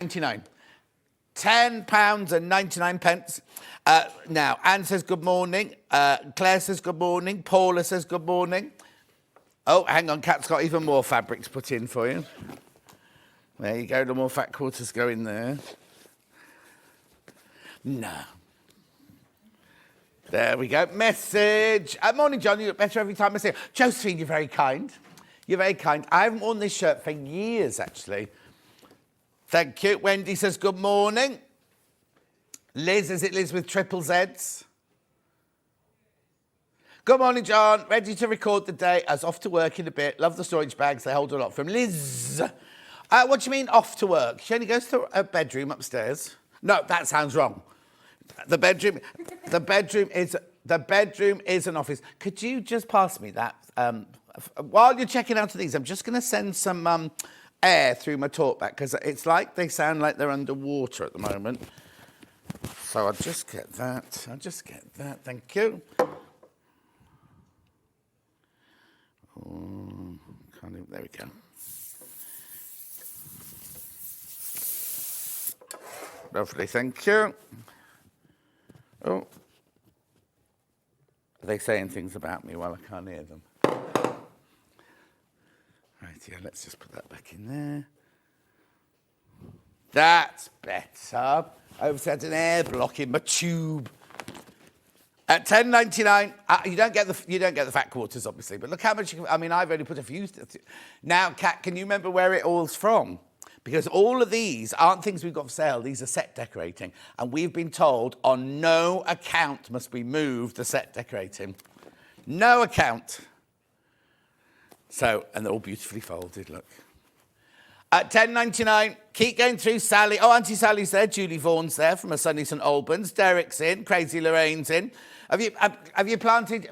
99. £10.99. Now, Anne says good morning. Claire says good morning. Paula says good morning. Oh, hang on, Kat's got even more fabrics put in for you. There you go, the more fat quarters go in there. No. There we go. Message. Morning, John. You look better every time I see you. Josephine, you're very kind. You're very kind. I haven't worn this shirt for years, actually. Thank you. Wendy says good morning. Liz, is it Liz with triple Zs? Good morning, John. Ready to record the day. I was off to work in a bit. Love the storage bags. They hold a lot. From Liz. What do you mean off to work? She only goes to a bedroom upstairs. No, that sounds wrong. The bedroom is an office. Could you just pass me that? While you're checking out of these, I'm just going to send some air through my talkback because it's like they sound like they're underwater at the moment. So I'll just get that. Thank you. Oh, there we go. Lovely, thank you. Oh. Are they saying things about me while I can't hear them? Right, yeah, let's just put that back in there. That's better. I always had an air block in my tube. At £10.99, you don't get the fat quarters, obviously, but look how much you can, I mean, I've only put a few. Now, Kat, can you remember where it all's from? Because all of these aren't things we've got for sale. These are set decorating. And we've been told on no account must we move the set decorating. No account. So, and they're all beautifully folded, look. At £10.99, keep going through Sally. Oh, Auntie Sally's there. Julie Vaughan's there from a sunny St Albans. Derek's in. Crazy Lorraine's in. Have you planted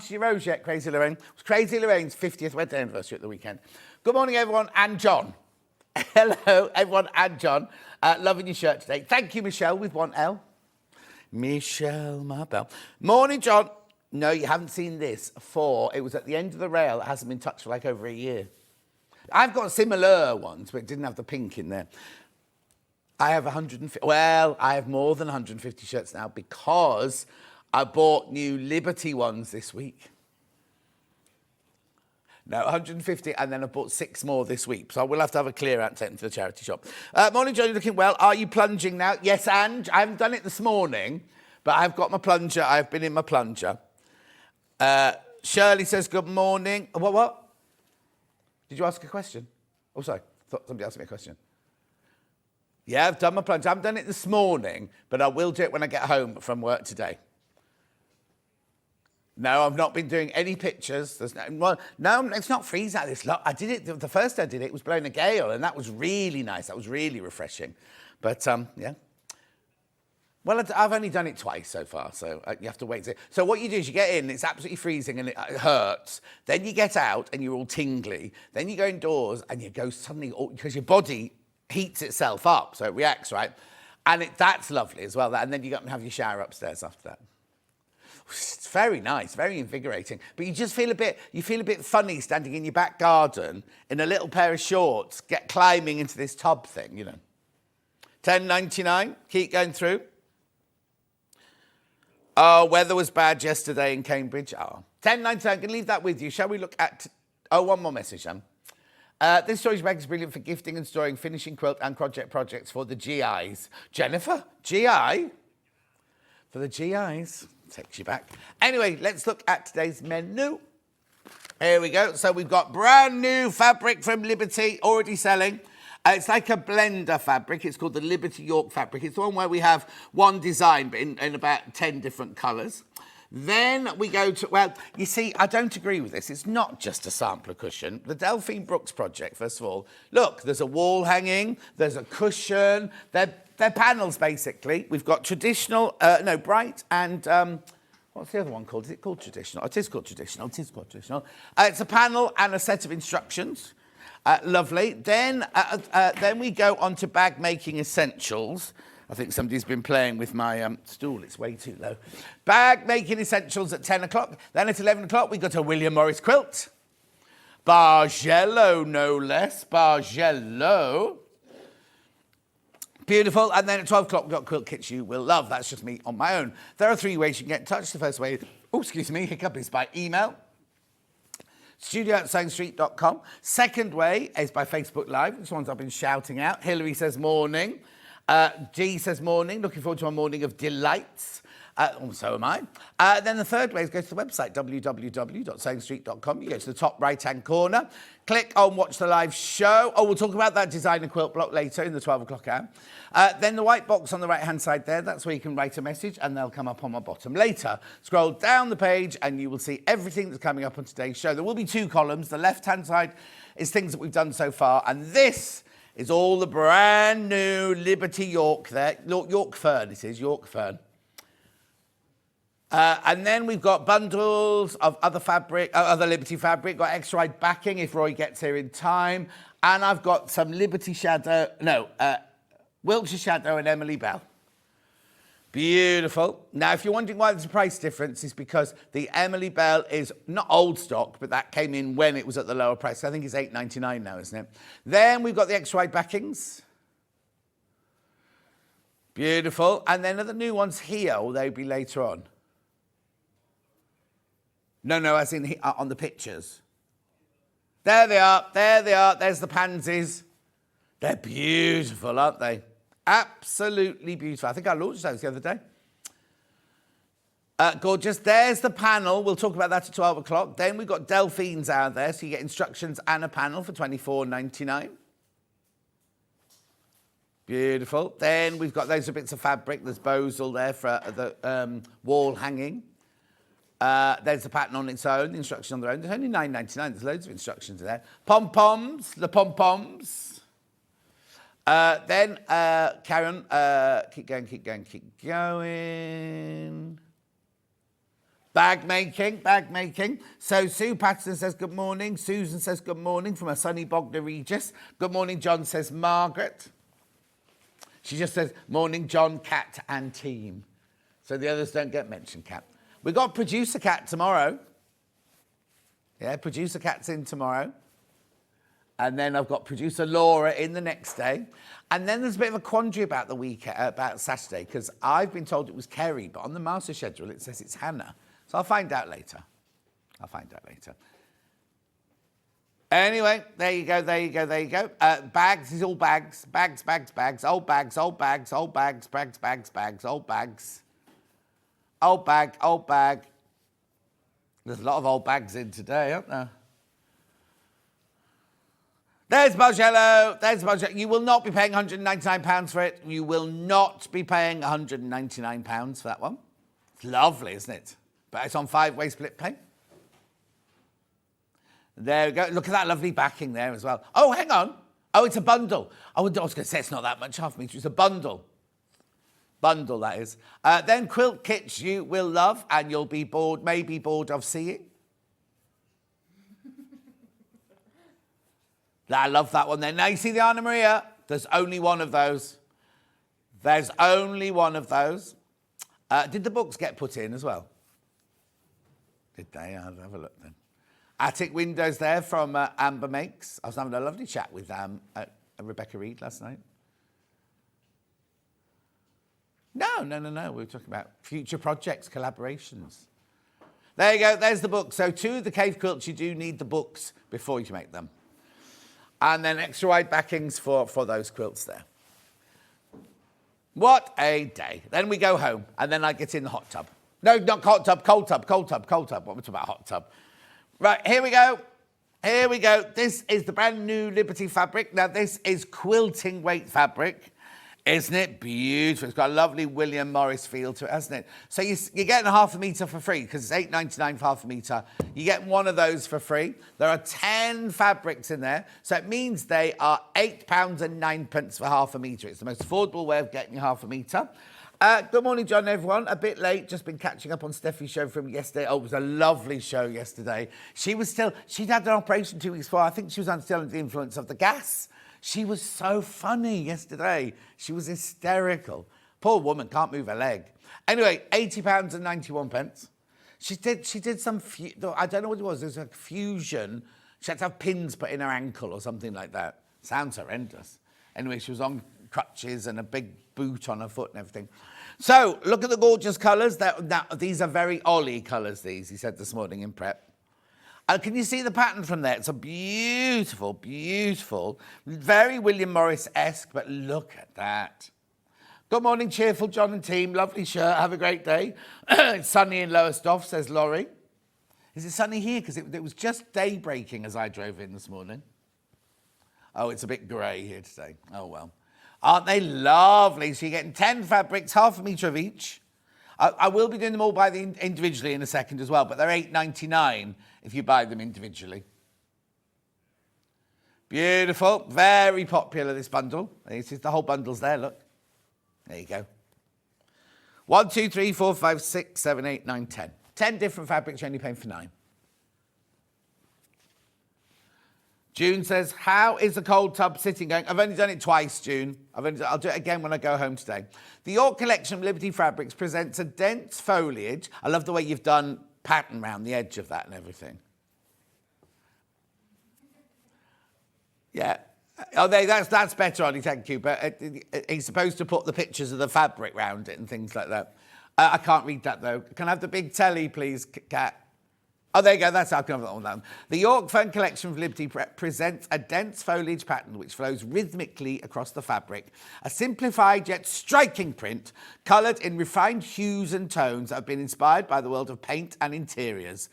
your rose yet, Crazy Lorraine? It was Crazy Lorraine's 50th wedding anniversary at the weekend. Good morning, everyone, and John. Hello, everyone, and John. Loving your shirt today. Thank you, Michelle, with one L. Michelle Marbell. Morning, John. No, you haven't seen this. It was at the end of the rail. It hasn't been touched for like over a year. I've got similar ones, but it didn't have the pink in there. I have 150. Well, I have more than 150 shirts now because I bought new Liberty ones this week. No, 150, and then I bought 6 more this week. So I will have to have a clear out taken to the charity shop. Morning, John, you're looking well. Are you plunging now? Yes, Ange. I haven't done it this morning, but I've got my plunger. I've been in my plunger. Shirley says good morning. What? Did you ask a question? Oh, sorry. I thought somebody asked me a question. Yeah, I've done my plunger. I haven't done it this morning, but I will do it when I get home from work today. No, I've not been doing any pictures. No, it's not freezing out this lot. I did it, the first day I did it, it was blowing a gale, and that was really nice. That was really refreshing. But, yeah. Well, I've only done it twice so far, so you have to wait. So what you do is you get in, it's absolutely freezing and it hurts. Then you get out and you're all tingly. Then you go indoors and you go suddenly, because your body heats itself up, so it reacts, right? And that's lovely as well. And then you go and have your shower upstairs after that. It's very nice, very invigorating. But you just feel a bit funny standing in your back garden in a little pair of shorts, climbing into this tub thing, you know. £10.99, keep going through. Oh, weather was bad yesterday in Cambridge. Oh, £10.99, I'm going to leave that with you. Shall we look at... Oh, one more message, Sam. This storage bag is brilliant for gifting and storing, finishing quilt and projects for the GIs. Jennifer, GI? For the GIs. Takes you back. Anyway, let's look at today's menu. Here we go. So we've got brand new fabric from Liberty, already selling. It's like a blender fabric. It's called the Liberty York fabric. It's the one where we have one design, but in about 10 different colours. Then we go to, well, you see, I don't agree with this. It's not just a sampler cushion. The Delphine Brooks project, first of all. Look, there's a wall hanging. There's a cushion. They're panels, basically. We've got traditional, bright and... what's the other one called? Is it called traditional? It is called traditional. It's a panel and a set of instructions. Lovely. Then we go on to bag making essentials. I think somebody's been playing with my stool. It's way too low. Bag making essentials at 10 o'clock. Then at 11 o'clock, we got a William Morris quilt. Bargello, no less. Bargello. Beautiful. And then at 12 o'clock, we've got quilt kits you will love. That's just me on my own. There are 3 ways you can get in touch. The first way, hiccup, is by email. studio@sewingstreet.com. Second way is by Facebook Live, which ones I've been shouting out. Hilary says morning. G says morning. Looking forward to a morning of delights. So am I. Then the third way is go to the website, www.sewingstreet.com. You go to the top right-hand corner, click on Watch the Live Show. Oh, we'll talk about that designer quilt block later in the 12 o'clock hour. Then the white box on the right-hand side there, that's where you can write a message and they'll come up on my bottom later. Scroll down the page and you will see everything that's coming up on today's show. There will be 2 columns. The left-hand side is things that we've done so far, and this is all the brand new Liberty York there. York Fern, it is, York Fern. And then we've got bundles of other fabric, other Liberty fabric, got extra wide backing if Roy gets here in time. And I've got some Liberty Shadow, Wiltshire Shadow and Emily Bell. Beautiful. Now, if you're wondering why there's a price difference, it's because the Emily Bell is not old stock, but that came in when it was at the lower price. I think it's $8.99 now, isn't it? Then we've got the extra wide backings. Beautiful. And then are the new ones here, or they'll be later on? No, as in on the pictures. There they are. There's the pansies. They're beautiful, aren't they? Absolutely beautiful. I think I launched those the other day. Gorgeous. There's the panel. We'll talk about that at 12 o'clock. Then we've got Delphine's out there, so you get instructions and a panel for $24.99. Beautiful. Then we've got those bits of fabric. There's Bosel there for the wall hanging. There's the pattern on its own, the instructions on their own. There's only $9.99. There's loads of instructions in there. Pom-poms, the pom-poms. Then, carry on. Keep going. Bag making. So Sue Patterson says good morning. Susan says good morning from a sunny Bognor Regis. Good morning, John, says Margaret. She just says, morning, John, Cat and team. So the others don't get mentioned, Cat. We've got Producer Cat tomorrow. Yeah, Producer Cat's in tomorrow. And then I've got Producer Laura in the next day. And then there's a bit of a quandary about the week, about Saturday, because I've been told it was Kerry, but on the master schedule it says it's Hannah. So I'll find out later. Anyway, there you go. Bags is all bags. Bags. Old bags. Old bags. Old bag. There's a lot of old bags in today, aren't there? There's Margello. You will not be paying £199 for it. You will not be paying £199 for that one. It's lovely, isn't it? But it's on 5-way split pay. There we go. Look at that lovely backing there as well. Oh, hang on. Oh, it's a bundle. I was going to say it's not that much, half a metre. It's a bundle. Bundle, that is. Then quilt kits you will love and you'll be bored, maybe bored of seeing. I love that one there. Now, you see the Anna Maria? There's only one of those. Did the books get put in as well? Did they? I'll have a look then. Attic windows there from Amber Makes. I was having a lovely chat with Rebecca Reed last night. No. We were talking about future projects, collaborations. There you go. There's the book. So 2 of the cave quilts, you do need the books before you make them. And then extra wide backings for those quilts there. What a day. Then we go home and then I get in the hot tub. No, not hot tub, cold tub. What am I talking about, hot tub? Right, here we go. This is the brand new Liberty fabric. Now, this is quilting weight fabric. Isn't it beautiful? It's got a lovely William Morris feel to it, hasn't it? So you're getting half a metre for free because it's $8.99 for half a metre. You get one of those for free. There are 10 fabrics in there. So it means they are £8.09 for half a metre. It's the most affordable way of getting your half a metre. Good morning, John, everyone. A bit late, just been catching up on Steffi's show from yesterday. Oh, it was a lovely show yesterday. She'd had an operation 2 weeks before. I think she was still under the influence of the gas. She was so funny yesterday. She was hysterical. Poor woman, can't move her leg. Anyway, £80.91. She did some, I don't know what it was. It was a fusion. She had to have pins put in her ankle or something like that. Sounds horrendous. Anyway, she was on crutches and a big boot on her foot and everything. So look at the gorgeous colours. These are very Ollie colours, these, he said this morning in prep. Can you see the pattern from there? It's a beautiful, beautiful, very William Morris-esque, but look at that. Good morning, cheerful John and team. Lovely shirt. Have a great day. It's sunny in Lowestoft, says Laurie. Is it sunny here? Because it was just day breaking as I drove in this morning. Oh, it's a bit grey here today. Oh, well. Aren't they lovely? So you're getting 10 fabrics, half a metre of each. I will be doing them all individually in a second as well, but they're $8.99 if you buy them individually. Beautiful. Very popular, this bundle. The whole bundle's there, look. There you go. 1, 2, 3, 4, 5, 6, 7, 8, 9, 10. 10 different fabrics, you're only paying for 9. June says, how is the cold tub sitting going? I've only done it twice, June. I'll do it again when I go home today. The York collection of Liberty Fabrics presents a dense foliage. I love the way you've done pattern around the edge of that and everything. Yeah. Oh, that's better, Ollie, thank you. But he's supposed to put the pictures of the fabric round it and things like that. I can't read that, though. Can I have the big telly, please, Kat? Oh, there you go. That's how I can have that one down. The York Fern collection of Liberty presents a dense foliage pattern which flows rhythmically across the fabric. A simplified yet striking print, coloured in refined hues and tones that have been inspired by the world of paint and interiors.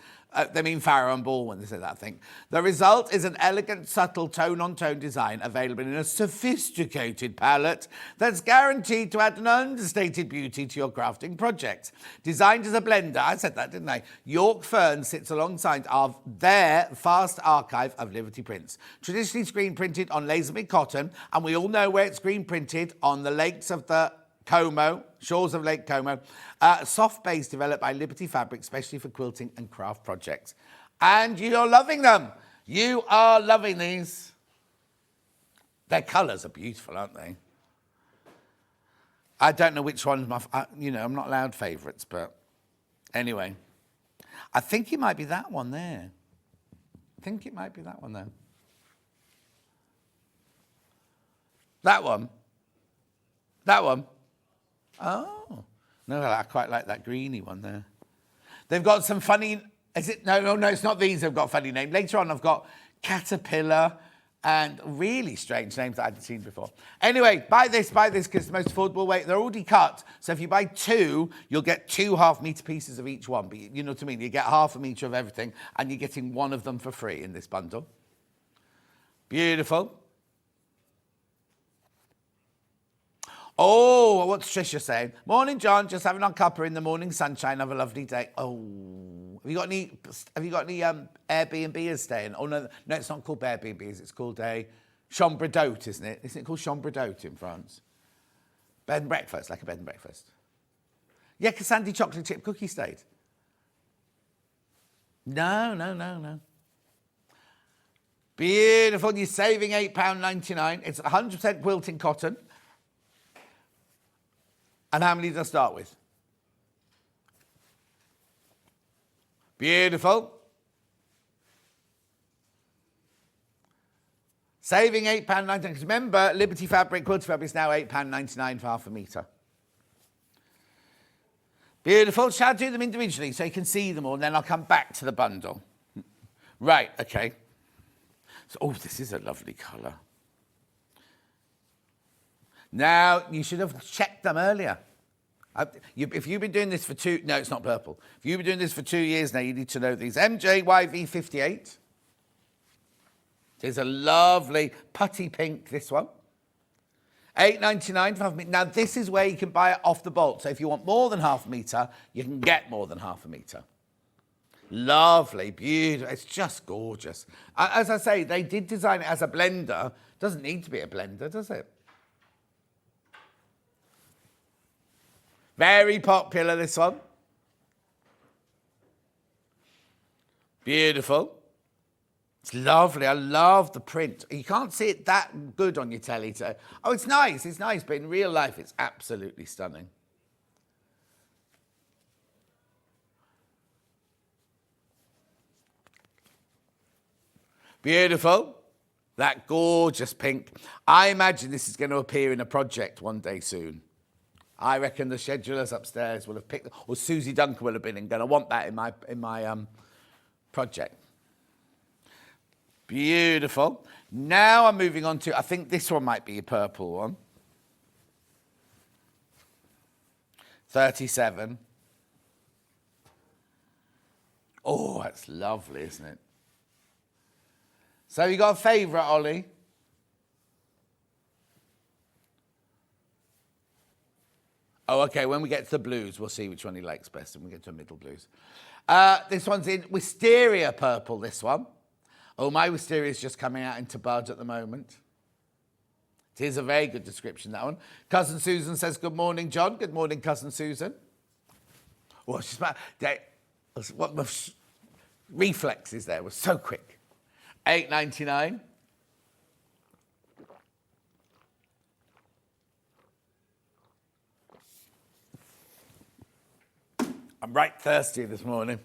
They mean Farrow and Ball when they say that, I think. The result is an elegant, subtle tone-on-tone design available in a sophisticated palette that's guaranteed to add an understated beauty to your crafting project. Designed as a blender, I said that, didn't I? York Fern sits alongside their vast archive of Liberty prints. Traditionally screen printed on Lasermid cotton, and we all know where it's screen printed on the lakes of the Como, shores of Lake Como, soft base developed by Liberty Fabric, especially for quilting and craft projects. And you're loving them. You are loving these. Their colours are beautiful, aren't they? I don't know which one's I'm not allowed favourites, but anyway. I think it might be that one there. That one. Oh, no, I quite like that greeny one there. They've got some funny, no, it's not these they've got a funny name. Later on, I've got Caterpillar and really strange names that I hadn't seen before. Anyway, buy this, because it's the most affordable way. They're already cut, so if you buy 2, you'll get 2 half-metre pieces of each one. But you know what I mean? You get half a metre of everything, and you're getting one of them for free in this bundle. Beautiful. Oh, what's Trisha saying? Morning, John. Just having on cuppa in the morning sunshine. Have a lovely day. Oh, have you got any Airbnbers staying? Oh no, it's not called Airbnbs. It's called a chambre d'hôte, isn't it? Isn't it called chambre d'hôte in France? Bed and breakfast, like a bed and breakfast. Yeah, because Sandy chocolate chip cookie stayed. No. Beautiful. You're saving £8.99. It's 100% quilting cotton. And how many did I start with? Beautiful. Saving £8.99. Because remember, Liberty Fabric, Quilted Fabric is now £8.99 for half a metre. Beautiful. Shall I do them individually so you can see them all, and then I'll come back to the bundle? Right, okay. So, this is a lovely colour. Now, you should have checked them earlier. If you've been doing this for 2... No, it's not purple. If you've been doing this for 2 years now, you need to know these. MJYV58. There's a lovely putty pink, this one. $8.99. Now, this is where you can buy it off the bolt. So if you want more than half a metre, you can get more than half a metre. Lovely, beautiful. It's just gorgeous. As I say, they did design it as a blender. Doesn't need to be a blender, does it? Very popular, this one. Beautiful. It's lovely. I love the print. You can't see it that good on your telly. Oh, it's nice, but in real life, it's absolutely stunning. Beautiful. That gorgeous pink. I imagine this is going to appear in a project one day soon. I reckon the schedulers upstairs will have picked, or Susie Duncan will have been, and going to want that in my project. Beautiful. Now I'm moving on to, I think this one might be a purple one. 37. Oh, that's lovely, isn't it? So you got a favourite, Ollie? Oh, okay, when we get to the blues, we'll see which one he likes best, and we get to middle blues. This one's in wisteria purple, this one. Oh, my wisteria is just coming out into bud at the moment. It is a very good description, that one. Cousin Susan says, good morning, John. Good morning, Cousin Susan. Well, she's what my reflexes there were so quick. $8.99. I'm right thirsty this morning.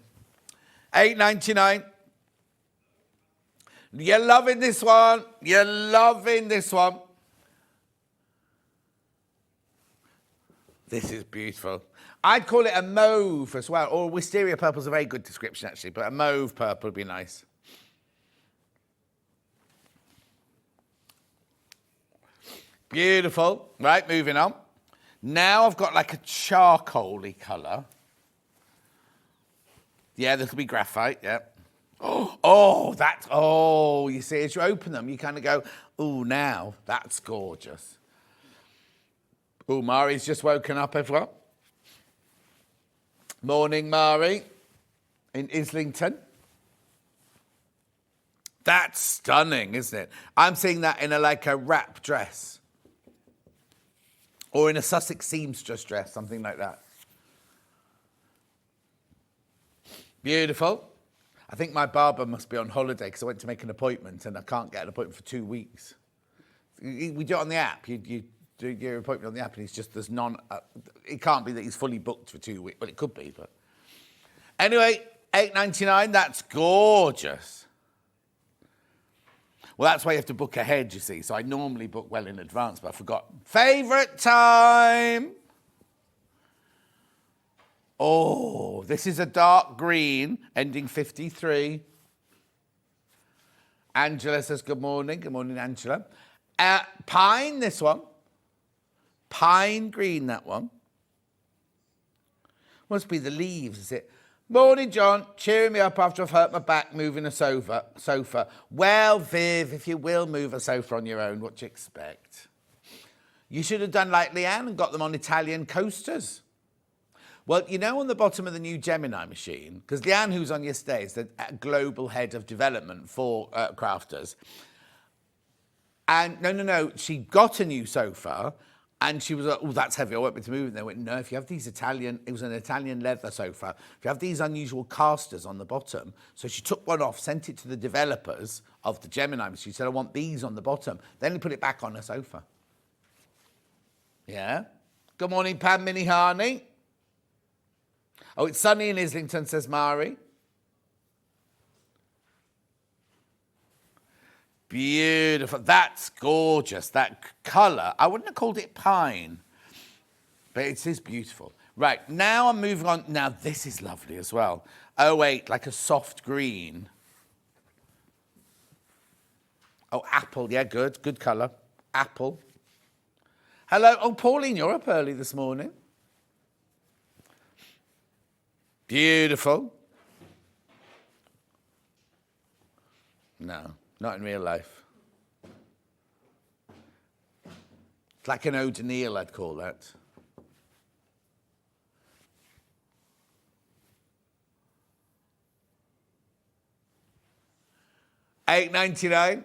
$8.99. You're loving this one. You're loving this one. This is beautiful. I'd call it a mauve as well, or wisteria purple is a very good description, actually, but a mauve purple would be nice. Beautiful. Right, moving on. Now I've got like a charcoaly colour. Yeah, this will be graphite, yeah. Oh, you see, as you open them, you kind of go, oh, now, that's gorgeous. Oh, Mari's just woken up, everyone. Morning, Mari, in Islington. That's stunning, isn't it? I'm seeing that in like a wrap dress. Or in a Sussex seamstress dress, something like that. Beautiful. I think my barber must be on holiday because I went to make an appointment and I can't get an appointment for 2 weeks. We do it on the app. You do your appointment on the app and he's just, there's none. It can't be that he's fully booked for 2 weeks. Well, it could be, but. Anyway, $8.99, that's gorgeous. Well, that's why you have to book ahead, you see. So I normally book well in advance, but I forgot. Favourite time. Oh, this is a dark green, ending 53. Angela says, good morning. Good morning, Angela. Pine, this one. Pine green, that one. Must be the leaves, is it? Morning, John. Cheering me up after I've hurt my back moving a sofa. Well, Viv, if you will move a sofa on your own, what do you expect? You should have done like Leanne and got them on Italian coasters. Well, you know, on the bottom of the new Gemini machine, because Leanne, who's on yesterday, is the global head of development for crafters. And no, she got a new sofa, and she was like, oh, that's heavy, I won't be able to move it. And they went, no, if you have these it was an Italian leather sofa, if you have these unusual casters on the bottom, so she took one off, sent it to the developers of the Gemini machine, she said, I want these on the bottom. Then he put it back on her sofa. Yeah? Good morning, Pam Minihani. Oh, it's sunny in Islington, says Mari. Beautiful. That's gorgeous. That colour. I wouldn't have called it pine, but it is beautiful. Right, now I'm moving on. Now, this is lovely as well. 08, like a soft green. Oh, apple. Yeah, good. Good colour. Apple. Hello. Oh, Pauline, you're up early this morning. Beautiful. No, not in real life. It's like an O'Donnell, I'd call that. $8.99.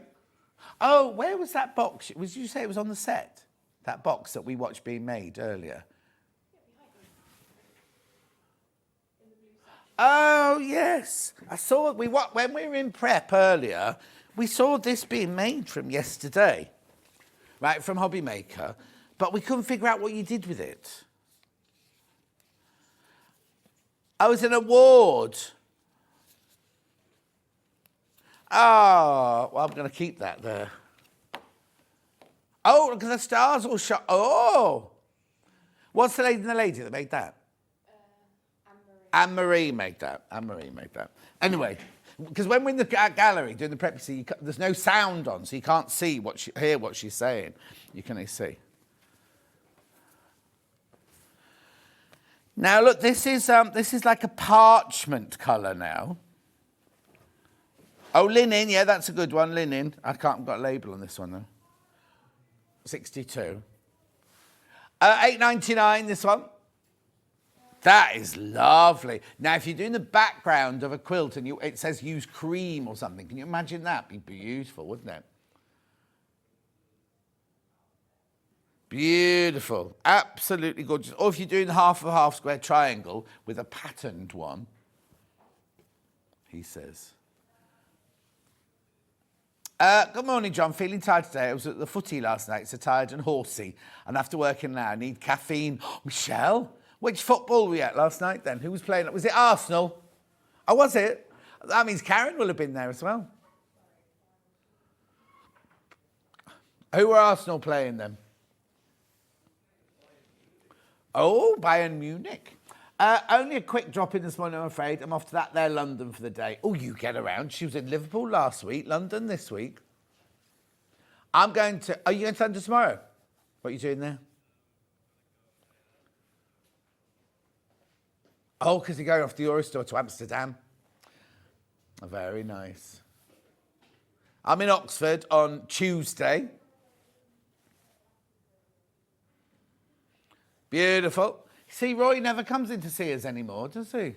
Oh, where was that box? Did you say it was on the set? That box that we watched being made earlier? Oh, yes. I saw when we were in prep earlier, we saw this being made from yesterday, right, from Hobby Maker, but we couldn't figure out what you did with it. Oh, it's an award. Oh, well, I'm going to keep that there. Oh, look at the stars all shot. Oh. What's the lady that made that? Anne-Marie made that. Anne-Marie made that. Anyway, because when we're in the gallery doing the prep, you see, there's no sound on, so you can't see hear what she's saying. You can only see. Now look, this is like a parchment colour now. Oh, linen, yeah, that's a good one, linen. I've got a label on this one though. 62. $8.99 this one. That is lovely. Now, if you're doing the background of a quilt and it says use cream or something, can you imagine that? Be beautiful, wouldn't it? Beautiful. Absolutely gorgeous. Or if you're doing half of a half square triangle with a patterned one, he says. Good morning, John. Feeling tired today. I was at the footy last night, so tired and horsey. And after working now, I need caffeine. Michelle, which football were we at last night then? Who was playing? Was it Arsenal? Oh, was it? That means Karen will have been there as well. Who were Arsenal playing then? Oh, Bayern Munich. Only a quick drop in this morning, I'm afraid. I'm off to that there London for the day. Oh, you get around. She was in Liverpool last week, London this week. Are you going to London tomorrow? What are you doing there? Oh, because you're going off the Eurostore to Amsterdam. Very nice. I'm in Oxford on Tuesday. Beautiful. See, Roy never comes in to see us anymore, does he?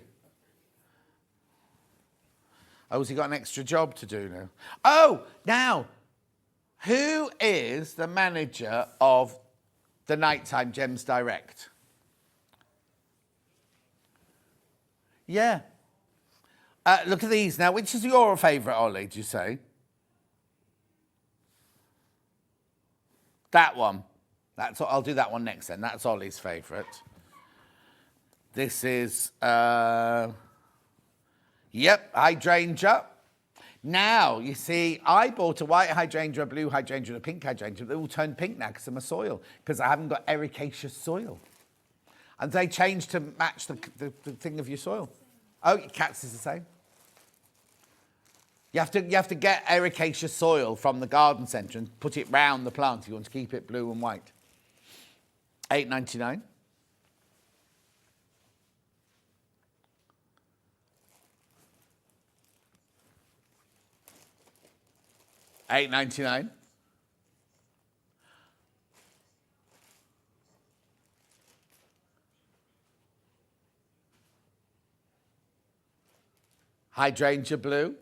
Oh, has he got an extra job to do now? Oh, now, who is the manager of the Nighttime Gems Direct? Yeah. Look at these now. Which is your favourite, Ollie, do you say? That one. I'll do that one next then. That's Ollie's favourite. This is, hydrangea. Now, you see, I bought a white hydrangea, a blue hydrangea, and a pink hydrangea. They all turned pink now because of my soil, because I haven't got ericaceous soil. And they changed to match the thing of your soil. Oh, cats is the same. You have to get ericaceous soil from the garden centre and put it round the plant if you want to keep it blue and white. $8.99. $8.99. Hydrangea blue.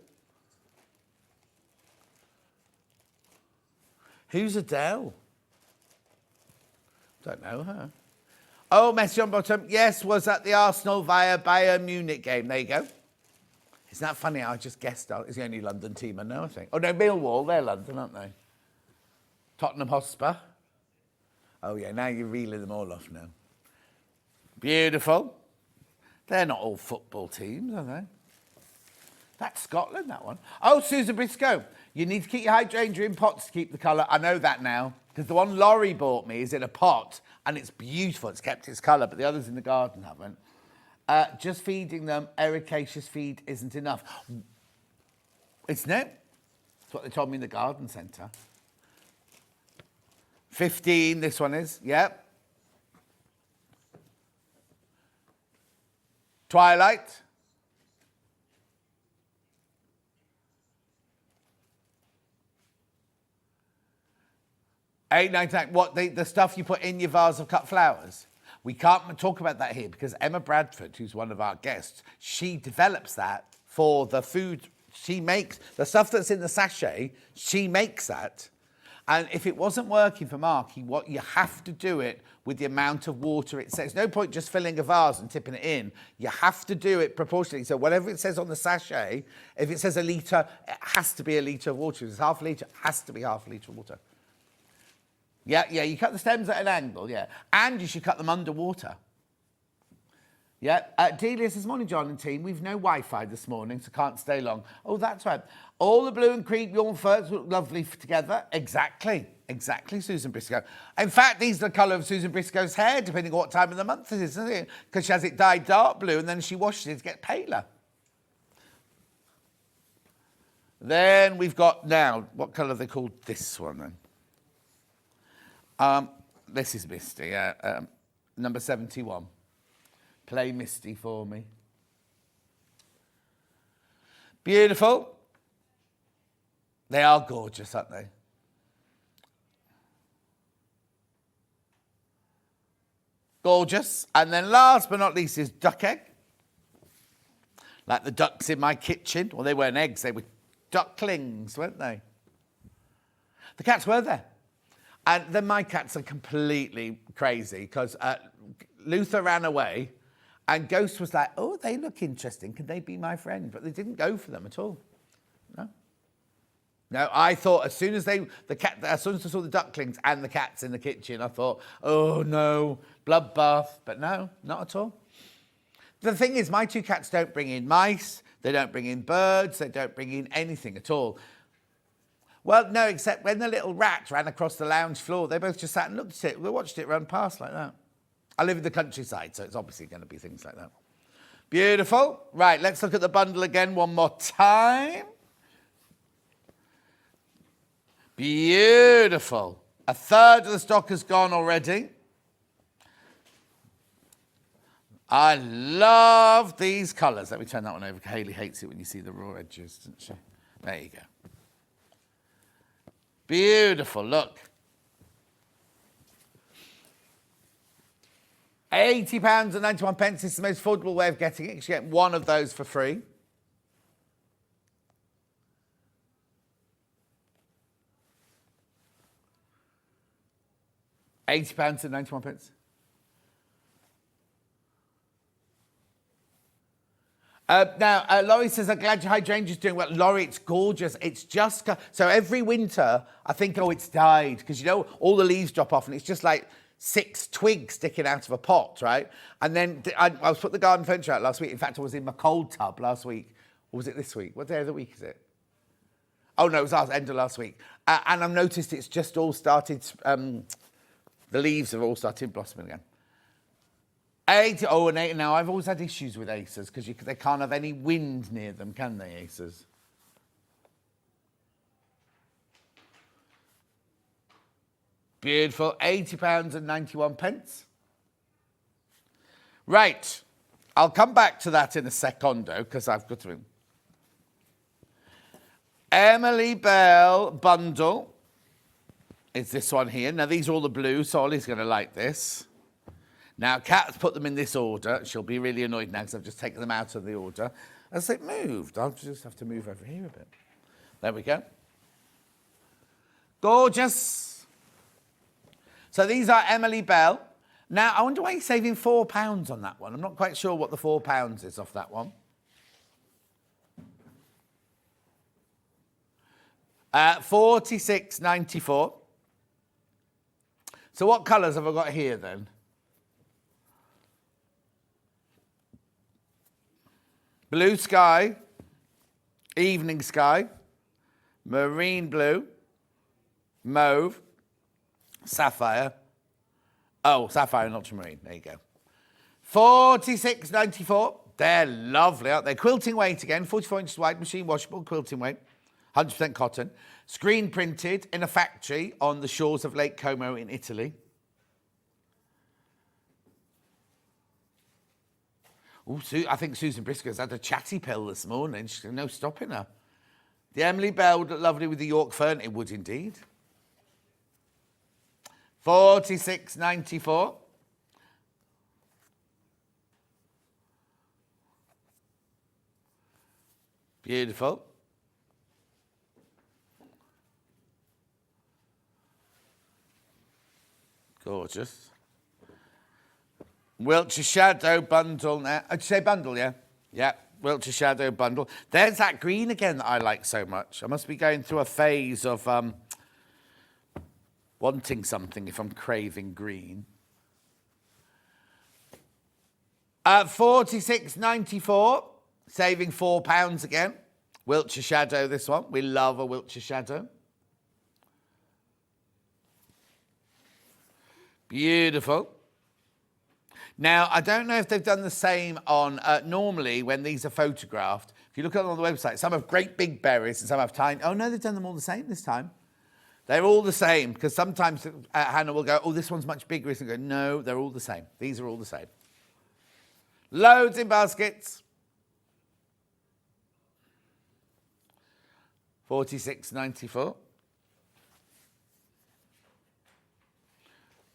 Who's Adele? Don't know her. Oh, message on bottom. Yes, was at the Arsenal via Bayern Munich game. There you go. Isn't that funny? I just guessed it's the only London team I know, I think. Oh, no, Millwall. They're London, aren't they? Tottenham Hotspur. Oh, yeah, now you're reeling them all off now. Beautiful. They're not all football teams, are they? That's Scotland, that one. Oh, Susan Briscoe. You need to keep your hydrangea in pots to keep the colour. I know that now, because the one Laurie bought me is in a pot, and it's beautiful. It's kept its colour, but the others in the garden haven't. Just feeding them ericaceous feed isn't enough. Isn't it? That's what they told me in the garden centre. 15, this one is, yep. Twilight. $8.99. What, the stuff you put in your vase of cut flowers? We can't talk about that here because Emma Bradford, who's one of our guests, she develops that for the food. She makes the stuff that's in the sachet, she makes that. And if it wasn't working for Mark, you have to do it with the amount of water it says. No point just filling a vase and tipping it in. You have to do it proportionally. So whatever it says on the sachet, if it says a litre, it has to be a litre of water. If it's half a litre, it has to be half a litre of water. Yeah, you cut the stems at an angle, yeah. And you should cut them underwater. Yeah, Delia says, morning, John and team. We've no Wi-Fi this morning, so can't stay long. Oh, that's right. All the blue and cream yawn ferns look lovely together. Exactly. Exactly, Susan Briscoe. In fact, these are the colour of Susan Briscoe's hair, depending on what time of the month it is, isn't it? Because she has it dyed dark blue and then she washes it to get paler. Then we've got now, what colour have they called this one then? This is Misty, number 71. Play Misty for me. Beautiful. They are gorgeous, aren't they? Gorgeous. And then last but not least is duck egg. Like the ducks in my kitchen. Well, they weren't eggs, they were ducklings, weren't they? The cats were there. And then my cats are completely crazy because Luther ran away and Ghost was like, oh, they look interesting. Can they be my friend? But they didn't go for them at all. No. No, I thought as soon as I saw the ducklings and the cats in the kitchen, I thought, oh no, bloodbath. But no, not at all. The thing is, my two cats don't bring in mice, they don't bring in birds, they don't bring in anything at all. Well, no, except when the little rat ran across the lounge floor, they both just sat and looked at it. We watched it run past like that. I live in the countryside, so it's obviously going to be things like that. Beautiful. Right, let's look at the bundle again one more time. Beautiful. A third of the stock has gone already. I love these colours. Let me turn that one over. Hayley hates it when you see the raw edges, doesn't she? There you go. Beautiful, look. £80.91 is the most affordable way of getting it. You get one of those for free. £80.91. Now, Laurie says, I'm glad your hydrangea's doing well. Laurie, it's gorgeous. It's just... So every winter, I think, oh, it's died. Because, you know, all the leaves drop off and it's just like 6 twigs sticking out of a pot, right? And then I was putting the garden furniture out last week. In fact, I was in my cold tub last week. Or was it this week? What day of the week is it? Oh, no, it was end of last week. And I've noticed it's just all started... the leaves have all started blossoming again. Now I've always had issues with acers because they can't have any wind near them, can they, acers? Beautiful, £80.91. Right, I'll come back to that in a secondo because I've got to... Emily Bell bundle is this one here. Now, these are all the blue, so Ollie's going to like this. Now, Kat's put them in this order. She'll be really annoyed now because I've just taken them out of the order. As it moved, I'll just have to move over here a bit. There we go. Gorgeous. So these are Emily Bell. Now, I wonder why you're saving £4 on that one. I'm not quite sure what the £4 is off that one. £46.94. So what colours have I got here then? Blue sky, evening sky, marine blue, mauve, sapphire. Oh, sapphire and ultramarine. There you go. £46.94. They're lovely, aren't they? Quilting weight again, 44 inches wide, machine washable, quilting weight, 100% cotton. Screen printed in a factory on the shores of Lake Como in Italy. Oh, I think Susan Briscoe's had a chatty pill this morning. She's no stopping her. The Emily Bell would look lovely with the York Fern. It would indeed. £46.94. Beautiful. Gorgeous. Wiltshire Shadow bundle now. Did you say bundle, yeah? Yeah, Wiltshire Shadow bundle. There's that green again that I like so much. I must be going through a phase of wanting something if I'm craving green. £46.94, saving £4 again. Wiltshire Shadow, this one. We love a Wiltshire Shadow. Beautiful. Now, I don't know if they've done the same on, normally when these are photographed, if you look at them on the website, some have great big berries and some have tiny. Oh, no, they've done them all the same this time. They're all the same, because sometimes Hannah will go, oh, this one's much bigger. And go, no, they're all the same. These are all the same. Loads in baskets. 46.94.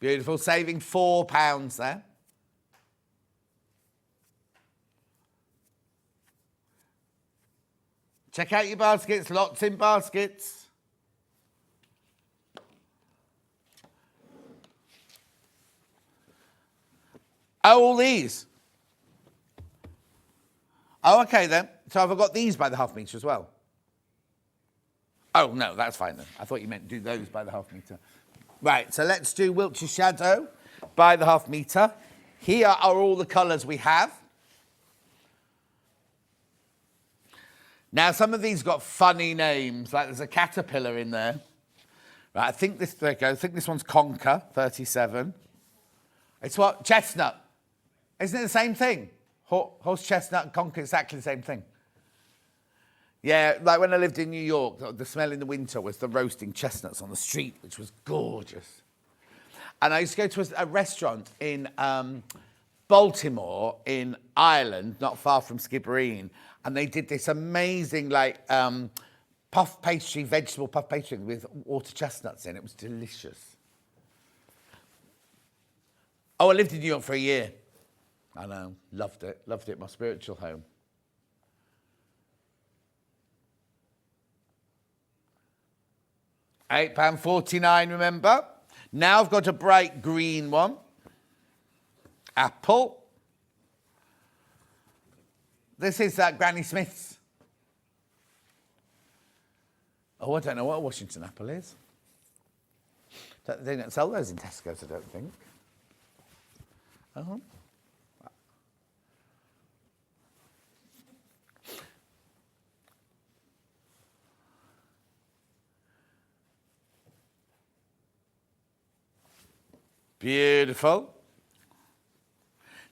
Beautiful, saving £4 there. Check out your baskets, lots in baskets. Oh, all these. Oh, okay then. So have I got these by the half metre as well? Oh, no, that's fine then. I thought you meant do those by the half metre. Right, so let's do Wiltshire Shadow by the half metre. Here are all the colours we have. Now, some of these got funny names, like there's a caterpillar in there. Right, I think this, there you go, I think this one's Conker, 37. It's what? Chestnut. Isn't it the same thing? Horse chestnut and Conker, exactly the same thing. Yeah, like when I lived in New York, the smell in the winter was the roasting chestnuts on the street, which was gorgeous. And I used to go to a restaurant in Baltimore in Ireland, not far from Skibbereen, and they did this amazing puff pastry, vegetable puff pastry with water chestnuts in. It was delicious. Oh, I lived in New York for a year. I know, loved it, my spiritual home. £8.49, remember? Now I've got a bright green one. Apple. This is Granny Smith's. Oh, I don't know what a Washington apple is. They don't sell those in Tesco's, I don't think. Oh. Beautiful.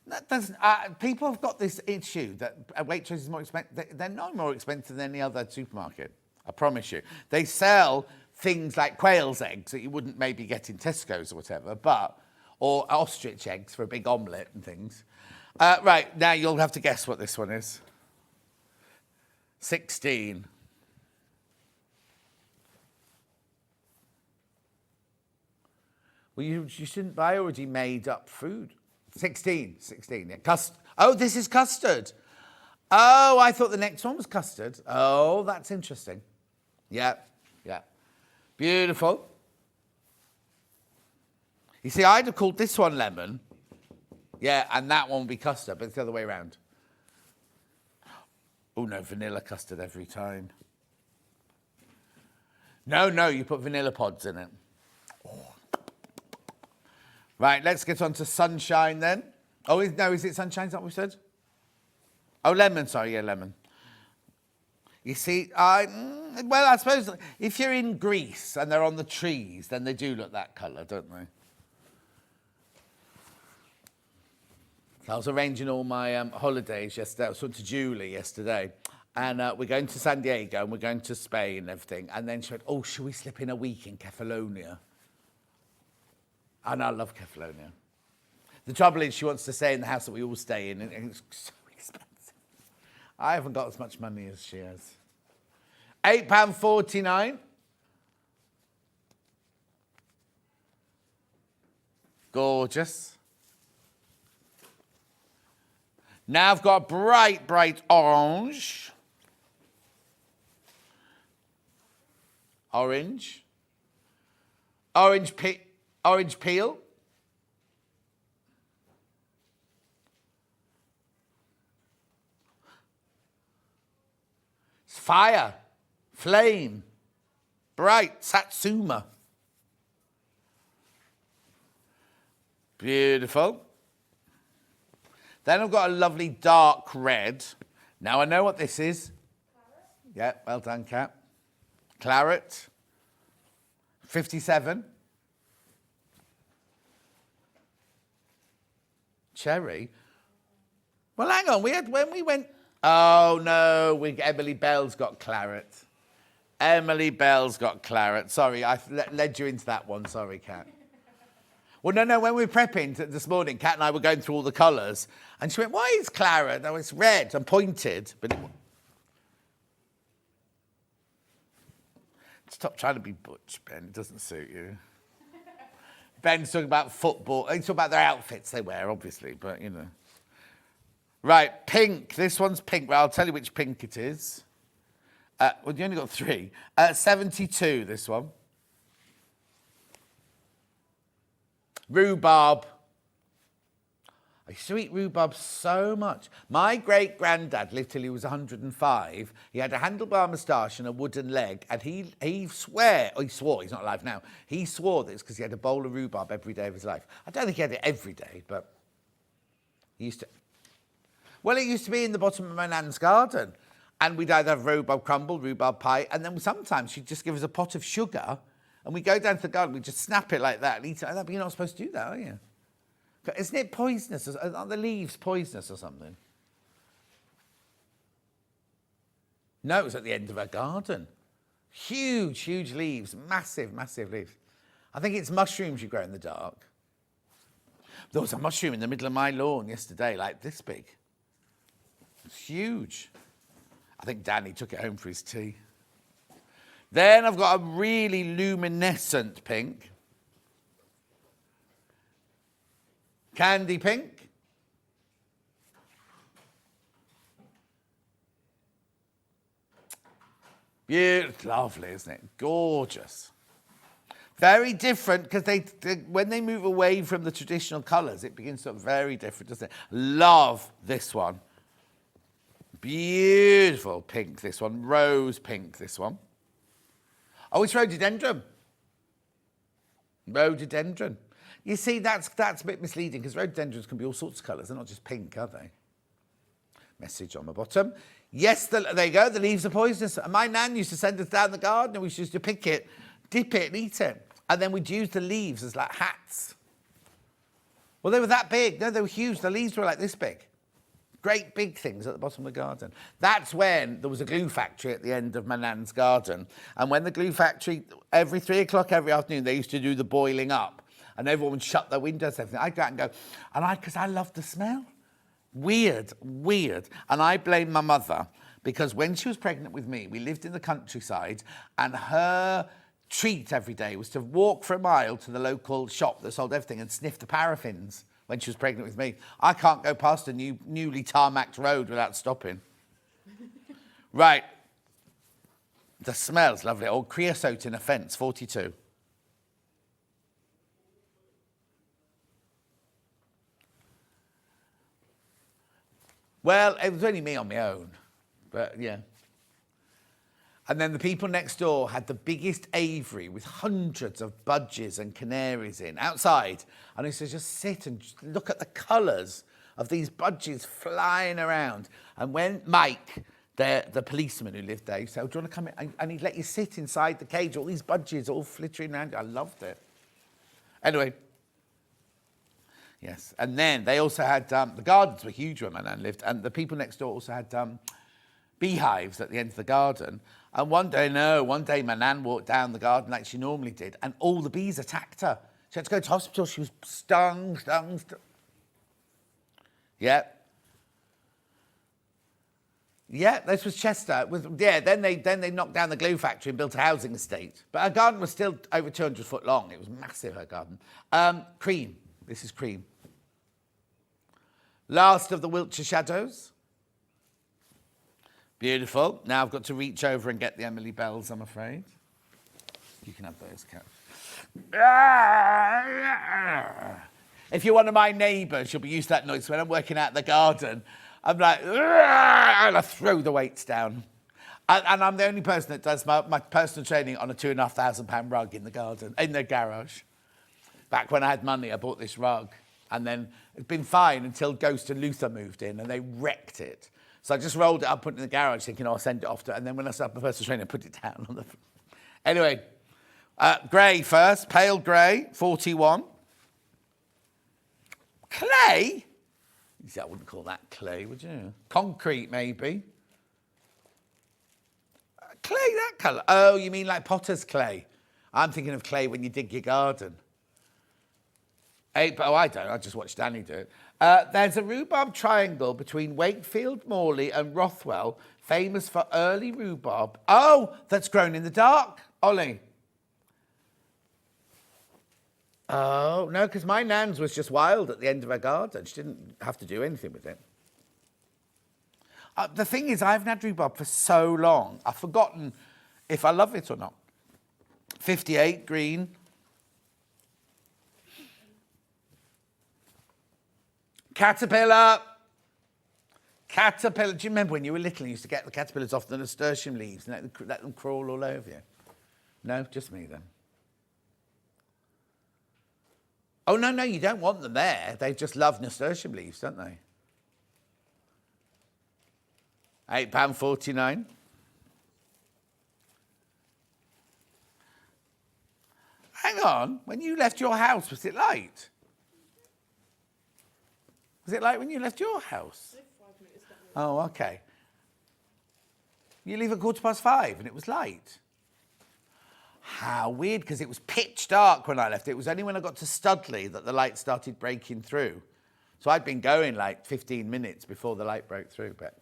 That doesn't, people have got this issue that Waitrose is more expensive. They're not more expensive than any other supermarket, I promise you. They sell things like quail's eggs that you wouldn't maybe get in Tesco's or whatever, or ostrich eggs for a big omelette and things. Right, now you'll have to guess what this one is. 16. Well, you shouldn't buy already made up food. 16, yeah. Oh, this is custard. Oh, I thought the next one was custard. Oh, that's interesting. Yeah. Beautiful. You see, I'd have called this one lemon. Yeah, and that one would be custard, but it's the other way around. Oh, no, vanilla custard every time. No, you put vanilla pods in it. Oh. Right, let's get on to sunshine then. Oh, no, is it sunshine? Is that what we said? Oh, lemon, sorry, yeah, lemon. You see, well, I suppose if you're in Greece and they're on the trees, then they do look that colour, don't they? So I was arranging all my holidays yesterday. I was talking to Julie yesterday, and we're going to San Diego and we're going to Spain and everything. And then she went, oh, should we slip in a week in Kefalonia? And I love Kefalonia. The trouble is she wants to stay in the house that we all stay in, and it's so expensive. I haven't got as much money as she has. £8.49. Gorgeous. Now I've got bright orange. Orange peel. It's fire, flame, bright, Satsuma. Beautiful. Then I've got a lovely dark red. Now I know what this is. Claret. Yeah, well done, Kat. Claret. 57. cherry. Well, hang on. When we went... Oh, no. Emily Bell's got claret. Emily Bell's got claret. Sorry, I led you into that one. Sorry, Kat. Well, no. When we were prepping this morning, Kat and I were going through all the colours. And she went, why is claret? No, it's red and pointed. But stop trying to be butch, Ben. It doesn't suit you. Ben's talking about football. He's talking about their outfits they wear, obviously, but, you know. Right, pink. This one's pink. Well, I'll tell you which pink it is. Well, you only got 3. 72, this one. Rhubarb. I used to eat rhubarb so much. My great-granddad lived till he was 105. He had a handlebar moustache and a wooden leg, and he swore, he's not alive now, he swore that it's because he had a bowl of rhubarb every day of his life. I don't think he had it every day, but he used to... Well, it used to be in the bottom of my nan's garden, and we'd either have rhubarb crumble, rhubarb pie, and then sometimes she'd just give us a pot of sugar, and we'd go down to the garden, we'd just snap it like that and eat it like that, but you're not supposed to do that, are you? Isn't it poisonous? Are the leaves poisonous or something? No, it was at the end of her garden. Huge, huge leaves. Massive, massive leaves. I think it's mushrooms you grow in the dark. There was a mushroom in the middle of my lawn yesterday, like this big. It's huge. I think Danny took it home for his tea. Then I've got a really luminescent pink. Candy pink. Beautiful, lovely, isn't it? Gorgeous. Very different because when they move away from the traditional colours, it begins to look very different, doesn't it? Love this one. Beautiful pink, this one. Rose pink, this one. Oh, it's rhododendron. Rhododendron. You see, that's a bit misleading because rhododendrons can be all sorts of colours. They're not just pink, are they? Message on the bottom. Yes, there you go. The leaves are poisonous. And my nan used to send us down the garden and we used to pick it, dip it and eat it. And then we'd use the leaves as like hats. Well, they were that big. No, they were huge. The leaves were like this big. Great big things at the bottom of the garden. That's when there was a glue factory at the end of my nan's garden. And when the glue factory, every 3 o'clock every afternoon, they used to do the boiling up. And everyone would shut their windows and everything. I'd go out and go, because I loved the smell. Weird. And I blame my mother because when she was pregnant with me, we lived in the countryside and her treat every day was to walk for a mile to the local shop that sold everything and sniff the paraffins when she was pregnant with me. I can't go past a newly tarmacked road without stopping. Right. The smell's lovely. Old creosote in a fence, 42. Well, it was only me on my own, but yeah. And then the people next door had the biggest aviary with hundreds of budgies and canaries in, outside. And I used to just sit and just look at the colours of these budgies flying around. And when Mike, the policeman who lived there, he said, oh, do you want to come in? And he'd let you sit inside the cage, all these budgies all flittering around. I loved it. Anyway. Yes, and then they also had, the gardens were huge where my nan lived, and the people next door also had beehives at the end of the garden. And one day my nan walked down the garden like she normally did, and all the bees attacked her. She had to go to hospital. She was stung. Yeah. Yeah, this was Chester. Then they knocked down the glue factory and built a housing estate. But her garden was still over 200 foot long. It was massive, her garden. Cream. This is cream. Last of the Wiltshire shadows. Beautiful. Now I've got to reach over and get the Emily Bells, I'm afraid. You can have those, Kat. If you're one of my neighbours, you'll be used to that noise. When I'm working out in the garden, I'm like, and I throw the weights down. And I'm the only person that does my personal training on a £2,500 rug in the garden, in the garage. Back when I had money, I bought this rug. And then it's been fine until Ghost and Luther moved in and they wrecked it. So I just rolled it up, put it in the garage, thinking, I'll send it off to... And then when I started my personal training, I put it down on the... Anyway, grey first, pale grey, 41. Clay? I wouldn't call that clay, would you? Concrete, maybe. Clay, that colour. Oh, you mean like potter's clay? I'm thinking of clay when you dig your garden. I don't. I just watched Danny do it. There's a rhubarb triangle between Wakefield, Morley and Rothwell, famous for early rhubarb. Oh, that's grown in the dark, Ollie. Oh, no, because my nan's was just wild at the end of her garden. She didn't have to do anything with it. The thing is, I haven't had rhubarb for so long, I've forgotten if I love it or not. 58, green. Caterpillar. Caterpillar. Do you remember when you were little and you used to get the caterpillars off the nasturtium leaves and let them crawl all over you? No, just me then. Oh, no, you don't want them there. They just love nasturtium leaves, don't they? £8.49. Hang on. When you left your house, was it light? Was it light when you left your house? Oh, okay. You leave at 5:15 and it was light. How weird, because it was pitch dark when I left. It was only when I got to Studley that the light started breaking through. So I'd been going like 15 minutes before the light broke through, but...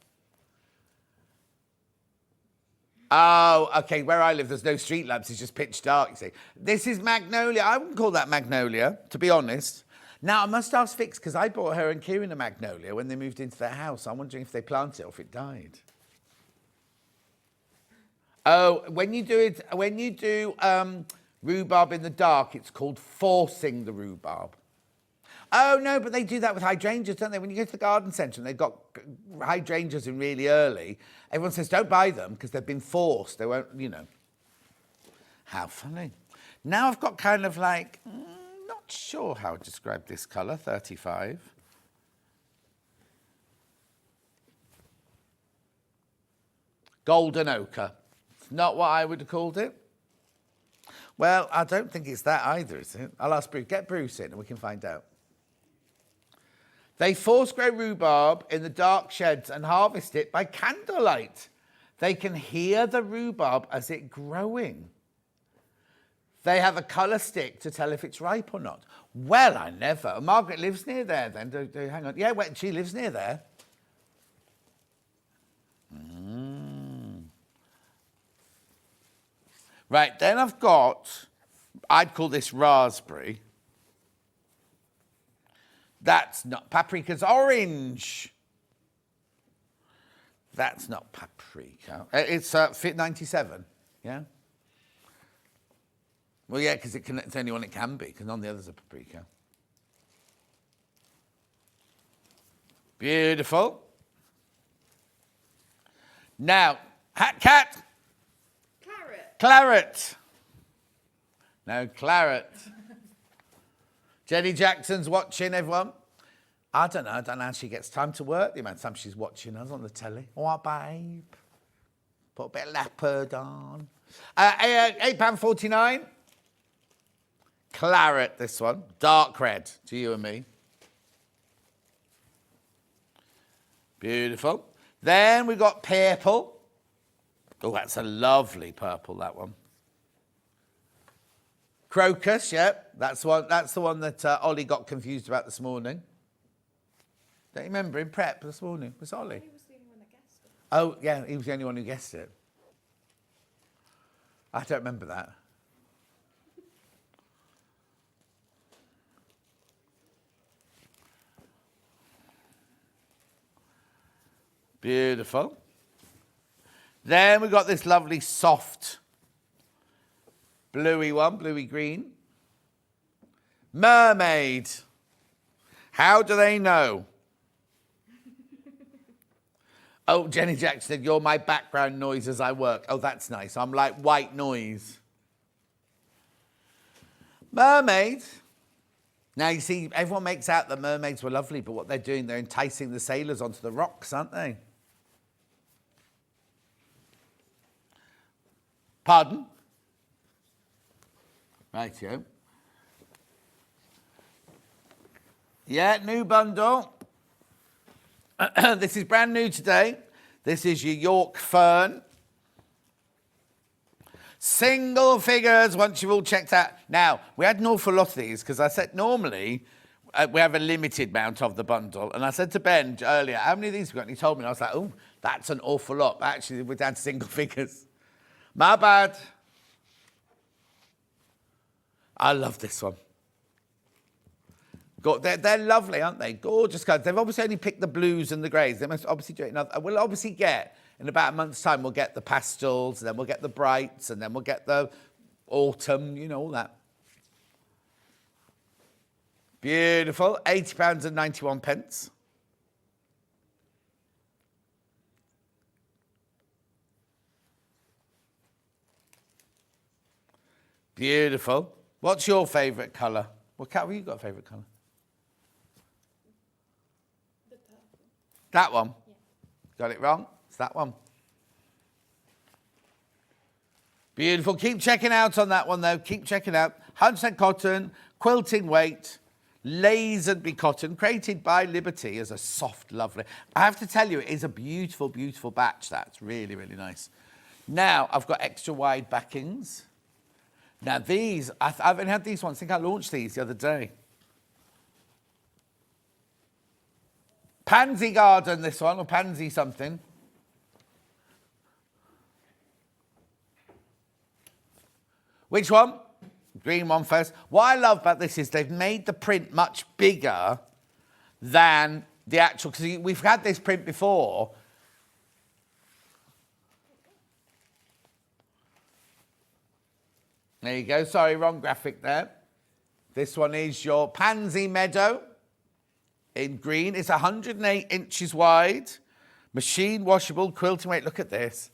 Oh, okay, where I live, there's no street lamps, it's just pitch dark, you see. This is magnolia. I wouldn't call that magnolia, to be honest. Now, I must ask Fix, because I bought her and Kieran a magnolia when they moved into their house. I'm wondering if they planted it or if it died. Oh, when you do rhubarb in the dark, it's called forcing the rhubarb. Oh, no, but they do that with hydrangeas, don't they? When you go to the garden centre and they've got hydrangeas in really early, everyone says, don't buy them because they've been forced. They won't, you know. How funny. Now I've got kind of like, not sure how to describe this colour, 35. Golden ochre. It's not what I would have called it. Well, I don't think it's that either, is it? I'll ask Bruce. Get Bruce in and we can find out. They force grow rhubarb in the dark sheds and harvest it by candlelight. They can hear the rhubarb as it growing. They have a colour stick to tell if it's ripe or not. Well, I never. Margaret lives near there then. Hang on. Yeah, she lives near there. Right, then I've got, I'd call this raspberry. That's not, paprika's orange. That's not paprika. It's fit 97, yeah? Well, yeah, because it's the only one it can be, because none of the others are paprika. Beautiful. Now, cat. Claret. No, claret. Jenny Jackson's watching, everyone. I don't know how she gets time to work. The amount of time she's watching us on the telly. All right, babe. Put a bit of leopard on. £8.49. Claret, this one. Dark red to you and me. Beautiful. Then we've got purple. Oh, that's a lovely purple, that one. Crocus, yeah, that's the one that Ollie got confused about this morning. Don't you remember in prep this morning? Was Ollie? He was the only one that guessed it. Oh, yeah, he was the only one who guessed it. I don't remember that. Beautiful. Then we've got this lovely soft bluey one, bluey green. Mermaid. How do they know? Oh, Jenny Jackson said, you're my background noise as I work. Oh, that's nice. I'm like white noise. Mermaid. Now, you see, everyone makes out that mermaids were lovely, but what they're doing, they're enticing the sailors onto the rocks, aren't they? Pardon? Rightio. Yeah, new bundle. This is brand new today. This is your York Fern. Single figures, once you've all checked out. Now, we had an awful lot of these because I said normally we have a limited amount of the bundle. And I said to Ben earlier, how many of these have we got? And he told me, and I was like, oh, that's an awful lot. But actually, we're down to single figures. My bad. I love this one. They're lovely, aren't they? Gorgeous colours. They've obviously only picked the blues and the greys. They must obviously do it another. We'll obviously get, in about a month's time, we'll get the pastels, and then we'll get the brights, and then we'll get the autumn, you know, all that. Beautiful. £80 and 91 pence. Beautiful. What's your favourite colour? What have you got a favourite colour? The purple. That one? Yeah. Got it wrong? It's that one. Beautiful. Keep checking out on that one, though. Keep checking out. 100% cotton, quilting weight, Lazenby cotton, created by Liberty as a soft, lovely. I have to tell you, it is a beautiful, beautiful batch. That's really, really nice. Now, I've got extra wide backings. Now, these, I've only had these ones. I think I launched these the other day. Pansy Garden, this one, or Pansy something. Which one? Green one first. What I love about this is they've made the print much bigger than the actual, because we've had this print before. There you go. Sorry, wrong graphic there. This one is your Pansy Meadow in green. It's 108 inches wide. Machine washable, quilting weight. Look at this.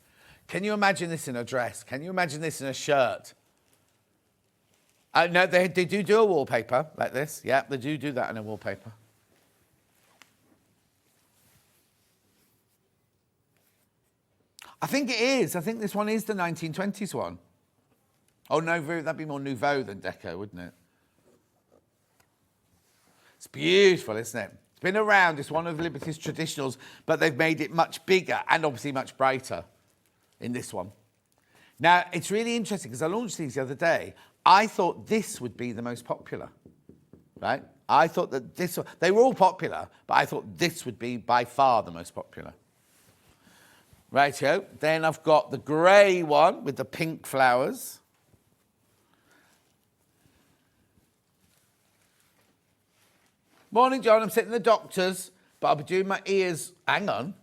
Can you imagine this in a dress? Can you imagine this in a shirt? No, they do a wallpaper like this. Yeah, they do that in a wallpaper. I think it is. I think this one is the 1920s one. Oh, Nouveau, that'd be more Nouveau than Deco, wouldn't it? It's beautiful, isn't it? It's been around. It's one of Liberty's traditionals, but they've made it much bigger and obviously much brighter in this one. Now, it's really interesting because I launched these the other day. I thought this would be the most popular, right? I thought that they were all popular, but I thought this would be by far the most popular. Rightio. Then I've got the grey one with the pink flowers. Morning, John. I'm sitting in the doctor's, but I'll be doing my ears. Hang on.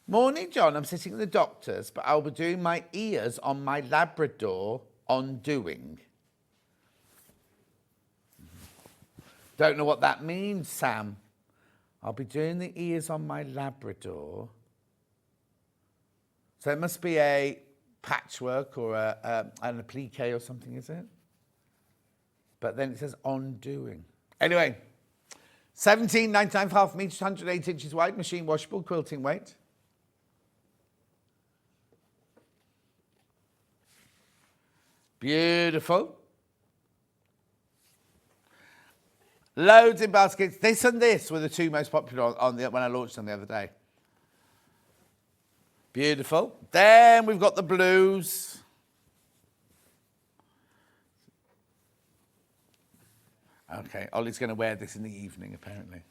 Morning, John. I'm sitting in the doctor's, but I'll be doing my ears on my Labrador undoing. Don't know what that means, Sam. I'll be doing the ears on my Labrador. So it must be a patchwork or an applique or something, is it? But then it says undoing. Anyway, 17.99 for half meters, 108 inches wide, machine washable, quilting weight. Beautiful. Loads in baskets. This and this were the two most popular when I launched them the other day. Beautiful. Then we've got the blues. Okay, Ollie's going to wear this in the evening, apparently.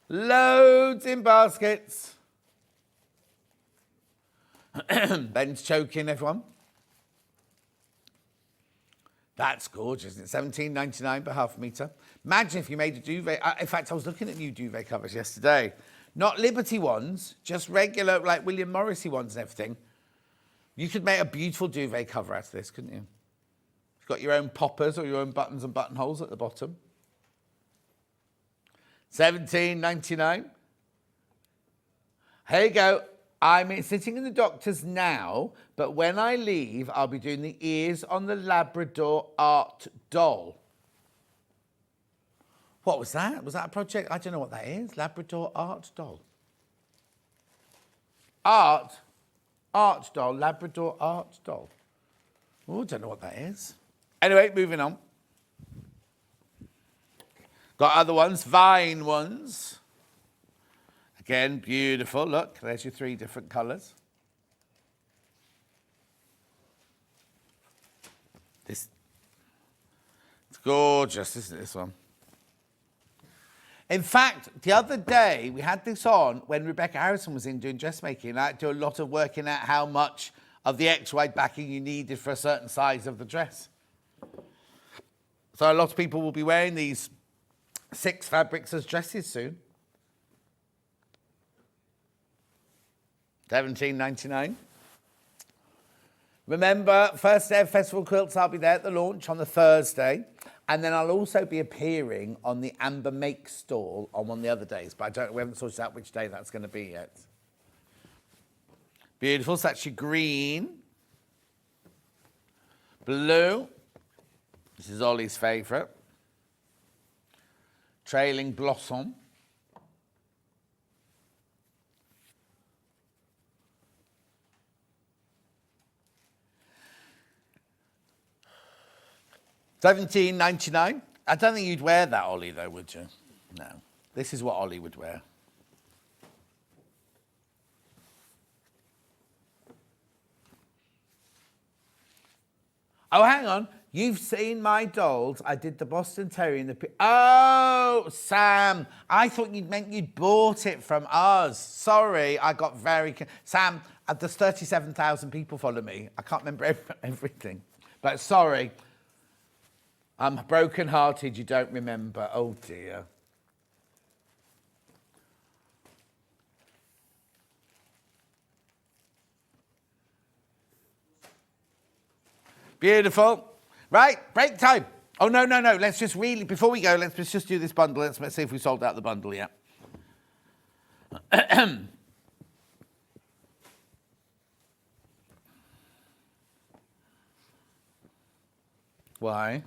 Loads in baskets. Ben's choking, everyone. That's gorgeous, isn't it? $17.99 per half metre. Imagine if you made a duvet. In fact, I was looking at new duvet covers yesterday. Not Liberty ones, just regular, like William Morrissey ones and everything. You could make a beautiful duvet cover out of this, couldn't you? You've got your own poppers or your own buttons and buttonholes at the bottom. $17.99. Here you go. I'm sitting in the doctor's now, but when I leave, I'll be doing the ears on the Labrador art doll. What was that? Was that a project? I don't know what that is. Labrador art doll. Art doll, Labrador art doll. Oh, I don't know what that is. Anyway, moving on. Got other ones, vine ones. Again, beautiful. Look, there's your 3 different colours. It's gorgeous, isn't it, this one? In fact, the other day, we had this on when Rebecca Harrison was in doing dressmaking, and I had to do a lot of working out how much of the X-wide backing you needed for a certain size of the dress. So a lot of people will be wearing these 6 fabrics as dresses soon. $17.99. Remember, first day of Festival Quilts, I'll be there at the launch on the Thursday. And then I'll also be appearing on the Amber Make stall on one of the other days. But we haven't sorted out which day that's going to be yet. Beautiful. So that's your green. Blue. This is Ollie's favourite. Trailing Blossom. $17.99. I don't think you'd wear that, Ollie, though, would you? No. This is what Ollie would wear. Oh, hang on. You've seen my dolls. I did the Boston Terrier and the... Oh, Sam. I thought you'd meant you'd bought it from us. Sorry, I got very... Sam, there's 37,000 people follow me. I can't remember everything. But sorry. I'm broken-hearted, you don't remember. Oh, dear. Beautiful. Right, break time. Oh, no. Let's just really, before we go, let's just do this bundle. Let's see if we sold out the bundle yet. Why?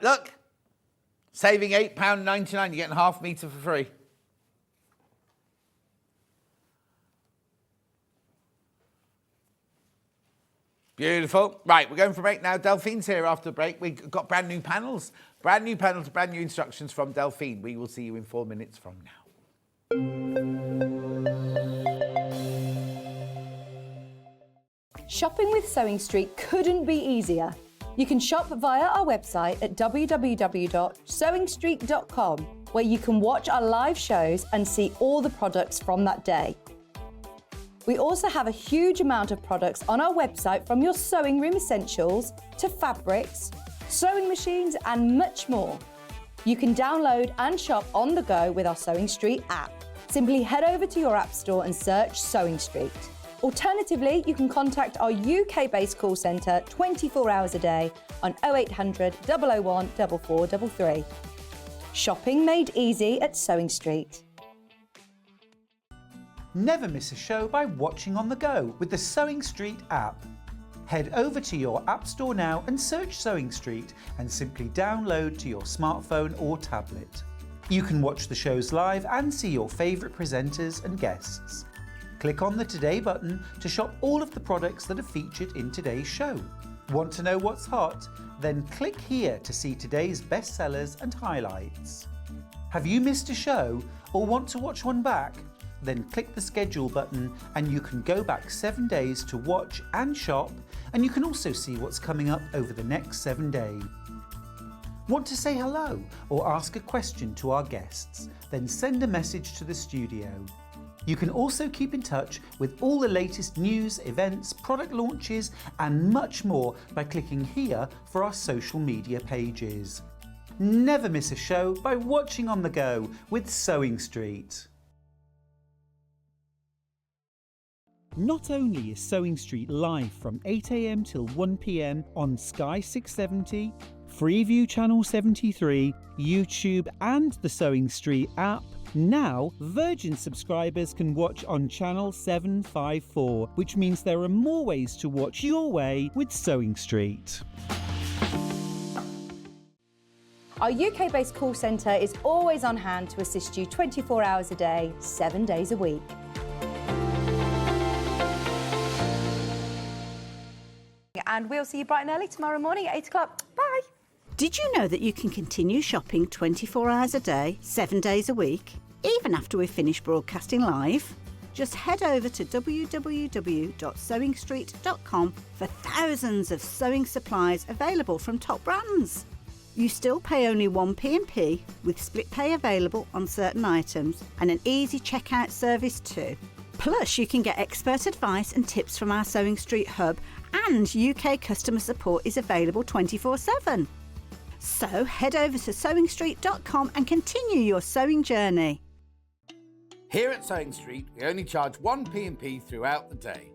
Look, saving £8.99, you're getting half metre for free. Beautiful. Right, we're going for a break now. Delphine's here after the break. We've got brand new panels. Brand new panels, brand new instructions from Delphine. We will see you in 4 minutes from now. Shopping with Sewing Street couldn't be easier. You can shop via our website at www.sewingstreet.com, where you can watch our live shows and see all the products from that day. We also have a huge amount of products on our website, from your sewing room essentials to fabrics, sewing machines and much more. You can download and shop on the go with our Sewing Street app. Simply head over to your app store and search Sewing Street. Alternatively, you can contact our UK-based call centre 24 hours a day on 0800 001 4433. Shopping made easy at Sewing Street. Never miss a show by watching on the go with the Sewing Street app. Head over to your app store now and search Sewing Street and simply download to your smartphone or tablet. You can watch the shows live and see your favourite presenters and guests. Click on the Today button to shop all of the products that are featured in today's show. Want to know what's hot? Then click here to see today's bestsellers and highlights. Have you missed a show or want to watch one back? Then click the schedule button and you can go back 7 days to watch and shop, and you can also see what's coming up over the next 7 days. Want to say hello or ask a question to our guests? Then send a message to the studio. You can also keep in touch with all the latest news, events, product launches and much more by clicking here for our social media pages. Never miss a show by watching on the go with Sewing Street. Not only is Sewing Street live from 8 AM till 1 PM on Sky 670, Freeview Channel 73, YouTube and the Sewing Street app, now Virgin subscribers can watch on Channel 754, which means there are more ways to watch your way with Sewing Street. Our UK-based call centre is always on hand to assist you 24 hours a day, 7 days a week. And we'll see you bright and early tomorrow morning at 8 o'clock. Bye. Did you know that you can continue shopping 24 hours a day, 7 days a week, even after we've finished broadcasting live? Just head over to www.sewingstreet.com for thousands of sewing supplies available from top brands. You still pay only 1p&p with split pay available on certain items and an easy checkout service too. Plus, you can get expert advice and tips from our Sewing Street hub, and UK customer support is available 24/7. So head over to sewingstreet.com and continue your sewing journey. Here at Sewing Street, we only charge 1p&p throughout the day.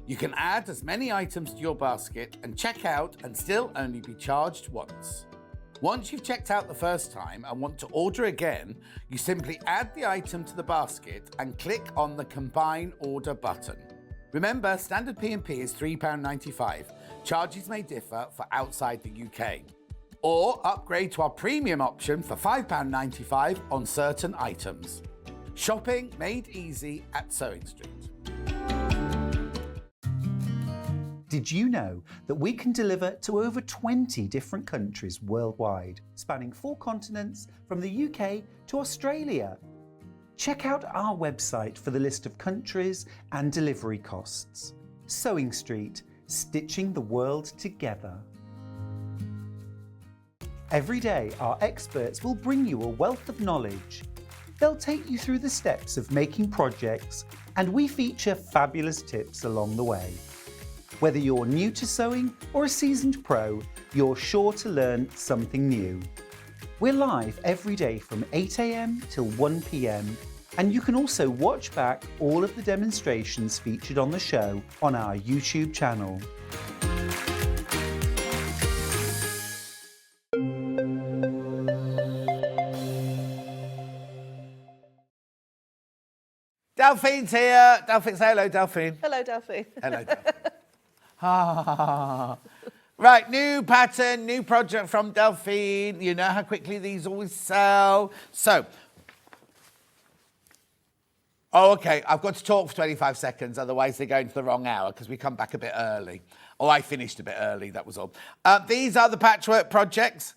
You can add as many items to your basket and check out and still only be charged once. Once you've checked out the first time and want to order again, you simply add the item to the basket and click on the Combine Order button. Remember, standard P&P is £3.95. Charges may differ for outside the UK. Or upgrade to our premium option for £5.95 on certain items. Shopping made easy at Sewing Street. Did you know that we can deliver to over 20 different countries worldwide, spanning 4 continents from the UK to Australia? Check out our website for the list of countries and delivery costs. Sewing Street, stitching the world together. Every day, our experts will bring you a wealth of knowledge. They'll take you through the steps of making projects, and we feature fabulous tips along the way. Whether you're new to sewing or a seasoned pro, you're sure to learn something new. We're live every day from 8 a.m. till 1 p.m, and you can also watch back all of the demonstrations featured on the show on our YouTube channel. Delphine's here. Delphine, say hello, Delphine. Hello, Delphine. Hello, Delphine. Right, new pattern, new project from Delphine. You know how quickly these always sell. So, okay, I've got to talk for 25 seconds, otherwise they go into the wrong hour because we come back a bit early. Oh, I finished a bit early, that was all. These are the Patchwork projects.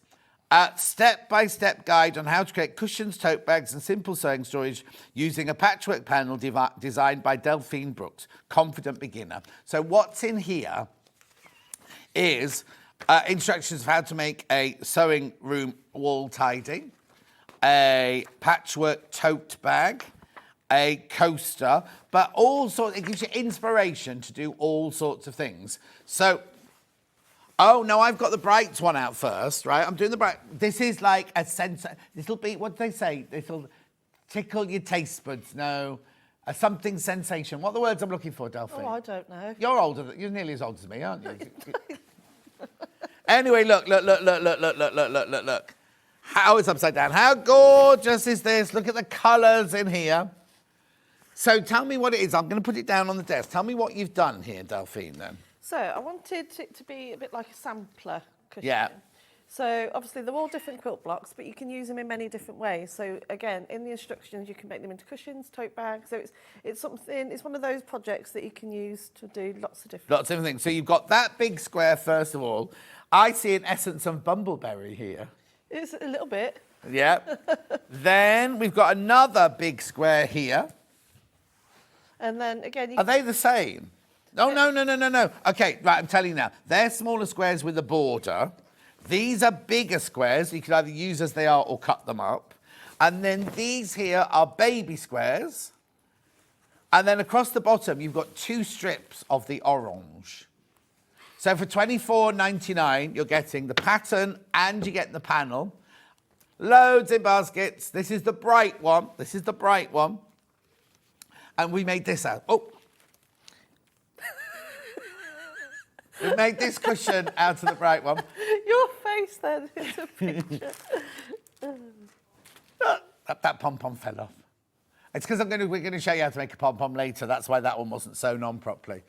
Step-by-step guide on how to create cushions, tote bags and simple sewing storage using a patchwork panel designed by Delphine Brooks, confident beginner. So what's in here is instructions of how to make a sewing room wall tidy, a patchwork tote bag, a coaster, but all sorts, it gives you inspiration to do all sorts of things. So, oh, no, I've got the bright one out first, right? I'm doing the bright. This is like a sensor. This'll be, what do they say? This'll tickle your taste buds. No, a something sensation. What are the words I'm looking for, Delphine? Oh, I don't know. You're older. You're nearly as old as me, aren't you? Anyway, look. How it's upside down. How gorgeous is this? Look at the colours in here. So tell me what it is. I'm going to put it down on the desk. Tell me what you've done here, Delphine, then. So I wanted it to be a bit like a sampler cushion. Yeah. So obviously they're all different quilt blocks, but you can use them in many different ways. So again, in the instructions, you can make them into cushions, tote bags. So it's something. It's one of those projects that you can use to do lots of different things. So you've got that big square first of all. I see an essence of bumbleberry here. It's a little bit. Yeah. Then we've got another big square here. And then again, are they the same? No. Okay, right, I'm telling you now. They're smaller squares with a border. These are bigger squares. You can either use as they are or cut them up. And then these here are baby squares. And then across the bottom, you've got 2 strips of the orange. So for $24.99, you're getting the pattern and you get the panel. Loads in baskets. This is the bright one. And we made this out. Oh. We made this cushion out of the bright one. Your face then is a picture. That pom-pom fell off. It's because we're going to show you how to make a pom-pom later. That's why that one wasn't sewn on properly.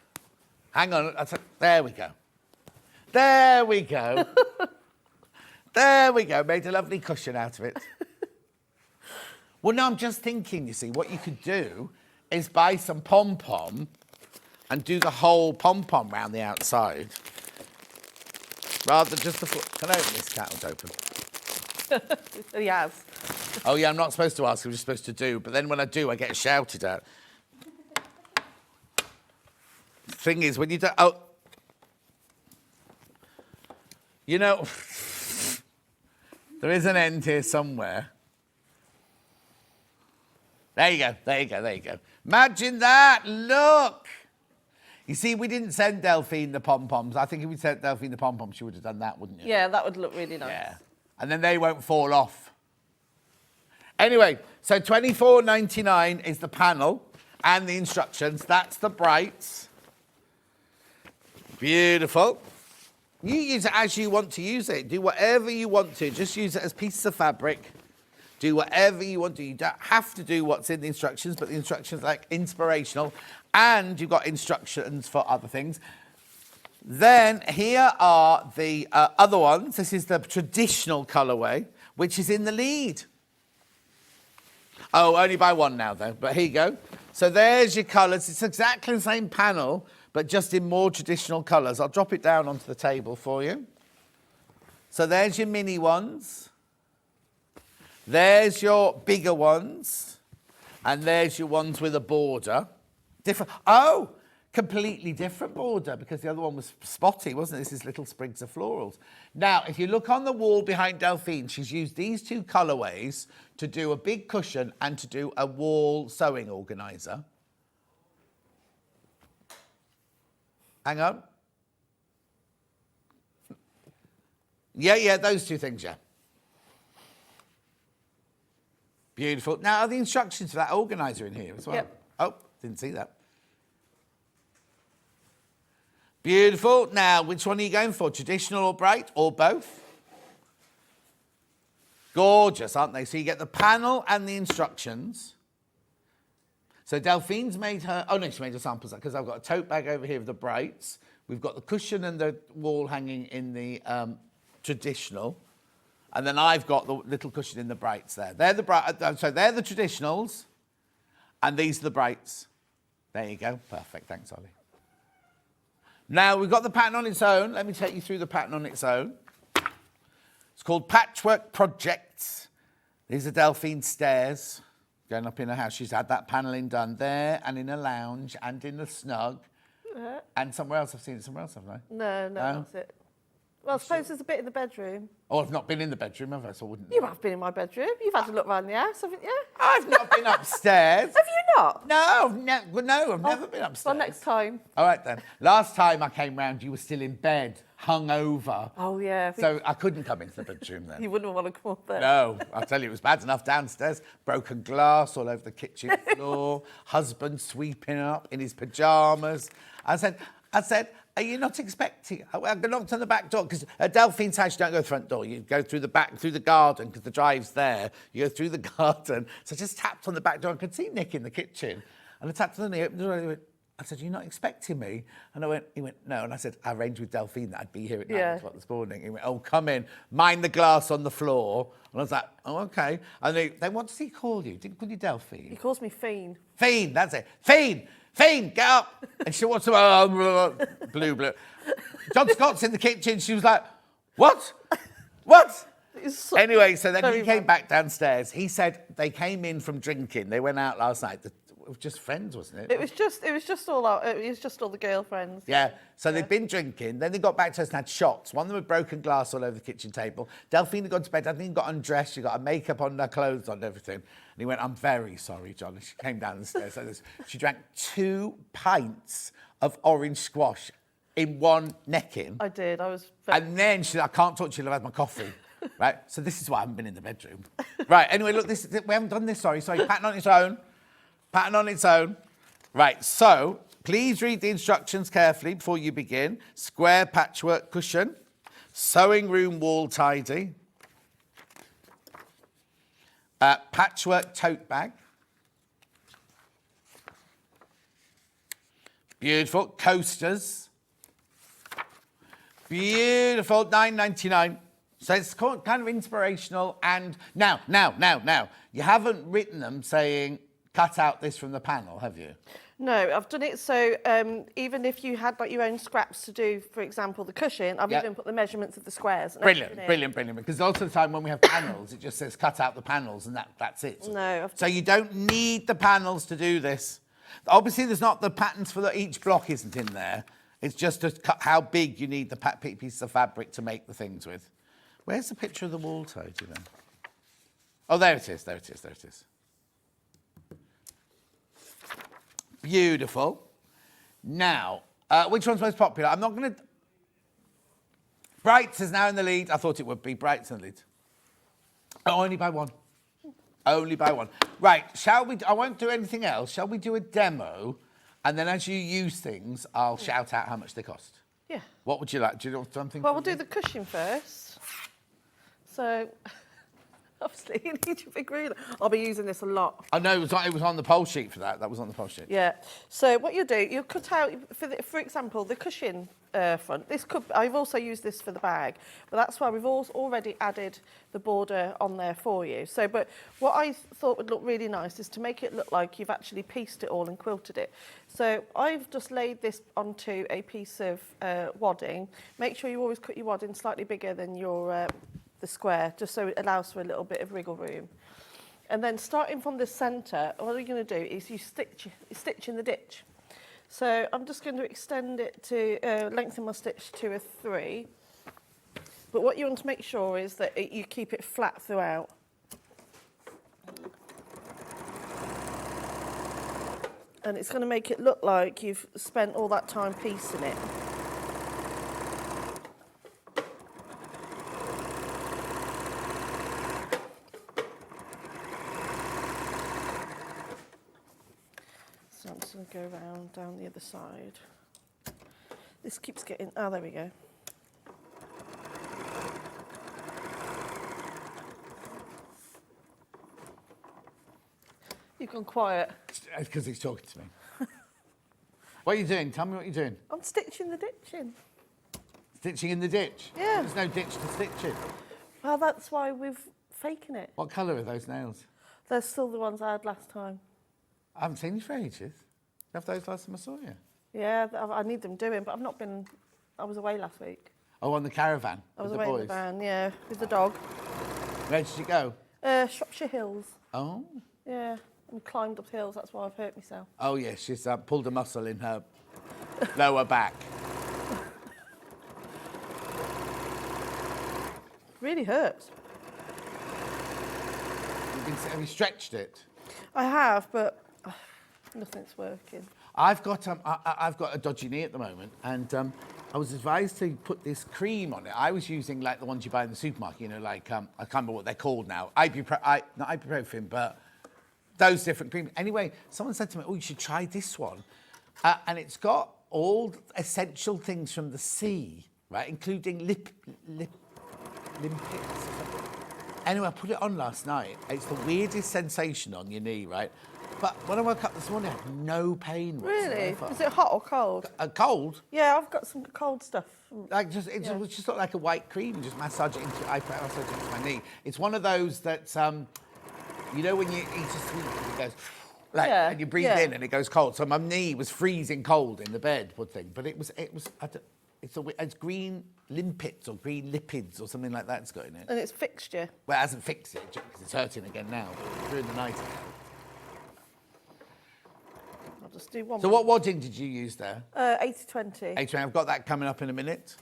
Hang on. There we go. There we go. Made a lovely cushion out of it. Well, no, I'm just thinking, you see, what you could do is buy some pom-pom and do the whole pom-pom round the outside. rather than just the foot. Can I open this cat? Open. He has. Oh yeah, I'm not supposed to ask. I'm just supposed to do. But then when I do, I get shouted at. The thing is, when you don't, you know, there is an end here somewhere. There you go. There you go. There you go. Imagine that. Look. You see, we didn't send Delphine the pom-poms. I think if we sent Delphine the pom-poms, she would have done that, wouldn't you? Yeah, that would look really nice. Yeah. And then they won't fall off. Anyway, so $24.99 is the panel and the instructions. That's the brights. Beautiful. You use it as you want to use it. Do whatever you want to. Just use it as pieces of fabric. Do whatever you want to. You don't have to do what's in the instructions, but the instructions are like inspirational. And you've got instructions for other things. Then here are the other ones. This is the traditional colourway, which is in the lead. Oh, only by one now, though. But here you go. So there's your colours. It's exactly the same panel, but just in more traditional colours. I'll drop it down onto the table for you. So there's your mini ones. There's your bigger ones. And there's your ones with a border. Different. Oh, completely different border because the other one was spotty, wasn't it? This is little sprigs of florals. Now, if you look on the wall behind Delphine, she's used these two colourways to do a big cushion and to do a wall sewing organiser. Hang on. Yeah, those two things, yeah. Beautiful. Now, are the instructions for that organiser in here as well? Yep. Oh, didn't see that. Beautiful. Now, which one are you going for? Traditional or bright or both? Gorgeous, aren't they? So you get the panel and the instructions. So Delphine's made her... Oh, no, she made a sample set because I've got a tote bag over here of the brights. We've got the cushion and the wall hanging in the traditional. And then I've got the little cushion in the brights there. They're the so they're the traditionals, and these are the brights. There you go. Perfect. Thanks, Ollie. Now, we've got the pattern on its own. Let me take you through the pattern on its own. It's called Patchwork Projects. These are Delphine's stairs going up in her house. She's had that panelling done there and in a lounge and in the snug. And somewhere else. I've seen it somewhere else, haven't I? No, that's it. Well, I suppose there's a bit in the bedroom. Oh, I've not been in the bedroom, have I? So I wouldn't. You have been in my bedroom. You've had to look around the house, haven't you? I've not been upstairs. Have you not? No, I've never been upstairs. Well, next time. All right, then. Last time I came round, you were still in bed, hung over. Oh, yeah. So I couldn't come into the bedroom then. You wouldn't want to come up there. No, I'll tell you, it was bad enough downstairs. Broken glass all over the kitchen floor. Husband sweeping up in his pyjamas. I said, are you not expecting? I knocked on the back door because at Delphine's house, you don't go the front door. You go through the back, through the garden because the drive's there. You go through the garden. So I just tapped on the back door. I could see Nick in the kitchen. And I tapped on the door and he went, I said, you're not expecting me? And he went, no. And I said, I arranged with Delphine that I'd be here at 9 o'clock this morning. He went, oh, come in, mind the glass on the floor. And I was like, oh, okay. And they what does he call you? Didn't call you Delphine? He calls me Fiend. Fiend, that's it. Fiend, get up. And she wants to, blue. John Scott's in the kitchen. She was like, what? Anyway, so then he came back downstairs. He said they came in from drinking. They went out last night. It was just friends, wasn't it? It was just all the girlfriends. Yeah. So they'd been drinking. Then they got back to us and had shots. One of them had broken glass all over the kitchen table. Delphine had gone to bed. I think got undressed. She got her makeup on, her clothes on, everything. And he went, I'm very sorry, John. And she came down the stairs. So she drank 2 pints of orange squash in one necking. I did. And then she said, I can't talk to you. I've had my coffee. Right. So this is why I haven't been in the bedroom. Right. Anyway, look, we haven't done this. Sorry. Pattern on its own. Pattern on its own. Right, so please read the instructions carefully before you begin. Square patchwork cushion, sewing room wall tidy, patchwork tote bag. Beautiful. Coasters. Beautiful. $9.99. So it's kind of inspirational. And now, you haven't written them saying, cut out this from the panel, have you? No, I've done it so even if you had like your own scraps to do, for example, the cushion, I've even put the measurements of the squares. And Brilliant. Because lots of the time when we have panels, it just says cut out the panels and that's it. No. So you don't need the panels to do this. Obviously, there's not the patterns for each block isn't in there. It's just to cut how big you need the pieces of fabric to make the things with. Where's the picture of the wall tie, do you know? Oh, there it is. Beautiful. Now, which one's most popular? I'm not going to... Brights is now in the lead. I thought it would be. Brights in the lead. Oh, only by one. Only by one. Right, shall we... I won't do anything else. Shall we do a demo? And then as you use things, I'll shout out how much they cost. Yeah. What would you like? Do you know something? Well, we'll do the cushion first. So... Obviously, you need your big ruler. I'll be using this a lot. I know, it was on the poll sheet for that. That was on the poll sheet. Yeah. So what you'll do, you'll cut out, for example, the cushion front. I've also used this for the bag, but that's why we've already added the border on there for you. So, but what I thought would look really nice is to make it look like you've actually pieced it all and quilted it. So I've just laid this onto a piece of wadding. Make sure you always cut your wadding slightly bigger than your... the square, just so it allows for a little bit of wriggle room. And then starting from the centre, what you're going to do is you stitch in the ditch. So I'm just going to extend it to lengthen my stitch to a 3. But what you want to make sure is that you keep it flat throughout. And it's going to make it look like you've spent all that time piecing it. So I'm just going to go around down the other side. This keeps getting... Oh, there we go. You've gone quiet. It's because he's talking to me. What are you doing? Tell me what you're doing. I'm stitching the ditch in. Stitching in the ditch? Yeah. There's no ditch to stitch in. Well, that's why we've faking it. What colour are those nails? They're still the ones I had last time. I haven't seen you for ages. You have those last time I saw you? Yeah, I need them doing, but I've not been... I was away last week. Oh, on the caravan I was with the away boys? in the van, yeah, with the dog. Where did you go? Shropshire Hills. Oh. Yeah, and climbed up hills, that's why I've hurt myself. Oh, yes, she's pulled a muscle in her lower back. Really hurts. Have you stretched it? I have, but nothing's working. I've got a dodgy knee at the moment, and I was advised to put this cream on it. I was using like the ones you buy in the supermarket, you know, like I can't remember what they're called now. Not ibuprofen, but those different creams. Anyway, someone said to me, "Oh, you should try this one," and it's got all essential things from the sea, right, including limpets. Anyway, I put it on last night. It's the weirdest sensation on your knee, right? But when I woke up this morning, I had no pain whatsoever. Really? Is it hot or cold? Cold? Yeah, I've got some cold stuff. Like it just looked like a white cream. Just massage it into. I massage it into my knee. It's one of those that, you know, when you eat a sweet, it goes like, and you breathe in and it goes cold. So my knee was freezing cold in the bed, poor thing. But it was. It's green limpets or green lipids or something like that. It's got in it. And it's fixed you? Well, it hasn't fixed it because it's hurting again now. But during the night. I'll just do one. So what wadding did you use there? 80-20. 80-20. I've got that coming up in a minute.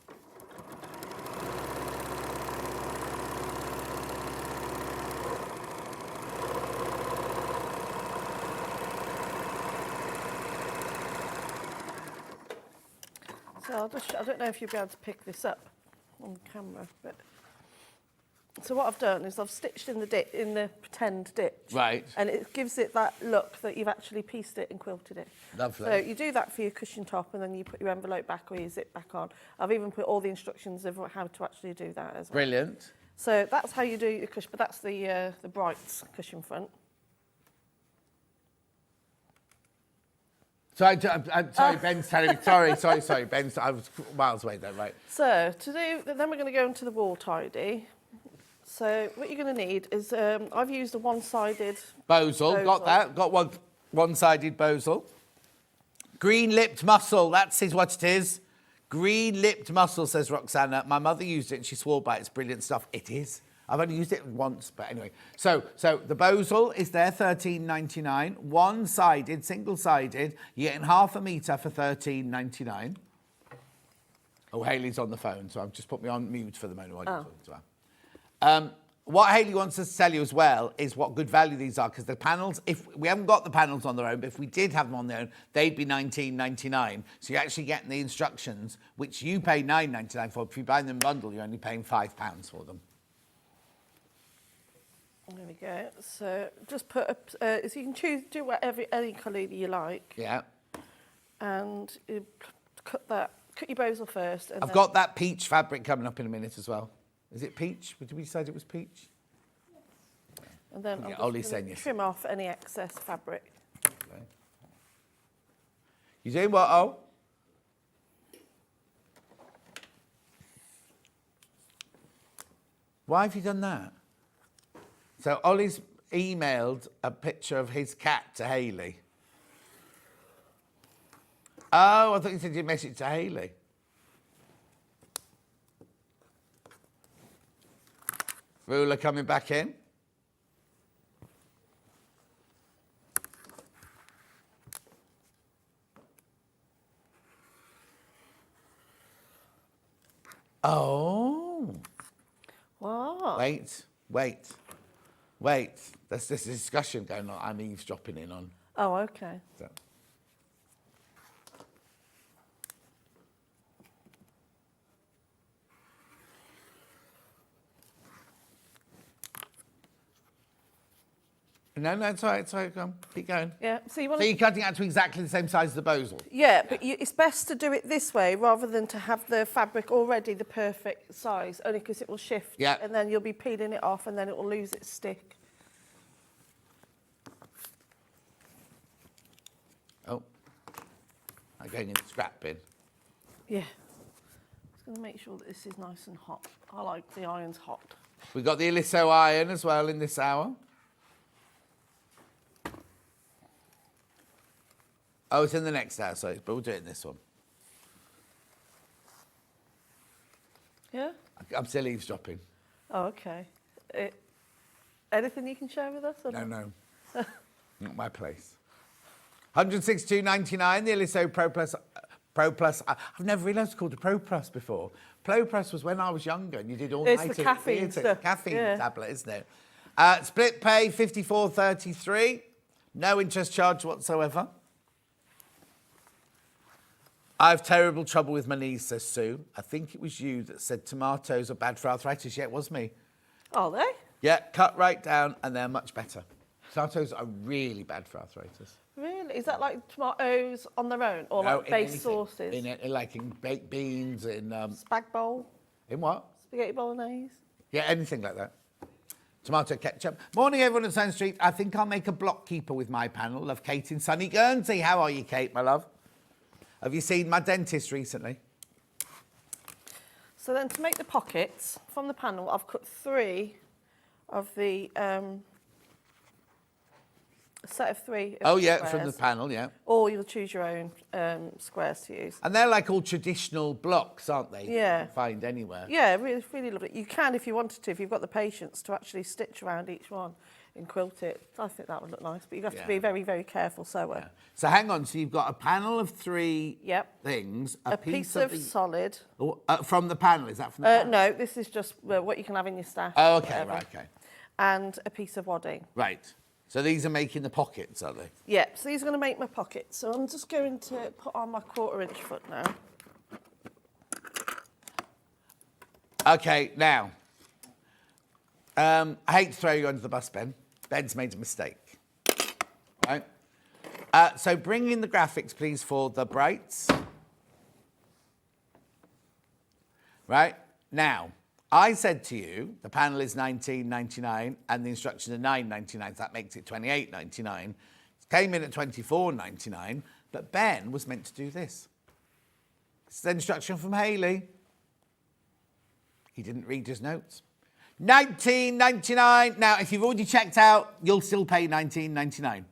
So I don't know if you'll be able to pick this up on camera, but so what I've done is I've stitched in the pretend ditch. Right. And it gives it that look that you've actually pieced it and quilted it. Lovely. So you do that for your cushion top and then you put your envelope back or your zip back on. I've even put all the instructions of how to actually do that as well. Brilliant. So that's how you do your cushion, but that's the Brights cushion front. So I'm sorry, Ben's telling me. Sorry, Ben. I was miles away there, right? So then we're going to go into the wall tidy. So what you're going to need is I've used a one-sided Bosel. Got that. Got one-sided bosel. Green-lipped mussel, that is what it is. Green-lipped mussel, says Roxana. My mother used it and she swore by it. It's brilliant stuff. It is. I've only used it once, but anyway. So the Bosal is there, $13.99. One-sided, single-sided. You're getting half a metre for $13.99. Oh, Hayley's on the phone, so I've just put me on mute for the moment while you're talking to her. What Hayley wants us to tell you as well is what good value these are, because the panels, if we haven't got the panels on their own, but if we did have them on their own, they'd be $19.99. So you're actually getting the instructions, which you pay $9.99 for. If you buy them in bundle, you're only paying £5 for them. There we go. So just put so you can choose, do whatever, any colour you like. Yeah. And you cut your Bosal first. And I've got that peach fabric coming up in a minute as well. Is it peach? Did we decide it was peach? And then Yeah, I'm Ollie's just saying going to yes. trim off any excess fabric. Okay. You doing what, Oh? Why have you done that? So Ollie's emailed a picture of his cat to Hayley. Oh, I thought you said you messaged to Hayley. Ruler coming back in. Oh. What? Wait. There's this discussion going on. I'm eavesdropping in on. Oh, okay. So. No, it's all right, go on, keep going. Yeah, so you want So to... you're cutting out to exactly the same size as the Bosal? Yeah, but it's best to do it this way rather than to have the fabric already the perfect size, only because it will shift. Yeah. And then you'll be peeling it off and then it will lose its stick. Oh, I'm going in the scrap bin. Yeah. Just going to make sure that this is nice and hot. I like the irons hot. We've got the Aliso iron as well in this hour. Oh, it's in the next hour, sorry, but we'll do it in this one. Yeah? I'm still eavesdropping. Oh, okay. Anything you can share with us? Or No. Not my place. $162.99, the Aliso Pro Plus. I've never realised it's called a Pro Plus before. Pro Plus was when I was younger and you did all It's night. the caffeine stuff. Caffeine Yeah. tablet, isn't it? Split pay, $54.33. No interest charge whatsoever. I have terrible trouble with my knees, says Sue. I think it was you that said tomatoes are bad for arthritis. Yeah, it was me. Are they? Yeah, cut right down and they're much better. Tomatoes are really bad for arthritis. Really? Is that like tomatoes on their own or No, like in base anything. sauces? Like in baked beans, in... Spag bowl? in what? Spaghetti bolognese? Yeah, anything like that. Tomato ketchup. Morning, everyone at Sun Street. I think I'll make a block keeper with my panel. Love Kate in sunny Guernsey. How are you, Kate, my love? Have you seen my dentist recently? So then to make the pockets from the panel, I've cut 3 of the set of 3. Oh, yeah, squares, from the panel, yeah. Or you'll choose your own squares to use. And they're like all traditional blocks, aren't they? Yeah. You can find anywhere. Yeah, really, really lovely. You can, if you wanted to, if you've got the patience to actually stitch around each one and quilt it. I think that would look nice, but you have to be very, very careful sewer. Yeah. So hang on, so you've got a panel of 3 things. A piece of solid. From the panel, is that from the panel? No, this is just what you can have in your stash. Oh, okay, whatever. right, okay. And a piece of wadding. Right. So these are making the pockets, are they? Yeah, so these are going to make my pockets. So I'm just going to put on my 1/4 inch foot now. Okay, now, I hate to throw you under the bus, Ben. Ben's made a mistake. Right? So bring in the graphics, please, for the brights. Right? Now, I said to you, the panel is $19.99 and the instructions are $9.99, so that makes it $28.99. Came in at $24.99, but Ben was meant to do this. This is the instruction from Hayley. He didn't read his notes. $19.99. Now, if you've already checked out, you'll still pay $19.99.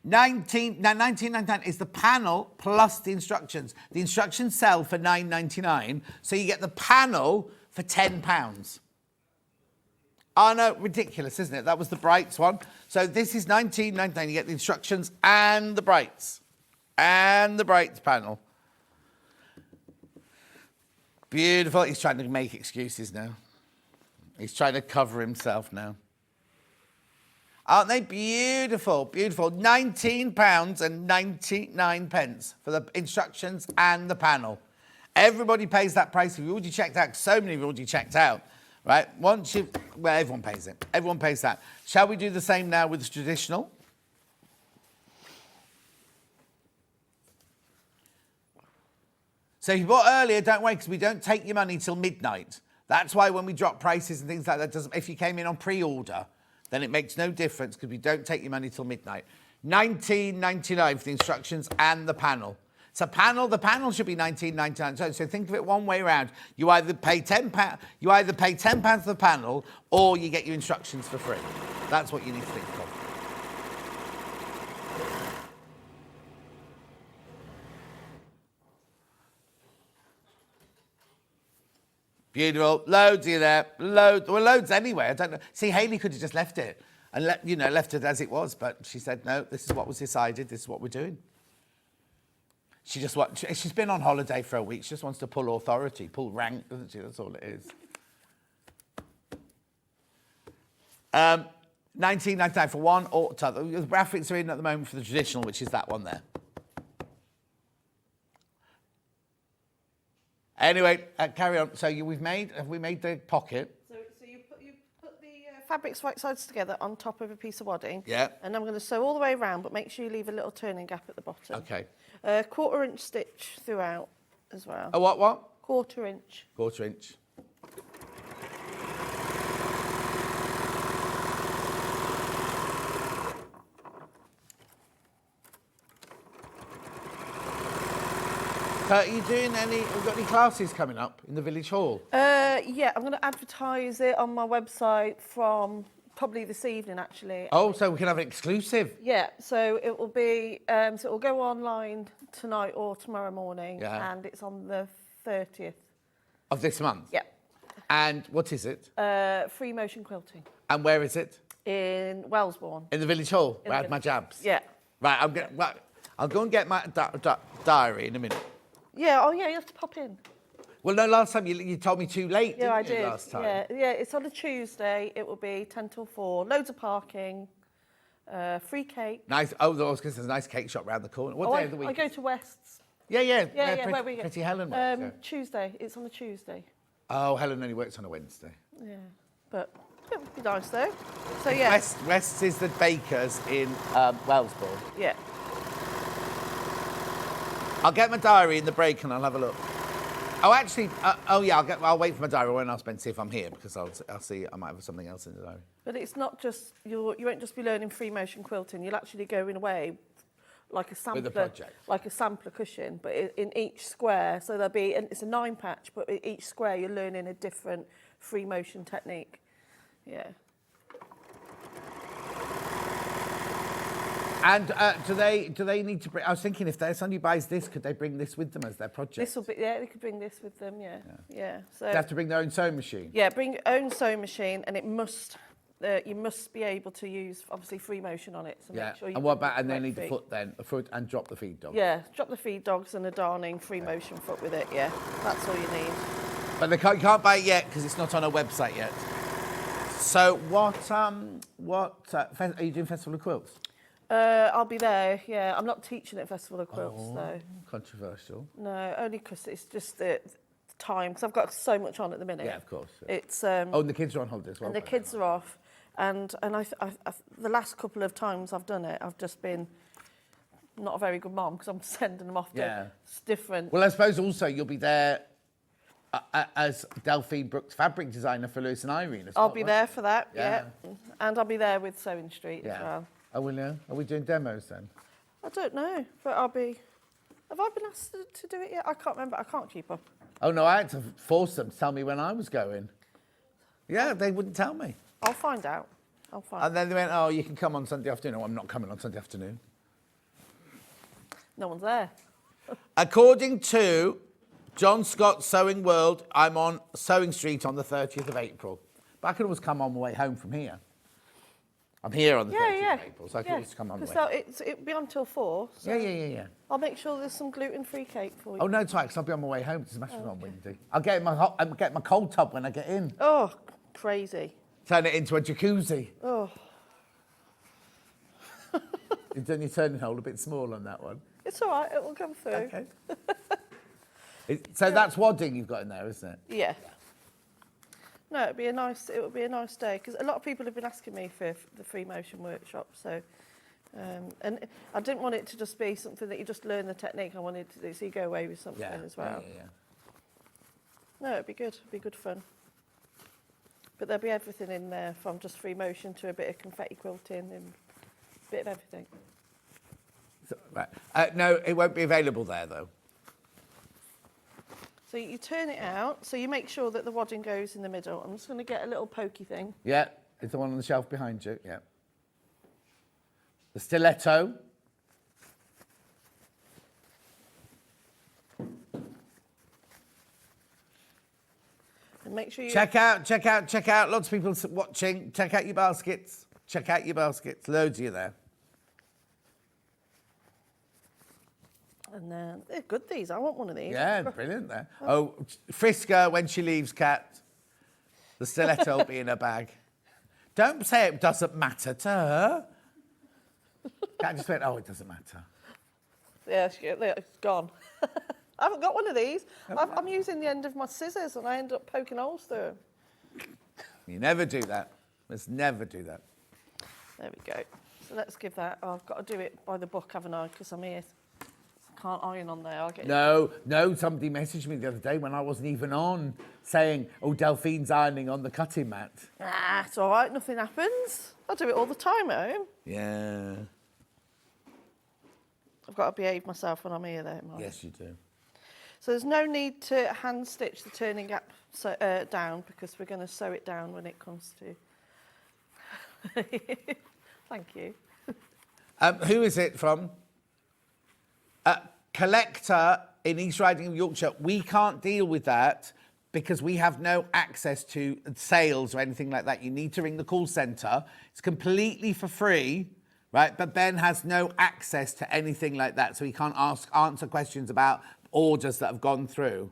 19.99 is the panel plus the instructions. The instructions sell for $9.99, so you get the panel for £10. Oh no, ridiculous, isn't it? That was the Brights one. So this is $19.99. You get the instructions and the Brights. And the Brights panel. Beautiful. He's trying to make excuses now. He's trying to cover himself now. Aren't they beautiful? Beautiful. £19.99 for the instructions and the panel. Everybody pays that price. We've already checked out. So many have already checked out. Right? Well, everyone pays it. Everyone pays that. Shall we do the same now with the traditional? So if you bought earlier, don't wait, because we don't take your money till midnight. That's why when we drop prices and things like that, if you came in on pre-order, then it makes no difference, because we don't take your money till midnight. $19.99 for the instructions and the panel. So the panel should be $19.99. So think of it one way around. You either pay £10 for the panel, or you get your instructions for free. That's what you need to think of. Beautiful. Loads in there. Loads anyway. I don't know. See, Hayley could have just left it and left it as it was, but she said, no, this is what was decided. This is what we're doing. She's been on holiday for a week. She just wants to pull authority, pull rank, doesn't she? That's all it is. $19.99 for one or t'other. The graphics are in at the moment for the traditional, which is that one there. Anyway, carry on. So have we made the pocket? So you put the fabrics right sides together on top of a piece of wadding. Yeah. And I'm going to sew all the way around, but make sure you leave a little turning gap at the bottom. Okay. 1/4 inch stitch throughout as well. A what? 1/4 inch. 1/4 inch. So are you doing have got any classes coming up in the village hall? Yeah, I'm going to advertise it on my website from probably this evening, actually. Oh, so we can have an exclusive. Yeah, so it will be, so it will go online tonight or tomorrow morning, Yeah. and it's on the 30th. Of this month? Yeah. And what is it? Free motion quilting And where is it? in Wellesbourne. In the village hall, In where I the had my jabs? Yeah. Right, I'll go and get my diary in a minute. Yeah, oh yeah, you have to pop in. Well, no, last time you told me too late, Yeah, I didn't you, did. last time? Yeah, it's on a Tuesday. It will be 10 till 4. Loads of parking, free cake. Nice. Oh, there's a nice cake shop round the corner. What day of the week? I go to West's. Yeah. Where we go? Pretty Helen works, yeah. Tuesday. It's on a Tuesday. Oh, Helen only works on a Wednesday. Yeah, but it would be nice though. So yeah. West's is the bakers in Wellesbourne. Yeah. I'll get my diary in the break and I'll have a look. Oh, actually, I'll wait for my diary when I'll see if I'm here, because I'll see, I might have something else in the diary. But it's not just, you won't just be learning free motion quilting, you'll actually go in a way like a sampler, With the project. like a sampler cushion, but in each square, so there'll be, and it's a 9 patch, but in each square you're learning a different free motion technique. Yeah. And do they need to bring, I was thinking, if somebody buys this, could they bring this with them as their project? This will be, yeah, they could bring this with them, yeah. So They have to bring their own sewing machine? yeah, bring your own sewing machine, and it must, you must be able to use, obviously, free motion on it. So Yeah, make sure you and what put about, and the they correct need the foot and drop the feed dog? Yeah, drop the feed dogs and a darning free motion foot with it, yeah. That's all you need. But you can't buy it yet because it's not on our website yet. So are you doing Festival of Quilts? I'll be there, yeah. I'm not teaching at Festival of Quilts, though. Controversial. No, only because it's just the time, because I've got so much on at the minute. Yeah, of course. Yeah. It's and the kids are on holiday as well. and the kids are off, and I the last couple of times I've done it, I've just been not a very good mom because I'm sending them off to different. Well, I suppose also you'll be there as Delphine Brooks fabric designer for Lewis and Irene as well. I'll be there for that, Yeah. and I'll be there with Sewing Street as well. Oh, will you? Are we doing demos then? I don't know, but I'll be. Have I been asked to do it yet? I can't remember. I can't keep up. Oh no, I had to force them to tell me when I was going. Yeah, they wouldn't tell me. I'll find out. And then they went, oh, you can come on Sunday afternoon. Oh, I'm not coming on Sunday afternoon. No one's there. According to John Scott's Sewing World, I'm on Sewing Street on the 30th of April. But I could always come on my way home from here. I'm here on the 30th of April, so I could always come on the way. Because it'll be on till 4. So Yeah. I'll make sure there's some gluten-free cake for you. Oh, no, it's right, 'cause I'll be on my way home. It doesn't matter if it's not windy. I'll get my cold tub when I get in. Oh, crazy. Turn it into a jacuzzi. Oh. You've done your turning hole a bit small on that one. It's all right, it will come through. Okay. So that's wadding you've got in there, isn't it? Yeah. No, it would be a nice day, because a lot of people have been asking me for the free motion workshop, so and I didn't want it to just be something that you just learn the technique. I wanted to do so you go away with something as well. Yeah. No, it'd be good fun. But there'll be everything in there, from just free motion to a bit of confetti quilting and a bit of everything. So, right. No, it won't be available there though. So you turn it out, so you make sure that the wadding goes in the middle. I'm just going to get a little pokey thing. Yeah, it's the one on the shelf behind you. Yeah. The stiletto. And make sure you... Check out. Lots of people watching. Check out your baskets. Loads of you there. And then, they're good these, I want one of these. Yeah, brilliant there. Oh, frisk her when she leaves, Kat. The stiletto will be in her bag. Don't say it doesn't matter to her. Kat just went, oh, it doesn't matter. Yeah, it's gone. I haven't got one of these. I'm using the end of my scissors and I end up poking holes through them. You never do that. Must never do that. There we go. So let's give that, I've got to do it by the book, haven't I? Because I'm here. Can't iron on there. I'll get No, somebody messaged me the other day when I wasn't even on saying, oh, Delphine's ironing on the cutting mat. Ah, it's all right, nothing happens. I do it all the time at home. Yeah. I've got to behave myself when I'm here, though. Yes, you do. So there's no need to hand stitch the turning gap down, because we're going to sew it down when it comes to... Thank you. Who is it from? Collector in East Riding of Yorkshire. We can't deal with that because we have no access to sales or anything like that. You need to ring the call centre. It's completely for free, right? But Ben has no access to anything like that, so he can't answer questions about orders that have gone through.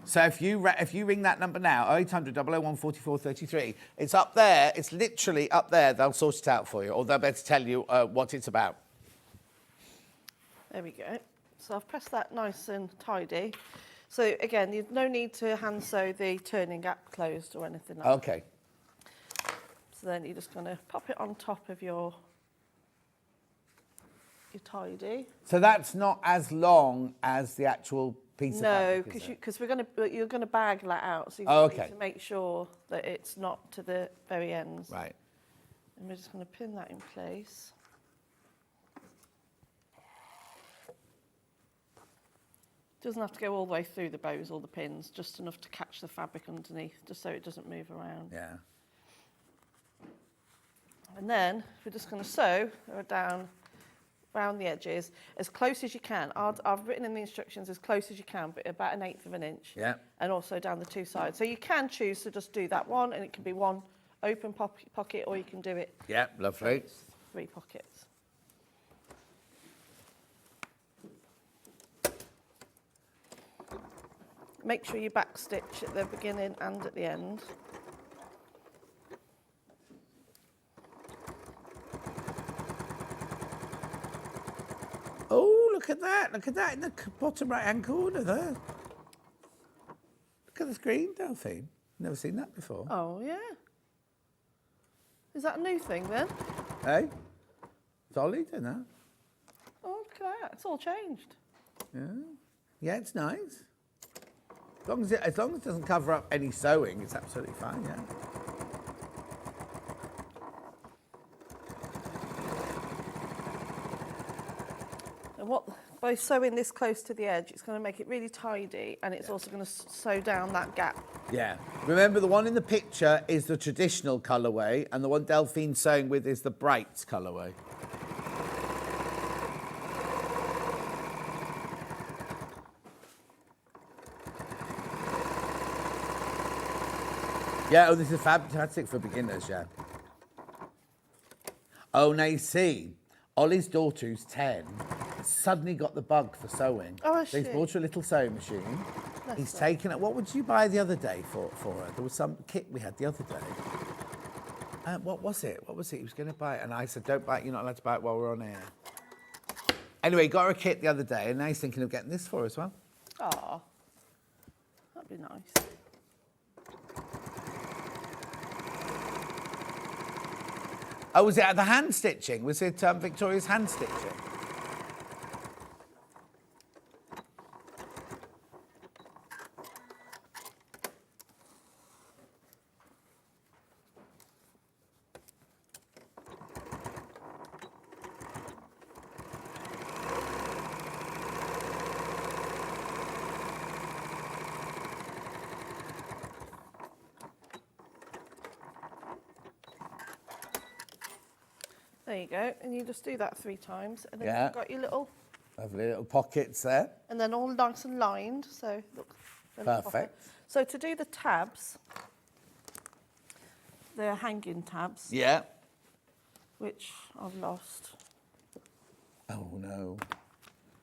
So if you ring that number now, 0800 001 44 33, it's up there. It's literally up there. They'll sort it out for you, or they'll be able to tell you what it's about. There we go. So I've pressed that nice and tidy. So again, there's no need to hand sew the turning gap closed or anything like that. Okay. So then you're just going to pop it on top of your tidy. So that's not as long as the actual piece of fabric, No, because you're going to bag that out. So you need to make sure that it's not to the very ends. Right. And we're just going to pin that in place. Doesn't have to go all the way through the bows or the pins, just enough to catch the fabric underneath, just so it doesn't move around. Yeah. And then we're just going to sew down around the edges as close as you can. I've written in the instructions as close as you can, but about 1/8 of an inch. Yeah. And also down the two sides. So you can choose to just do that one, and it can be one open pocket, or you can do it. Yeah, lovely. 3 pockets. Make sure you back stitch at the beginning and at the end. Oh, look at that. Look at that in the bottom right-hand corner there. Look at the screen, Delphine. Never seen that before. Oh, yeah. Is that a new thing then? Hey? Solid, isn't it? Oh, look at that. It's all changed. Yeah. Yeah, it's nice. As long as it doesn't cover up any sewing, it's absolutely fine, yeah. And by sewing this close to the edge, it's going to make it really tidy, and it's also going to sew down that gap. Yeah. Remember, the one in the picture is the traditional colourway, and the one Delphine's sewing with is the Brights colourway. Yeah, oh, this is fantastic for beginners, yeah. Oh, now you see, Ollie's daughter, who's 10, suddenly got the bug for sewing. Oh, has so he's she? bought her a little sewing machine. He's taken it. What would you buy the other day for her? There was some kit we had the other day. What was it? He was going to buy it, and I said, don't buy it. You're not allowed to buy it while we're on air. Anyway, he got her a kit the other day, and now he's thinking of getting this for her as well. Oh, that'd be nice. Oh, was it the hand stitching? Was it Victoria's hand stitching? There you go, and you just do that 3 times, and then Yeah. you've got your little, Lovely little pockets there. and then all nice and lined. So look, they're not proper. Perfect. So to do the tabs, they're hanging tabs, Yeah. which I've lost. Oh, no.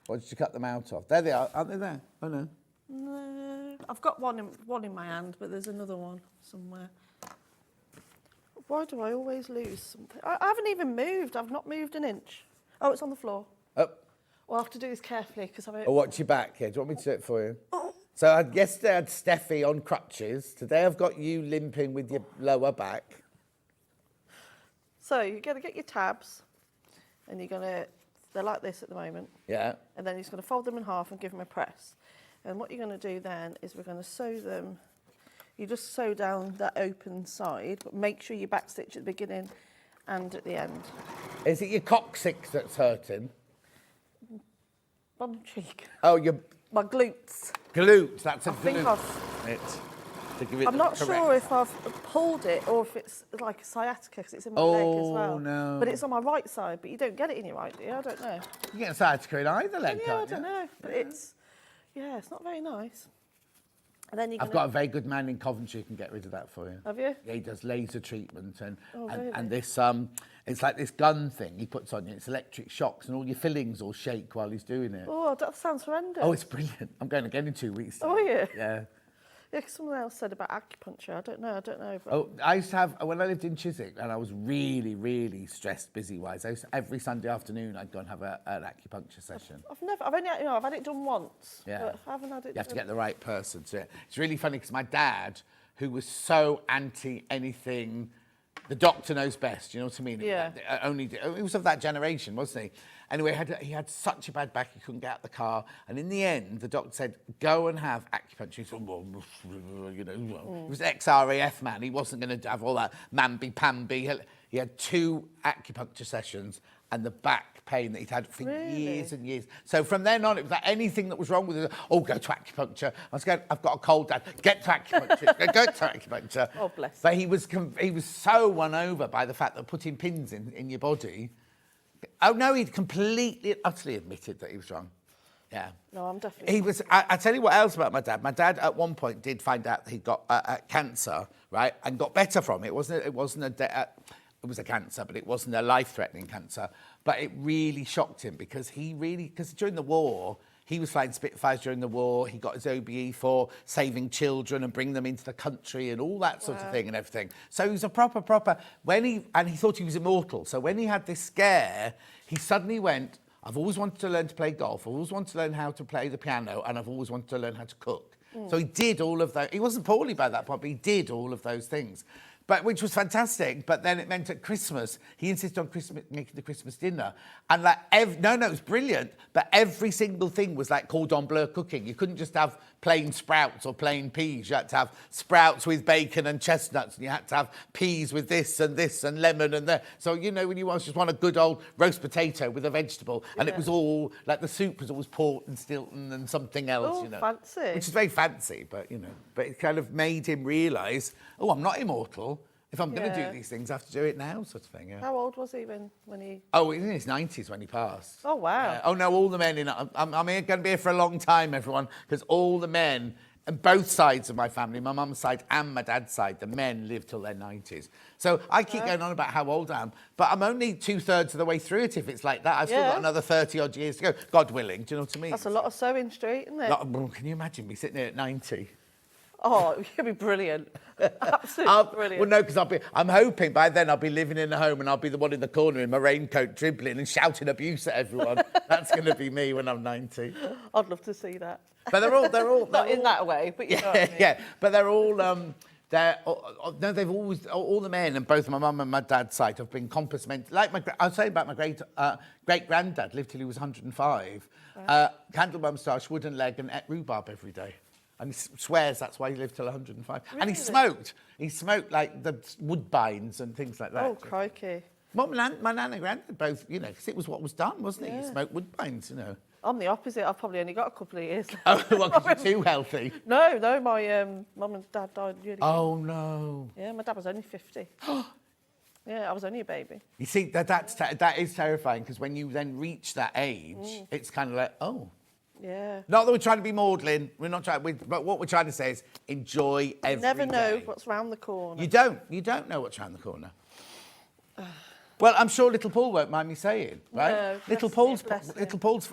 What did you cut them out of? There they are. Aren't they there? Oh, no. No, I've got one in my hand, but there's another one somewhere. Why do I always lose something? I haven't even moved. I've not moved an inch. Oh, it's on the floor. Oh, Well, I have to do this carefully because I I'll watch your back here. Do you want me to do it for you? So yesterday I had Steffi on crutches. Today I've got you limping with your lower back. So you're going to get your tabs, and you're going to, they're like this at the moment, Yeah. and then you're just going to fold them in half and give them a press. And what you're going to do then is we're going to sew them. You just sew down that open side, but make sure you backstitch at the beginning and at the end. Is it your coccyx that's hurting? Bum cheek. Oh, your My glutes. glutes. That's a I think glute. To give it I'm not the sure correct- if I've pulled it or if it's like a sciatica because it's in my leg as well. Oh, no. But it's on my right side, but you don't get it in your right, do you? I don't know. You get sciatica in either leg, Yeah, I can't you? don't know. But it's not very nice. And then you I've got a very good man in Coventry who can get rid of that for you. Have you? Yeah, he does laser treatment and really? this it's like this gun thing he puts on you. It's electric shocks and all your fillings will shake while he's doing it. Oh, that sounds horrendous. Oh, it's brilliant. I'm going again in 2 weeks. Oh, are you? Yeah. Yeah, 'cause someone else said about acupuncture. I don't know. But Oh, I used to have, when I lived in Chiswick and I was really, really stressed busy-wise, every Sunday afternoon I'd go and have an acupuncture session. I've had it done once. Yeah. But I haven't had it You have to done. get the right person to it. It's really funny because my dad, who was so anti anything, the doctor knows best, you know what I mean? Yeah. He was of that generation, wasn't he? Anyway, he had such a bad back he couldn't get out the car. And in the end, the doctor said, go and have acupuncture. He said, well, you know, he was an ex-RAF man. He wasn't going to have all that mamby-pamby. He had 2 acupuncture sessions and the back pain that he'd had for years and years. So from then on, it was like anything that was wrong with it, oh, go to acupuncture. I was going, I've got a cold, Dad. Get to acupuncture. Go to acupuncture. Oh, bless. But he was so won over by the fact that putting pins in your body. Oh, no, he'd completely, utterly admitted that he was wrong. Yeah. No, I'm definitely. He was. I tell you what else about my dad. My dad at one point did find out that he got cancer, right, and got better from it. It was a cancer, but it wasn't a life-threatening cancer. But it really shocked him because because during the war, he was flying Spitfires during the war. He got his OBE for saving children and bringing them into the country and all that sort of thing and everything. So he was a proper, and he thought he was immortal. So when he had this scare, he suddenly went, I've always wanted to learn to play golf. I've always wanted to learn how to play the piano, and I've always wanted to learn how to cook. So he did all of those. He wasn't poorly by that point, but he did all of those things. But which was fantastic. But then it meant at Christmas, he insisted on making the Christmas dinner. And like, it was brilliant. But every single thing was like cordon bleu cooking. You couldn't just have plain sprouts or plain peas. You had to have sprouts with bacon and chestnuts. And you had to have peas with this and lemon and that. So, you know, when you just want a good old roast potato with a vegetable. And it was all, like the soup was always port and Stilton and something else, you know. Fancy. Which is very fancy, but, you know. But it kind of made him realise, oh, I'm not immortal. If I'm going to do these things, I have to do it now, sort of thing. Yeah. How old was he when he? Oh, he was in his 90s when he passed. Oh, wow. Oh, no, all the men I'm going to be here for a long time, everyone, because all the men and both sides of my family, my mum's side and my dad's side, the men live till their 90s. So I keep going on about how old I am, but I'm only 2/3 of the way through it if it's like that. I've still got another 30 odd years to go, God willing. Do you know what I mean? That's a lot of sewing street, isn't it? Can you imagine me sitting there at 90? Oh, you'll be brilliant. Absolutely brilliant. Well, no, because I'm hoping by then I'll be living in the home and I'll be the one in the corner in my raincoat dribbling and shouting abuse at everyone. That's going to be me when I'm 90. I'd love to see that. But they're all Not in that way, but you know what I mean. Yeah, but they're all no, they've always all the men and both my mum and my dad's side have been compass men. Like I was saying about my great granddad lived till he was 105. Candle moustache, wooden leg, and ate rhubarb every day. And he swears that's why he lived till 105. Really? And he smoked. He smoked like the woodbines and things like that. Oh, crikey. My nan and granddad both, you know, because it was what was done, wasn't it? You smoked woodbines, you know. I'm the opposite. I've probably only got a couple of years. Oh, well, because you're too healthy. No, my mum and dad died really young. Oh, no. Yeah, my dad was only 50. Yeah, I was only a baby. You see, that is terrifying, because when you then reach that age, it's kind of like, oh. Yeah. Not that we're trying to be maudlin, we're not trying, but what we're trying to say is enjoy every You never know day. what's round the corner. You don't know what's round the corner. Well, I'm sure little Paul won't mind me saying, right? No, little Paul's,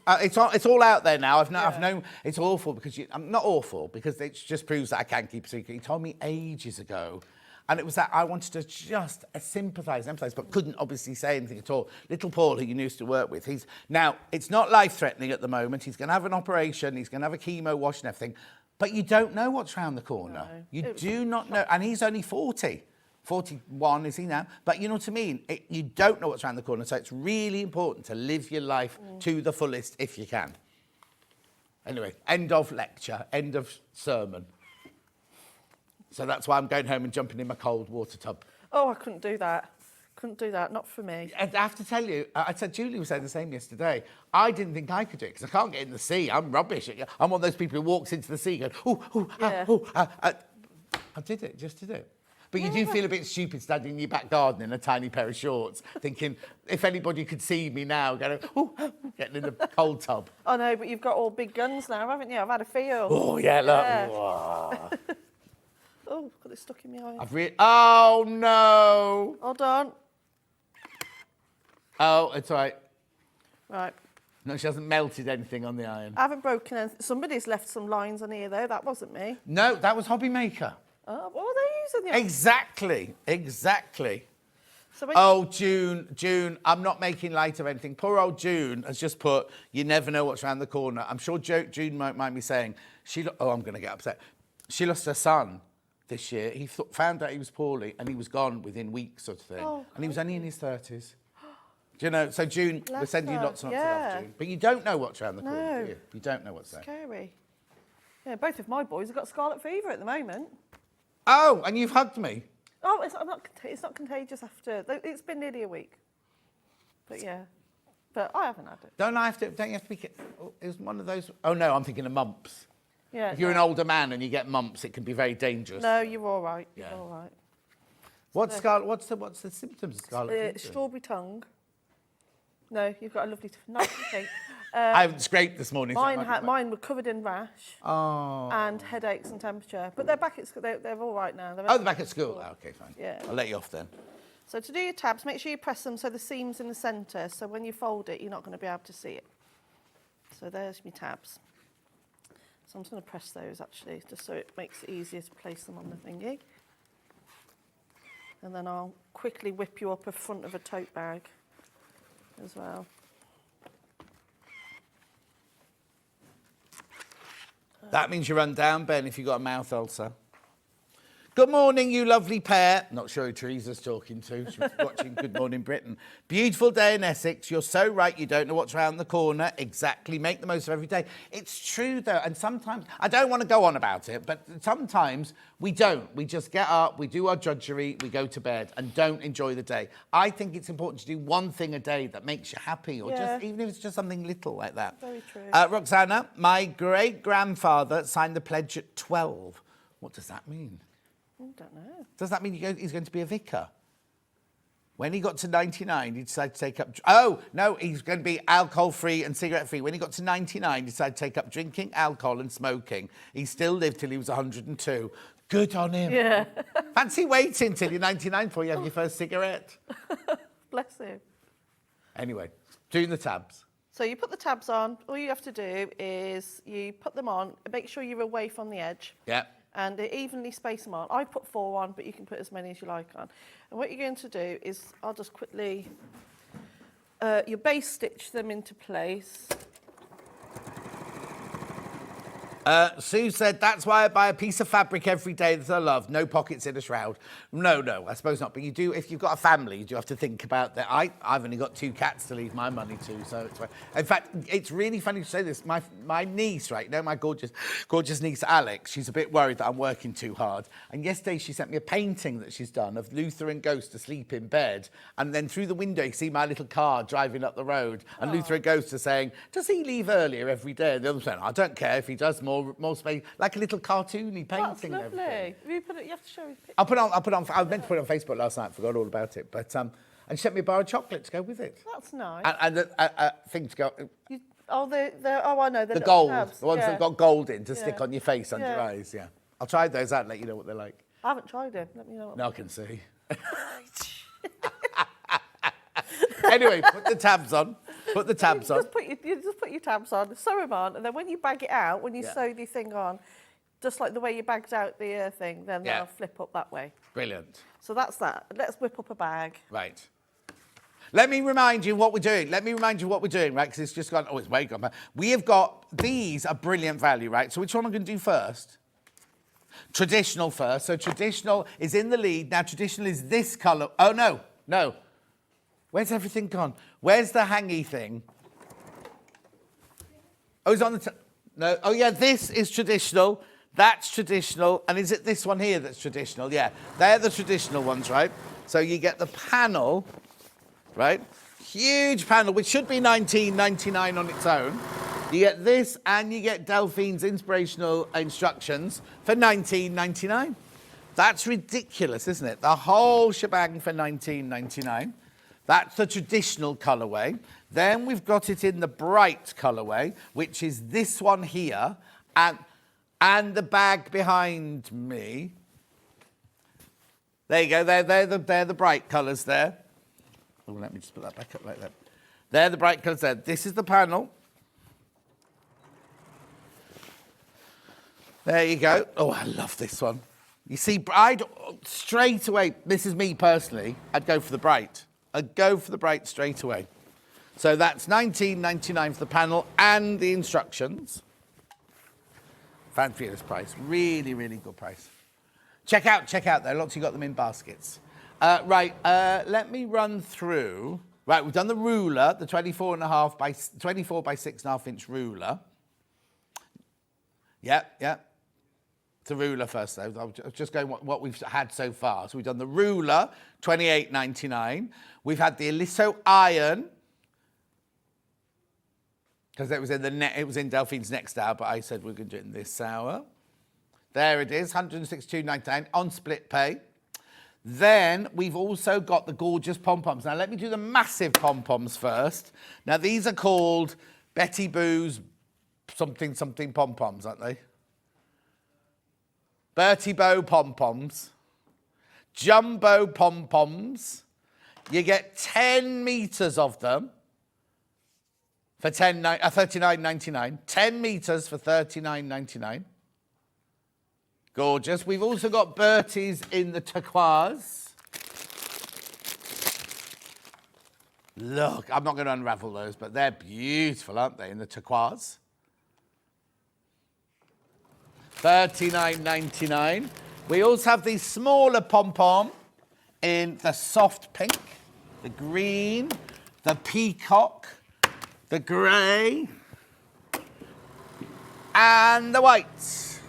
it's all out there now. I've known it's awful because I'm not awful because it just proves that I can keep a secret. He told me ages ago, and it was that I wanted to just sympathise and empathise, but couldn't obviously say anything at all. Little Paul, who you used to work with, it's not life-threatening at the moment. He's going to have an operation. He's going to have a chemo wash and everything, but you don't know what's round the corner. No. You do not know, and he's only 40. 41 is he now? But you know what I mean? You don't know what's around the corner, so it's really important to live your life to the fullest if you can. Anyway, end of lecture, end of sermon. So that's why I'm going home and jumping in my cold water tub. Oh, I couldn't do that. Couldn't do that, not for me. I have to tell you, I said Julie was saying the same yesterday. I didn't think I could do it because I can't get in the sea. I'm rubbish. I'm one of those people who walks into the sea going, I just did it. But you do feel a bit stupid standing in your back garden in a tiny pair of shorts, thinking, if anybody could see me now, getting in the cold tub. Oh, no, but you've got all big guns now, haven't you? I've had a feel. Oh, yeah, look. Yeah. Wow. Oh, got it stuck in my eye. Oh, no. Hold on. Oh, it's all right. Right. No, she hasn't melted anything on the iron. I haven't broken anything. Somebody's left some lines on here, though. That wasn't me. No, that was Hobby Maker. Oh, what were they using? Exactly. So June, I'm not making light of anything. Poor old June has just put, you never know what's around the corner. I'm sure June might mind me saying, I'm going to get upset. She lost her son this year. He found out he was poorly and he was gone within weeks sort of thing. Oh, and he was only in his 30s. Do you know? So June, we're sending you lots and lots of love, June. But you don't know what's around the corner, do you? You don't know what's there. Scary. Yeah, both of my boys have got scarlet fever at the moment. Oh, and you've hugged me. Oh, it's not contagious after. It's been nearly a week. But yeah, but I haven't had it. Don't you have to be? It was one of those. Oh no, I'm thinking of mumps. Yeah. If you're an older man and you get mumps, it can be very dangerous. No, you're all right. You're Yeah. all right. What's the symptoms of scarlet fever? Strawberry tongue. No, you've got a lovely, nice thing. I haven't scraped this morning. Mine were covered in rash. Oh. And headaches and temperature. But they're back at school. They're all right now. They're back at school. Oh, okay, fine. Yeah. I'll let you off then. So to do your tabs, make sure you press them so the seam's in the centre. So when you fold it, you're not going to be able to see it. So there's my tabs. So I'm just going to press those actually, just so it makes it easier to place them on the thingy. And then I'll quickly whip you up a front of a tote bag as well. That means you run down, Ben, if you've got a mouth ulcer. Good morning, you lovely pair. Not sure who Teresa's talking to. She's watching Good Morning Britain. Beautiful day in Essex. You're so right. You don't know what's around the corner. Exactly. Make the most of every day. It's true, though. And sometimes, I don't want to go on about it, but sometimes we don't. We just get up, we do our drudgery, we go to bed and don't enjoy the day. I think it's important to do one thing a day that makes you happy, or just even if it's just something little like that. Very true. Roxana, my great-grandfather signed the pledge at 12. What does that mean? I don't know. Does that mean he's going to be a vicar? When he got to 99, he decided to take up... Oh, no, he's going to be alcohol-free and cigarette-free. When he got to 99, he decided to take up drinking, alcohol and smoking. He still lived till he was 102. Good on him. Yeah. Fancy waiting till you're 99 before you have your first cigarette. Bless him. Anyway, doing the tabs. So you put the tabs on. All you have to do is you put them on. Make sure you're away from the edge. Yeah. And evenly space them on. I put 4 on, but you can put as many as you like on. And what you're going to do is, I'll just quickly, you base stitch them into place. Sue said, that's why I buy a piece of fabric every day that I love. No pockets in a shroud. No, I suppose not. But you do, if you've got a family, you do have to think about that. I've only got 2 cats to leave my money to, so it's fine. In fact, it's really funny to say this. My niece, right, my gorgeous niece, Alex, she's a bit worried that I'm working too hard. And yesterday she sent me a painting that she's done of Luther and Ghost asleep in bed. And then through the window, you see my little car driving up the road. And Luther and Ghost are saying, does he leave earlier every day? And the other saying, I don't care if he does more space, like a little cartoony painting. That's lovely. Everything. Have you put it? You have to show me pictures. I meant to put it on Facebook last night. Forgot all about it. But and she sent me a bar of chocolate to go with it. That's nice. And a thing to go. I know The little gold, tabs. the ones Yeah. that got gold in to Yeah. stick on your face under your Yeah. eyes. Yeah, I'll try those out and let you know what they're like. I haven't tried them. Let me know. No, I can see. Anyway, put the tabs on. Put the tabs on. You just put your tabs on, sew them on, and then when you bag it out, when you Yeah. sew the thing on, just like the way you bagged out the thing, then Yeah. they'll flip up that way. Brilliant. So that's that. Let's whip up a bag. Right. Let me remind you what we're doing. Right? Because it's just gone, it's way gone. We have got, these are brilliant value, right? So which one am I going to do first? Traditional first. So traditional is in the lead. Now traditional is this colour. Oh, no. Where's everything gone? Where's the hangy thing? Oh, it's on the... No. Oh, yeah, this is traditional. That's traditional. And is it this one here that's traditional? Yeah, they're the traditional ones, right? So you get the panel, right? Huge panel, which should be $19.99 on its own. You get this, and you get Delphine's inspirational instructions for $19.99. That's ridiculous, isn't it? The whole shebang for $19.99. That's the traditional colourway. Then we've got it in the bright colourway, which is this one here, and the bag behind me. There you go. They're the bright colours there. Oh, let me just put that back up like that. They're the bright colours there. This is the panel. There you go. Oh, I love this one. You see, straight away, this is me personally, I'd go for the bright. I'd go for the bright straight away. So that's $19.99 for the panel and the instructions. Fabulous price. Really, really good price. Check out there. Lots of you got them in baskets. Let me run through. Right, we've done the ruler, the 24 by 6.5 inch ruler. Yeah. It's a ruler first, though. I was just going what we've had so far. So we've done the ruler, $28.99. We've had the Aliso iron, because it was in Delphine's next hour, but I said we're going to do it in this hour. There it is, $162.99 on split pay. Then we've also got the gorgeous pom-poms. Now, let me do the massive pom-poms first. Now, these are called Betty Boo's something pom-poms, aren't they? Bertie Bow pom-poms. Jumbo pom-poms. You get 10 metres of them for $39.99. 10 metres for $39.99. Gorgeous. We've also got Bertie's in the turquoise. Look, I'm not going to unravel those, but they're beautiful, aren't they, in the turquoise? $39.99. We also have the smaller pom-pom in the soft pink, the green, the peacock, the grey, and the white.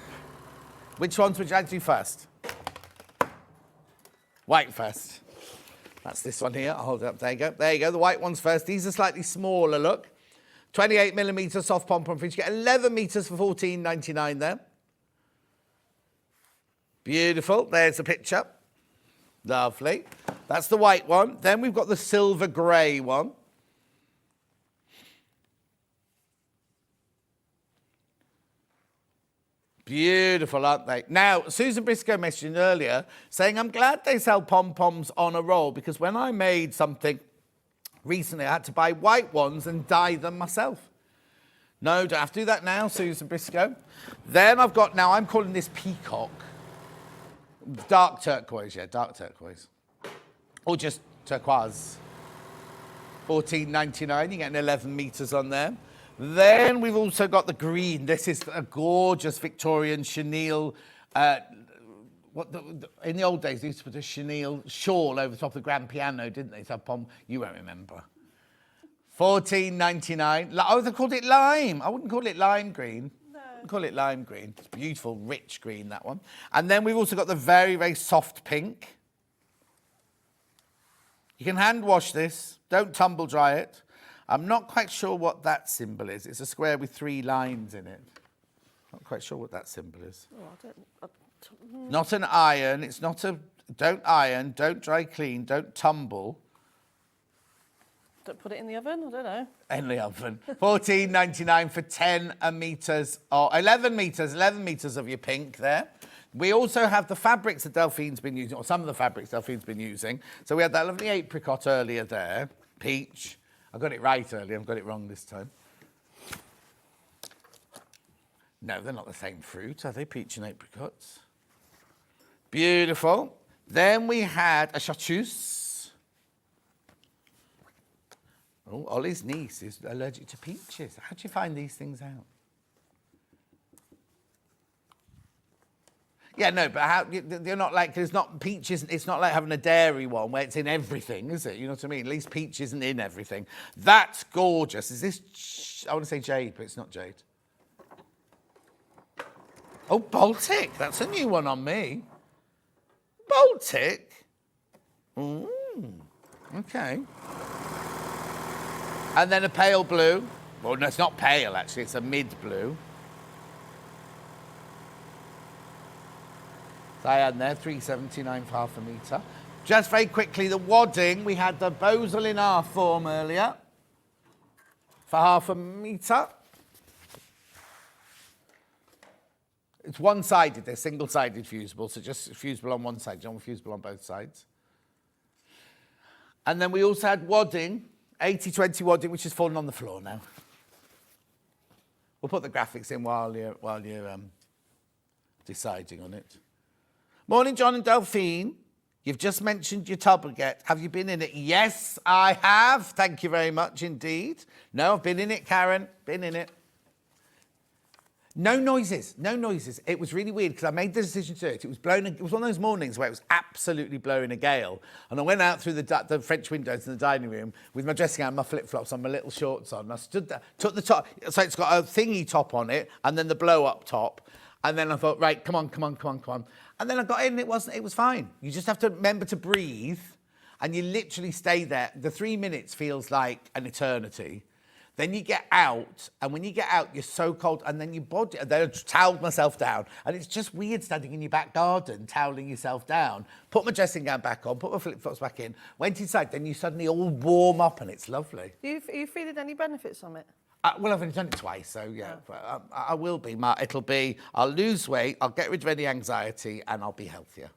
Which ones would you like to do first? White first. That's this one here. I'll hold it up. There you go. There you go. The white ones first. These are slightly smaller, look. 28mm soft pom-pom finish. You get 11 metres for $14.99 there. Beautiful. There's a picture. Lovely. That's the white one. Then we've got the silver grey one. Beautiful, aren't they? Now, Susan Briscoe mentioned earlier saying, I'm glad they sell pom-poms on a roll because when I made something recently, I had to buy white ones and dye them myself. No, don't have to do that now, Susan Briscoe. Then I've got, now I'm calling this peacock. Dark turquoise, yeah, dark turquoise. Or just turquoise. $14.99, you get 11 metres on there. Then we've also got the green. This is a gorgeous Victorian chenille. In the old days, they used to put a chenille shawl over the top of the grand piano, didn't they? So you won't remember. $14.99. Oh, they called it lime. I wouldn't call it lime green. No. I'd call it lime green. It's beautiful, rich green, that one. And then we've also got the very, very soft pink. You can hand wash this. Don't tumble dry it. I'm not quite sure what that symbol is. It's a square with 3 lines in it. Not quite sure what that symbol is. Oh, Not an iron. It's not a... Don't iron. Don't dry clean. Don't tumble. Don't put it in the oven? I don't know. In the oven. $14.99 for 10 metres, or 11 metres. 11 metres of your pink there. We also have the fabrics that Delphine's been using, or some of the fabrics Delphine's been using. So we had that lovely apricot earlier there. Peach. I got it right earlier. I've got it wrong this time. No, they're not the same fruit, are they? Peach and apricots. Beautiful. Then we had a chartreuse. Oh, Ollie's niece is allergic to peaches. How do you find these things out? Yeah, no, but how, they're not like, it's not peaches, it's not like having a dairy one where it's in everything, is it? You know what I mean? At least peach isn't in everything. That's gorgeous. Is this, I want to say jade, but it's not jade. Oh, Baltic. That's a new one on me. Baltic? Okay. And then a pale blue. Well, no, it's not pale, actually. It's a mid-blue. Cyan there, $3.79 for half a metre. Just very quickly, the wadding. We had the Bosal in our form earlier for half a metre. It's one-sided. They're single-sided fusible, so just fusible on one side. You don't want fusible on both sides. And then we also had wadding, 80-20 wadding, which has fallen on the floor now. We'll put the graphics in while you're deciding on it. Morning, John and Delphine. You've just mentioned your tub again. Have you been in it? Yes, I have. Thank you very much indeed. No, I've been in it, Karen. Been in it. No noises. No noises. It was really weird because I made the decision to do it. It was blowing. It was one of those mornings where it was absolutely blowing a gale, and I went out through the French windows in the dining room with my dressing gown, my flip-flops on, my little shorts on. And I stood there, took the top. So it's got a thingy top on it, and then the blow-up top. And then I thought, right, come on. And then I got in, and it was fine. You just have to remember to breathe, and you literally stay there. The 3 minutes feels like an eternity. Then you get out, and when you get out, you're so cold, and then your body, then I toweled myself down. And it's just weird standing in your back garden, toweling yourself down. Put my dressing gown back on, put my flip-flops back in, went inside, then you suddenly all warm up, and it's lovely. Are you feeling any benefits from it? Well, I've only done it twice, so yeah. But, I will be. I'll lose weight, I'll get rid of any anxiety, and I'll be healthier.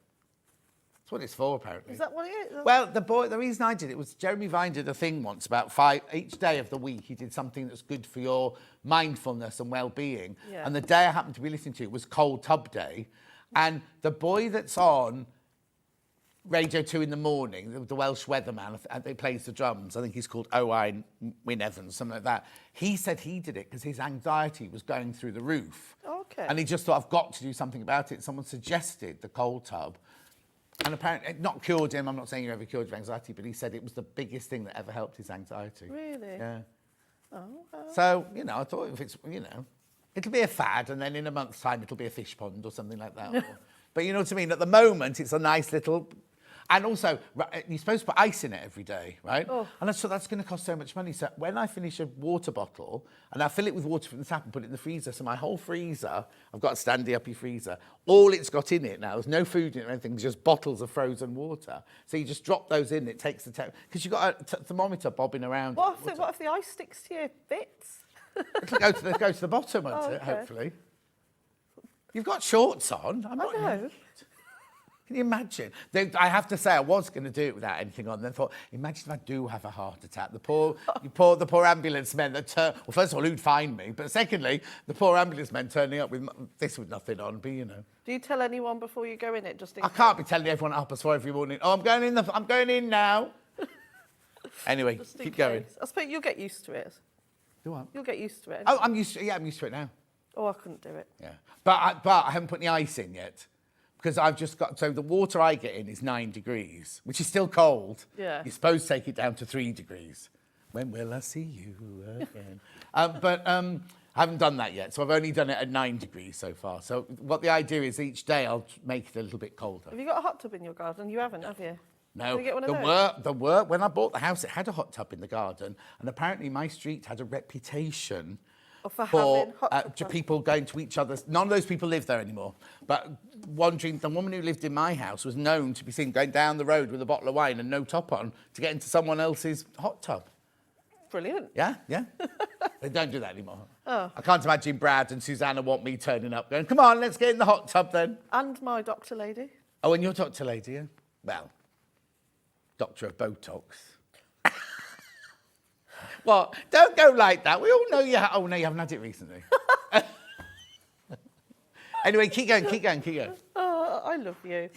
That's what it's for, apparently. Is that what it is? Well, the reason I did it was Jeremy Vine did a thing once about each day of the week, he did something that's good for your mindfulness and well-being. Yeah. And the day I happened to be listening to was Cold Tub Day. And the boy that's on Radio 2 in the morning, the Welsh weatherman, he plays the drums. I think he's called Owain Wyn Evans, something like that. He said he did it because his anxiety was going through the roof. Okay. And he just thought, I've got to do something about it. Someone suggested the cold tub. And apparently, it not cured him. I'm not saying you ever cured your anxiety, but he said it was the biggest thing that ever helped his anxiety. Really? Yeah. Oh, okay. So, I thought if it's, it'll be a fad, and then in a month's time, it'll be a fish pond or something like that. But you know what I mean? At the moment, it's a nice little... And also, you're supposed to put ice in it every day, right? Oh. And so that's going to cost so much money. So when I finish a water bottle, and I fill it with water from the tap and put it in the freezer, so my whole freezer, I've got a standy-uppy freezer, all it's got in it now, there's no food in it or anything, there's just bottles of frozen water. So you just drop those in, it takes the temperature, because you've got a thermometer bobbing around. What if the ice sticks to your bits? It'll go to the bottom, won't it, okay. hopefully. You've got shorts on. I'm not know. Can you imagine? I have to say, I was going to do it without anything on. Then I thought, imagine if I do have a heart attack. The poor ambulance men that turn. Well, first of all, who'd find me? But secondly, the poor ambulance men turning up with this with nothing on. But you know. Do you tell anyone before you go in it? Just in I can't be telling everyone at 4:30 every morning. Oh, I'm going in now. Anyway, just in keep going. case. I suppose you'll get used to it. Do what? You'll get used to it. Oh, I'm used to it now. Oh, I couldn't do it. Yeah, but I haven't put any ice in yet. Because I've just got, so the water I get in is 9 degrees, which is still cold. Yeah. You're supposed to take it down to 3 degrees. When will I see you again? But I haven't done that yet, so I've only done it at 9 degrees so far. So what the idea is, each day I'll make it a little bit colder. Have you got a hot tub in your garden? You haven't, have you? No, Can you get one of those? When I bought the house, it had a hot tub in the garden, and apparently my street had a reputation For for having hot tub people going to each other's. None of those people live there anymore. But wandering, the woman who lived in my house was known to be seen going down the road with a bottle of wine and no top on to get into someone else's hot tub. Brilliant. Yeah. They don't do that anymore. Oh. I can't imagine Brad and Susanna want me turning up going, come on, let's get in the hot tub then. And my doctor lady. Oh, and your doctor lady, yeah? Well, doctor of Botox. What? Don't go like that. We all know you Oh, no, you haven't had it recently. Anyway, keep going. Oh, I love you.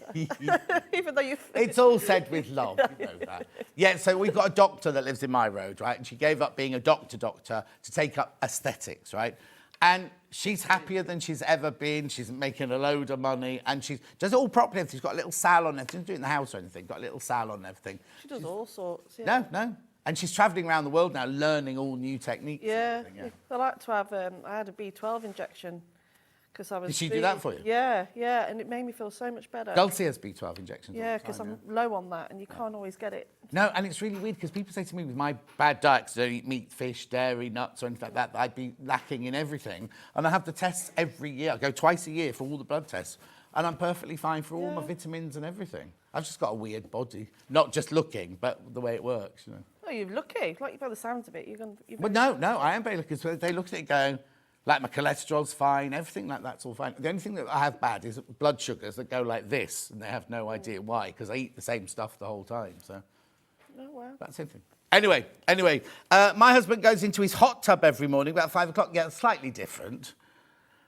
Even though you... It's all said with love, you know that. Yeah, so we've got a doctor that lives in my road, right? And she gave up being a doctor to take up aesthetics, right? And she's happier than she's ever been. She's making a load of money, and she does it all properly. She's got a little salon. She doesn't do it in the house or anything. Got a little salon and everything. She does all sorts, yeah. No. And she's travelling around the world now, learning all new techniques. Yeah. I like to have... I had a B12 injection because I was... Did she do that for you? Yeah, and it made me feel so much better. Dulcie has B12 injections. Yeah, because I'm low on that, and you can't always get it. No, and it's really weird because people say to me with my bad diet, 'cause I don't eat meat, fish, dairy, nuts or anything like that, I'd be lacking in everything. And I have the tests every year. I go twice a year for all the blood tests. And I'm perfectly fine for all my vitamins and everything. I've just got a weird body. Not just looking, but the way it works, you know. Oh, you're lucky. Like, by the sounds of it, you're going to... Well, no, I am very lucky. So they look at it going, like my cholesterol's fine, everything like that's all fine. The only thing that I have bad is blood sugars that go like this, and they have no idea why, because I eat the same stuff the whole time, so... Oh, wow. That's it. Anyway, my husband goes into his hot tub every morning about 5 o'clock. Yeah, slightly different.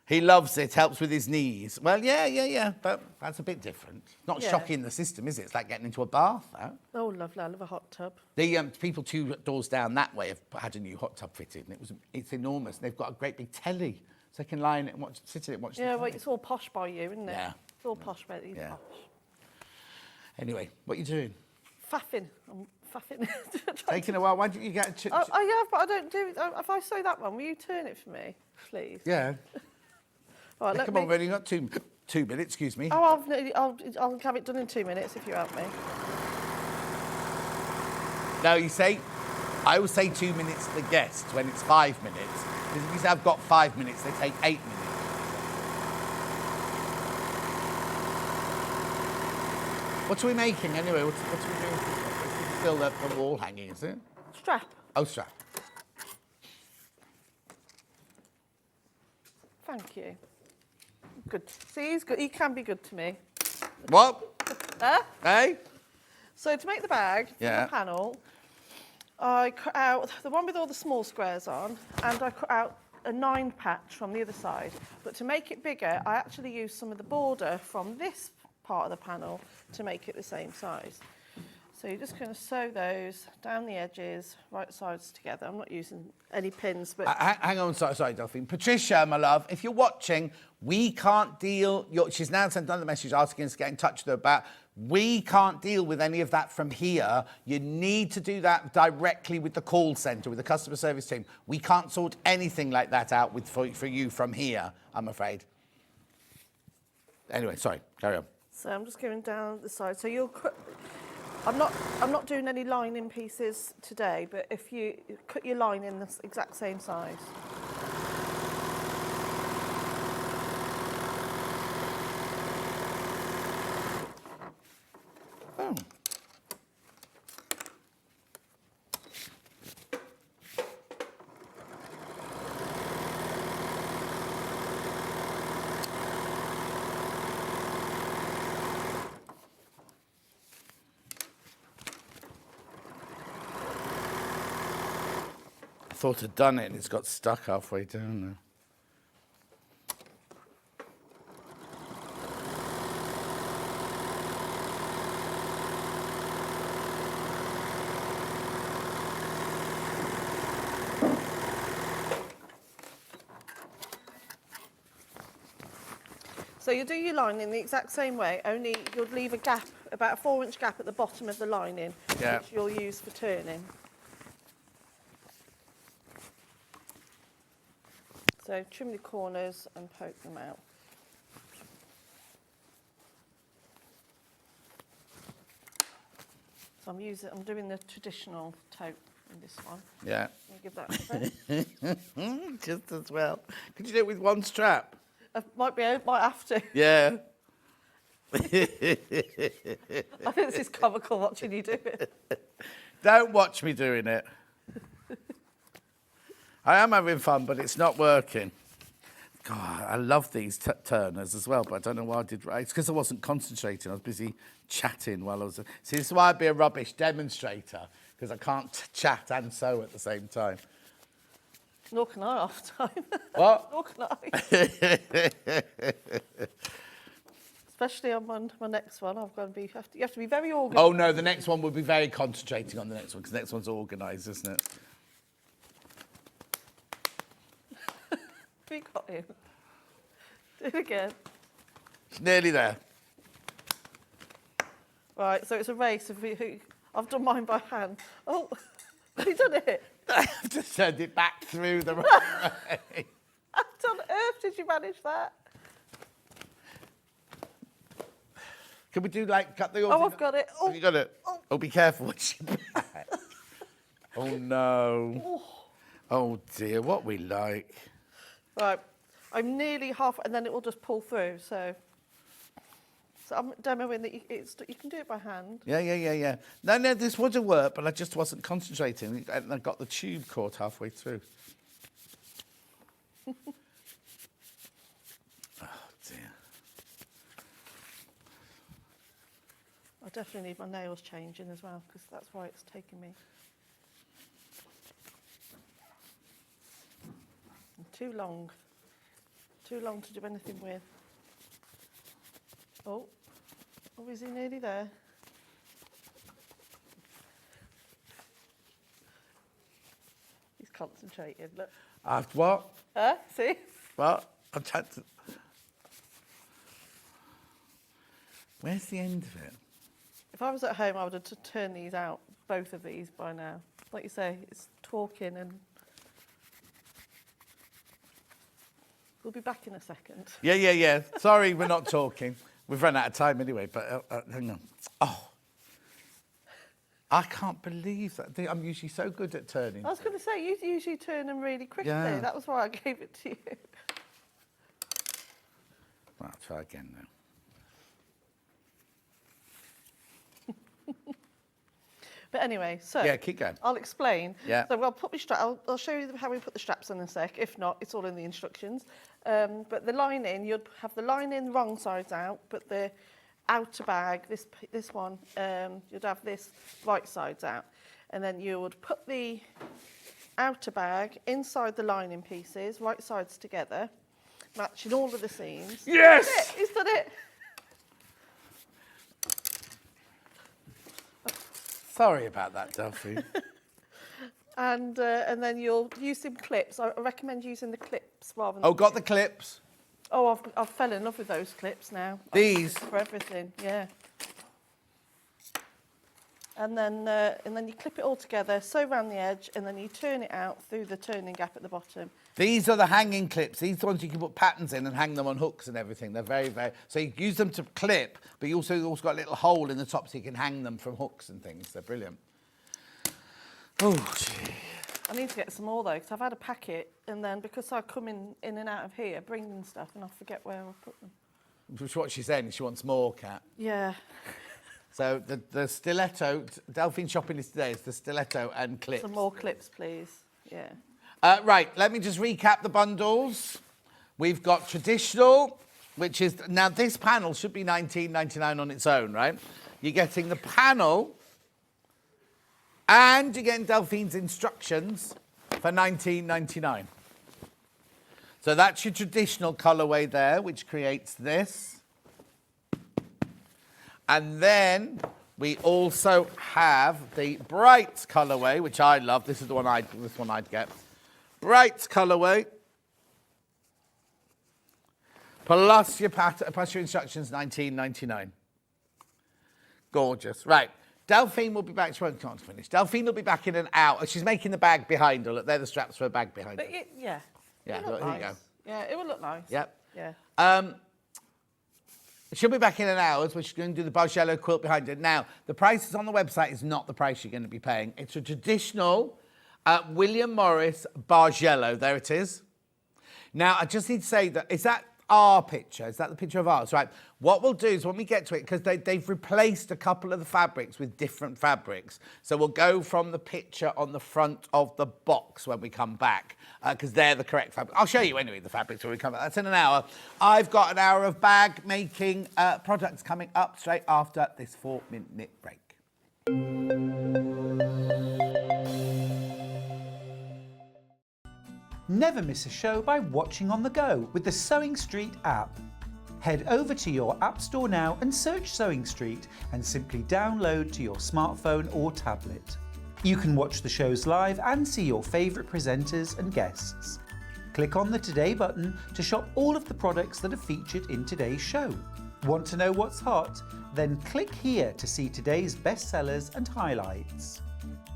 He loves it, helps with his knees. Well, yeah, but that's a bit different. Not shocking the system, is it? It's like getting into a bath, that. Oh, lovely. I love a hot tub. The people 2 doors down that way have had a new hot tub fitted, and it's enormous. And they've got a great big telly, so they can lie in it and sit in it and watch the Yeah, well, telly. it's all posh by you, isn't it? Yeah. It's all posh by you. Yeah. Posh. Anyway, what are you doing? Faffing. I'm faffing. Taking a while. Why don't you get a... I have, but I don't do it. If I say that one, will you turn it for me, please? Yeah. All right, Come on, we've only got 2 minutes, excuse me. Oh, I'll have it done in 2 minutes if you help me. No, I always say 2 minutes to the guest when it's 5 minutes. Because if you say I've got 5 minutes, they take 8 minutes. What are we making anyway? What are we doing? It's still the wall hanging, is it? Strap. Oh, strap. Thank you. Good. See, he's good. He can be good to me. What? Huh? Hey? So to make the bag, for the panel, I cut out the one with all the small squares on, and I cut out a 9 patch from the other side. But to make it bigger, I actually used some of the border from this part of the panel to make it the same size. So you're just going to sew those down the edges, right sides together. I'm not using any pins, but... Hang on, sorry, Delphine. Patricia, my love, if you're watching, we can't deal... She's now sent another message asking us to get in touch with her about... We can't deal with any of that from here. You need to do that directly with the call centre, with the customer service team. We can't sort anything like that out for you from here, I'm afraid. Anyway, sorry, carry on. So I'm just going down the side. So you'll cut. I'm not doing any lining pieces today, but if you cut your line in the exact same size. Oh. I thought I'd done it and it's got stuck halfway down there. So you do your lining the exact same way, only you'll leave a gap, about a 4-inch gap at the bottom of the lining, Yeah. which you'll use for turning. So trim the corners and poke them out. So I'm doing the traditional taupe in this one. Yeah. I'll give that a go. Just as well. Could you do it with one strap? Might have to. Yeah. I think this is comical watching you do it. Don't watch me doing it. I am having fun, but it's not working. God, I love these turners as well, but I don't know why I did. It's because I wasn't concentrating. I was busy chatting while I was. See, this is why I'd be a rubbish demonstrator, because I can't chat and sew at the same time. Nor can I half the time. What? Nor can I. Especially on my next one, I've got to be. You have to be very organised. Oh no, the next one will be very concentrating on the next one, because the next one's organised, isn't it? We got him. Do it again. It's nearly there. Right, so it's a race of who. I've done mine by hand. Oh, have you done it? I've just sent it back through the right way. How on earth did you manage that? Can we do like cut the? Oh, I've got it. Oh, have you got it? oh. Oh, be careful when she back. Oh no. Oh dear, what we like. Right, I'm nearly half, and then it will just pull through. So I'm demoing that you can do it by hand. Yeah. No, this would have worked, but I just wasn't concentrating, and I got the tube caught halfway through. Oh dear. I definitely need my nails changing as well, because that's why it's taking me. Too long to do anything with. Oh, is he nearly there? He's concentrating, look. What? See? What? I'm trying to... Where's the end of it? If I was at home, I would have turned these out, both of these, by now. Like you say, it's talking and... We'll be back in a second. Yeah. Sorry, we're not talking. We've run out of time anyway, but hang on. Oh. I can't believe that. I'm usually so good at turning. I was going to say, you usually turn them really quickly. Yeah. That was why I gave it to you. Well, I'll try again now. But anyway, so Yeah, keep going. I'll explain. Yeah. So I'll put my I'll show you how we put the straps on in a sec. If not, it's all in the instructions. But the lining, you'd have the lining wrong sides out, but the outer bag, this one, you'd have this right sides out, and then you would put the outer bag inside the lining pieces, right sides together, matching all of the seams. Yes! He's done it. Sorry about that, Delphine. And then you'll use some clips. I recommend using the clips rather than... Oh, got the clips? Oh, I've fell in love with those clips now. These? For everything, yeah. And then you clip it all together, sew around the edge, and then you turn it out through the turning gap at the bottom. These are the hanging clips. These are the ones you can put patterns in and hang them on hooks and everything. They're very, very... So you use them to clip, but you also got a little hole in the top so you can hang them from hooks and things. They're brilliant. Oh, gee. I need to get some more, though, because I've had a packet, and then because I come in and out of here, bringing stuff, and I forget where I put them. Which is what she's saying. She wants more, Kat. Yeah. So the stiletto, Delphine shopping list today is the stiletto and clips. Some more clips, please. Yeah. Right, let me just recap the bundles. We've got traditional, which is... Now, this panel should be $19.99 on its own, right? You're getting the panel and you're getting Delphine's instructions for $19.99. So that's your traditional colourway there, which creates this. And then we also have the bright colourway, which I love. This is the one I'd get. Bright colourway. Plus your instructions, $19.99. Gorgeous. Right. Delphine will be back. She won't can't finish. Delphine will be back in an hour. She's making the bag behind her. Look, they're the straps for her bag behind her. Yeah. Yeah, It'll look, look here you nice. go. Yeah, it will look nice. Yep. Yeah. She'll be back in an hour, so she's going to do the Bargello quilt behind it. Now, the prices on the website is not the price you're going to be paying. It's a traditional William Morris Bargello. There it is. Now, I just need to say that, is that our picture? Is that the picture of ours? Right. What we'll do is when we get to it, because they've replaced a couple of the fabrics with different fabrics. So we'll go from the picture on the front of the box when we come back, because they're the correct fabric. I'll show you anyway the fabrics when we come back. That's in an hour. I've got an hour of bag making products coming up straight after this 4-minute break. Never miss a show by watching on the go with the Sewing Street app. Head over to your App Store now and search Sewing Street and simply download to your smartphone or tablet. You can watch the shows live and see your favourite presenters and guests. Click on the Today button to shop all of the products that are featured in today's show. Want to know what's hot? Then click here to see today's bestsellers and highlights.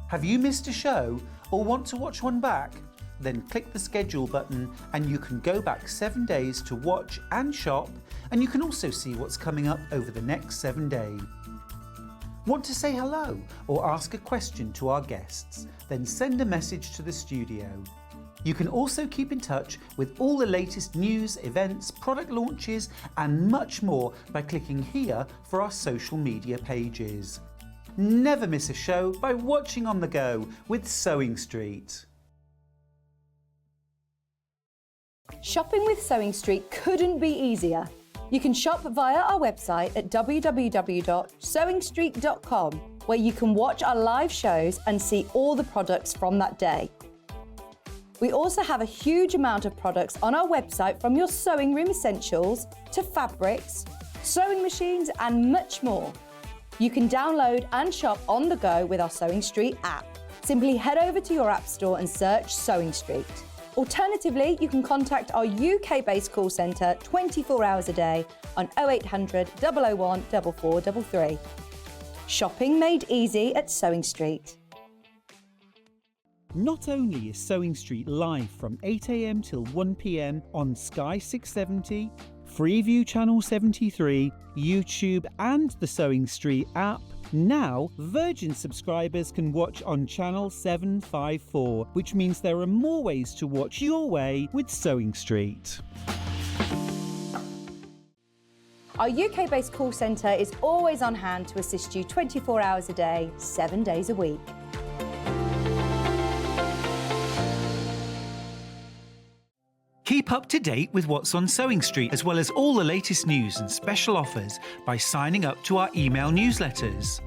Have you missed a show or want to watch one back? Then click the schedule button and you can go back 7 days to watch and shop, and you can also see what's coming up over the next 7 days. Want to say hello or ask a question to our guests? Then send a message to the studio. You can also keep in touch with all the latest news, events, product launches and much more by clicking here for our social media pages. Never miss a show by watching on the go with Sewing Street. Shopping with Sewing Street couldn't be easier. You can shop via our website at www.sewingstreet.com, where you can watch our live shows and see all the products from that day. We also have a huge amount of products on our website, from your sewing room essentials to fabrics, sewing machines and much more. You can download and shop on the go with our Sewing Street app. Simply head over to your app store and search Sewing Street. Alternatively, you can contact our UK-based call centre 24 hours a day on 0800 001 4433. Shopping made easy at Sewing Street. Not only is Sewing Street live from 8 AM till 1 PM on Sky 670, Freeview Channel 73, YouTube and the Sewing Street app, now Virgin subscribers can watch on Channel 754, which means there are more ways to watch your way with Sewing Street. Our UK-based call centre is always on hand to assist you 24 hours a day, 7 days a week. Keep up to date with what's on Sewing Street, as well as all the latest news and special offers by signing up to our email newsletters.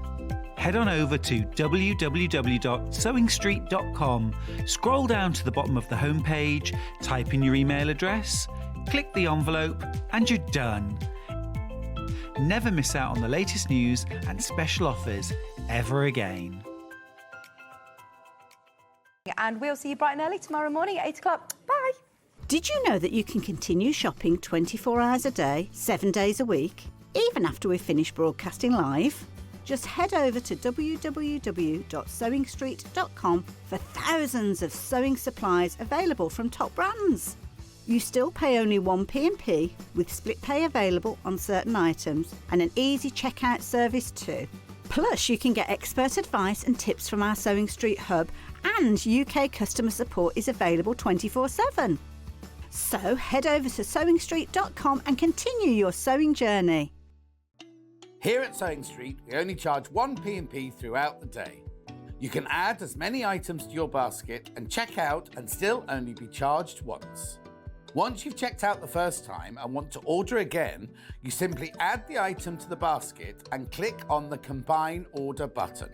Head on over to www.sewingstreet.com, scroll down to the bottom of the homepage, type in your email address, click the envelope, and you're done. Never miss out on the latest news and special offers ever again. And we'll see you bright and early tomorrow morning at 8 o'clock. Bye! Did you know that you can continue shopping 24 hours a day, 7 days a week, even after we've finished broadcasting live? Just head over to www.sewingstreet.com for thousands of sewing supplies available from top brands. You still pay only 1p&p with split pay available on certain items and an easy checkout service too. Plus, you can get expert advice and tips from our Sewing Street hub, and UK customer support is available 24/7. So head over to sewingstreet.com and continue your sewing journey. Here at Sewing Street, we only charge 1p&p throughout the day. You can add as many items to your basket and check out and still only be charged once. Once you've checked out the first time and want to order again, you simply add the item to the basket and click on the Combine Order button.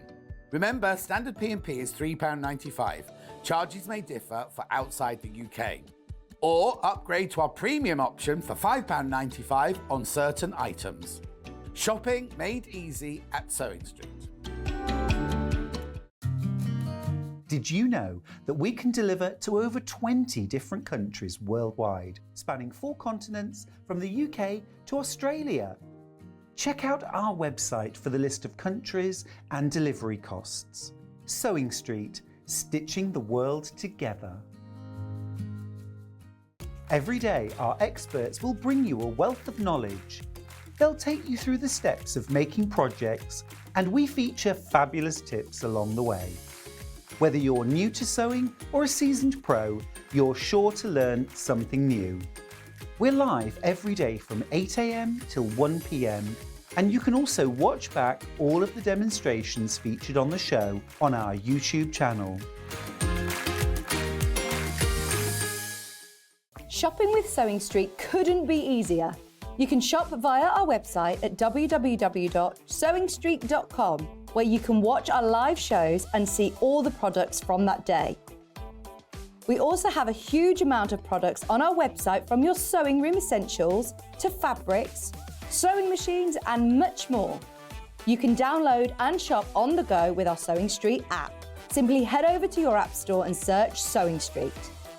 Remember, standard P&P is £3.95. Charges may differ for outside the UK. Or upgrade to our premium option for £5.95 on certain items. Shopping made easy at Sewing Street. Did you know that we can deliver to over 20 different countries worldwide, spanning 4 continents from the UK to Australia? Check out our website for the list of countries and delivery costs. Sewing Street, stitching the world together. Every day, our experts will bring you a wealth of knowledge. They'll take you through the steps of making projects, and we feature fabulous tips along the way. Whether you're new to sewing or a seasoned pro, you're sure to learn something new. We're live every day from 8 a.m. till 1 p.m, and you can also watch back all of the demonstrations featured on the show on our YouTube channel. Shopping with Sewing Street couldn't be easier. You can shop via our website at www.sewingstreet.com, where you can watch our live shows and see all the products from that day. We also have a huge amount of products on our website, from your sewing room essentials to fabrics, sewing machines and much more. You can download and shop on the go with our Sewing Street app. Simply head over to your app store and search Sewing Street.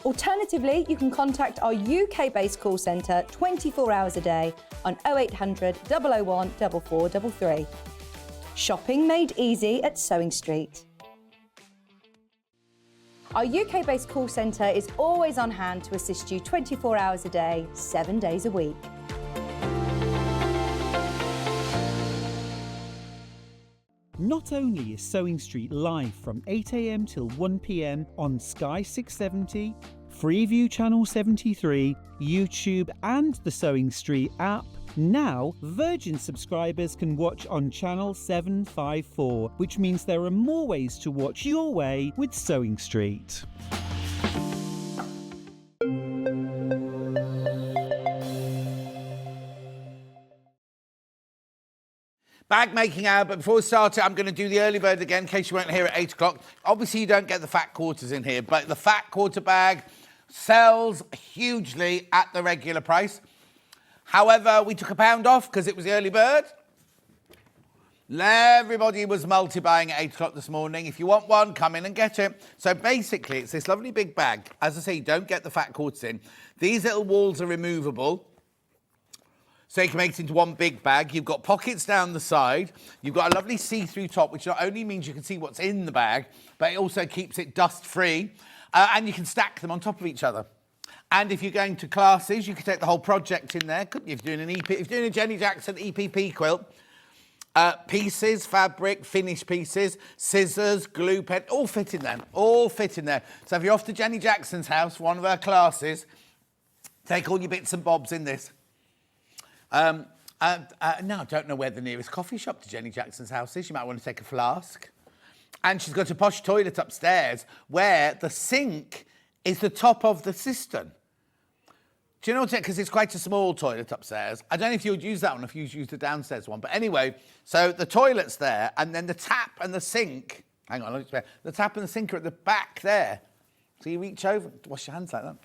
Alternatively, you can contact our UK-based call centre 24 hours a day on 0800 001 4433. Shopping made easy at Sewing Street. Our UK-based call centre is always on hand to assist you 24 hours a day, 7 days a week. Not only is Sewing Street live from 8 a.m. till 1 p.m. on Sky 670, Freeview Channel 73, YouTube and the Sewing Street app, now Virgin subscribers can watch on Channel 754, which means there are more ways to watch your way with Sewing Street. Bag making hour, but before we start it, I'm going to do the early bird again in case you weren't here at 8 o'clock. Obviously, you don't get the fat quarters in here, but the fat quarter bag sells hugely at the regular price. However, we took £1 off because it was the early bird. Everybody was multi-buying at 8 o'clock this morning. If you want one, come in and get it. So basically, it's this lovely big bag. As I say, you don't get the fat quarters in. These little walls are removable, so you can make it into one big bag. You've got pockets down the side. You've got a lovely see-through top, which not only means you can see what's in the bag, but it also keeps it dust-free. And you can stack them on top of each other. And if you're going to classes, you can take the whole project in there, couldn't you? If you're doing if you're doing a Jenny Jackson EPP quilt, pieces, fabric, finished pieces, scissors, glue pen, all fit in there. All fit in there. So if you're off to Jenny Jackson's house for one of her classes, take all your bits and bobs in this. Now, I don't know where the nearest coffee shop to Jenny Jackson's house is. You might want to take a flask. And she's got a posh toilet upstairs where the sink is the top of the cistern. Do you know what? Because it's quite a small toilet upstairs. I don't know if you would use that one, if you use the downstairs one. But anyway, so the toilet's there, and then the tap and the sink. Hang on, the tap and the sink are at the back there. So you reach over, wash your hands like that.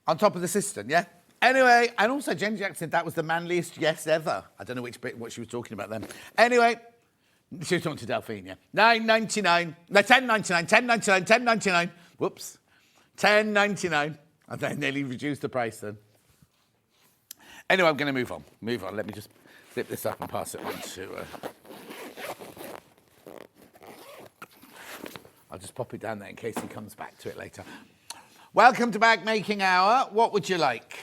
On top of the cistern, yeah? Anyway, and also Jenny Jackson, that was the manliest yes ever. I don't know what she was talking about then. Anyway, she was talking to Delphine, yeah. $9.99, no, $10.99. Whoops. $10.99. And they nearly reduced the price then. Anyway, I'm going to move on. Let me just Flip this up and pass it on to... I'll just pop it down there in case he comes back to it later. Welcome to Bag Making Hour. What would you like?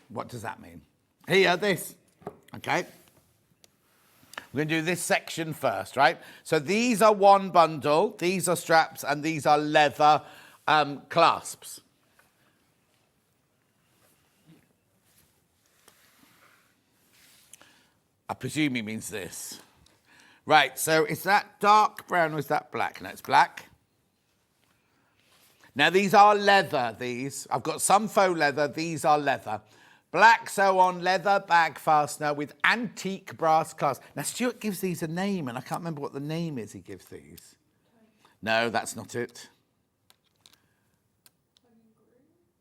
What does that mean? Here, this. Okay. We're going to do this section first, right? So these are one bundle, these are straps, and these are leather clasps. I presume he means this. Right, so is that dark brown or is that black? No, it's black. Now, these are leather, these. I've got some faux leather, these are leather. Black sew-on leather bag fastener with antique brass clasp. Now, Stuart gives these a name, and I can't remember what the name is he gives these. No, that's not it.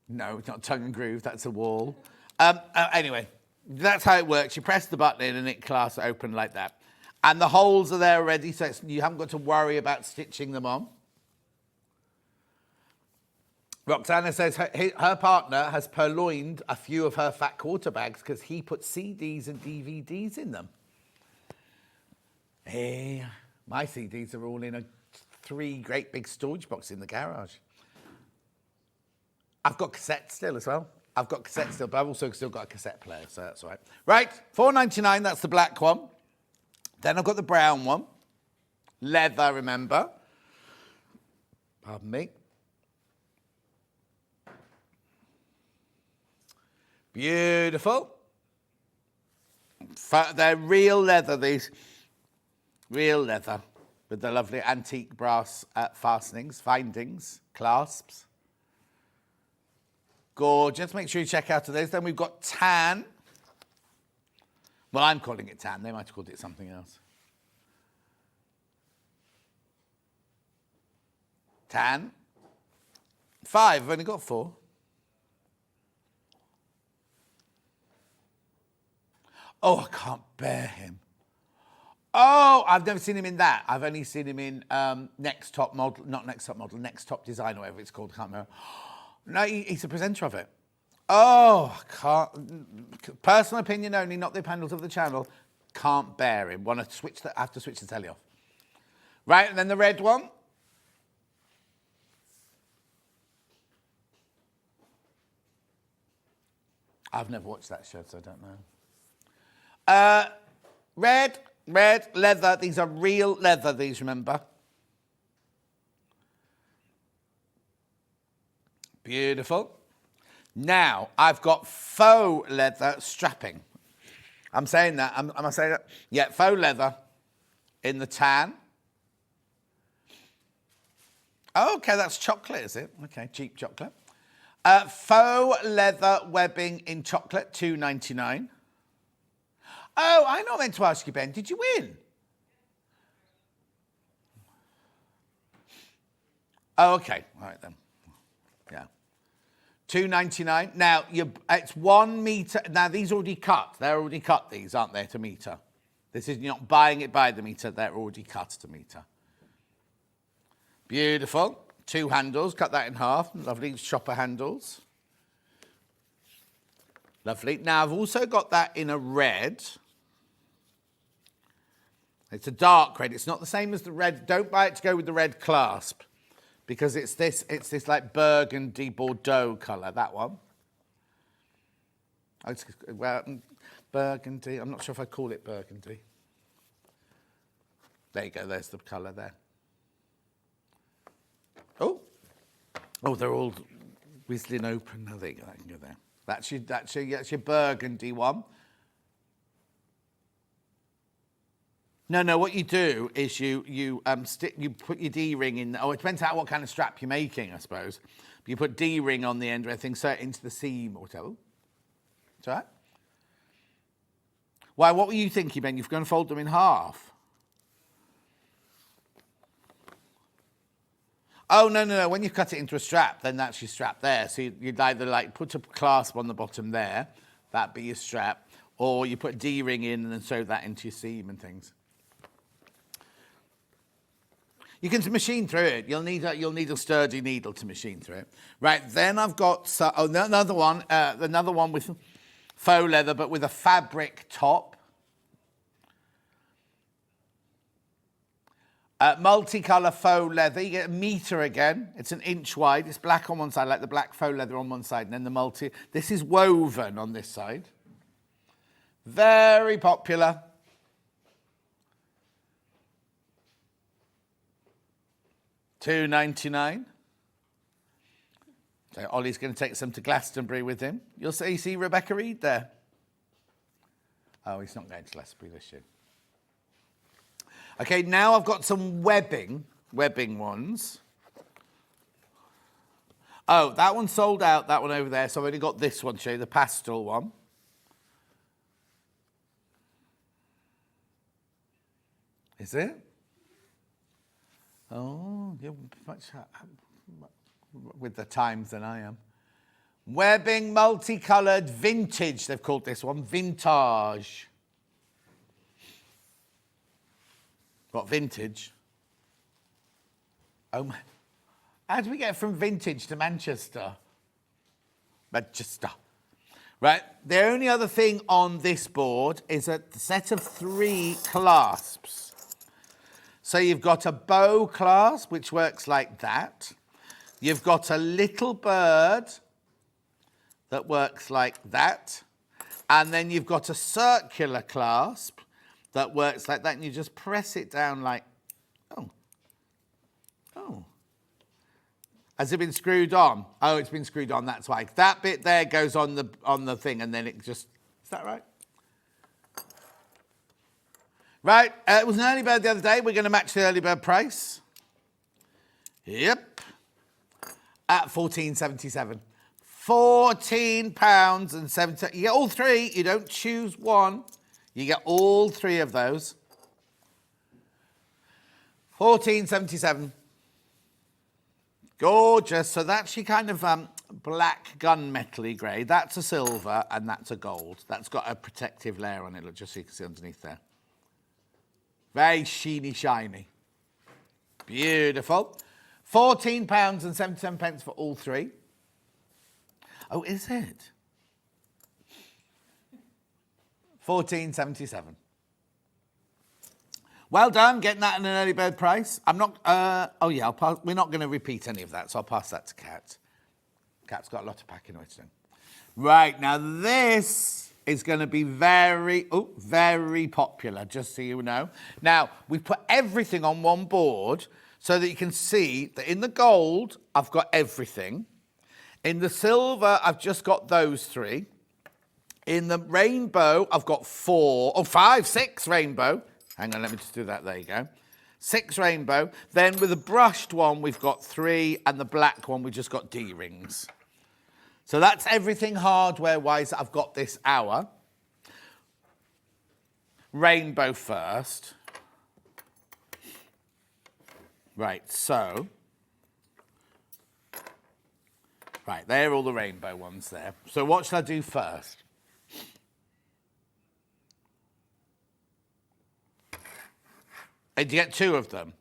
No, it's not tongue and groove, that's a wall. Anyway, that's how it works. You press the button in and it clasps open like that. And the holes are there already, so you haven't got to worry about stitching them on. Roxana says her partner has purloined a few of her fat quarter bags because he put CDs and DVDs in them. Hey, my CDs are all in 3 great big storage boxes in the garage. I've got cassettes still as well. I've got cassettes still, but I've also still got a cassette player, so that's all right. Right, $4.99, that's the black one. Then I've got the brown one. Leather, remember. Pardon me. Beautiful. They're real leather, these. Real leather with the lovely antique brass fastenings, findings, clasps. Gorgeous. Make sure you check out those. Then we've got tan. Well, I'm calling it tan. They might have called it something else. Tan. 5. I've only got 4. Oh, I can't bear him. Oh, I've never seen him in that. I've only seen him in Next Top Model, not Next Top Model, Next Top Design, or whatever it's called. I can't remember. No, he's a presenter of it. Oh, I can't. Personal opinion only, not the panels of the channel. Can't bear him. Want to switch I have to switch the telly off. Right, and then the red one. I've never watched that show, so I don't know. Red leather. These are real leather, these, remember. Beautiful. Now, I've got faux leather strapping. I'm saying that. Am I saying that? Yeah, faux leather in the tan. Oh, okay, that's chocolate, is it? Okay, cheap chocolate. Faux leather webbing in chocolate, $2.99. Oh, I know I meant to ask you, Ben. Did you win? Oh, okay. All right, then. Yeah. $2.99. Now, it's 1 metre. Now, these are already cut. They're already cut, these, aren't they, to metre? This is, you're not buying it by the metre. They're already cut to metre. Beautiful. 2 handles. Cut that in half. Lovely shopper handles. Lovely. Now, I've also got that in a red. It's a dark red. It's not the same as the red. Don't buy it to go with the red clasp because it's this like burgundy Bordeaux colour, that one. Well, burgundy. I'm not sure if I call it burgundy. There you go. There's the colour there. Oh, they're all whistling open. No, there you go. That can go there. That's your burgundy one. No. What you do is you put your D-ring in. Oh, it depends on what kind of strap you're making, I suppose. But you put D-ring on the end or anything, so into the seam or whatever. It's all right. Why? What were you thinking, Ben? You're going to fold them in half. Oh, no. When you cut it into a strap, then that's your strap there. So you'd either put a clasp on the bottom there, that'd be your strap, or you put D-ring in and then sew that into your seam and things. You can machine through it. You'll need a sturdy needle to machine through it. Right, then I've got another one with faux leather, but with a fabric top. Multicolour faux leather. You get a metre again. It's an inch wide. It's black on one side, like the black faux leather on one side, and then the multi. This is woven on this side. Very popular. £2.99. So Ollie's going to take some to Glastonbury with him. You'll see Rebecca Reed there. Oh, he's not going to Glastonbury this year. Okay, now I've got some webbing ones. Oh, that one sold out, that one over there. So I've only got this one to show you, the pastel one. Is it? Oh, you're much with the times than I am. Webbing, multicoloured, vintage, they've called this one, vintage. What, vintage? Oh, my. How do we get from vintage to Manchester? Manchester. Right, the only other thing on this board is a set of 3 clasps. So you've got a bow clasp, which works like that. You've got a little bird that works like that. And then you've got a circular clasp that works like that. And you just press it down like, oh. Has it been screwed on? Oh, it's been screwed on, that's why. That bit there goes on the thing, and then it just, is that right? Right, it was an early bird the other day. We're going to match the early bird price. Yep. At £14.77. £14.70. You get all 3. You don't choose one. You get all 3 of those. £14.77. Gorgeous. So that's your kind of black gunmetal-y grey. That's a silver and that's a gold. That's got a protective layer on it, look, just so you can see underneath there. Very sheeny, shiny. Beautiful. £14.77 for all 3. Oh, is it? £14.77. Well done, getting that in an early bird price. I'm not, oh yeah, we're not going to repeat any of that, so I'll pass that to Kat. Kat's got a lot of packing away to do. Right, now this is going to be very popular, just so you know. Now, we've put everything on one board so that you can see that in the gold, I've got everything. In the silver, I've just got those 3. In the rainbow, I've got 6 rainbow. Hang on, let me just do that. There you go. 6 rainbow. Then with the brushed one, we've got 3, and the black one, we've just got D-rings. So that's everything hardware-wise that I've got this hour. Rainbow first. Right, so. Right, there are all the rainbow ones there. So what shall I do first? And you get 2 of them.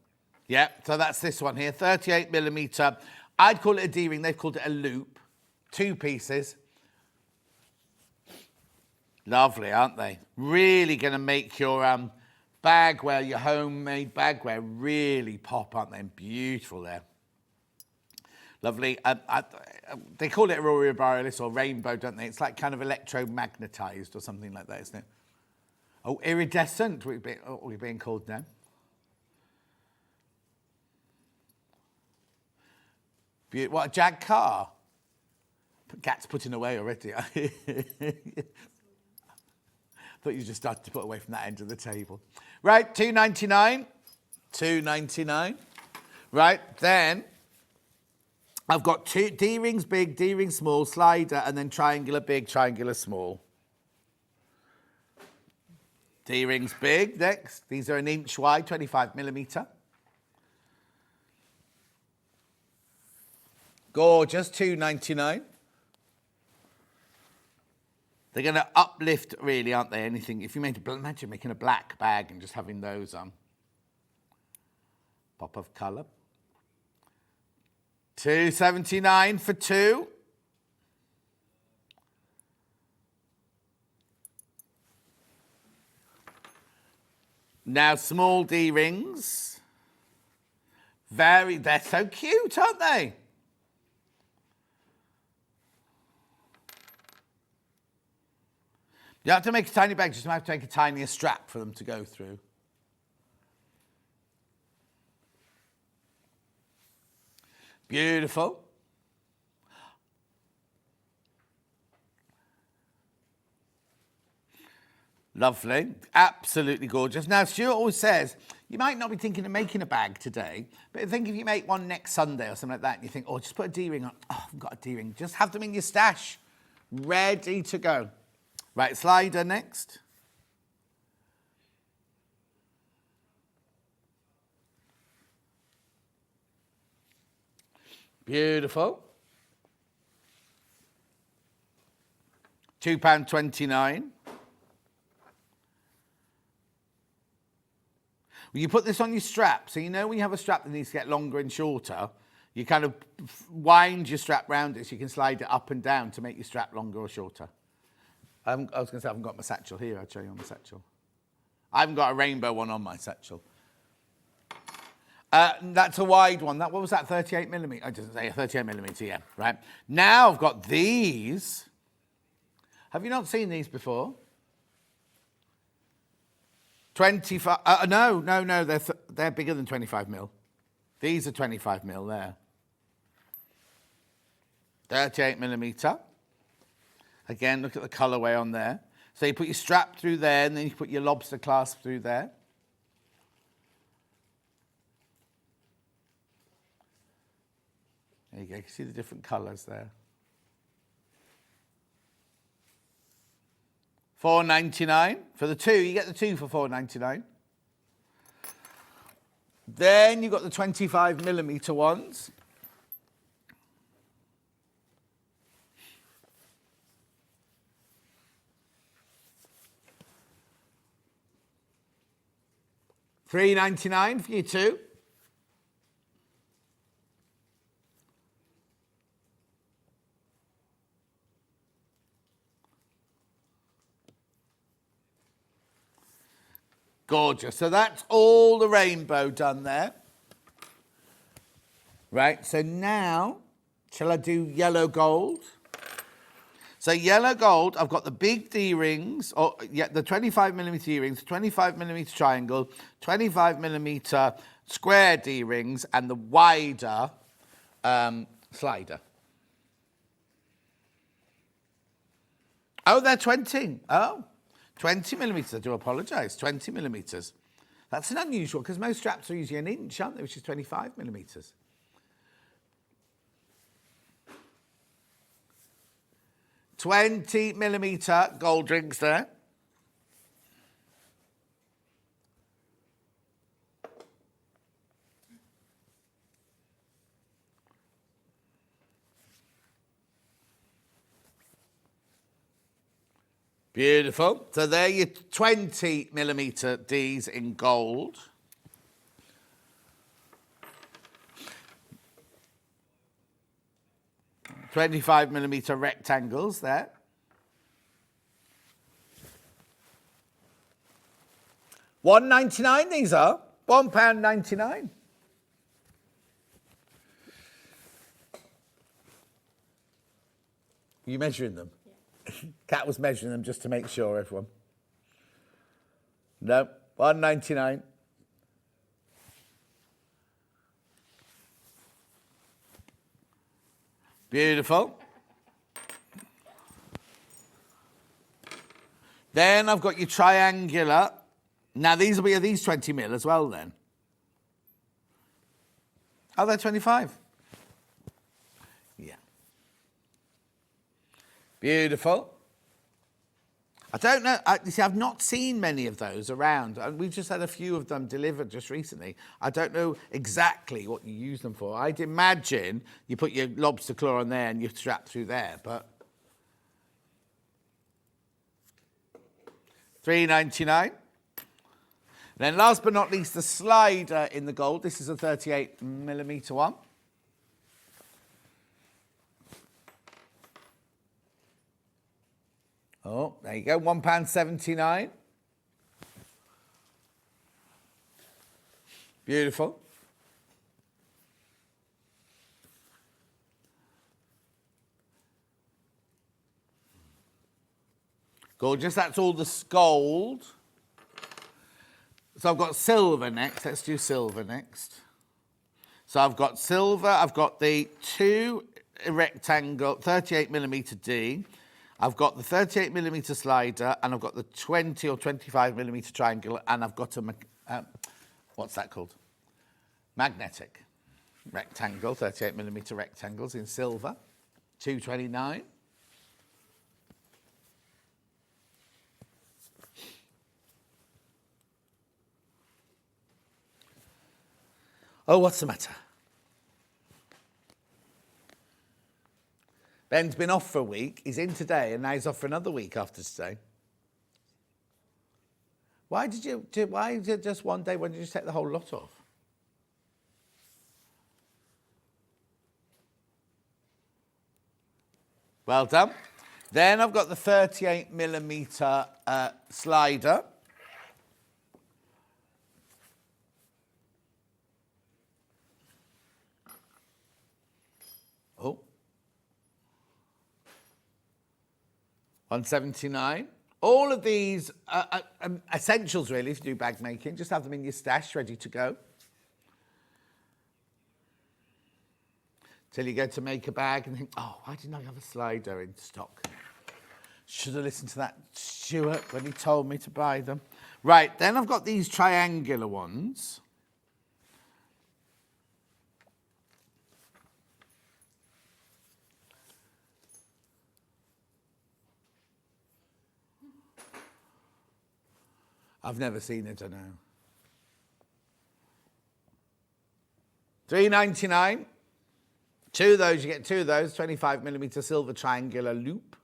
Yeah, so that's this one here, 38mm. I'd call it a D-ring, they've called it a loop. 2 pieces. Lovely, aren't they? Really going to make your bagware, your homemade bagware, really pop, aren't they? And beautiful there. Lovely. They call it aurora borealis or rainbow, don't they? It's like kind of electromagnetized or something like that, isn't it? Oh, iridescent, we're being called now. What, a Jag car? Cat's putting away already. I thought you just started to put away from that end of the table. Right, £2.99. £2.99. Right, then I've got 2 D-rings big, D-ring small, slider, and then triangular big, triangular small. D-rings big next. These are an inch wide, 25mm. Gorgeous, £2.99. They're going to uplift, really, aren't they? Anything. If you imagine making a black bag and just having those on. Pop of colour. £2.79 for 2. Now, small D rings. They're so cute, aren't they? You have to make a tiny bag, just have to make a tinier strap for them to go through. Beautiful. Lovely. Absolutely gorgeous. Now, Stuart always says, you might not be thinking of making a bag today, but think if you make one next Sunday or something like that, and you think, oh, just put a D-ring on. Oh, I've got a D-ring. Just have them in your stash, ready to go. Right, slider next. Beautiful. £2.29. Well, you put this on your strap, so you know when you have a strap that needs to get longer and shorter, you kind of wind your strap round it so you can slide it up and down to make your strap longer or shorter. I was going to say I haven't got my satchel here. I'll show you on the satchel. I haven't got a rainbow one on my satchel. That's a wide one. What was that, 38 millimetre? I didn't say 38 millimetre, yeah, right. Now I've got these. Have you not seen these before? 25, no, they're bigger than 25 mil. These are 25 mil there. 38 millimetre. Again, look at the colourway on there. So you put your strap through there, and then you put your lobster clasp through there. There you go, you can see the different colours there. $4.99 for the two. You get the two for $4.99. Then you've got the 25 millimetre ones. $3.99 for you two. Gorgeous. So that's all the rainbow done there. Right, so now, shall I do yellow gold? So yellow gold, I've got the big D-rings, or yeah, the 25 millimetre D-rings, 25 millimetre triangle, 25 millimetre square D-rings, and the wider slider. Oh, they're 20. Oh, 20 millimetres, I do apologise, 20 millimetres. That's an unusual, because most straps are usually an inch, aren't they, which is 25 millimetres. $20 millimetre gold rings there. Beautiful. So there your 20 millimetre Ds in gold. $25 millimetre rectangles there. $1.99 these are. £1.99. Are you measuring them? Yeah. Kat was measuring them just to make sure, everyone. No, $1.99. Beautiful. Then I've got your triangular. Now these will be these 20 mil as well then. Oh, they're 25. Yeah. Beautiful. I don't know, you see, I've not seen many of those around. We've just had a few of them delivered just recently. I don't know exactly what you use them for. I'd imagine you put your lobster claw on there and you strap through there, but... $3.99. Then last but not least, the slider in the gold. This is a 38 millimetre one. Oh, there you go, £1.79. Beautiful. Gorgeous. That's all the gold. So I've got silver next. Let's do silver next. So I've got silver. I've got the 2 rectangle 38mm D. I've got the 38mm slider, and I've got the 20 or 25mm triangle, and I've got a what's that called? Magnetic rectangle, 38mm rectangles in silver, 229. Oh, what's the matter? Ben's been off for a week. He's in today, and now he's off for another week after today. Why did you just one day? When did you take the whole lot off? Well done. Then I've got the 38mm slider. Oh. 179. All of these are essentials, really, if you do bag making. Just have them in your stash, ready to go. Till you go to make a bag and think, oh, why didn't I have a slider in stock? Should have listened to that Stuart when he told me to buy them. Right, then I've got these triangular ones. I've never seen it, I know. $3.99. 2 of those, you get 2 of those, 25mm silver triangular loop.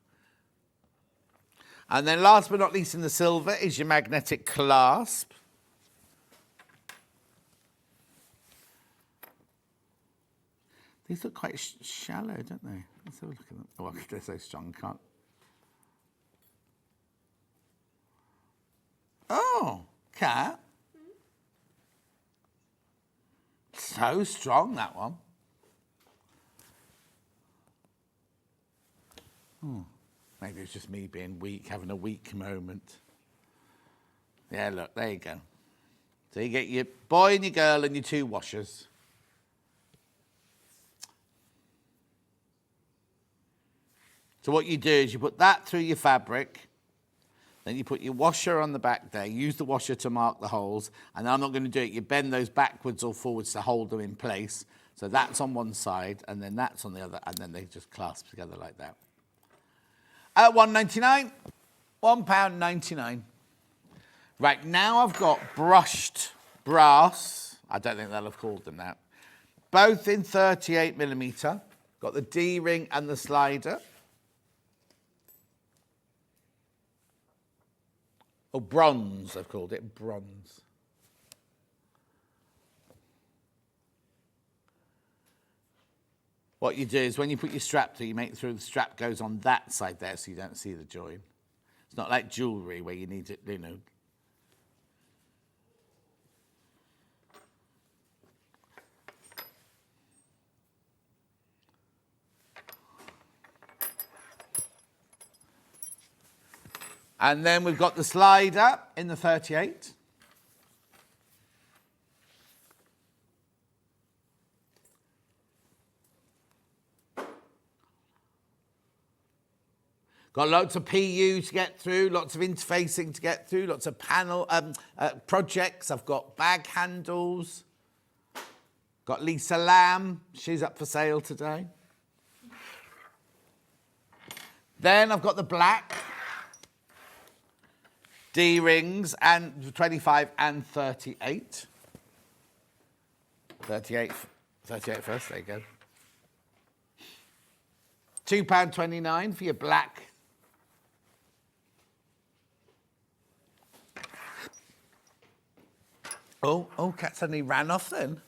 And then last but not least in the silver is your magnetic clasp. These look quite shallow, don't they? Let's have a look at them. Oh, they're so strong, can't. Oh, Cat. So strong, that one. Maybe it's just me being weak, having a weak moment. Yeah, look, there you go. So you get your boy and your girl and your 2 washers. So what you do is you put that through your fabric, then you put your washer on the back there, use the washer to mark the holes, and I'm not going to do it. You bend those backwards or forwards to hold them in place. So that's on one side, and then that's on the other, and then they just clasp together like that. At £1.99, £1.99. Right, now I've got brushed brass. I don't think they'll have called them that. Both in 38mm. Got the D-ring and the slider. Oh, bronze, I've called it, bronze. What you do is when you put your strap through, you make sure the strap goes on that side there so you don't see the join. It's not like jewellery where you need it, you know. And then we've got the slider in the 38. Got lots of PU to get through, lots of interfacing to get through, lots of panel projects. I've got bag handles. Got Lisa Lamb. She's up for sale today. Then I've got the black D-rings and 25 and 38. 38 first, there you go. £2.29 for your black. Oh, Cat suddenly ran off then.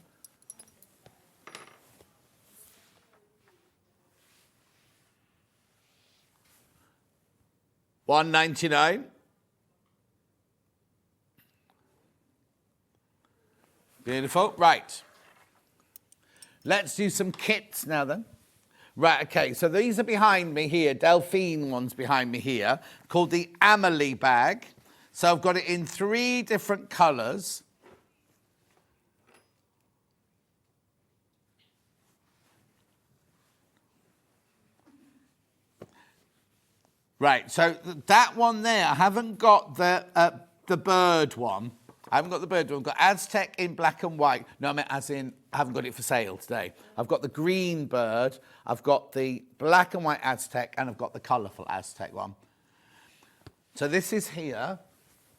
£1.99. Beautiful. Right. Let's do some kits now then. Right, okay, so these are behind me here. Delphine one's behind me here, called the Amelie bag. So I've got it in 3 different colours. Right, so that one there, I haven't got the bird one. I haven't got the bird one. I've got Aztec in black and white. No, I mean as in, I haven't got it for sale today. I've got the green bird, I've got the black and white Aztec, and I've got the colourful Aztec one. So this is here,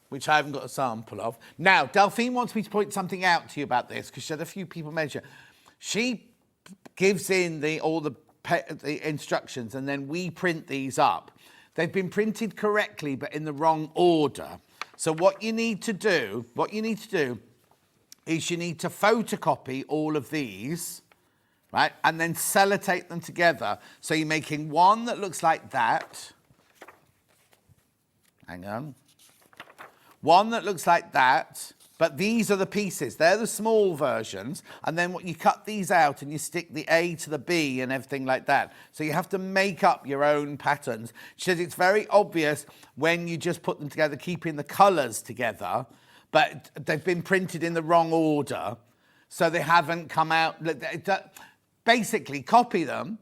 which I haven't got a sample of. Now, Delphine wants me to point something out to you about this, because she had a few people mention. She gives in all the instructions, and then we print these up. They've been printed correctly, but in the wrong order. So what you need to do is you need to photocopy all of these, right? And then sellotape them together. So you're making one that looks like that. Hang on. One that looks like that, but these are the pieces. They're the small versions. And then you cut these out and you stick the A to the B and everything like that. So you have to make up your own patterns. She says it's very obvious when you just put them together, keeping the colours together, but they've been printed in the wrong order. So they haven't come out. Basically, copy them,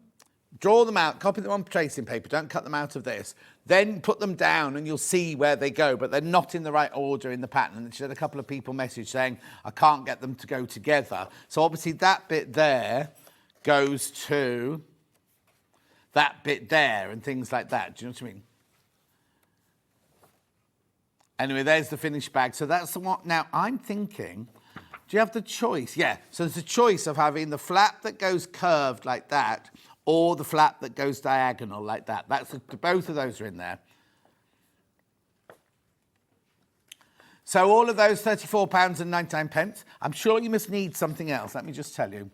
draw them out, copy them on tracing paper. Don't cut them out of this. Then put them down and you'll see where they go, but they're not in the right order in the pattern. And she had a couple of people message saying, I can't get them to go together. So obviously that bit there goes to that bit there and things like that. Do you know what I mean? Anyway, there's the finished bag. So that's the one. Now, I'm thinking, do you have the choice? Yeah. So there's a choice of having the flap that goes curved like that, or the flap that goes diagonal like that. Both of those are in there. So all of those £34.99. I'm sure you must need something else. Let me just tell you.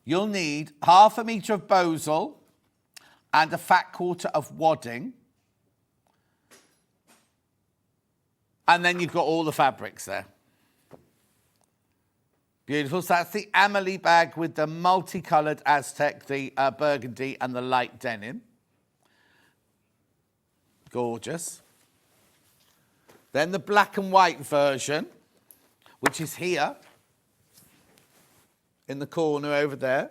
You'll need 1/2 metre of bosal and a fat quarter of wadding. And then you've got all the fabrics there. Beautiful. So that's the Amelie bag with the multicoloured Aztec, the burgundy and the light denim. Gorgeous. Then the black and white version, which is here in the corner over there.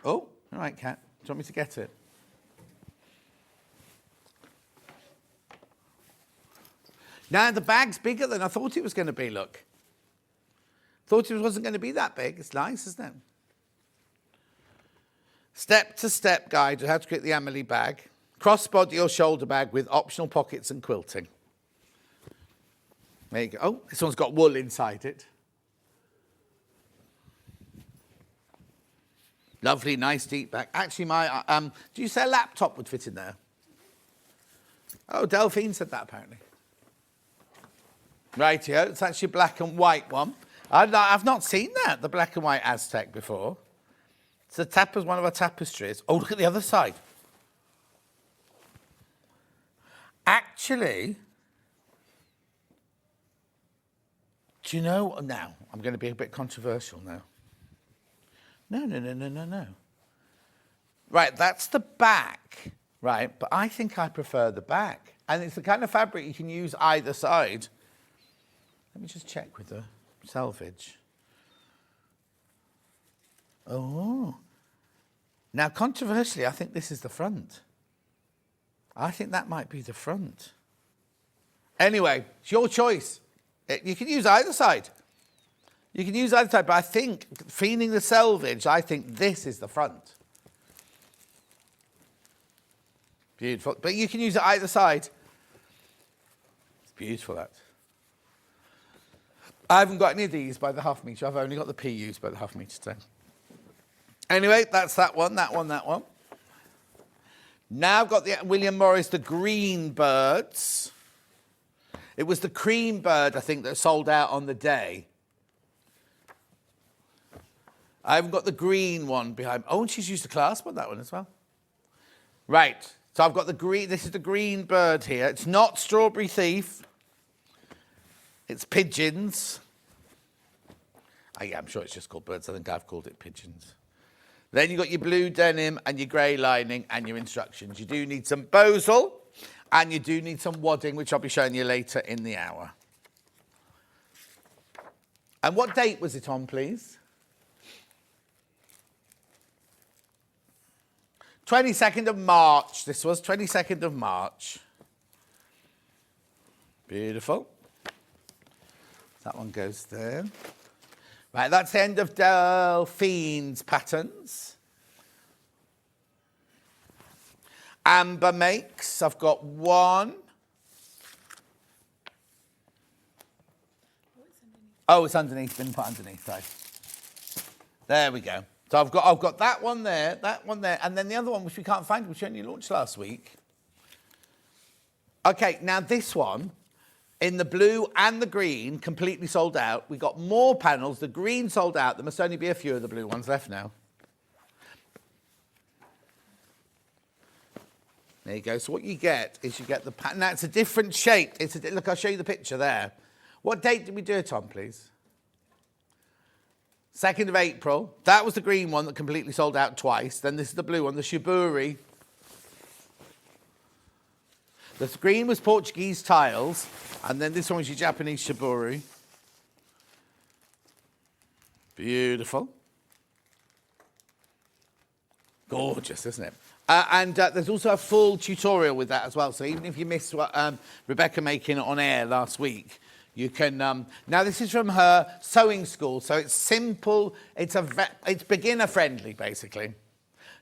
Oh, all right, Kat. Do you want me to get it? Now, the bag's bigger than I thought it was going to be, look. Thought it wasn't going to be that big. It's nice, isn't it? Step-to-step guide to how to create the Amelie bag. Crossbody or shoulder bag with optional pockets and quilting. There you go. Oh, this one's got wool inside it. Lovely, nice deep bag. Actually, do you say a laptop would fit in there? Oh, Delphine said that, apparently. Rightio, it's actually a black and white one. I've not seen that, the black and white Aztec before. It's one of our tapestries. Oh, look at the other side. Actually, do you know, now, I'm going to be a bit controversial now. No. Right, that's the back, right? But I think I prefer the back. And it's the kind of fabric you can use either side. Let me just check with the selvage. Oh. Now, controversially, I think this is the front. I think that might be the front. Anyway, it's your choice. You can use either side. But I think, feeling the selvage, I think this is the front. Beautiful. But you can use it either side. It's beautiful, that. I haven't got any of these by the 1/2 metre. I've only got the PUs by the 1/2 metre today. Anyway, that's that one. Now I've got the William Morris, the green birds. It was the cream bird, I think, that sold out on the day. I haven't got the green one behind. Oh, and she's used the clasp on that one as well. Right. So I've got the green. This is the green bird here. It's not Strawberry Thief. It's pigeons. Oh, yeah, I'm sure it's just called birds. I think I've called it pigeons. Then you've got your blue denim and your grey lining and your instructions. You do need some bosal and you do need some wadding, which I'll be showing you later in the hour. And what date was it on, please? 22nd of March. This was 22nd of March. Beautiful. That one goes there. Right, that's the end of Delphine's patterns. Amber makes. I've got one. Oh, it's underneath. Been put underneath. Sorry. There we go. So I've got that one there, and then the other one which we can't find, which we only launched last week. Okay, now this one, in the blue and the green, completely sold out. We got more panels. The green sold out. There must only be a few of the blue ones left now. There you go. So what you get is you get the pattern. Now it's a different shape. Look, I'll show you the picture there. What date did we do it on, please? 2nd of April. That was the green one that completely sold out twice. Then this is the blue one, the shibori. The green was Portuguese tiles, and then this one was your Japanese shibori. Beautiful. Gorgeous, isn't it? There's also a full tutorial with that as well. So even if you missed what Rebecca making on air last week, you can. Now this is from her sewing school, so it's simple. It's beginner friendly, basically,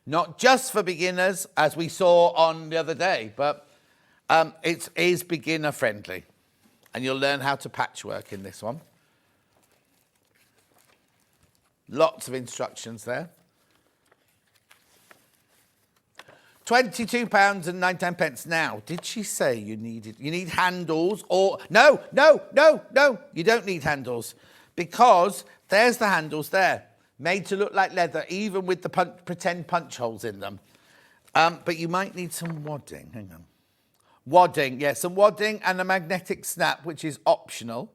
not just for beginners as we saw on the other day, but it is beginner friendly, and you'll learn how to patchwork in this one. Lots of instructions there. £22.99. Now, did she say you need handles or... No, you don't need handles because there's the handles there, made to look like leather, even with the pretend punch holes in them. But you might need some wadding. Hang on. Wadding, yes, some wadding and a magnetic snap, which is optional.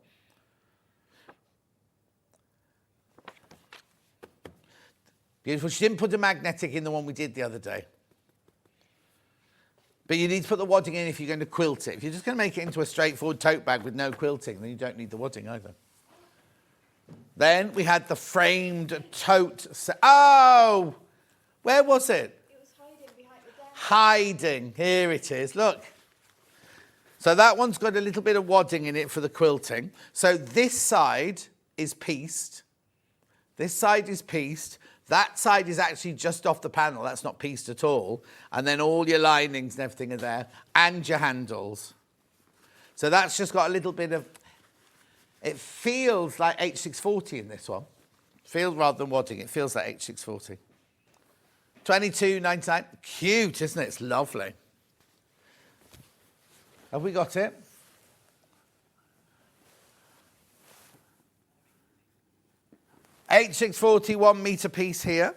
Beautiful. She didn't put a magnetic in the one we did the other day. But you need to put the wadding in if you're going to quilt it. If you're just going to make it into a straightforward tote bag with no quilting, then you don't need the wadding either. Then we had the framed tote set. Oh! Where was it? It was hiding behind the desk. Hiding. Here it is. Look. So that one's got a little bit of wadding in it for the quilting. So this side is pieced. This side is pieced. That side is actually just off the panel. That's not pieced at all. And then all your linings and everything are there. And your handles. So that's just got a little bit of... It feels like H640 in this one. Feels rather than wadding. It feels like H640. £22.99. Cute, isn't it? It's lovely. Have we got it? H640 1 metre piece here.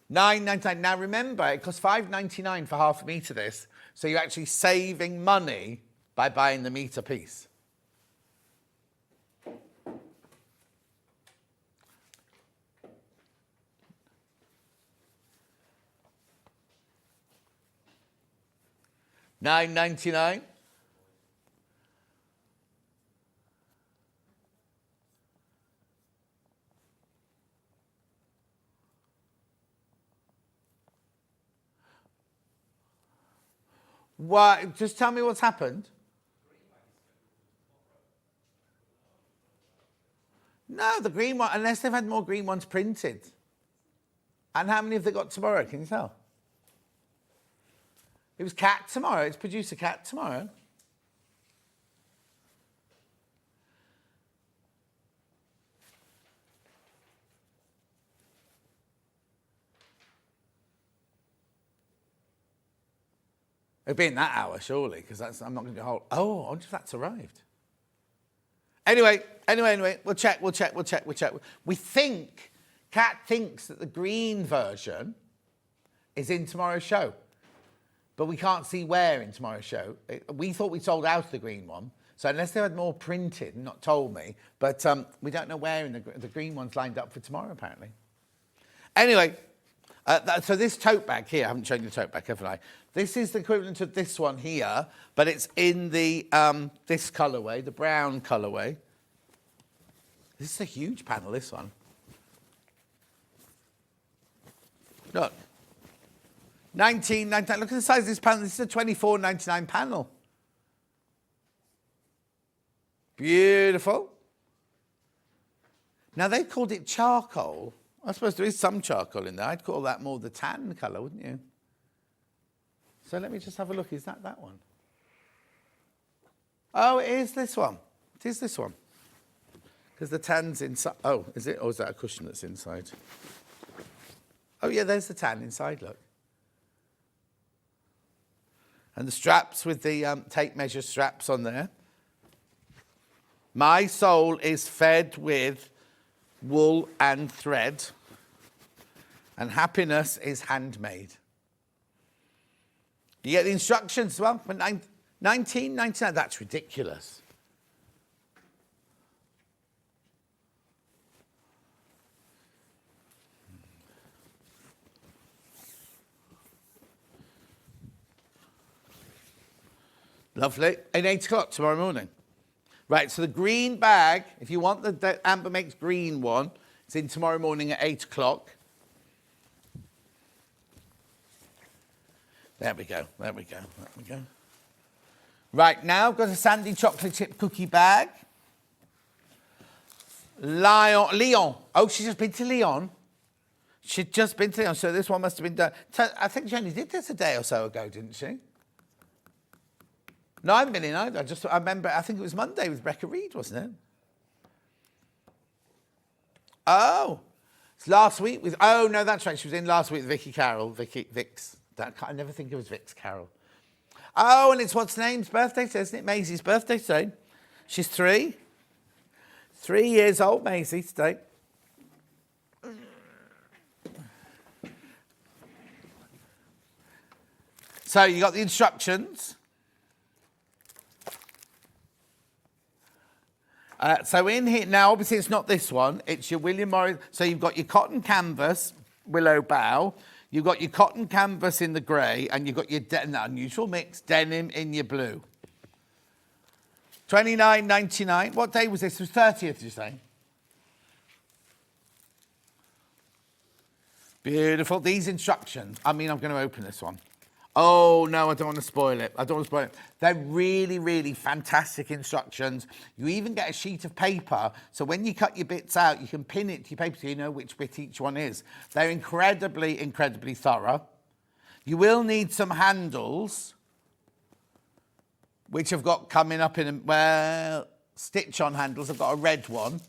£9.99. Now remember, it costs £5.99 for half a metre this. So you're actually saving money by buying the metre piece. £9.99. What? Just tell me what's happened. No, the green one, unless they've had more green ones printed. And how many have they got tomorrow? Can you tell? It was Cat tomorrow. It's producer Cat tomorrow. It'll be in that hour, surely, because I'm not going to hold. Oh, I wonder if that's arrived. Anyway, we'll check. We think, Kat thinks that the green version is in tomorrow's show, but we can't see where in tomorrow's show. We thought we sold out the green one, So unless they had more printed, not told me, but we don't know where in the green one's lined up for tomorrow, apparently. Anyway, so this tote bag here, I haven't shown you the tote bag, haven't I? This is the equivalent of this one here, but it's in the this colourway, the brown colourway. This is a huge panel, this one. Look. $19.99. Look at the size of this panel. This is a $24.99 panel. Beautiful. Now, they've called it charcoal. I suppose there is some charcoal in there. I'd call that more the tan colour, wouldn't you? So let me just have a look. Is that one? Oh, it is this one. It is this one. Because the tan's inside. Oh, is it? Or is that a cushion that's inside? Oh, yeah, there's the tan inside, look. And the straps with the tape measure straps on there. My soul is fed with wool and thread. And happiness is handmade. You get the instructions as well for $19.99. That's ridiculous. Lovely. At 8 o'clock tomorrow morning. Right, so the green bag, if you want the Amber Makes green one, it's in tomorrow morning at 8 o'clock. There we go, there we go, there we go. Right, now I've got a sandy chocolate chip cookie bag. Lyon. Oh, she's just been to Lyon. She'd just been to Lyon, so this one must have been done. I think she only did this a day or so ago, didn't she? No, I haven't been in either. I remember, I think it was Monday with Rebecca Reed, wasn't it? Oh, it's last week with, oh no, that's right. She was in last week with Vicky Carroll, Vix. I never think it was Vix Carroll. Oh, and it's what's name's birthday today, isn't it? Maisie's birthday today. She's 3. 3 years old, Maisie, today. So you got the instructions. So in here, now obviously it's not this one, it's your William Morris. So you've got your cotton canvas, willow bough, you've got your cotton canvas in the grey, and you've got your unusual mix, denim in your blue. $29.99. What day was this? It was 30th, did you say? Beautiful. These instructions. I mean, I'm going to open this one. Oh, no, I don't want to spoil it. I don't want to spoil it. They're really, really fantastic instructions. You even get a sheet of paper, so when you cut your bits out, you can pin it to your paper so you know which bit each one is. They're incredibly, incredibly thorough. You will need some handles, which I've got coming up in, well, stitch-on handles. I've got a red one.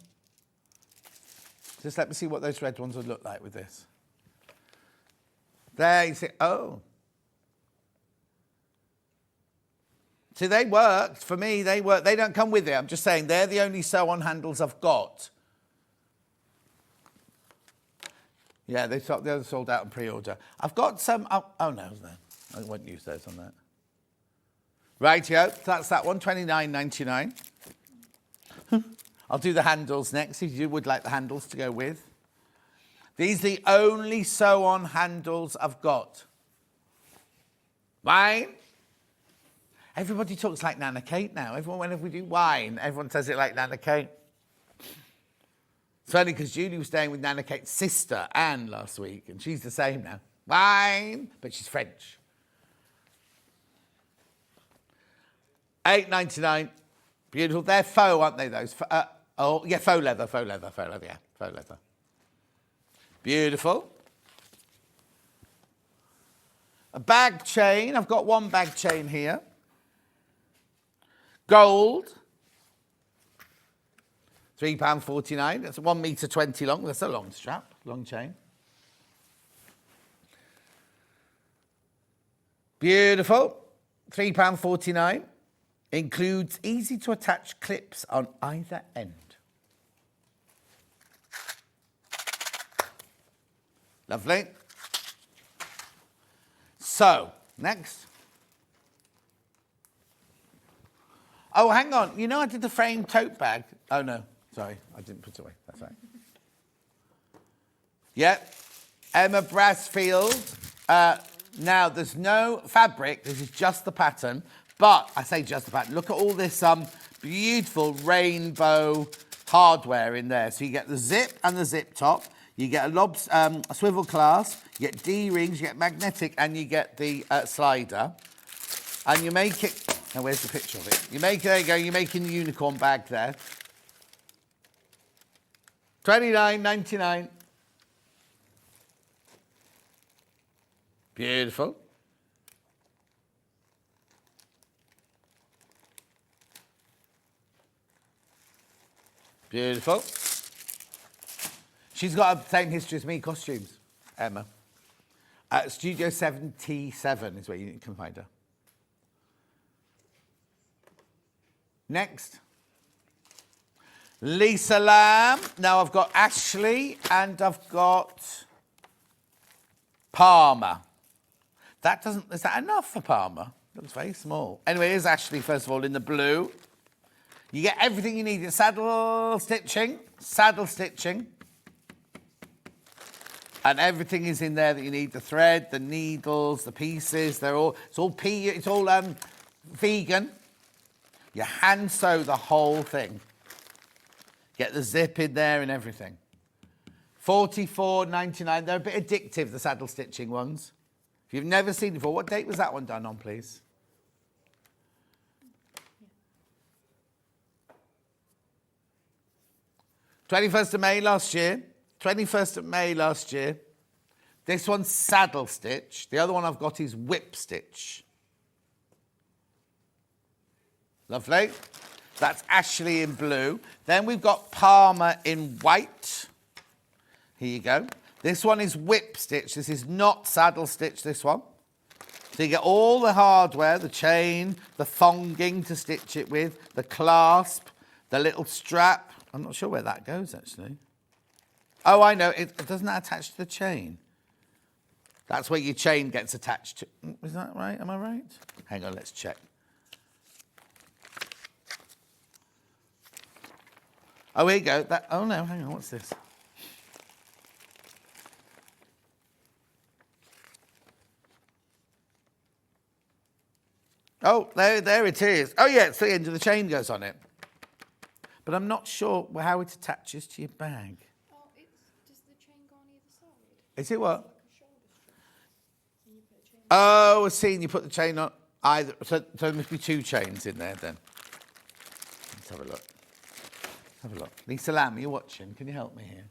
Just let me see what those red ones would look like with this. There, you see, oh. See, they worked. For me, they work. They don't come with it. I'm just saying they're the only sew-on handles I've got. Yeah, the others sold out on pre-order. I've got some. Oh no, I won't use those on that. Rightio, that's that one, $29.99. I'll do the handles next, if you would like the handles to go with. These are the only sew-on handles I've got. Right? Everybody talks like Nana Kate now. Whenever we do wine, everyone says it like Nana Kate. It's funny because Julie was staying with Nana Kate's sister, Anne, last week, and she's the same now. Wine, but she's French. $8.99. Beautiful. They're faux, aren't they, those? Oh, yeah, faux leather, yeah, faux leather. Beautiful. A bag chain. I've got one bag chain here. Gold, £3.49. That's 1.20 meters long. That's a long strap, long chain. Beautiful. £3.49. Includes easy to attach clips on either end. Lovely. So, next. Oh, hang on. You know I did the framed tote bag. Oh, no. Sorry. I didn't put it away. That's right. Yep. Emma Brasfield. Now, there's no fabric. This is just the pattern. But I say just the pattern. Look at all this beautiful rainbow hardware in there. So you get the zip and the zip top. You get a swivel clasp. You get D-rings. You get magnetic. And you get the slider. And you make it... Now, where's the picture of it? There you go. You're making the unicorn bag there. $29.99. Beautiful. Beautiful. She's got the same history as me, costumes, Emma. Studio 77 is where you can find her. Next. Lisa Lamb. Now I've got Ashley and I've got Palmer. Is that enough for Palmer? Looks very small. Anyway, here's Ashley, first of all, in the blue. You get everything you need in saddle stitching. And everything is in there that you need. The thread, the needles, the pieces, it's all vegan. You hand sew the whole thing. Get the zip in there and everything. $44.99. They're a bit addictive, the saddle stitching ones. If you've never seen it before, what date was that one done on, please? Yeah. 21st of May last year. 21st of May last year. This one's saddle stitch. The other one I've got is whip stitch. Lovely. That's Ashley in blue. Then we've got Palmer in white. Here you go. This one is whip stitch. This is not saddle stitch, this one. So you get all the hardware, the chain, the thonging to stitch it with, the clasp, the little strap. I'm not sure where that goes, actually. Oh, I know. It doesn't attach to the chain. That's where your chain gets attached to. Is that right? Am I right? Hang on, let's check. Oh, here you go. Oh, no, hang on. What's this? Oh, there it is. Oh, yeah, it's the end of the chain goes on it. But I'm not sure how it attaches to your bag. Oh, does the chain go on either side? Is it what? Like a shoulder strap. And you put a chain Oh, I see. And you put the chain on either. So there must be two chains in there then. Let's have a look. Have a look. Lisa Lamb, are you watching? Can you help me here?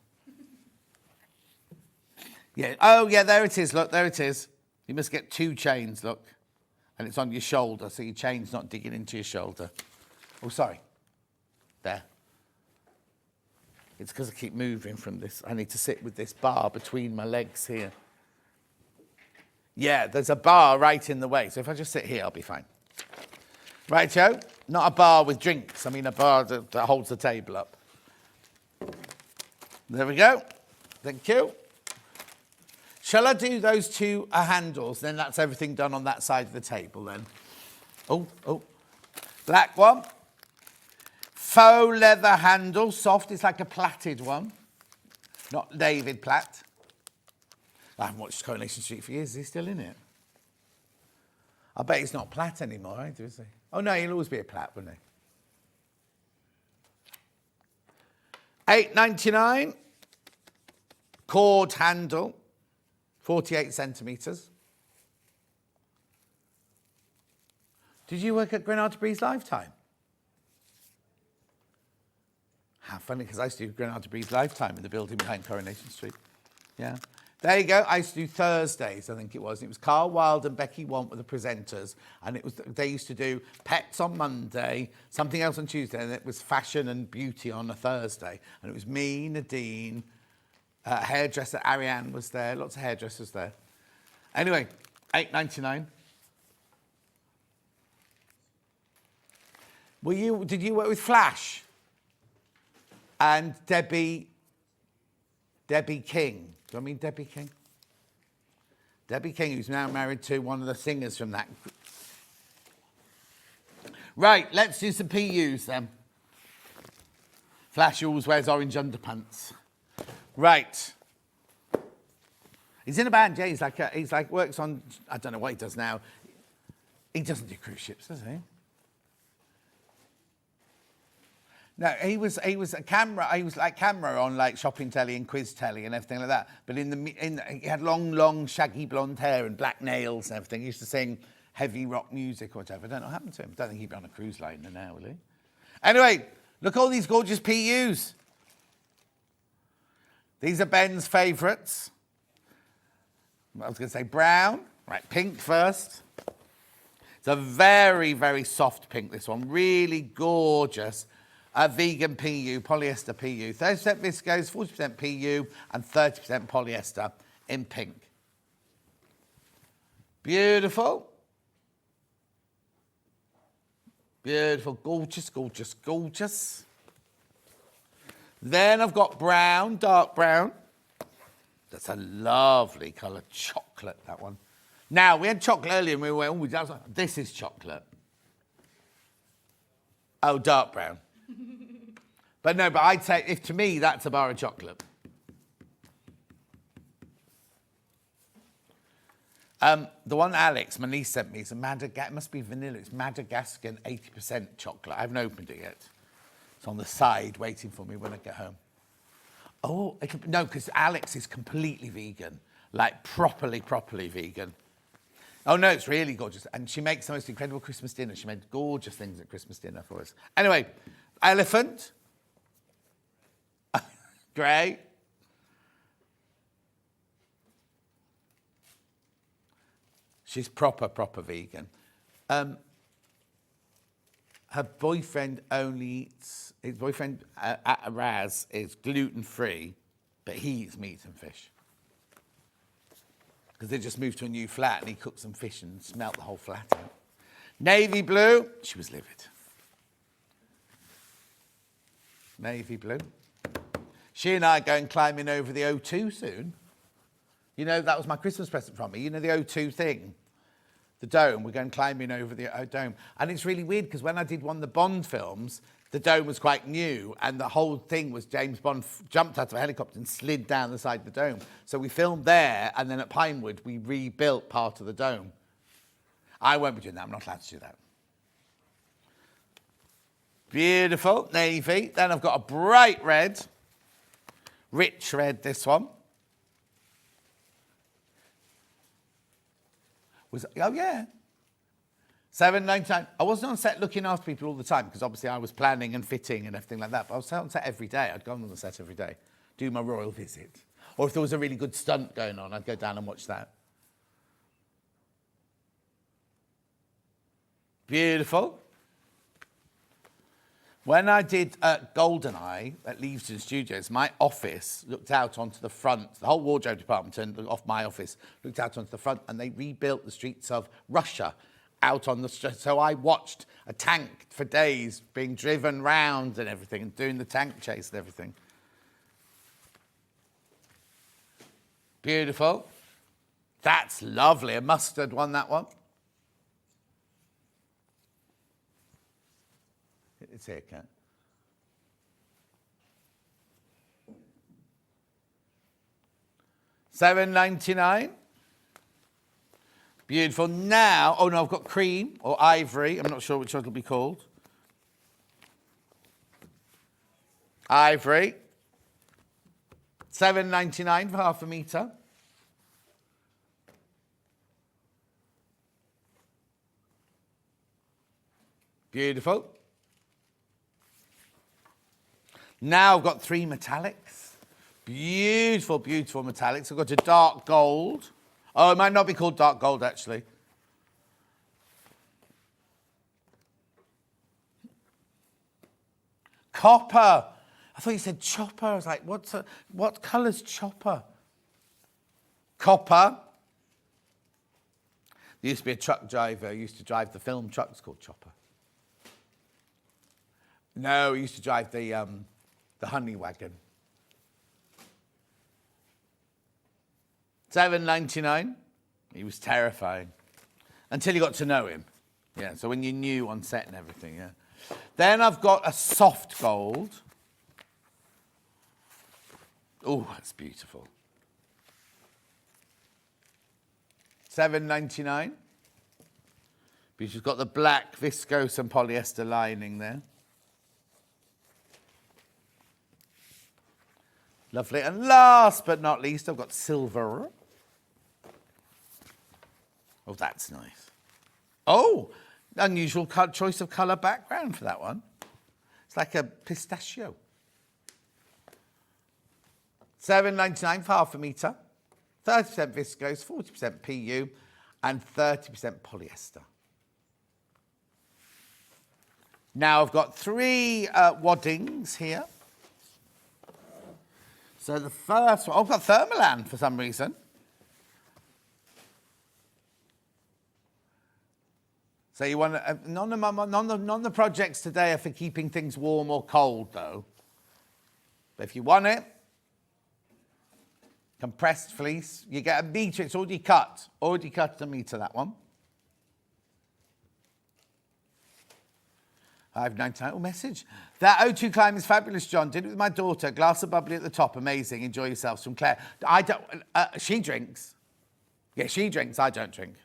Yeah. Oh, yeah, there it is. Look, there it is. You must get two chains, look. And it's on your shoulder, so your chain's not digging into your shoulder. Oh, sorry. There. It's because I keep moving from this. I need to sit with this bar between my legs here. Yeah, there's a bar right in the way. So if I just sit here, I'll be fine. Right, Joe? Not a bar with drinks. I mean a bar that holds the table up. There we go. Thank you. Shall I do those two handles? Then that's everything done on that side of the table then. Oh. Black one. Faux leather handle, soft. It's like a plaited one. Not David Platt. I haven't watched Coronation Street for years. Is he still in it? I bet he's not Platt anymore, either, is he? Oh, no, he'll always be a Platt, wouldn't he? $8.99. Cord handle. 48 centimetres. Did you work at Granada Breeze Lifetime? How funny, because I used to do Granada Breeze Lifetime in the building behind Coronation Street. Yeah. There you go. I used to do Thursdays, I think it was. It was Carl Wilde and Becky Want were the presenters. And they used to do Pets on Monday, something else on Tuesday, and it was Fashion and Beauty on a Thursday. And it was me, Nadine, hairdresser Ariane was there, lots of hairdressers there. Anyway, $8.99. Did you work with Flash and Debbie King? Do I mean Debbie King? Debbie King, who's now married to one of the singers from that. Right, let's do some PUs then. Flash always wears orange underpants. Right. He's in a band, yeah. He's like works on, I don't know what he does now. He doesn't do cruise ships, does he? No, he was a camera. He was like camera on like shopping telly and quiz telly and everything like that. But he had long, shaggy blonde hair and black nails and everything. He used to sing heavy rock music or whatever. I don't know what happened to him. I don't think he'd be on a cruise liner now, will he? Anyway, look at all these gorgeous PUs. These are Ben's favourites. I was going to say brown. Right, pink first. It's a very, very soft pink, this one. Really gorgeous. A vegan PU, polyester PU. 30% viscose, 40% PU, and 30% polyester in pink. Beautiful. Beautiful, gorgeous, gorgeous, gorgeous. Then I've got brown, dark brown. That's a lovely colour, chocolate, that one. Now, we had chocolate earlier and we went, oh, this is chocolate. Oh, dark brown. But no, but I'd say, if to me, that's a bar of chocolate. The one Alex, my niece, sent me is it must be vanilla. It's Madagascan 80% chocolate. I haven't opened it yet. It's on the side waiting for me when I get home. Oh, no, because Alex is completely vegan. Like properly vegan. Oh, no, it's really gorgeous. And she makes the most incredible Christmas dinner. She made gorgeous things at Christmas dinner for us. Anyway, elephant. Grey. She's proper vegan. Her boyfriend only eats, his boyfriend, Raz, is gluten-free, but he eats meat and fish. Because they just moved to a new flat and he cooked some fish and smelt the whole flat out. Navy blue, she was livid. Navy blue. She and I are going climbing over the O2 soon. You know, that was my Christmas present from me. You know the O2 thing? The dome. We're going climbing over the dome. And it's really weird because when I did one of the Bond films, the dome was quite new and the whole thing was James Bond jumped out of a helicopter and slid down the side of the dome. So we filmed there and then at Pinewood, we rebuilt part of the dome. I won't be doing that. I'm not allowed to do that. Beautiful. Navy. Then I've got a bright red. Rich red, this one. Oh, yeah. $7.99. I wasn't on set looking after people all the time because obviously I was planning and fitting and everything like that. But I was on set every day. I'd go on the set every day, do my royal visit. Or if there was a really good stunt going on, I'd go down and watch that. Beautiful. When I did Goldeneye at Leavesden Studios, my office looked out onto the front. The whole wardrobe department turned off my office, looked out onto the front, and they rebuilt the streets of Russia out on the street. So I watched a tank for days being driven round and everything and doing the tank chase and everything. Beautiful. That's lovely. A mustard one, that one. It's here, Kat. $7.99. Beautiful. Now, oh no, I've got cream or ivory. I'm not sure which one it'll be called. Ivory. $7.99 for half a metre. Beautiful. Now I've got three metallics. Beautiful, beautiful metallics. I've got a dark gold. Oh, it might not be called dark gold, actually. Copper. I thought you said chopper. I was like, what colour's chopper? Copper. There used to be a truck driver who used to drive the film trucks called Chopper. No, he used to drive the honey wagon. $7.99. He was terrifying. Until you got to know him. Yeah, so when you're new on set and everything, yeah. Then I've got a soft gold. Oh, that's beautiful. $7.99. Because you've got the black viscose and polyester lining there. Lovely. And last but not least, I've got silver. Oh, that's nice. Oh, unusual choice of colour background for that one. It's like a pistachio. $7.99 for half a metre. 30% viscose, 40% PU, and 30% polyester. Now I've got 3 waddings here. So the first one, I've got Thermolan for some reason. So you want to, none of the projects today are for keeping things warm or cold though. But if you want it, compressed fleece, you get a metre, it's already cut a metre, that one. $5.99, oh, message. That O2 climb is fabulous, John. Did it with my daughter. Glass of bubbly at the top, amazing. Enjoy yourselves, from Claire. I don't, she drinks. Yeah, she drinks, I don't drink.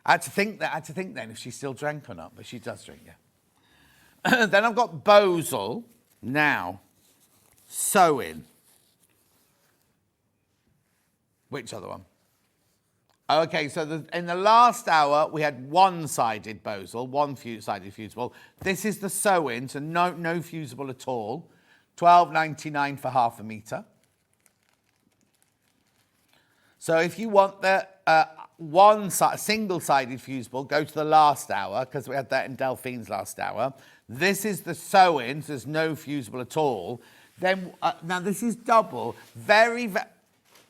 I had to think then if she still drank or not, but she does drink, yeah. Then I've got Bosel. Now, sewing. Which other one? Okay, so in the last hour, we had one-sided Bosel, one-sided fusible. This is the sew-in, so no fusible at all. $12.99 for half a metre. So if you want the single-sided fusible, go to the last hour, because we had that in Delphine's last hour. This is the sew-in, so there's no fusible at all. Then, now this is double,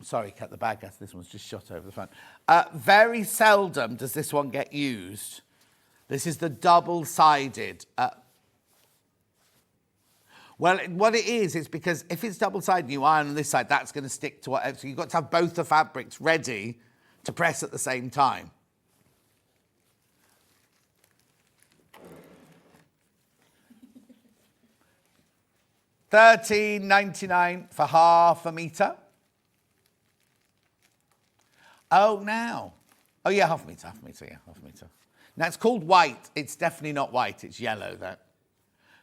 sorry, cut the bag, this one's just shot over the front. Very seldom does this one get used. This is the double-sided. Well, what it is because if it's double-sided, you iron on this side, that's going to stick to whatever. So you've got to have both the fabrics ready to press at the same time. $13.99 for half a metre. Oh, now. Oh, yeah, half a metre, yeah, half a metre. Now, it's called white. It's definitely not white. It's yellow, that.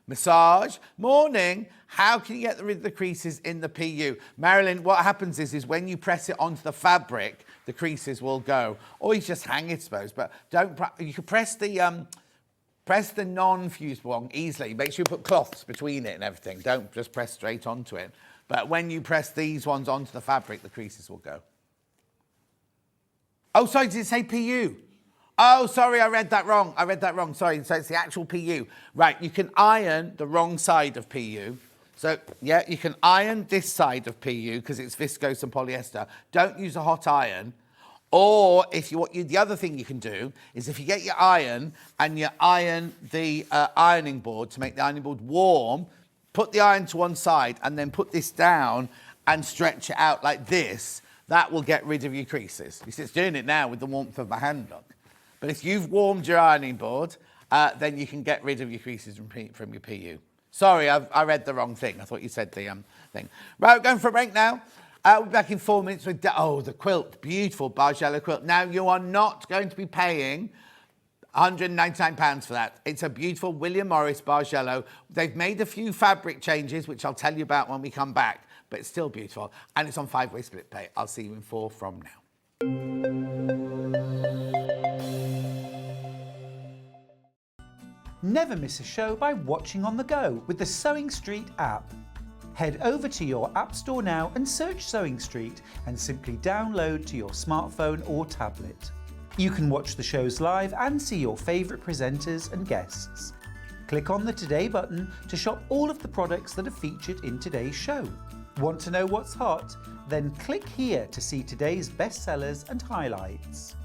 Massage. Morning. How can you get rid of the creases in the PU? Marilyn, what happens is when you press it onto the fabric, the creases will go. Or you just hang it, I suppose. But you can press the non-fusible one easily. Make sure you put cloths between it and everything. Don't just press straight onto it. But when you press these ones onto the fabric, the creases will go. Oh, sorry, did it say PU? Oh, sorry, I read that wrong. Sorry, so it's the actual PU. Right, you can iron the wrong side of PU. So, yeah, you can iron this side of PU because it's viscose and polyester. Don't use a hot iron. Or the other thing you can do is if you get your iron and you iron the ironing board to make the ironing board warm, put the iron to one side and then put this down and stretch it out like this. That will get rid of your creases. You see, it's doing it now with the warmth of my hand, look. But if you've warmed your ironing board, then you can get rid of your creases from your PU. Sorry, I read the wrong thing. I thought you said the thing. Right, we're going for a break now. We'll be back in 4 minutes with, the quilt, beautiful Bargello quilt. Now, you are not going to be paying £199 for that. It's a beautiful William Morris Bargello. They've made a few fabric changes, which I'll tell you about when we come back. But it's still beautiful. And it's on 5-way split pay. I'll see you in 4 from now. Never miss a show by watching on the go with the Sewing Street app. Head over to your App Store now and search Sewing Street and simply download to your smartphone or tablet. You can watch the shows live and see your favourite presenters and guests. Click on the Today button to shop all of the products that are featured in today's show. Want to know what's hot? Then click here to see today's bestsellers and highlights.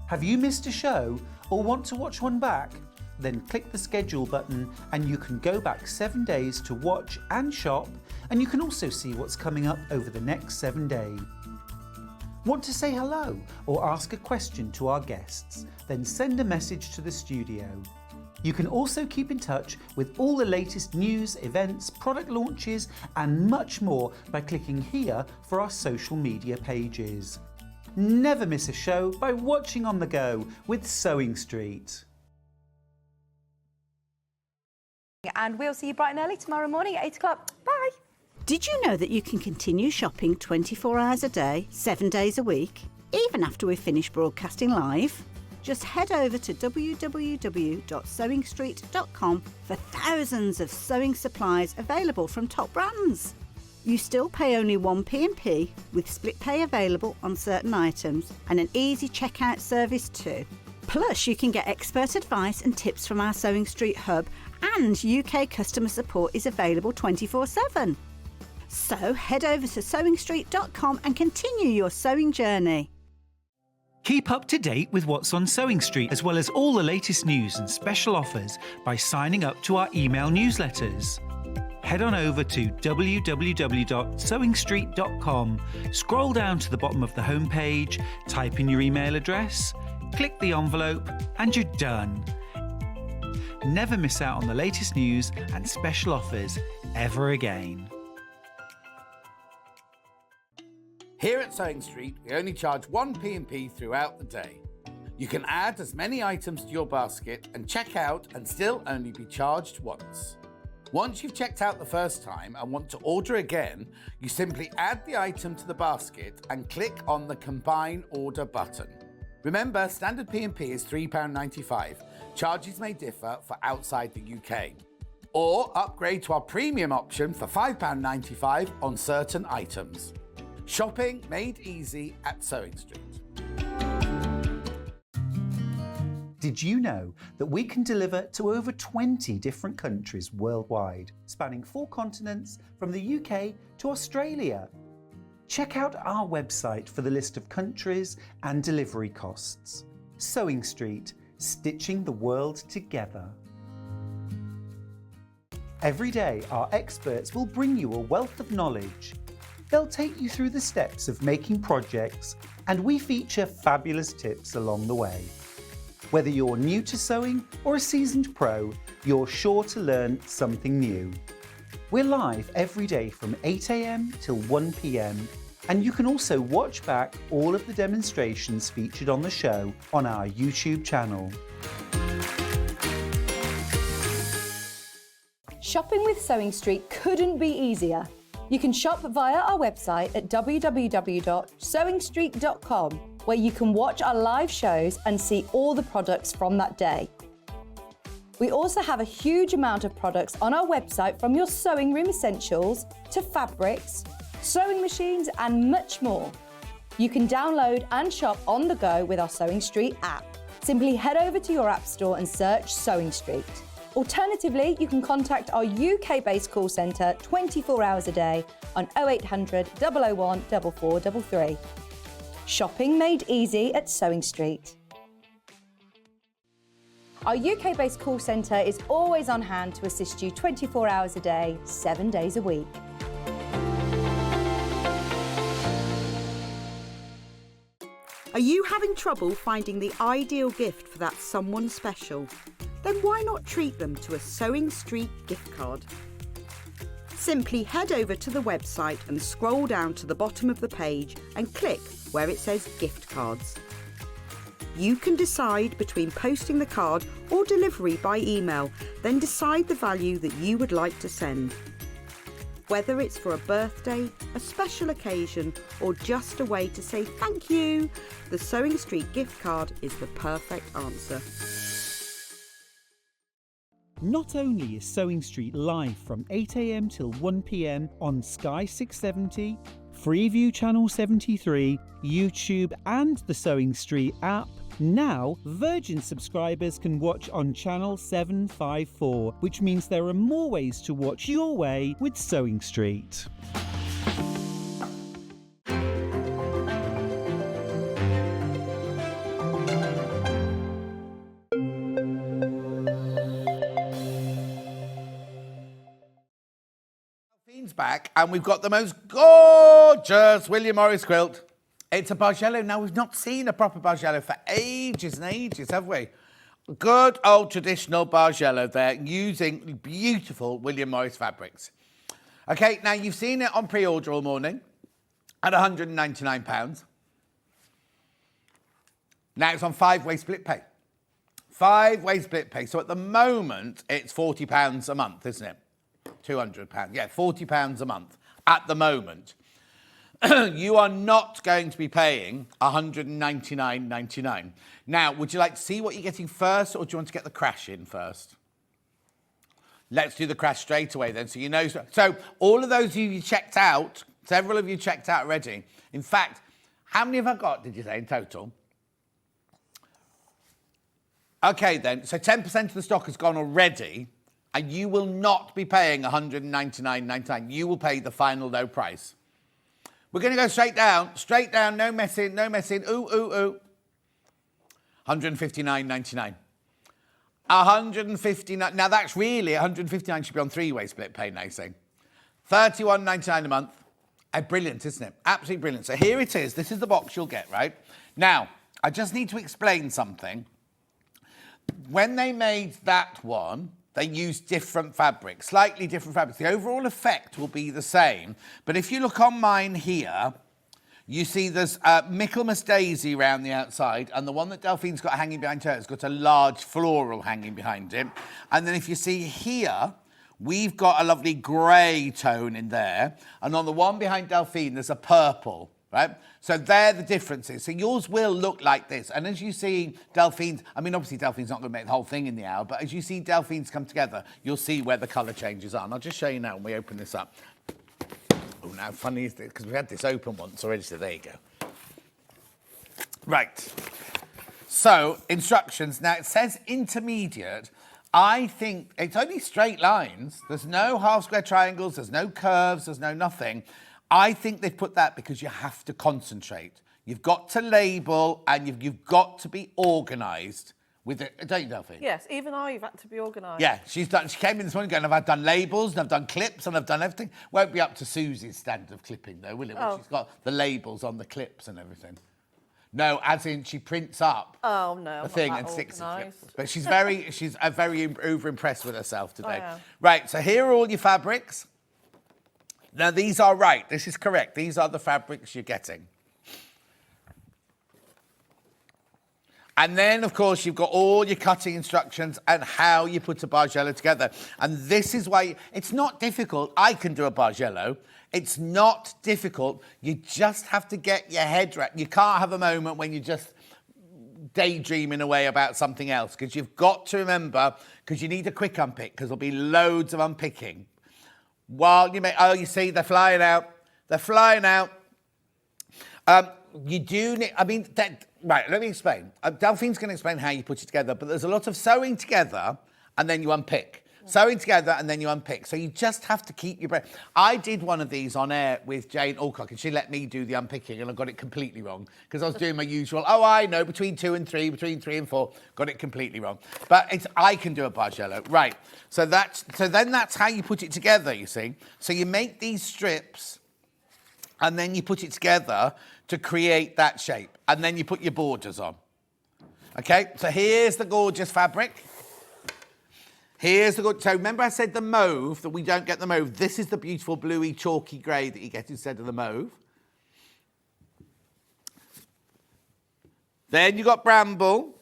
Have you missed a show or want to watch one back? Then click the schedule button and you can go back 7 days to watch and shop, and you can also see what's coming up over the next 7 days. Want to say hello or ask a question to our guests? Then send a message to the studio. You can also keep in touch with all the latest news, events, product launches and much more by clicking here for our social media pages. Never miss a show by watching on the go with Sewing Street. And we'll see you bright and early tomorrow morning at 8 o'clock. Bye. Did you know that you can continue shopping 24 hours a day, 7 days a week, even after we've finished broadcasting live? Just head over to www.sewingstreet.com for thousands of sewing supplies available from top brands. You still pay only 1p&p with split pay available on certain items and an easy checkout service too. Plus you can get expert advice and tips from our Sewing Street hub, and UK customer support is available 24/7. So head over to sewingstreet.com and continue your sewing journey. Keep up to date with what's on Sewing Street, as well as all the latest news and special offers by signing up to our email newsletters. Head on over to www.sewingstreet.com, scroll down to the bottom of the homepage, type in your email address, click the envelope, and you're done. Never miss out on the latest news and special offers ever again. Here at Sewing Street, we only charge 1p&p throughout the day. You can add as many items to your basket and check out and still only be charged once. Once you've checked out the first time and want to order again, you simply add the item to the basket and click on the Combine Order button. Remember, standard P&P is £3.95. Charges may differ for outside the UK. Or upgrade to our premium option for £5.95 on certain items. Shopping made easy at Sewing Street. Did you know that we can deliver to over 20 different countries worldwide, spanning 4 continents from the UK to Australia? Check out our website for the list of countries and delivery costs. Sewing Street, stitching the world together. Every day, our experts will bring you a wealth of knowledge. They'll take you through the steps of making projects, and we feature fabulous tips along the way. Whether you're new to sewing or a seasoned pro, you're sure to learn something new. We're live every day from 8 a.m. till 1 p.m. and you can also watch back all of the demonstrations featured on the show on our YouTube channel. Shopping with Sewing Street couldn't be easier. You can shop via our website at www.sewingstreet.com, where you can watch our live shows and see all the products from that day. We also have a huge amount of products on our website, from your sewing room essentials to fabrics, sewing machines and much more. You can download and shop on the go with our Sewing Street app. Simply head over to your app store and search Sewing Street. Alternatively, you can contact our UK-based call centre 24 hours a day on 0800 001 4433. Shopping made easy at Sewing Street. Our UK-based call centre is always on hand to assist you 24 hours a day, 7 days a week. Are you having trouble finding the ideal gift for that someone special? Then why not treat them to a Sewing Street gift card? Simply head over to the website and scroll down to the bottom of the page and click where it says gift cards. You can decide between posting the card or delivery by email, then decide the value that you would like to send. Whether it's for a birthday, a special occasion, or just a way to say thank you, the Sewing Street gift card is the perfect answer. Not only is Sewing Street live from 8 a.m. till 1 p.m. on Sky 670, Freeview Channel 73, YouTube and the Sewing Street app, now Virgin subscribers can watch on Channel 754, which means there are more ways to watch your way with Sewing Street. Delphine's back, and we've got the most gorgeous William Morris quilt It's a Bargello. Now, we've not seen a proper Bargello for ages and ages, have we? Good old traditional Bargello there, using beautiful William Morris fabrics. Okay, now you've seen it on pre-order all morning at £199. Now it's on 5-way split pay. 5-way split pay. So at the moment, it's £40 a month, isn't it? £200. Yeah, £40 a month at the moment. You are not going to be paying £199.99. Now, would you like to see what you're getting first, or do you want to get the crash in first? Let's do the crash straight away then, so you know. So all of those of you checked out, several of you checked out already. In fact, how many have I got, did you say, in total? Okay, then. So 10% of the stock has gone already, and you will not be paying £199.99. You will pay the final low price. We're going to go straight down, no messing, ooh. £159.99. £159. Now that's really £159 should be on 3-way split pay now, saying. £31.99 a month. Brilliant, isn't it? Absolutely brilliant. So here it is. This is the box you'll get, right? Now, I just need to explain something. When they made that one, they used different fabrics, slightly different fabrics. The overall effect will be the same. But if you look on mine here, you see there's Michaelmas Daisy around the outside, and the one that Delphine's got hanging behind her has got a large floral hanging behind it. And then if you see here, we've got a lovely grey tone in there. And on the one behind Delphine, there's a purple, right? So they're the differences. So yours will look like this. And as you see Delphine's, I mean, obviously Delphine's not going to make the whole thing in the hour, but as you see Delphine's come together, you'll see where the colour changes are. And I'll just show you now when we open this up. Oh, now, funny is because we had this open once already, so there you go. Right. So, instructions. Now, it says intermediate. I think it's only straight lines. There's no half square triangles. There's no curves. There's no nothing. I think they've put that because you have to concentrate. You've got to label and you've got to be organised with it. Don't you, Delphine? Yes, even I've had to be organised. Yeah, she came in this morning going, I've done labels and I've done clips and I've done everything. Won't be up to Susie's standard of clipping though, will it? When she's got the labels on the clips and everything. No, as in she prints up the thing and sticks it. But she's very over impressed with herself today. Right, so here are all your fabrics. Now these are right. This is correct. These are the fabrics you're getting. And then, of course, you've got all your cutting instructions and how you put a Bargello together. And this is why it's not difficult. I can do a Bargello. It's not difficult. You just have to get your head right. You can't have a moment when you're just daydreaming away about something else, because you've got to remember, because you need a quick unpick, because there'll be loads of unpicking. While you make, you see, they're flying out. They're flying out. You do need, right, let me explain. Delphine's going to explain how you put it together, but there's a lot of sewing together and then you unpick. Sewing together and then you unpick. So you just have to keep your breath. I did one of these on air with Jane Alcock, and she let me do the unpicking, and I got it completely wrong because I was doing my usual, I know, between 2 and 3, between 3 and 4, got it completely wrong. But I can do a Bargello. Right. So then that's how you put it together, you see. So you make these strips and then you put it together to create that shape. And then you put your borders on. Okay, so here's the gorgeous fabric. Here's the good. So remember I said the mauve, that we don't get the mauve. This is the beautiful bluey chalky grey that you get instead of the mauve. Then you've got bramble.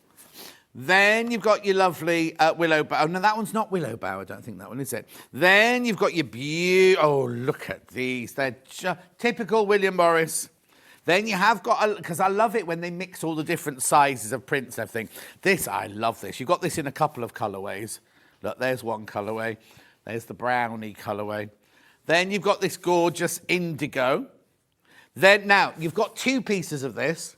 Then you've got your lovely willow bough. Oh, no, that one's not willow bough. I don't think that one is it. Then you've got your oh, look at these. They're typical William Morris. Then you have got, because I love it when they mix all the different sizes of prints and everything. This, I love this. You've got this in a couple of colourways. Look, there's one colourway. There's the brownie colourway. Then you've got this gorgeous indigo. Then, now, you've got 2 pieces of this.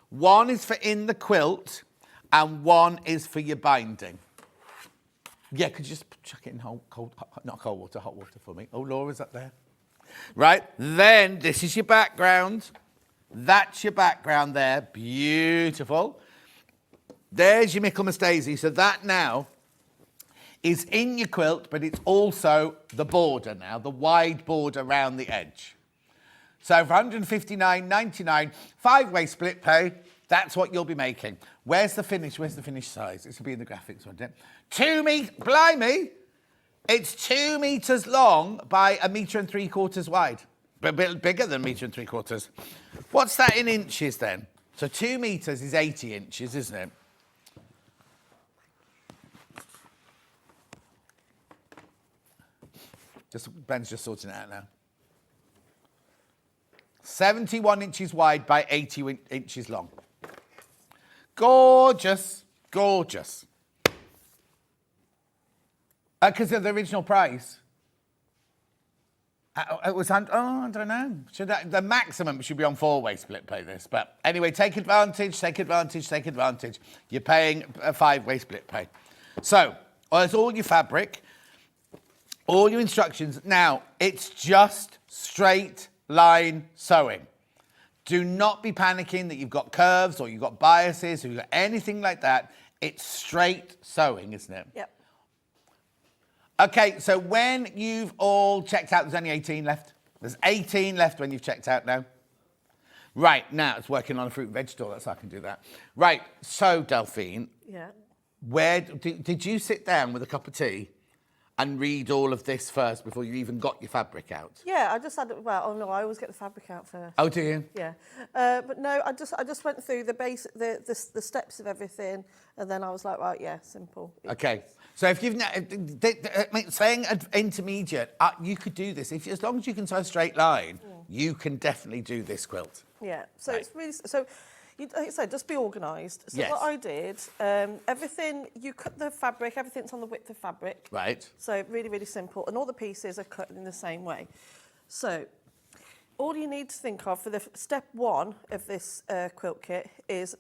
One is for in the quilt, and one is for your binding. Yeah, could you just chuck it in not cold water, hot water for me? Oh, Laura's up there. Right, then this is your background. That's your background there. Beautiful. There's your Michaelmas Daisy. So that now is in your quilt, but it's also the border now, the wide border around the edge. So for £159.99, 5-way split pay, that's what you'll be making. Where's the finish? Where's the finish size? This will be in the graphics, won't it? 2 meters, blimey! It's 2 meters long by 1.75 meters wide. A bit bigger than 1.75 meters. What's that in inches then? So 2 meters is 80 inches, isn't it? Ben's just sorting it out now. 71 inches wide by 80 inches long. Gorgeous, gorgeous. Because of the original price. It was, I don't know. The maximum should be on 4-way split pay this. But anyway, take advantage, take advantage, take advantage. You're paying a 5-way split pay. So, there's all your fabric, all your instructions. Now, it's just straight line sewing. Do not be panicking that you've got curves or you've got biases or you've got anything like that. It's straight sewing, isn't it? Yep. Okay, so when you've all checked out, there's only 18 left. There's 18 left when you've checked out now. Right, now it's working on a fruit and veg store. That's how I can do that. Right, so Delphine, Yeah. where did you sit down with a cup of tea and read all of this first before you even got your fabric out? Yeah, I just had, no, I always get the fabric out first. Oh, do you? Yeah, but no, I just went through the basic, the steps of everything, and then I was like, right, yeah, simple. Okay, so if you've saying intermediate, you could do this if as long as you can sew a straight line, you can definitely do this quilt. Yeah, so Right. it's really so. Like I said, just be organised. So Yes. what I did, everything, you cut the fabric, everything's on the width of fabric. Right. So really, really simple. And all the pieces are cut in the same way. So all you need to think of for the step 1 of this quilt kit is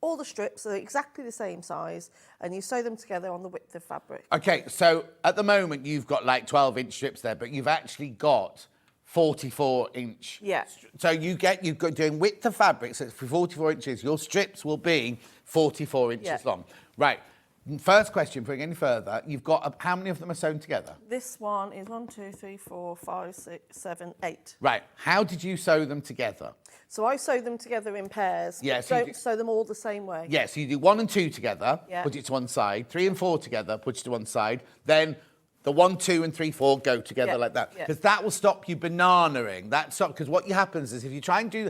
all the strips are exactly the same size and you sew them together on the width of fabric. Okay, so at the moment you've got like 12-inch strips there, but you've actually got 44-inch. Yeah. So you've got doing width of fabric, so it's for 44 inches. Your strips will be 44 inches Yeah. long. Right. First question, before we go any further, you've got how many of them are sewn together? This one is 1, 2, 3, 4, 5, 6, 7, 8. Right. How did you sew them together? So I sew them together in pairs. Yeah, But so you don't do- sew them all the same way. Yeah, so you do 1 and 2 together, Yeah. put it to one side. 3 and 4 together, put it to one side. Then the 1, 2, and 3, 4 go together Yeah, like that. yeah. Because that will stop you bananaing. Because what happens is if you try and do...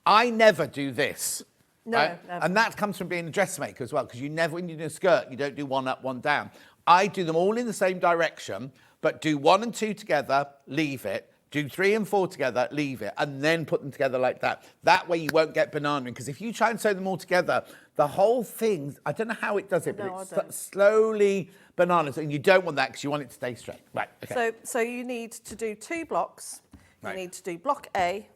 I never do this. No, right? never. And that comes from being a dressmaker as well, because you never, when you do a skirt, you don't do 1 up, 1 down. I do them all in the same direction, but do 1 and 2 together, leave it. Do 3 and 4 together, leave it, and then put them together like that. That way you won't get bananaing, because if you try and sew them all together, the whole thing, I don't know how it does it, No, but I don't. it's slowly bananas, and you don't want that because you want it to stay straight. Right, okay. So you need to do 2 blocks. You Right. need to do block A,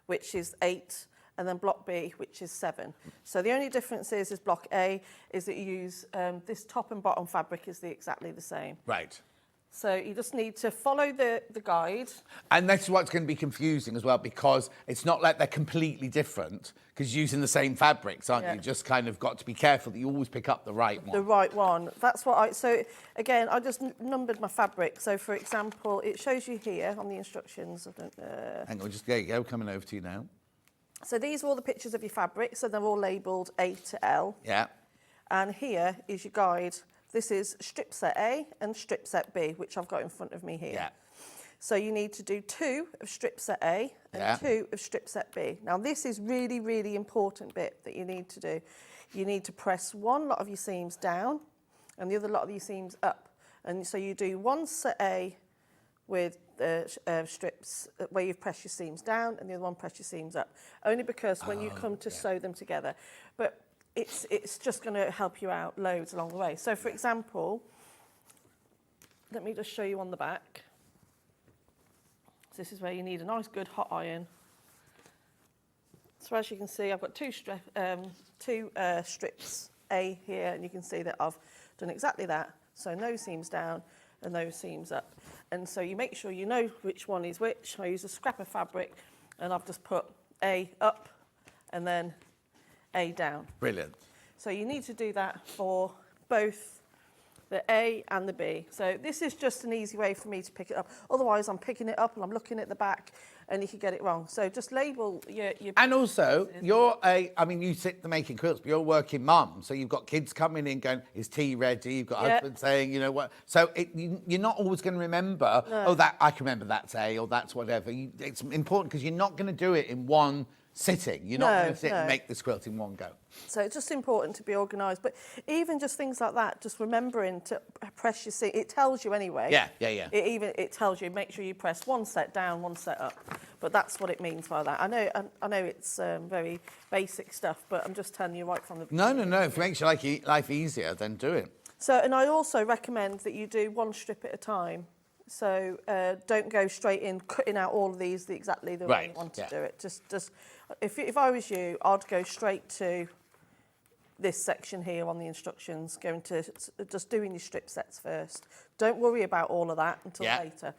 which is 8, and then block B, which is 7. So the only difference is block A is that you use this top and bottom fabric is exactly the same. Right. So you just need to follow the guide. And that's what's going to be confusing as well, because it's not like they're completely different, because you're using the same fabrics, aren't Yeah. you? Just kind of got to be careful that you always pick up the right one. The right one. That's what so again, I just numbered my fabric. So for example, it shows you here on the instructions. Hang on, there you go, coming over to you now. So these are all the pictures of your fabric. So they're all labelled A to L. Yeah. And here is your guide. This is strip set A and strip set B, which I've got in front of me here. Yeah. So you need to do 2 of strip set A and Yeah. 2 of strip set B. Now this is really, really important bit that you need to do. You need to press one lot of your seams down and the other lot of your seams up. And so you do 1 set A with the strips where you've pressed your seams down and the other one press your seams up. Only because when you come to sew them together. But it's just going to help you out loads along the way. So, for example, let me just show you on the back. So this is where you need a nice, good hot iron. So as you can see, I've got two strips A here, and you can see that I've done exactly that. So no seams down and no seams up. And so you make sure you know which one is which. I use a scrap of fabric, and I've just put A up and then A down. Brilliant. So you need to do that for both the A and the B. So this is just an easy way for me to pick it up. Otherwise, I'm picking it up and I'm looking at the back and you can get it wrong. So just label your And also, I mean, you sit there making quilts, but you're a working mum. So you've got kids coming in going, is tea ready? You've got husband saying, you know what? So you're not always going to remember, oh, that I can remember that's A or that's whatever. It's important because you're not going to do it in one sitting. You're not going to sit and make this quilt in one go. So it's just important to be organised. But even just things like that, just remembering to press your seat, it tells you anyway. Yeah. It tells you, make sure you press one set down, one set up. But that's what it means by that. I know it's very basic stuff, but I'm just telling you right from the beginning. No. If it makes your life easier, then do it. So, and I also recommend that you do one strip at a time. So don't go straight in, cutting out all of these exactly the way you want to do it. Just if I was you, I'd go straight to this section here on the instructions, going to just doing your strip sets first. Don't worry about all of that until later.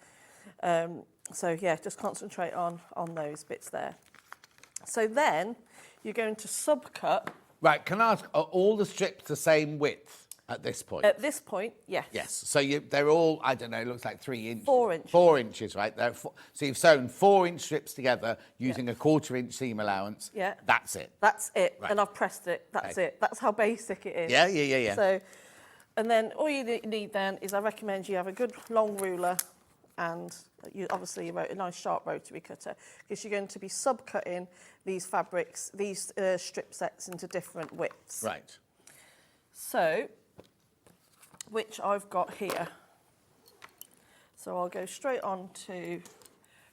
So yeah, just concentrate on those bits there. So then you're going to subcut. Right, can I ask, are all the strips the same width at this point? At this point, yes. Yes, so they're all, I don't know, it looks like 3 inches. 4 inches. 4 inches, right? So you've sewn 4-inch strips together using a 1/4-inch seam allowance. Yeah. That's it. That's it, Right. and I've pressed it. That's it. That's how basic it is. Yeah. So, and then all you need then is I recommend you have a good long ruler, and obviously a nice sharp rotary cutter, because you're going to be subcutting these fabrics, these strip sets into different widths. Right. So, which I've got here. So I'll go straight on to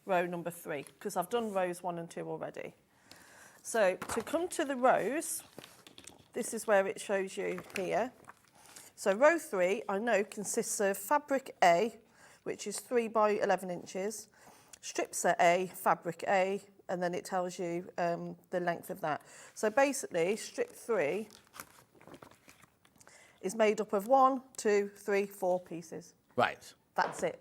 row number 3, because I've done rows 1 and 2 already. So to come to the rows, this is where it shows you here. So row 3, I know, consists of fabric A, which is 3 by 11 inches, strip set A, fabric A, and then it tells you the length of that. So basically, strip 3 is made up of 1, 2, 3, 4 pieces. Right. That's it.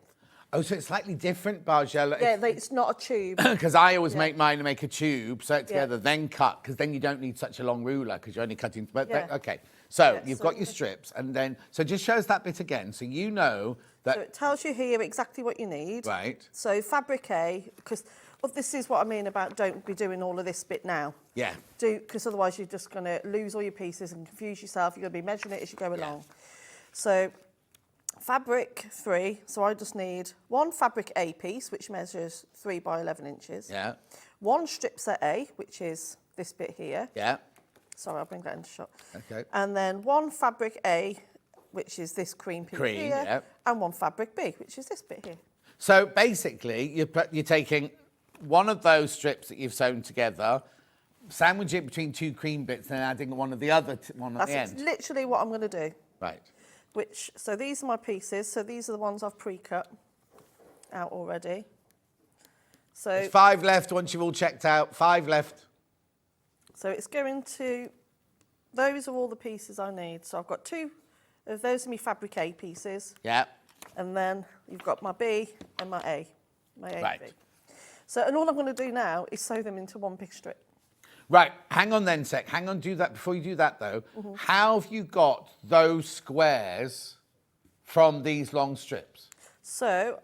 Oh, so it's slightly different, Bargella. Yeah, it's not a tube. Because I always make mine to make a tube, sew it together, then cut, because then you don't need such a long ruler, because you're only cutting. But okay, so you've got your strips, and then so just show us that bit again, so you know that. So it tells you here exactly what you need. Right. So fabric A, because this is what I mean about don't be doing all of this bit now. Yeah. Because otherwise you're just going to lose all your pieces and confuse yourself. You're going to be measuring it as you go along. So fabric 3, so I just need 1 fabric A piece, which measures 3 by 11 inches. Yeah. 1 strip set A, which is this bit here. Yeah. Sorry, I'll bring that into shot. Okay. And then 1 fabric A, which is this cream piece here. Yeah. And 1 fabric B, which is this bit here. So basically, you're taking one of those strips that you've sewn together, sandwich it between 2 cream bits, and adding one of the other one at the end. That's literally what I'm going to do. Right. So these are my pieces. So these are the ones I've pre-cut out already. So There's 5 left once you've all checked out. 5 left. So it's going to, those are all the pieces I need. So I've got 2 of those are my fabric A pieces. Yeah. And then you've got my B and my A. My A Right. and B. So, and all I'm going to do now is sew them into one big strip. Right, hang on then, sec. Hang on, do that. Before you do that, though, how have you got those squares from these long strips? So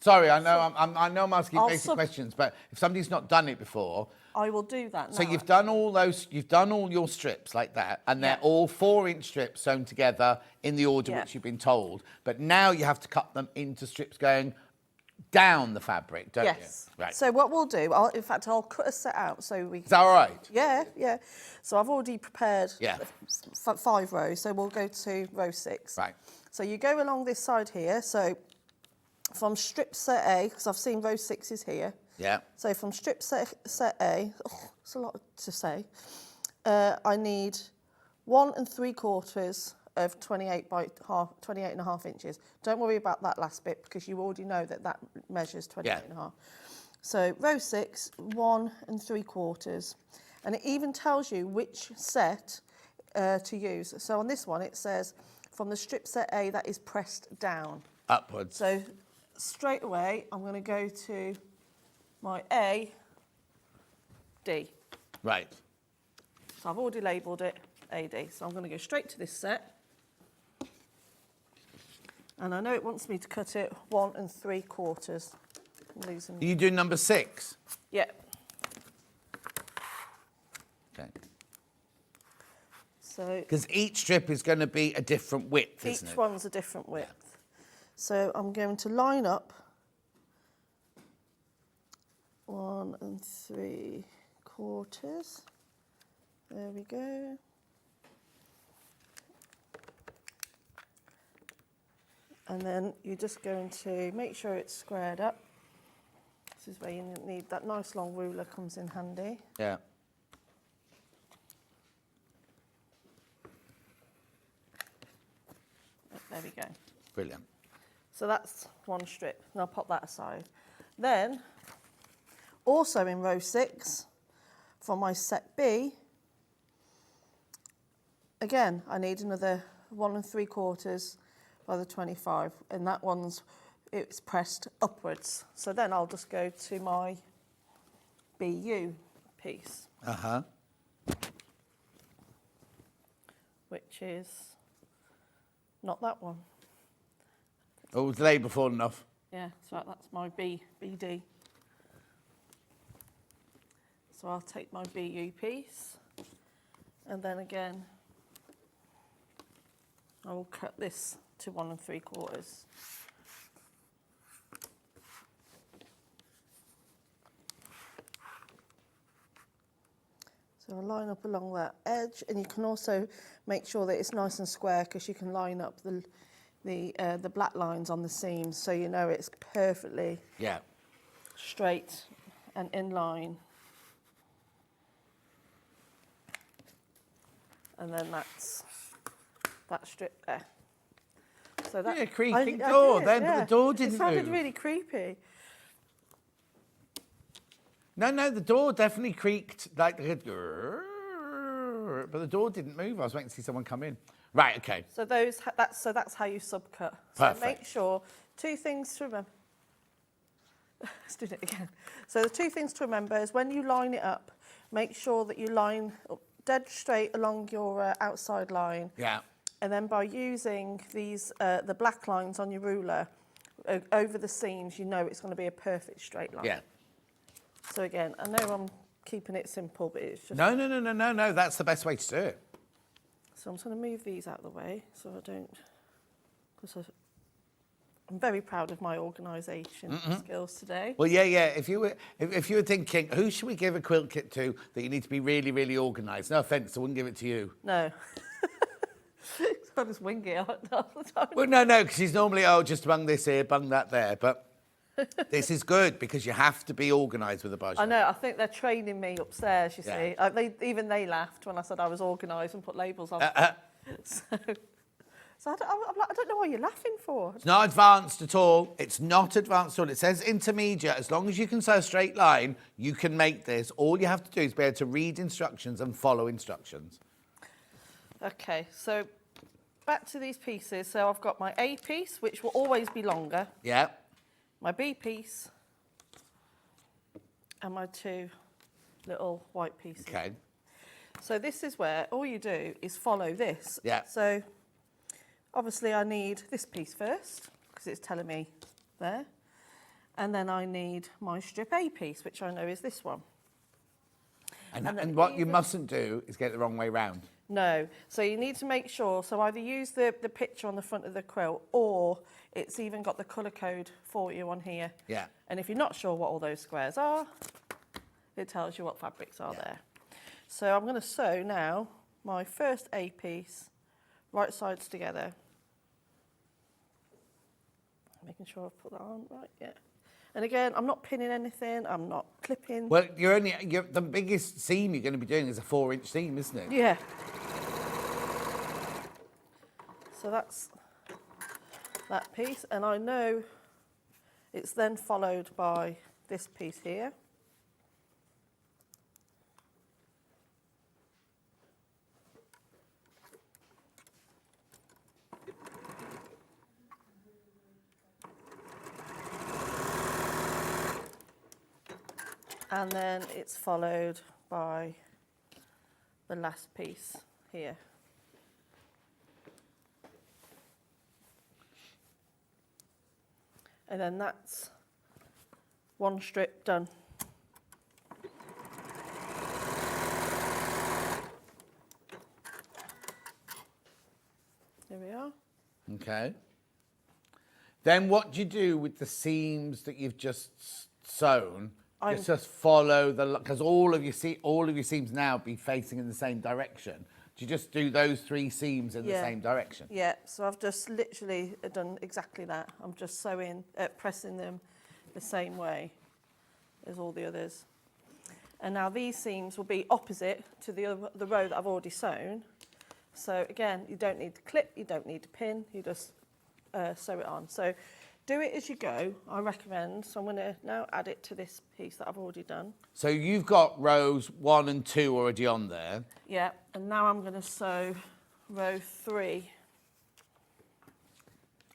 Sorry, I know I'm asking I'll basic questions, but if somebody's not done it before, I will do that now. so you've done all your strips like that, and they're all 4-inch strips sewn together in the order which you've been told. But now you have to cut them into strips going down the fabric, don't you? Yes. Right. So what we'll do, in fact, I'll cut a set out so we. Is that all right? Yeah. So I've already prepared 5 rows. So we'll go to row 6. Right. So you go along this side here. So from strip set A, because I've seen row 6 is here. Yeah. So from strip set A, it's a lot to say. I need 1 3/4 of 28 and a half inches. Don't worry about that last bit because you already know that measures 28 and a half. So row 6, 1 3/4. And it even tells you which set to use. So on this one, it says from the strip set A, that is pressed down. Upwards. So straight away, I'm going to go to my A, D. Right. So I've already labelled it AD. So I'm going to go straight to this set. And I know it wants me to cut it 1 3/4. I'm losing. Are you doing number 6? Yeah. Okay. So Because each strip is going to be a different width, isn't each it? one's a different width. So I'm going to line up 1 3/4. There we go. And then you're just going to make sure it's squared up. This is where you need that nice long ruler, comes in handy. Yeah. There we go. Brilliant. So that's one strip, and I'll pop that aside. Then, also in row 6, for my set B, again, I need another 1 3/4 by the 25, and that one's, it's pressed upwards. So then I'll just go to my BU piece, Uh-huh. which is not that one. Oh, it was laid before enough. Yeah, so that's my BD. So I'll take my BU piece, and then again, I will cut this to 1 3/4. So I'll line up along that edge, and you can also make sure that it's nice and square, because you can line up the black lines on the seams, so you know it's perfectly Yeah. straight and in line. And then that's that strip there. So that, Yeah, creaking door then, but the door didn't It sounded move. really creepy. No, the door definitely creaked like but the door didn't move. I was waiting to see someone come in. Right, okay. So that's how you subcut. So Perfect. make sure 2 things to remember. Let's do it again. So the 2 things to remember is when you line it up, make sure that you line up dead straight along your outside line. Yeah. And then by using these the black lines on your ruler over the seams, you know it's going to be a perfect straight line. Yeah. So again, I know I'm keeping it simple, but it's just... No. That's the best way to do it. So I'm just going to move these out of the way so I don't... Because I'm very proud of my organisation skills today. Well, yeah. If you were thinking, who should we give a quilt kit to that you need to be really, really organised? No offence, I wouldn't give it to you. No. I just wing it all the time. Well, no, because she's normally, just bung this here, bung that there. But this is good because you have to be organised with a budget. I know, I think they're training me upstairs, you see. They laughed when I said I was organised and put labels on. So I don't know what you're laughing for. It's not advanced at all. It's not advanced at all. It says intermediate. As long as you can sew a straight line, you can make this. All you have to do is be able to read instructions and follow instructions. Okay, so back to these pieces. So I've got my A piece, which will always be longer. Yeah. My B piece. And my 2 little white pieces. Okay. So this is where all you do is follow this. Yeah. So obviously I need this piece first, because it's telling me there. And then I need my strip A piece, which I know is this one. And what you mustn't do is get it the wrong way round. No. So you need to make sure, so either use the picture on the front of the quilt, or it's even got the colour code for you on here. Yeah. And if you're not sure what all those squares are, it tells you what fabrics are there. So I'm going to sew now my first A piece, right sides together. Making sure I've put that on right, yeah. And again, I'm not pinning anything, I'm not clipping. Well, the biggest seam you're going to be doing is a 4-inch seam, isn't it? Yeah. So that's that piece, and I know it's then followed by this piece here. And then it's followed by the last piece here. And then that's one strip done. There we are. Okay. Then what do you do with the seams that you've just sewn? Just follow the, because all of your seams now be facing in the same direction. Do you just do those 3 seams in the same direction? Yeah, so I've just literally done exactly that. I'm just sewing, pressing them the same way as all the others. And now these seams will be opposite to the row that I've already sewn. So again, you don't need to clip, you don't need to pin, you just sew it on. So do it as you go, I recommend. So I'm going to now add it to this piece that I've already done. So you've got rows 1 and 2 already on there. Yeah, and now I'm going to sew row 3.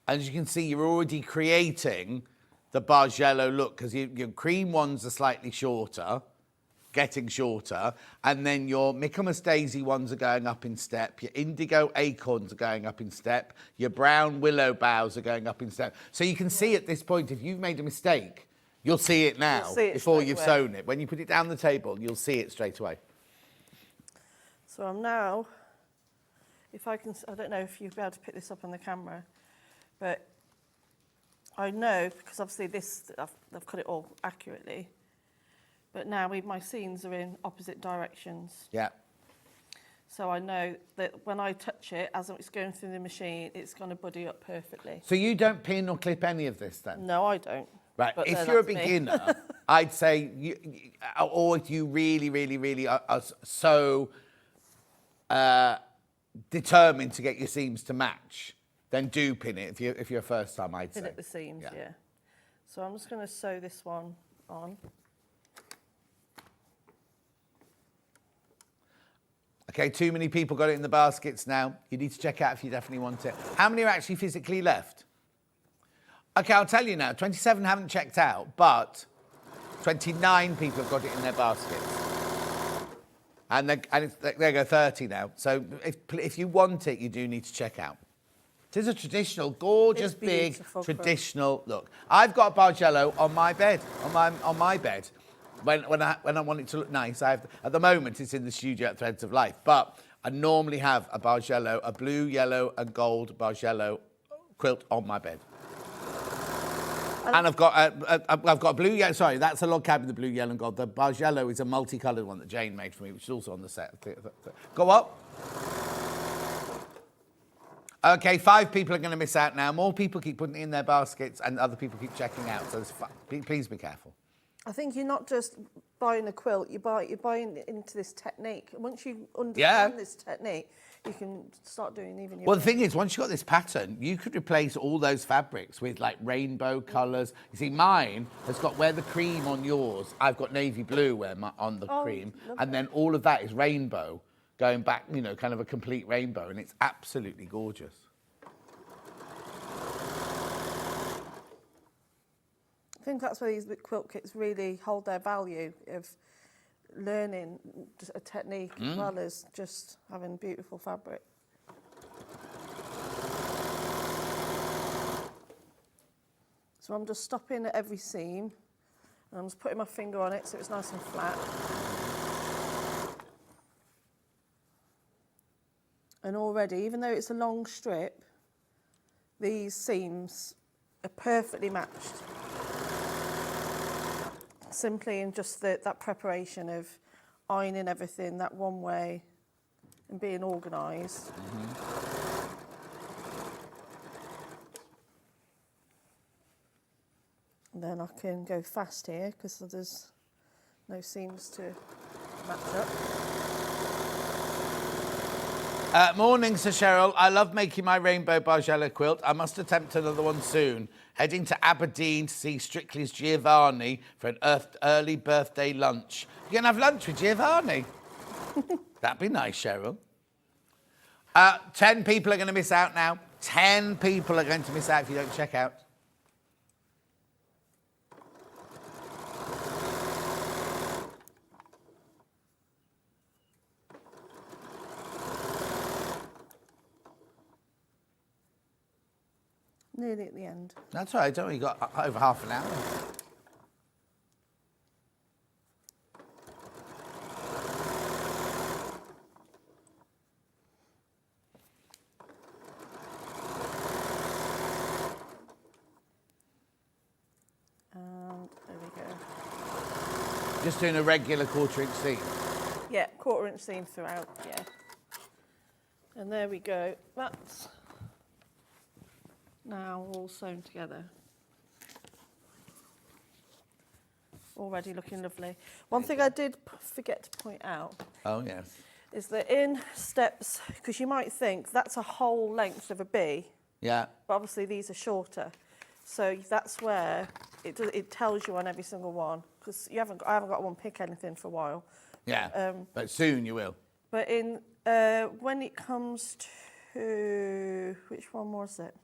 As you can see, you're already creating the Bargello look, because your cream ones are slightly shorter, getting shorter, and then your Michaelmas Daisy ones are going up in step, your indigo acorns are going up in step, your brown willow boughs are going up in step. So you can see at this point, if you've made a mistake, you'll see it now before you've sewn it. When you put it down the table, you'll see it straight away. So I'm now, if I can, I don't know if you'll be able to pick this up on the camera, but I know, because obviously this, I've cut it all accurately, but now my seams are in opposite directions. Yeah. So I know that when I touch it, as it's going through the machine, it's going to buddy up perfectly. So you don't pin or clip any of this then? No, I don't. Right, But if you're a beginner, I'd say, or if you really are so determined to get your seams to match, then do pin it if you're a first time, I'd say. Pin at the seams, yeah. So I'm just going to sew this one on. Okay, too many people got it in the baskets now. You need to check out if you definitely want it. How many are actually physically left? Okay, I'll tell you now. 27 haven't checked out, but 29 people have got it in their baskets. And they go 30 now. So if you want it, you do need to check out. It is a traditional, gorgeous, big, traditional look. I've got a Bargello on my bed, on my bed. When I want it to look nice, at the moment it's in the studio at Threads of Life, but I normally have a Bargello, a blue, yellow and gold Bargello quilt on my bed. And I've got a blue, yellow, sorry, that's a log cabin, the blue, yellow and gold. The Bargello is a multicoloured one that Jane made for me, which is also on the set. Go up. Okay, 5 people are going to miss out now. More people keep putting it in their baskets and other people keep checking out, so please be careful. I think you're not just buying a quilt, you're buying into this technique. And once you understand this technique, you can start doing even your... Well, the thing is, once you've got this pattern, you could replace all those fabrics with, like, rainbow colours. You see, mine has got, where the cream on yours, I've got navy blue on the cream, and then all of that is rainbow, going back, you know, kind of a complete rainbow, and it's absolutely gorgeous. I think that's where these quilt kits really hold their value of learning a technique as well as just having beautiful fabric. So I'm just stopping at every seam and I'm just putting my finger on it so it's nice and flat. And already, even though it's a long strip, these seams are perfectly matched. Simply in just that preparation of ironing everything that one way and being organised. And then I can go fast here because there's no seams to match up. Morning, Sir Cheryl. I love making my rainbow Bargello quilt. I must attempt another one soon. Heading to Aberdeen to see Strictly's Giovanni for an early birthday lunch. You're going to have lunch with Giovanni? That'd be nice, Cheryl. 10 people are going to miss out now. 10 people are going to miss out if you don't check out. nearly at the end. That's all right, don't we? You've got over half an hour. And there we go. Just doing a regular 1/4 inch seam. Yeah, 1/4 inch seam throughout, yeah. And there we go. That's now all sewn together. Already looking lovely. One thing I did forget to point out Oh, yes. is that in steps, because you might think that's a whole length of a bee, Yeah. but obviously these are shorter. So that's where it tells you on every single one, because I haven't got one pick anything for a while. Yeah. But soon you will. But in when it comes to, which one was it?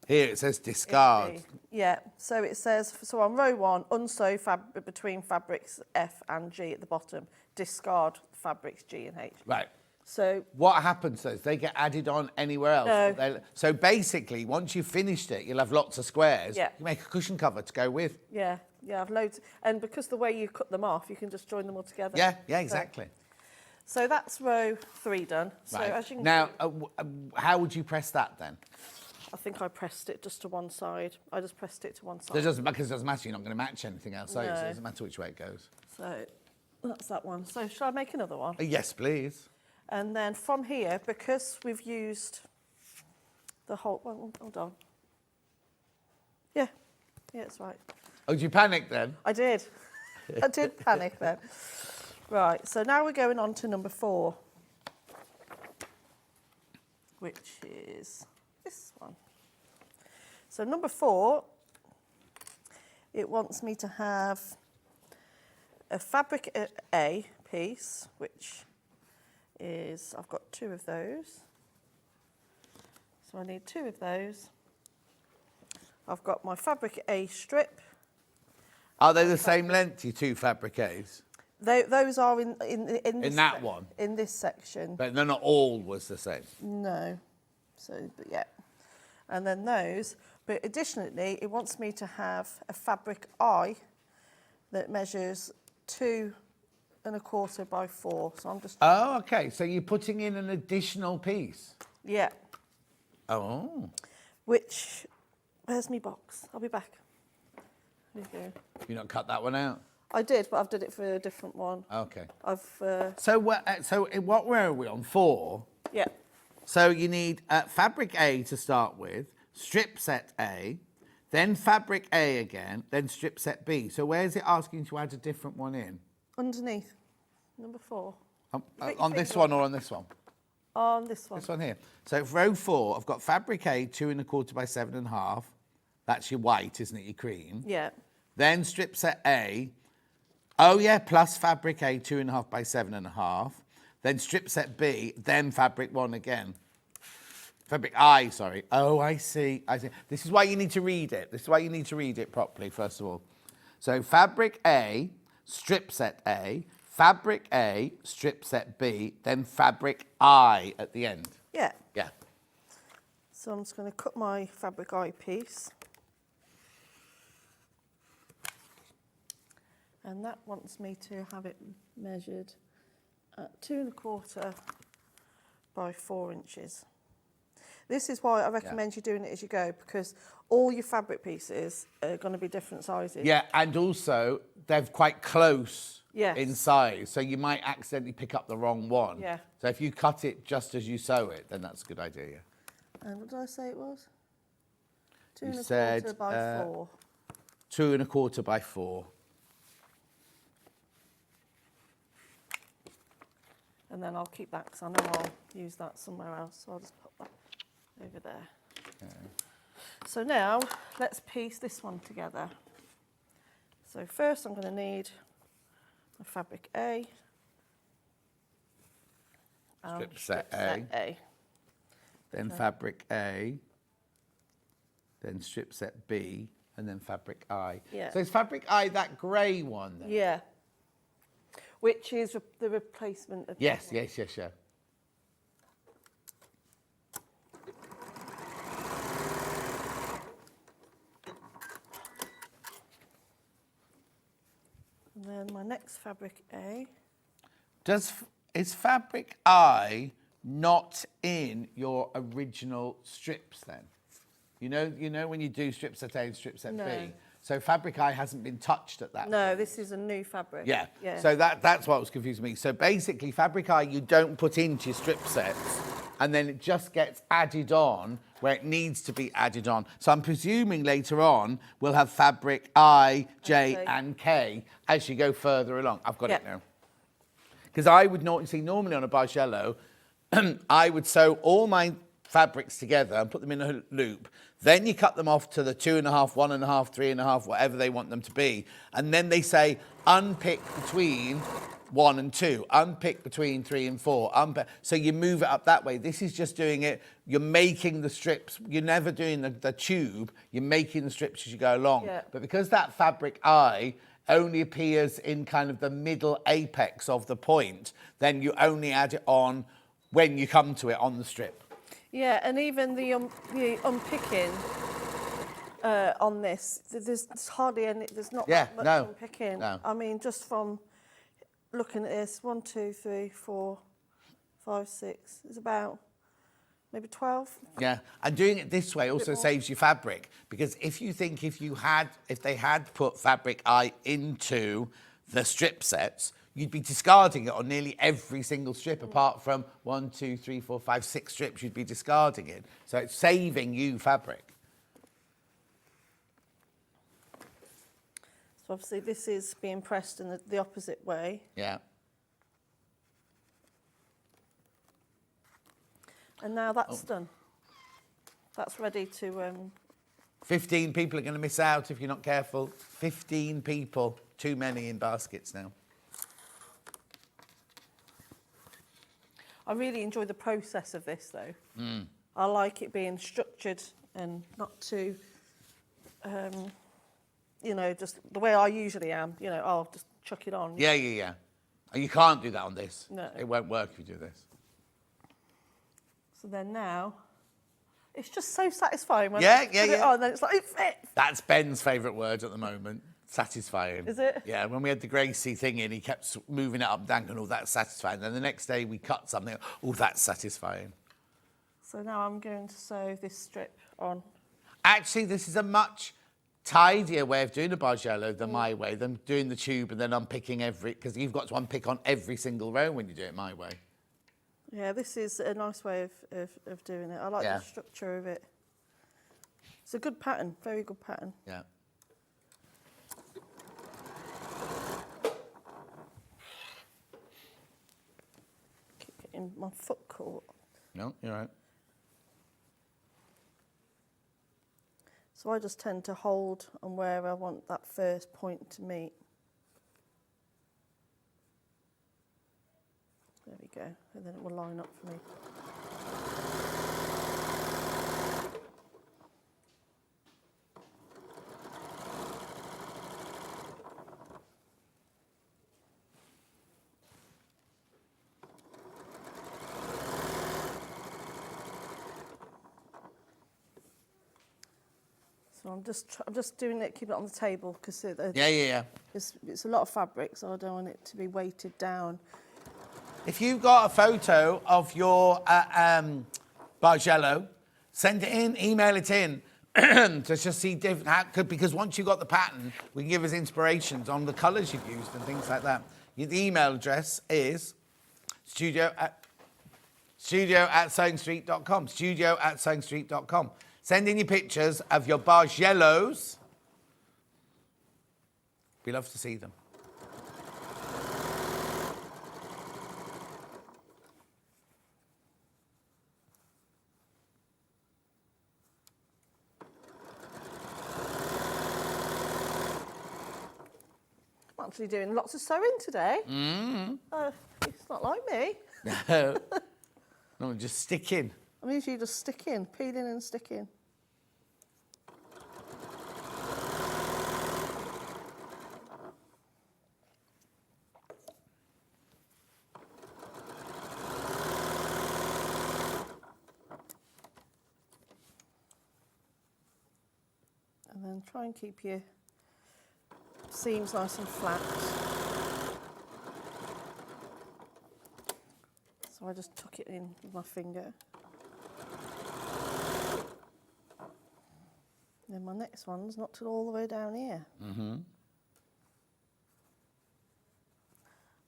Here it says discard. Yeah, so it says, so on row 1, unsew fabric between fabrics F and G at the bottom, discard fabrics G and H. Right. So What happens though is they get added on anywhere else. No. So basically, once you've finished it, you'll have lots of squares. Yeah. You make a cushion cover to go with. yeah, I've loads, and because the way you cut them off, you can just join them all together. Yeah, exactly. So that's row 3 done. So Right. as you can Now, see, how would you press that then? I think I pressed it just to one side. I just pressed it to one So it side. doesn't, because it doesn't matter, you're not going to match anything else, are you? So No. it doesn't matter which way it goes. So that's that one. So shall I make another one? Yes, please. And then from here, because we've used the whole, well, hold on. Yeah, it's right. Oh, did you panic then? I did. I did panic then. Right, so now we're going on to number 4, which is this one. So number 4, it wants me to have a fabric A piece, which is, I've got 2 of those. So I need 2 of those. I've got my fabric A strip. Are they the same length, your 2 fabric A's? Those are in this that one? In this section. But they're not all was the same. No. So, but yeah. And then those. But additionally, it wants me to have a fabric I that measures 2 1/4 by 4. So I'm just... Oh, okay. So you're putting in an additional piece. Yeah. Oh. Which... Where's my box? I'll be back. There you go. You not cut that one out? I did, but I've did it for a different one. Okay. I've... So what were we on? 4? Yeah. So you need fabric A to start with, strip set A, then fabric A again, then strip set B. So where is it asking to add a different one in? Underneath. Number 4. On this one or on this one? On this one. This one here. So for row 4, I've got fabric A 2 1/4 by 7.5. That's your white, isn't it? Your cream. Yeah. Then strip set A. Oh yeah, plus fabric A 2 1/2 by 7.5. Then strip set B. Then fabric 1 again. Fabric I, sorry. Oh, I see. This is why you need to read it. This is why you need to read it properly, first of all. So fabric A, strip set A, fabric A, strip set B, then fabric I at the end. Yeah. Yeah. So I'm just going to cut my fabric eye piece. And that wants me to have it measured at 2 1/4 by 4 inches. This is why I recommend you doing it as you go, because all your fabric pieces are going to be different sizes. Yeah, and also they're quite close Yes. in size, so you might accidentally pick up the wrong one. Yeah. So if you cut it just as you sew it, then that's a good idea. Yeah. And what did I say it was? 2 You 1/4 said, by 4. 2 1/4 by 4. And then I'll keep that because I know I'll use that somewhere else. So I'll just put that over there. Okay. So now let's piece this one together. So first I'm going to need a fabric A. and Strip set A. Then fabric A, then strip set B, and then fabric I. Yeah. So is fabric I that grey one then? Yeah. Which is the replacement of Yes, this one. yes. then my next fabric A. Is fabric I not in your original strips then? You know when you do strip set A and strip set No. B? So fabric I hasn't been touched at that No, point. this is a new fabric. Yeah. Yeah. So that's what was confusing me. So basically fabric I you don't put into your strip sets and then it just gets added on where it needs to be added on. So I'm presuming later on we'll have fabric I, J Okay. and K as you go further along. I've got it Yeah. now. Because I would not see normally on a Bargello, I would sew all my fabrics together and put them in a loop. Then you cut them off to the 2.5, 1.5, 3.5, whatever they want them to be. And then they say unpick between 1 and 2, unpick between 3 and 4. So you move it up that way. This is just doing it. You're making the strips. You're never doing the tube. You're making the strips as you go along. Yeah. But because that fabric I only appears in kind of the middle apex of the point, then you only add it on when you come to it on the strip. Yeah, and even the unpicking on this, there's hardly any, there's not Yeah, that much no, unpicking. no. I mean, just from looking at this, 1, 2, 3, 4, 5, 6, there's about maybe 12. Yeah, and doing it this way also more. saves you fabric, because if they had put fabric I into the strip sets, you'd be discarding it on nearly every single strip, apart from 1, 2, 3, 4, 5, 6 strips you'd be discarding it. So it's saving you fabric. So obviously this is being pressed in the opposite way. Yeah. And now that's done. That's ready to... 15 people are going to miss out if you're not careful. 15 people, too many in baskets now. I really enjoy the process of this, though. I like it being structured and not too, just the way I usually am. I'll just chuck it on. Yeah. And you can't do that on this. No. It won't work if you do this. So then now, it's just so satisfying when Yeah, I put yeah, it yeah. on, then it's like, it fits. That's Ben's favourite word at the moment. Satisfying. Is it? Yeah, when we had the Gracie thing in, he kept moving it up and down, going, oh, that's satisfying. Then the next day we cut something, oh, that's satisfying. So now I'm going to sew this strip on. Actually, this is a much tidier way of doing a Bargello than my way, than doing the tube and then unpicking because you've got to unpick on every single row when you do it my way. Yeah, this is a nice way of doing it. I like Yeah. the structure of it. It's a good pattern, very good pattern. Yeah. Keep getting my foot caught. No, you're right. So I just tend to hold on where I want that first point to meet. There we go, and then it will line up for me. So I'm just doing it, keep it on the table because Yeah. it's a lot of fabric, so I don't want it to be weighted down. If you've got a photo of your Bargello, send it in, email it in to just see different, because once you've got the pattern, we can give us inspirations on the colours you've used and things like that. The email address is studio@sewingstreet.com, studio@sewingstreet.com. Send in your pictures of your Bargellos. We love to see them. I'm actually doing lots of sewing today. It's not like me. No, just stick in. I'm usually just sticking, peeling and sticking. And then try and keep your seams nice and flat. So I just tuck it in with my finger. Then my next one's not till all the way down here. Mm-hmm.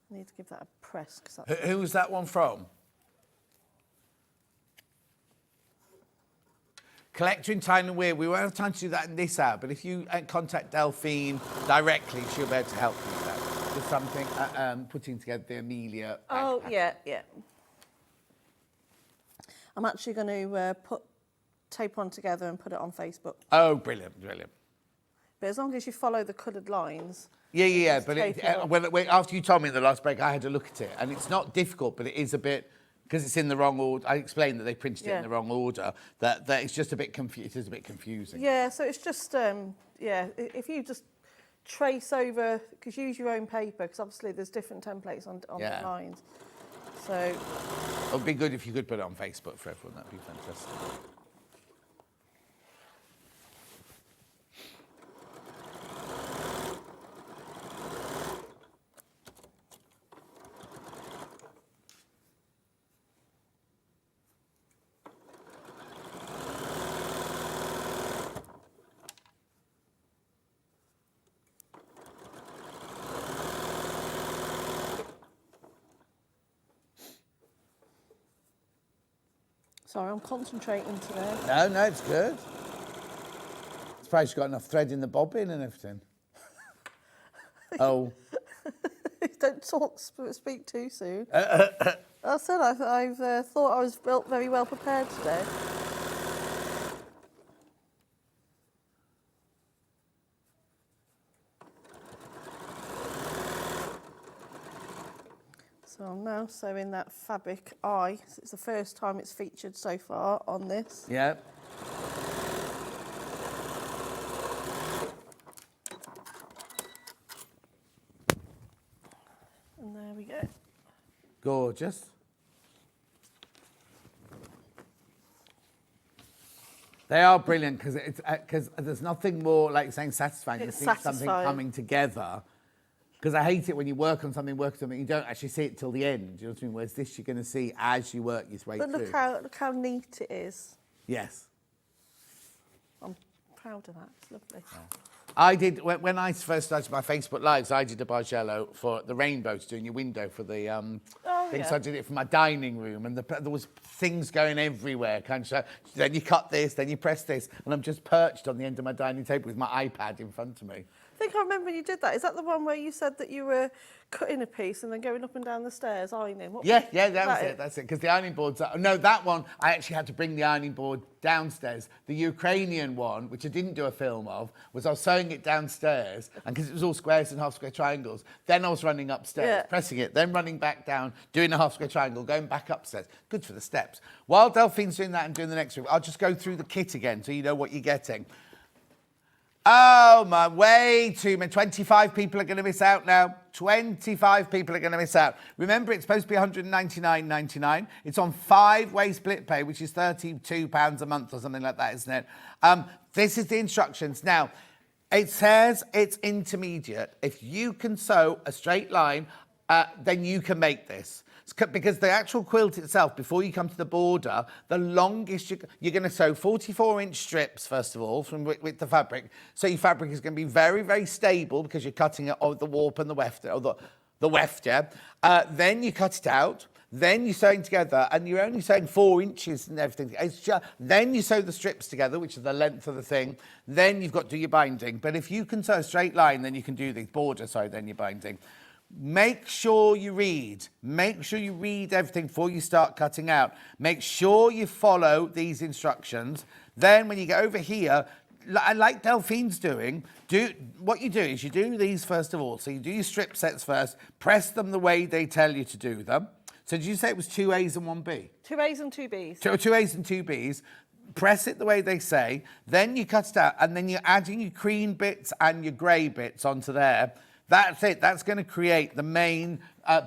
I need to give that a press. Cause that's Who was that one from? Collector in Time and Weird. We won't have time to do that in this hour, but if you contact Delphine directly, she'll be able to help you with that. With something, putting together the Amelia. Oh, yeah. I'm actually going to put tape on together and put it on Facebook. Oh, brilliant. But as long as you follow the coloured lines. Yeah. Just But tape it on. after you told me in the last break, I had to look at it, and it's not difficult, but it is a bit, because it's in the wrong order. I explained that they printed it in the wrong order. That it's just a bit confusing. Yeah, so it's just if you just trace over, because use your own paper, because obviously there's different templates on the lines. So it would be good if you could put it on Facebook for everyone. That'd be fantastic. sorry, I'm concentrating today. No, it's good. Surprised you've got enough thread in the bobbin and everything. Oh. Don't speak too soon. I said I've thought I was very well prepared today. So I'm now sewing that fabric eye. It's the first time it's featured so far on this. Yeah. And there we go. Gorgeous. They are brilliant because there's nothing more, like you're saying, satisfying than It's seeing something satisfying. coming together. Because I hate it when you work on something, you don't actually see it till the end. Do you know what I mean? Whereas this you're going to see as you work your way But through. look how neat it is. Yes. I'm proud of that. It's lovely. I did, when I first started my Facebook Lives, I did a Bargello for the rainbow to do in your window for the thing. So I did it for my dining room, and there was things going everywhere. Kind of, then you cut this, then you press this, and I'm just perched on the end of my dining table with my iPad in front of me. I think I remember when you did that. Is that the one where you said that you were cutting a piece and then going up and down the stairs ironing? Yeah, that was it. That's it. Because the ironing board's... No, that one, I actually had to bring the ironing board downstairs. The Ukrainian one, which I didn't do a film of, was I was sewing it downstairs, and because it was all squares and half-square triangles, then I was running upstairs, pressing it, then running back down, doing a half-square triangle, going back upstairs. Good for the steps. While Delphine's doing that and doing the next room, I'll just go through the kit again so you know what you're getting. Oh, my, way too many. 25 people are going to miss out now. 25 people are going to miss out. Remember, it's supposed to be £199.99. It's on 5-way split pay, which is £32 a month or something like that, isn't it? This is the instructions. Now, it says it's intermediate. If you can sew a straight line, then you can make this. Because the actual quilt itself, before you come to the border, the longest you're going to sew 44-inch strips, first of all, with the fabric. So your fabric is going to be very, very stable because you're cutting it of the warp and the weft, or the weft, yeah. Then you cut it out. Then you're sewing together, and you're only sewing 4 inches and everything. Then you sew the strips together, which is the length of the thing. Then you've got to do your binding. But if you can sew a straight line, then you can do the border, then your binding. Make sure you read. Make sure you read everything before you start cutting out. Make sure you follow these instructions. Then when you get over here, like Delphine's doing, what you do is you do these first of all. So you do your strip sets first, press them the way they tell you to do them. So did you say it was 2 A's and 1 B? 2 A's and 2 B's. 2 A's and 2 B's. Press it the way they say. Then you cut it out, and then you're adding your cream bits and your grey bits onto there. That's it. That's going to create the main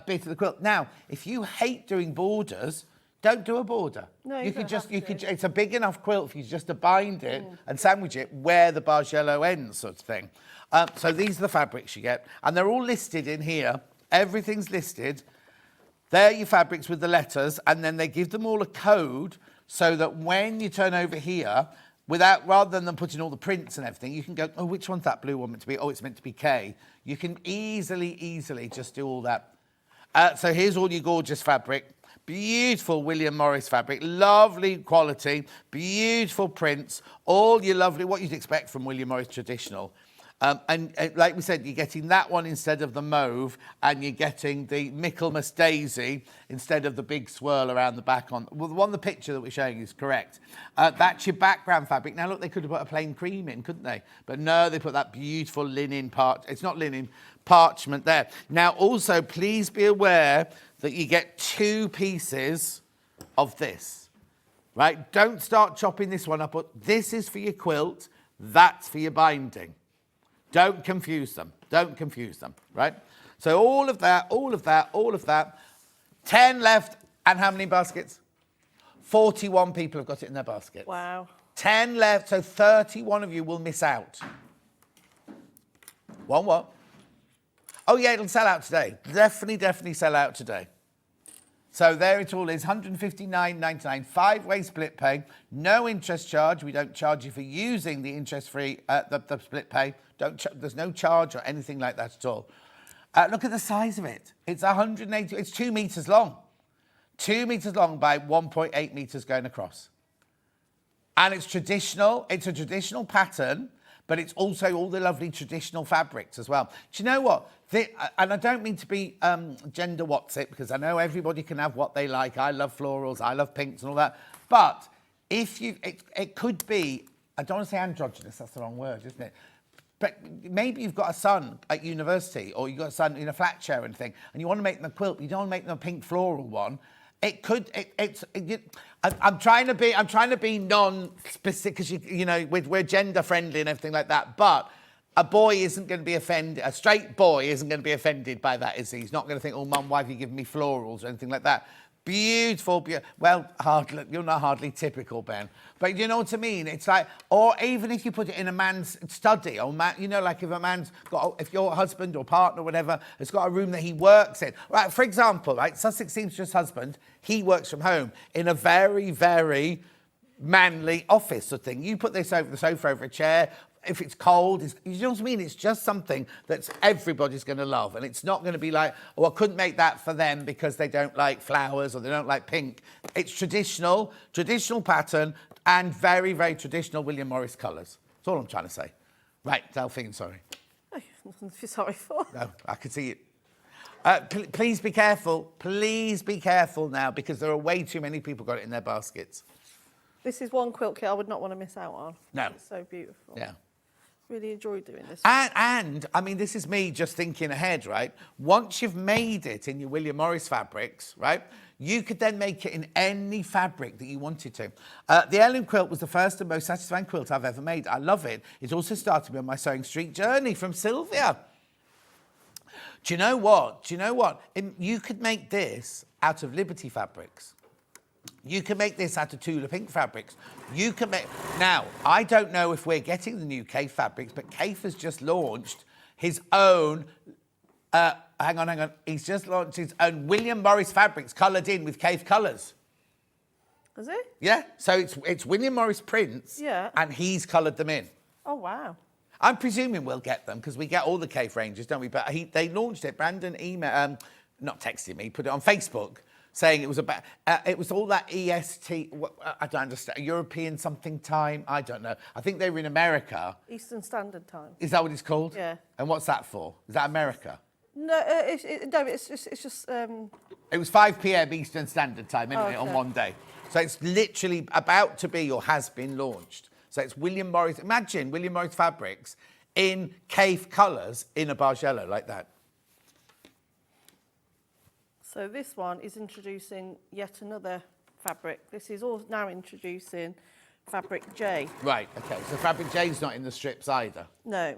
bit of the quilt. Now, if you hate doing borders, don't do a border. No, you could just. It's a big enough quilt for you just to bind it and sandwich it where the Bargello ends, sort of thing. So these are the fabrics you get, and they're all listed in here. Everything's listed. They're your fabrics with the letters, and then they give them all a code so that when you turn over here, rather than them putting all the prints and everything, you can go, oh, which one's that blue one meant to be? Oh, it's meant to be K. You can easily just do all that. So here's all your gorgeous fabric. Beautiful William Morris fabric, lovely quality, beautiful prints, all your lovely, what you'd expect from William Morris traditional. And like we said, you're getting that one instead of the mauve, and you're getting the Michaelmas daisy instead of the big swirl around the back on. Well, the one, the picture that we're showing is correct. That's your background fabric. Now, look, they could have put a plain cream in, couldn't they? But no, they put that beautiful linen it's not linen, parchment there. Now, also, please be aware that you get 2 pieces of this, right? Don't start chopping this one up. This is for your quilt. That's for your binding. Don't confuse them. Don't confuse them, right? So all of that. 10 left, and how many baskets? 41 people have got it in their basket. Wow. 10 left, so 31 of you will miss out. One what? Oh, yeah, it'll sell out today. Definitely sell out today. So there it all is, £159.99, 5-way split pay, no interest charge. We don't charge you for using the interest-free, the split pay. There's no charge or anything like that at all. Look at the size of it. It's 180, it's 2 metres long. 2 metres long by 1.8 metres going across. And it's traditional, it's a traditional pattern, but it's also all the lovely traditional fabrics as well. Do you know what? And I don't mean to be gender what's it, because I know everybody can have what they like. I love florals, I love pinks and all that. But if you, it could be, I don't want to say androgynous, that's the wrong word, isn't it? But maybe you've got a son at university, or you've got a son in a flat chair and thing, and you want to make them a quilt, but you don't want to make them a pink floral one. It could. I'm trying to be non-specific, because you know we're gender friendly and everything like that. But a boy isn't going to be offended. A straight boy isn't going to be offended by that, is he? He's not going to think, "Oh, mum, why have you given me florals?" or anything like that. Beautiful. Well, hardly. You're not hardly typical, Ben. But you know what I mean? It's like, or even if you put it in a man's study, or man, you know, like if a man's got, if your husband or partner or whatever has got a room that he works in, right? For example, right, Sussex seamstress husband, he works from home in a very, very manly office sort of thing. You put this over the sofa, over a chair. If it's cold, you know what I mean? It's just something that everybody's going to love. And it's not going to be like, oh, I couldn't make that for them because they don't like flowers or they don't like pink. It's traditional pattern, and very, very traditional William Morris colours. That's all I'm trying to say. Right, Delphine, sorry. Oh, nothing to be sorry for. No, I can see it. Please be careful. Please be careful now, because there are way too many people got it in their baskets. This is one quilt kit I would not want to miss out on. No. It's so beautiful. Yeah. Really enjoyed doing this. And I mean, this is me just thinking ahead, right? Once you've made it in your William Morris fabrics, right, you could then make it in any fabric that you wanted to. The Ellen quilt was the first and most satisfying quilt I've ever made. I love it. It also started me on my Sewing Street journey from Sylvia. Do you know what? You could make this out of Liberty fabrics. You can make this out of Tula Pink fabrics. You can make... Now, I don't know if we're getting the new Kaffe fabrics, but Kaffe has just launched his own... hang on. He's just launched his own William Morris fabrics coloured in with Kaffe colours. Is it? Yeah, so it's William Morris prints, yeah, and he's coloured them in. Oh, wow. I'm presuming we'll get them, because we get all the Kaffe ranges, don't we? But they launched it. Brandon not texted me, put it on Facebook, saying it was about, it was all that EST, I don't understand, European something time, I don't know. I think they were in America. Eastern Standard Time. Is that what it's called? Yeah. And what's that for? Is that America? No, it's just... It was 5 p.m. Eastern Standard Time, isn't it, on okay. one day. So it's literally about to be, or has been launched. So it's William Morris, imagine William Morris fabrics in Kaffe colours in a Bargello like that. So this one is introducing yet another fabric. This is all now introducing fabric J. Right, okay. So fabric J's not in the strips either? No.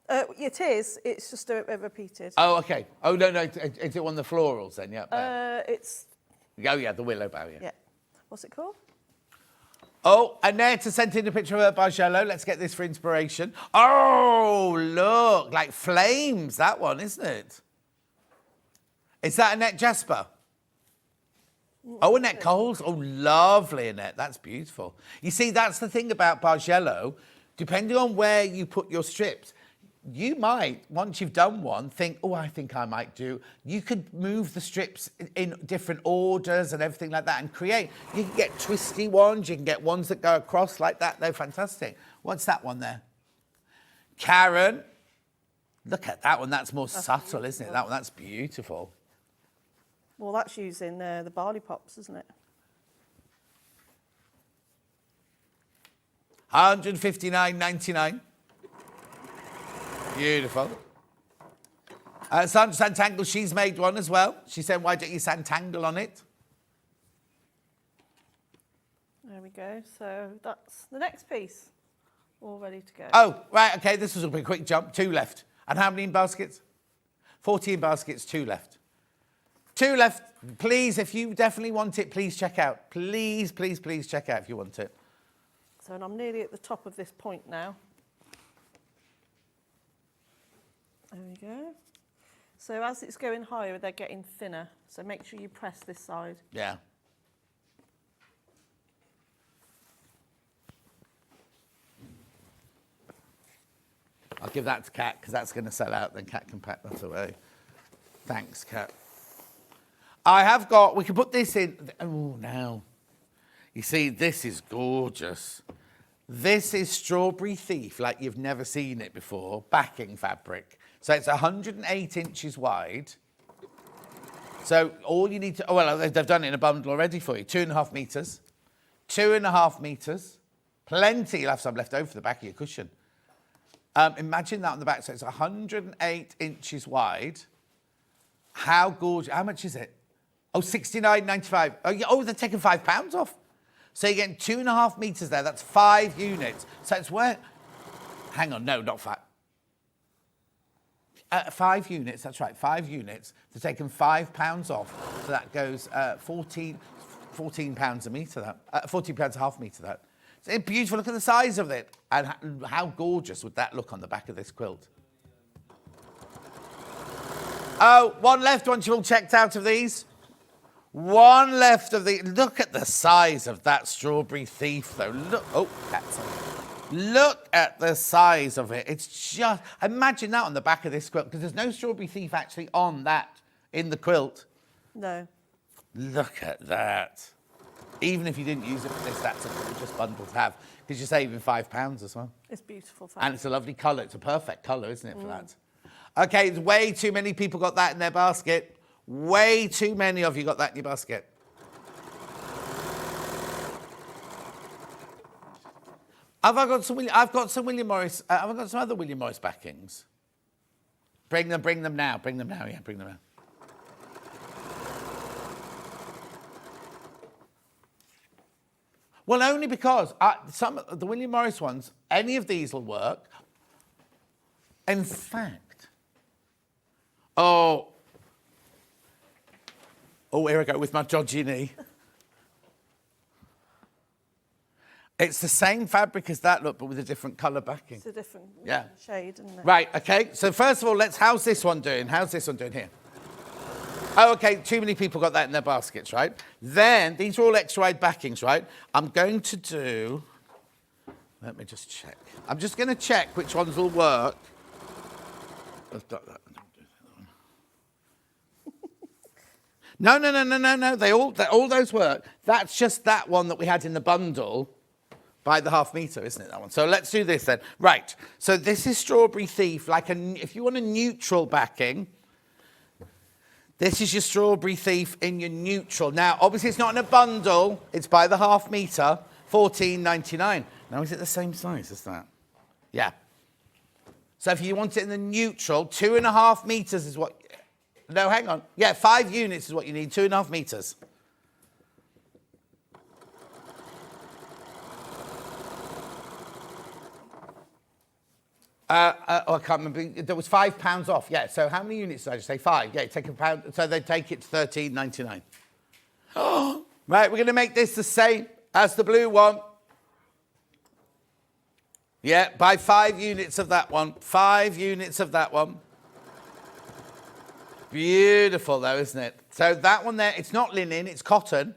It is. It's just a repeated. Oh, okay. Oh, no. Is it one of the florals then? Yeah. It's... Oh, yeah, the willow bough, yeah. Yeah. What's it called? Oh, Annette has sent in a picture of her Bargello. Let's get this for inspiration. Oh, look, like flames, that one, isn't it? Is that Annette Jasper? Oh, Annette Coles. Oh, lovely, Annette. That's beautiful. You see, that's the thing about Bargello. Depending on where you put your strips, you might, once you've done one, think, oh, I think I might do. You could move the strips in different orders and everything like that and create. You can get twisty ones. You can get ones that go across like that. They're fantastic. What's that one there? Karen. Look at that one. That's more subtle, beautiful. Isn't it? That one, that's beautiful. Well, that's using the barley pops, isn't it? $159.99. Beautiful. Sandra Santangle, she's made one as well. She said, why don't you Santangle on it? There we go. So that's the next piece. All ready to go. Oh, right, okay, this was a pretty quick jump. 2 left. And how many in baskets? 14 baskets, 2 left. 2 left. Please, if you definitely want it, please check out. Please, please, please check out if you want it. So and I'm nearly at the top of this point now. There we go. So as it's going higher, they're getting thinner. So make sure you press this side. Yeah. I'll give that to Kat because that's going to sell out. Then Kat can pack that away. Thanks, Kat. I have got, we can put this in. Oh, now. You see, this is gorgeous. This is Strawberry Thief, like you've never seen it before, backing fabric. So it's 108 inches wide. So all you need to, oh, well, they've done it in a bundle already for you. 2.5 metres. 2.5 metres. Plenty, you'll have some left over for the back of your cushion. Imagine that on the back. So it's 108 inches wide. How gorgeous. How much is it? Oh, $69.95. Oh, yeah, oh, they're taking £5 off. So you're getting 2.5 metres there. That's 5 units. So it's worth... Hang on, no, not 5. 5 units, that's right, 5 units. They're taking £5 off. So that goes £14 a metre, that. £14 a half metre, that. It's beautiful. Look at the size of it. And how gorgeous would that look on the back of this quilt? Oh, one left once you've all checked out of these. One left of the... Look at the size of that Strawberry Thief, though. Look... Oh, that's... Look at the size of it. It's just... Imagine that on the back of this quilt, because there's no Strawberry Thief actually on that in the quilt. No. Look at that. Even if you didn't use it for this, that's a gorgeous bundle to have, because you're saving £5 as well. It's beautiful fabric. And it's a lovely colour. It's a perfect colour, isn't it, for that? OK, there's way too many people got that in their basket. Way too many of you got that in your basket. I've got some William Morris. I've got some other William Morris backings. Bring them now. Bring them now. Yeah, bring them now. Well, only because some of the William Morris ones, any of these will work. In fact, oh, here I go with my dodgy knee. It's the same fabric as that, look, but with a different colour backing. It's a different shade, isn't it? Right, OK. So first of all, how's this one doing? How's this one doing here? Oh, OK, too many people got that in their baskets, right? Then, these are all extra wide backings, right? I'm going to do... Let me just check. I'm just going to check which ones will work. I've got that. No. All those work. That's just that one that we had in the bundle by the half metre, isn't it, that one? So let's do this then. Right, so this is Strawberry Thief. If you want a neutral backing, this is your Strawberry Thief in your neutral. Now, obviously, it's not in a bundle. It's by the half metre, $14.99. Now, is it the same size as that? Yeah. So if you want it in the neutral, 2.5 metres is what... No, hang on. Yeah, 5 units is what you need, 2.5 metres. I can't remember. There was £5 off. Yeah. So how many units did I just say? 5. Yeah. Take £1. So they take it to $13.99. Oh, right. We're going to make this the same as the blue one. Yeah. Buy 5 units of that one. 5 units of that one. Beautiful though, isn't it? So that one there, it's not linen, it's cotton,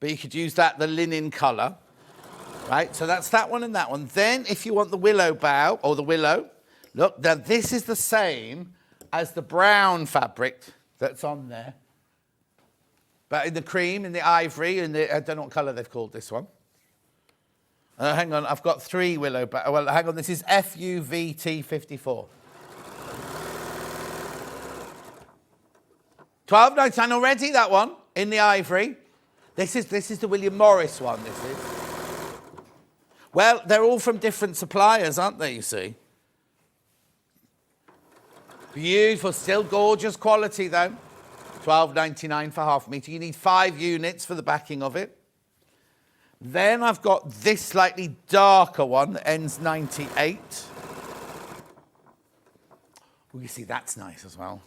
but you could use that, the linen colour. Right, so that's that one and that one. Then if you want the willow bough, or the willow, look, now this is the same as the brown fabric that's on there. But in the cream, in the ivory, in the, I don't know what colour they've called this one. Hang on, I've got 3 willow bough. Well, hang on, this is FUVT54. £12.99 already, that one, in the ivory. This is the William Morris one, this is. Well, they're all from different suppliers, aren't they, you see? Beautiful, still gorgeous quality, though. £12.99 for half a metre. You need 5 units for the backing of it. Then I've got this slightly darker one that ends 98. Oh, you see, that's nice as well.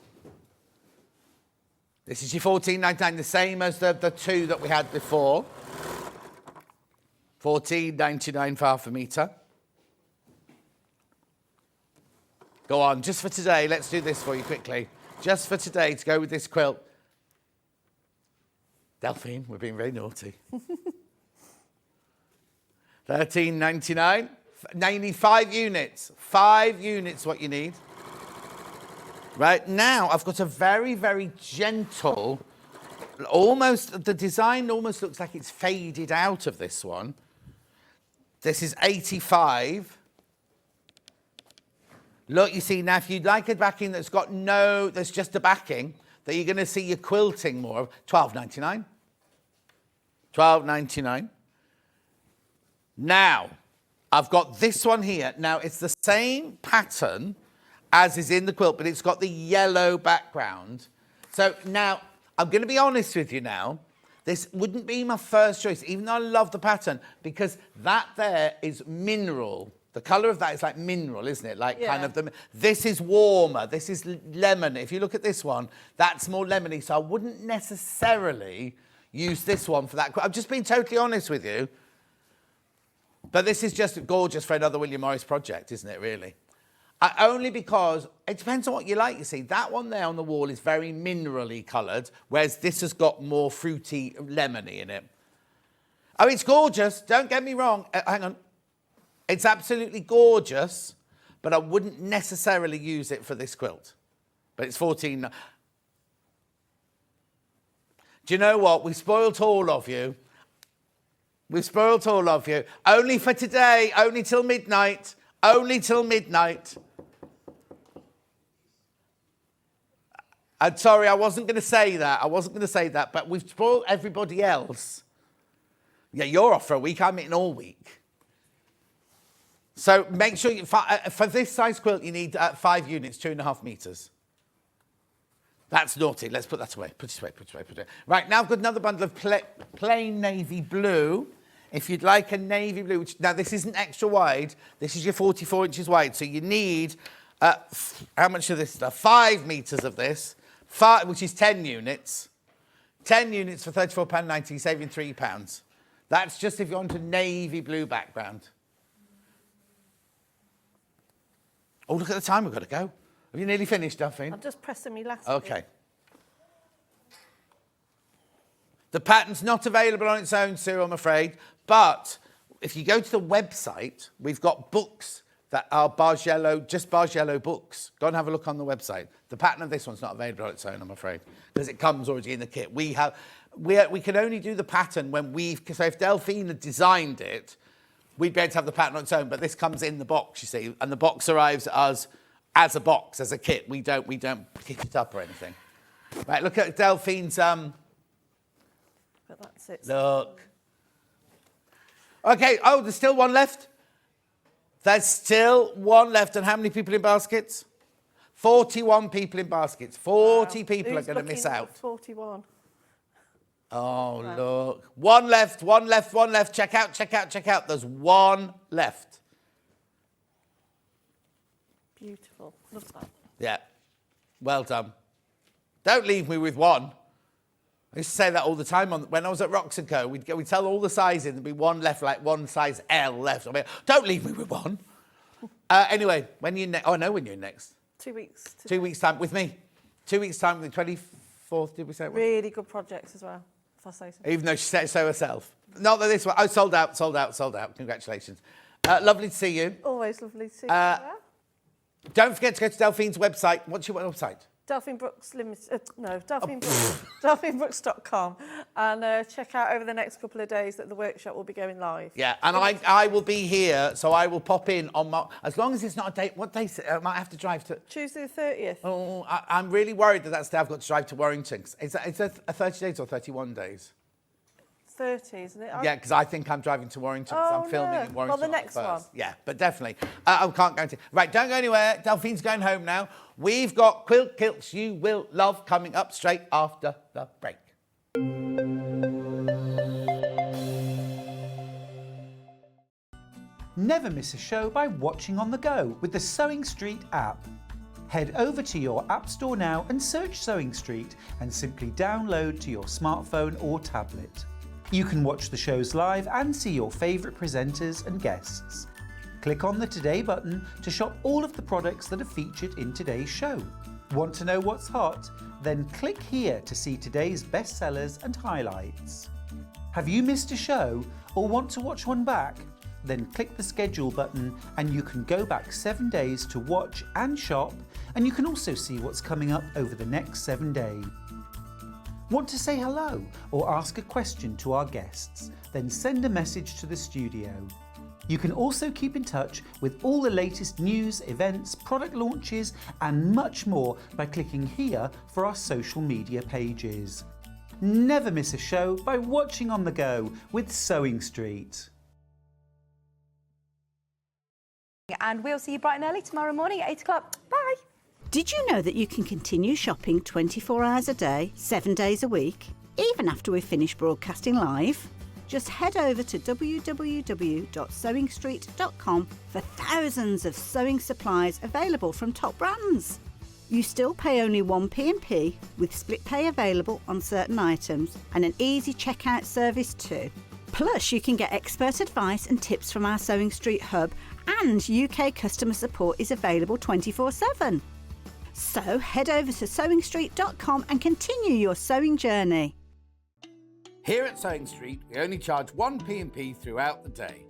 This is your £14.99, the same as the 2 that we had before. £14.99 for half a metre. Go on, just for today, let's do this for you quickly. Just for today, to go with this quilt. Delphine, we're being very naughty. £13.99. Now you need 5 units. 5 units what you need. Right, now I've got a very, very gentle, almost, the design almost looks like it's faded out of this one. This is 85. Look, you see, now if you'd like a backing that's got that's just a backing, that you're going to see your quilting more of, £12.99. £12.99. Now, I've got this one here. Now, it's the same pattern as is in the quilt, but it's got the yellow background. So now, I'm going to be honest with you now. This wouldn't be my first choice, even though I love the pattern, because that there is mineral. The colour of that is like mineral, isn't it? Like kind of this is warmer, this is lemon. If you look at this one, that's more lemony. So I wouldn't necessarily use this one for that. I'm just being totally honest with you. But this is just gorgeous for another William Morris project, isn't it, really? Only because it depends on what you like, you see. That one there on the wall is very minerally coloured, whereas this has got more fruity, lemony in it. Oh, it's gorgeous. Don't get me wrong. Hang on. It's absolutely gorgeous, but I wouldn't necessarily use it for this quilt. But it's 14. Do you know what? We spoilt all of you. We've spoilt all of you. Only for today, only till midnight. Only till midnight. I'm sorry, I wasn't going to say that. I wasn't going to say that, but we've spoiled everybody else. Yeah, you're off for a week. I'm in all week. So make sure, for this size quilt, you need 5 units, 2.5 metres. That's naughty. Let's put that away. Put it away, put it away, put it away. Right, now I've got another bundle of plain navy blue. If you'd like a navy blue, now this isn't extra wide. This is your 44 inches wide. So you need, how much of this stuff? 5 metres of this, which is 10 units. 10 units for £34.90, saving £3. That's just if you want a navy blue background. Oh, look at the time, we've got to go. Have you nearly finished, Delphine? I'm just pressing me last Okay. bit. The pattern's not available on its own, Sue, I'm afraid. But if you go to the website, we've got books that are Bargello, just Bargello books. Go and have a look on the website. The pattern of this one's not available on its own, I'm afraid, because it comes already in the kit. We can only do the pattern when so if Delphine had designed it, we'd be able to have the pattern on its own, but this comes in the box, you see, and the box arrives as a box, as a kit. We don't pick it up or anything. Right, look at Delphine's. But that's it. Look. Okay. Oh, there's still one left. There's still one left, and how many people in baskets? 41 people in baskets. 40 people are going to miss out. 41. Oh, wow. Look. One left, one left, one left. Check out, check out, check out. There's one left. Beautiful. Love that. Yeah. Well done. Don't leave me with one. I used to say that all the time when I was at Rox & Co. We'd tell all the sizes, there'd be one left, like one size L left. I mean, don't leave me with one. Anyway, when you next? Oh, I know when you're next. 2 weeks. 2 weeks' time with me. 2 weeks' time, the 24th, did we say it was? Really good projects as well, if I say so. Even though she said so herself. Not that this one. Oh, sold out. Congratulations. Lovely to see you. Always lovely to see you. Don't forget to go to Delphine's website. What's your website? Delphine Brooks Limited. DelphineBrooks.com, and check out over the next couple of days that the workshop will be going live. Yeah, and I will be here, so I will pop in on my... As long as it's not a date... What day is it? I might have to drive to... Tuesday the 30th. Oh, I'm really worried that that's the day I've got to drive to Warrington. Is it 30 days or 31 days? 30, isn't it? Yeah, because I think I'm driving to Warrington because I'm filming in Warrington. Well, the next first. one. Yeah, but definitely. I can't guarantee. Right, don't go anywhere. Delphine's going home now. We've got Quilts You Will Love coming up straight after the break. Never miss a show by watching on the go with the Sewing Street app. Head over to your App Store now and search Sewing Street and simply download to your smartphone or tablet. You can watch the shows live and see your favourite presenters and guests. Click on the Today button to shop all of the products that are featured in today's show. Want to know what's hot? Then click here to see today's bestsellers and highlights. Have you missed a show or want to watch one back? Then click the schedule button and you can go back 7 days to watch and shop, and you can also see what's coming up over the next 7 days. Want to say hello or ask a question to our guests? Then send a message to the studio. You can also keep in touch with all the latest news, events, product launches and much more by clicking here for our social media pages. Never miss a show by watching on the go with Sewing Street. And we'll see you bright and early tomorrow morning at 8 o'clock. Bye. Did you know that you can continue shopping 24 hours a day, 7 days a week, even after we've finished broadcasting live? Just head over to www.sewingstreet.com for thousands of sewing supplies available from top brands. You still pay only 1p&p with split pay available on certain items and an easy checkout service too. Plus, you can get expert advice and tips from our Sewing Street hub, and UK customer support is available 24/7. So head over to sewingstreet.com and continue your sewing journey. Here at Sewing Street, we only charge 1p&p throughout the day.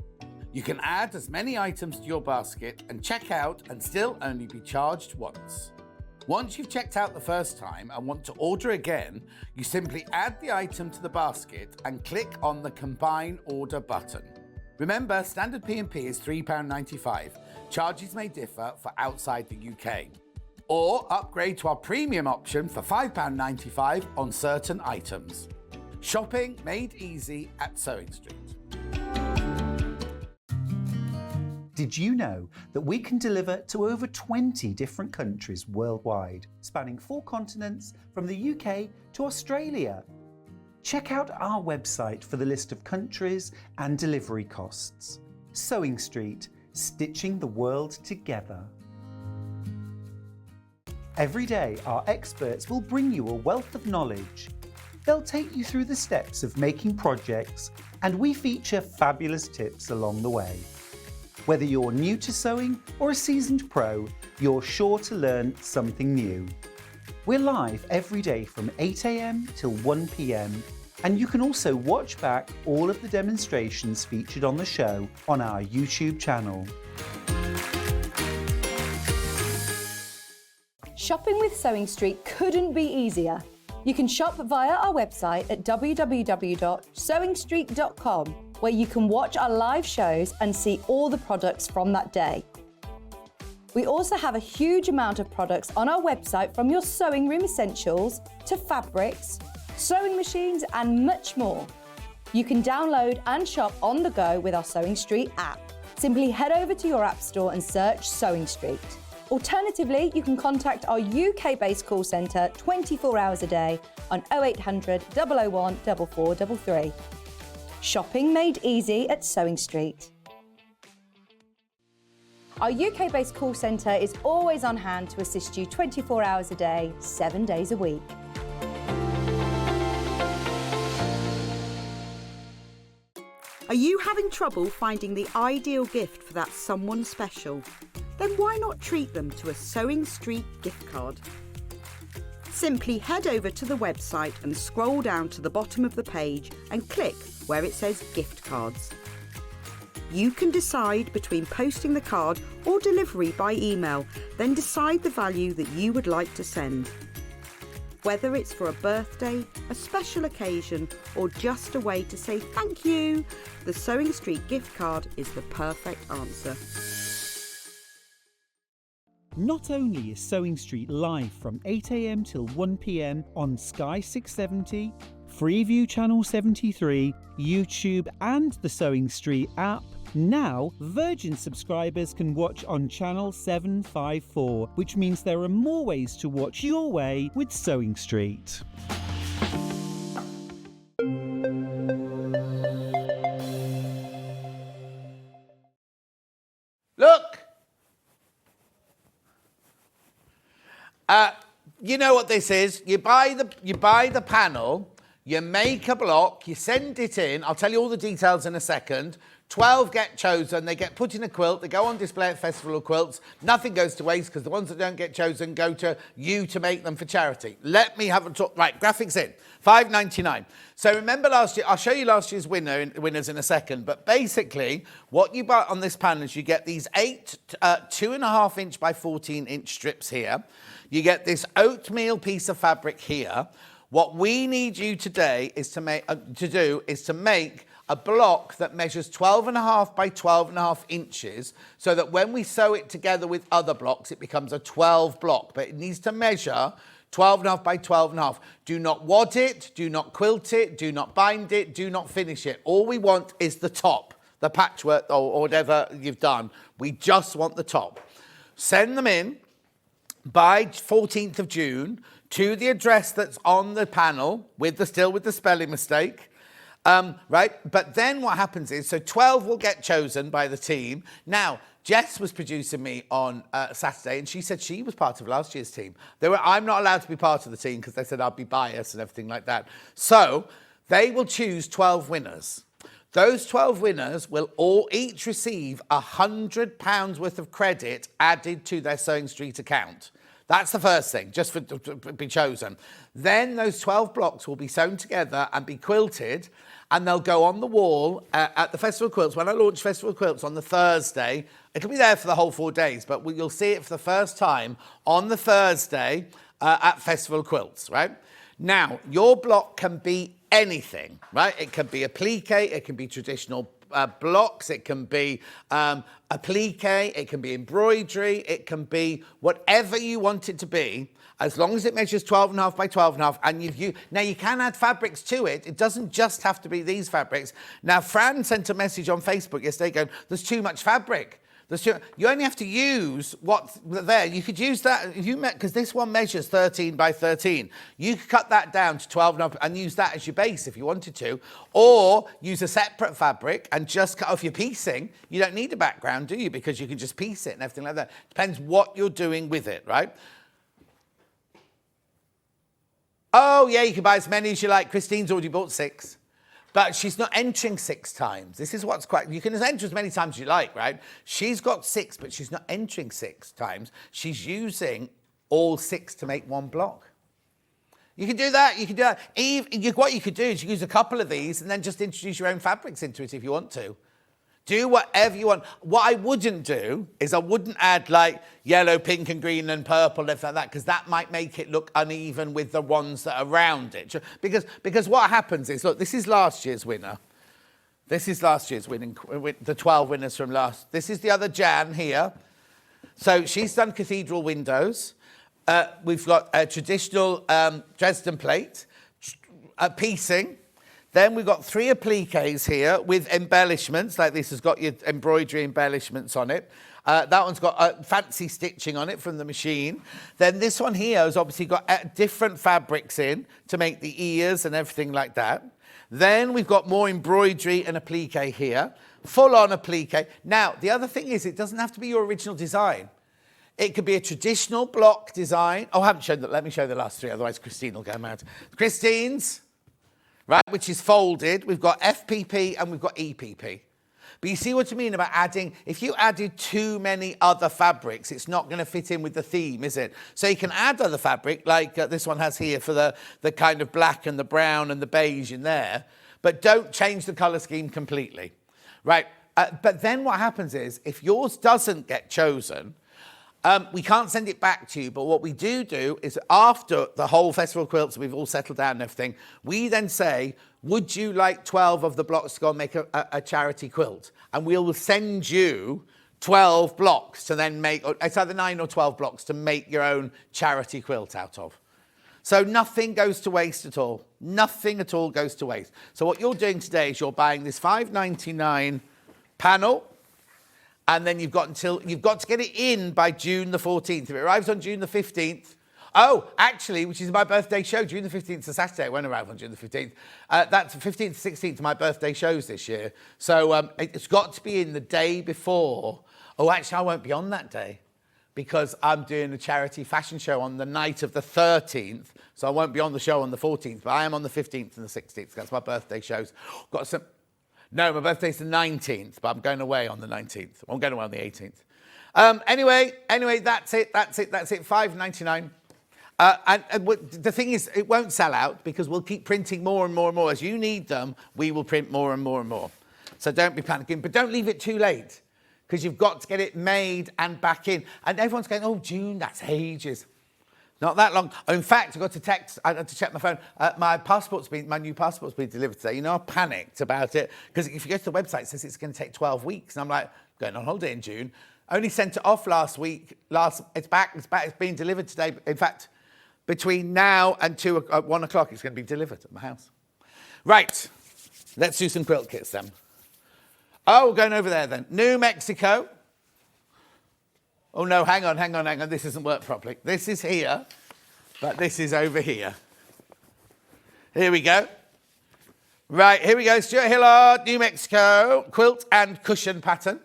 You can add as many items to your basket and check out and still only be charged once. Once you've checked out the first time and want to order again, you simply add the item to the basket and click on the Combine Order button. Remember, standard P&P is £3.95. Charges may differ for outside the UK. Or upgrade to our premium option for £5.95 on certain items. Shopping made easy at Sewing Street. Did you know that we can deliver to over 20 different countries worldwide, spanning 4 continents from the UK to Australia? Check out our website for the list of countries and delivery costs. Sewing Street, stitching the world together. Every day, our experts will bring you a wealth of knowledge. They'll take you through the steps of making projects, and we feature fabulous tips along the way. Whether you're new to sewing or a seasoned pro, you're sure to learn something new. We're live every day from 8 a.m. till 1 p.m, and you can also watch back all of the demonstrations featured on the show on our YouTube channel. Shopping with Sewing Street couldn't be easier. You can shop via our website at www.sewingstreet.com, where you can watch our live shows and see all the products from that day. We also have a huge amount of products on our website, from your sewing room essentials to fabrics, sewing machines and much more. You can download and shop on the go with our Sewing Street app. Simply head over to your app store and search Sewing Street. Alternatively, you can contact our UK-based call centre 24 hours a day on 0800 001 4433. Shopping made easy at Sewing Street. Our UK-based call centre is always on hand to assist you 24 hours a day, 7 days a week. Are you having trouble finding the ideal gift for that someone special? Then why not treat them to a Sewing Street gift card? Simply head over to the website and scroll down to the bottom of the page and click where it says gift cards. You can decide between posting the card or delivery by email, then decide the value that you would like to send. Whether it's for a birthday, a special occasion, or just a way to say thank you, the Sewing Street gift card is the perfect answer. Not only is Sewing Street live from 8 AM till 1 PM on Sky 670, Freeview Channel 73, YouTube and the Sewing Street app, now Virgin subscribers can watch on Channel 754, which means there are more ways to watch your way with Sewing Street. Look! You know what this is. You buy the panel, you make a block, you send it in. I'll tell you all the details in a second. 12 get chosen, they get put in a quilt, they go on display at Festival of Quilts. Nothing goes to waste because the ones that don't get chosen go to you to make them for charity. Let me have a talk. Right, graphics in. £5.99. So remember last year, I'll show you last year's winners in a second, but basically what you buy on this panel is you get these 2.5 inch by 14 inch strips here. You get this oatmeal piece of fabric here. What we need you today is to make a block that measures 12.5 by 12.5 inches so that when we sew it together with other blocks, it becomes a 12 block, but it needs to measure 12.5 by 12.5. Do not wad it, do not quilt it, do not bind it, do not finish it. All we want is the top, the patchwork or whatever you've done. We just want the top. Send them in by 14th of June to the address that's on the panel still with the spelling mistake. Right, but then what happens is, so 12 will get chosen by the team. Now, Jess was producing me on Saturday, and she said she was part of last year's team. I'm not allowed to be part of the team because they said I'd be biased and everything like that. So they will choose 12 winners. Those 12 winners will each receive £100 worth of credit added to their Sewing Street account. That's the first thing, just to be chosen. Then those 12 blocks will be sewn together and be quilted, and they'll go on the wall at the Festival of Quilts. When I launch Festival of Quilts on the Thursday, it'll be there for the whole 4 days, but you'll see it for the first time on the Thursday at Festival of Quilts, right? Now, your block can be anything, right? It can be applique, it can be traditional blocks, it can be applique, it can be embroidery, it can be whatever you want it to be, as long as it measures 12.5 by 12.5, and now you can add fabrics to it. It doesn't just have to be these fabrics. Now, Fran sent a message on Facebook yesterday going, there's too much fabric. You only have to use what's there. You could use that, because this one measures 13 by 13. You could cut that down to 12.5 and use that as your base if you wanted to. Or use a separate fabric and just cut off your piecing. You don't need a background, do you? Because you can just piece it and everything like that. Depends what you're doing with it, right? Oh, yeah, you can buy as many as you like. Christine's already bought 6. But she's not entering 6 times. This is what's quite... You can enter as many times as you like, right? She's got 6, but she's not entering 6 times. She's using all 6 to make one block. You can do that. You can do that. What you could do is you use a couple of these and then just introduce your own fabrics into it if you want to. Do whatever you want. What I wouldn't do is I wouldn't add like yellow, pink and green and purple, and like that, because that might make it look uneven with the ones that are around it. Because what happens is, look, this is last year's winner. This is last year's winning, the 12 winners from last. This is the other Jan here. So she's done cathedral windows. We've got a traditional Dresden plate, piecing. Then we've got 3 appliques here with embellishments, like this has got your embroidery embellishments on it. That one's got fancy stitching on it from the machine. Then this one here has obviously got different fabrics in to make the ears and everything like that. Then we've got more embroidery and applique here, full-on applique. Now, the other thing is it doesn't have to be your original design. It could be a traditional block design. Oh, I haven't shown that. Let me show the last 3, otherwise Christine will go mad. Christine's. Right, which is folded. We've got FPP and we've got EPP. But you see what I mean about adding, if you added too many other fabrics, it's not going to fit in with the theme, is it? So you can add other fabric, like this one has here for the kind of black and the brown and the beige in there, but don't change the colour scheme completely, right? But then what happens is, if yours doesn't get chosen, we can't send it back to you, but what we do is after the whole festival quilts, we've all settled down and everything, we then say, would you like 12 of the blocks to go and make a charity quilt? And we'll send you 12 blocks to then make, it's either 9 or 12 blocks to make your own charity quilt out of. So nothing goes to waste at all. Nothing at all goes to waste. So what you're doing today is you're buying this $5.99 panel, and then you've got to get it in by June the 14th. If it arrives on June the 15th, oh, actually, which is my birthday show, June the 15th is a Saturday. It won't arrive on June the 15th. That's 15th, 16th, my birthday shows this year. So it's got to be in the day before. Oh, actually, I won't be on that day because I'm doing a charity fashion show on the night of the 13th. So I won't be on the show on the 14th, but I am on the 15th and the 16th. That's my birthday shows. Got some... No, my birthday's the 19th, but I'm going away on the 19th. I'm going away on the 18th. Anyway, that's it. $5.99. And the thing is, it won't sell out because we'll keep printing more and more and more. As you need them, we will print more and more and more. So don't be panicking, but don't leave it too late because you've got to get it made and back in. And everyone's going, oh, June, that's ages. Not that long. Oh, in fact, I got to text, I had to check my phone. My new passport's been delivered today. You know, I panicked about it because if you go to the website, it says it's going to take 12 weeks. And I'm like, going on holiday in June. Only sent it off last week. It's back, it's being delivered today. In fact, between now and 1 o'clock, it's going to be delivered at my house. Right, let's do some quilt kits then. Oh, we're going over there then. New Mexico. Oh no, hang on. This doesn't work properly. This is here, but this is over here. Here we go. Right, here we go. Stuart Hillard, New Mexico, quilt and cushion pattern.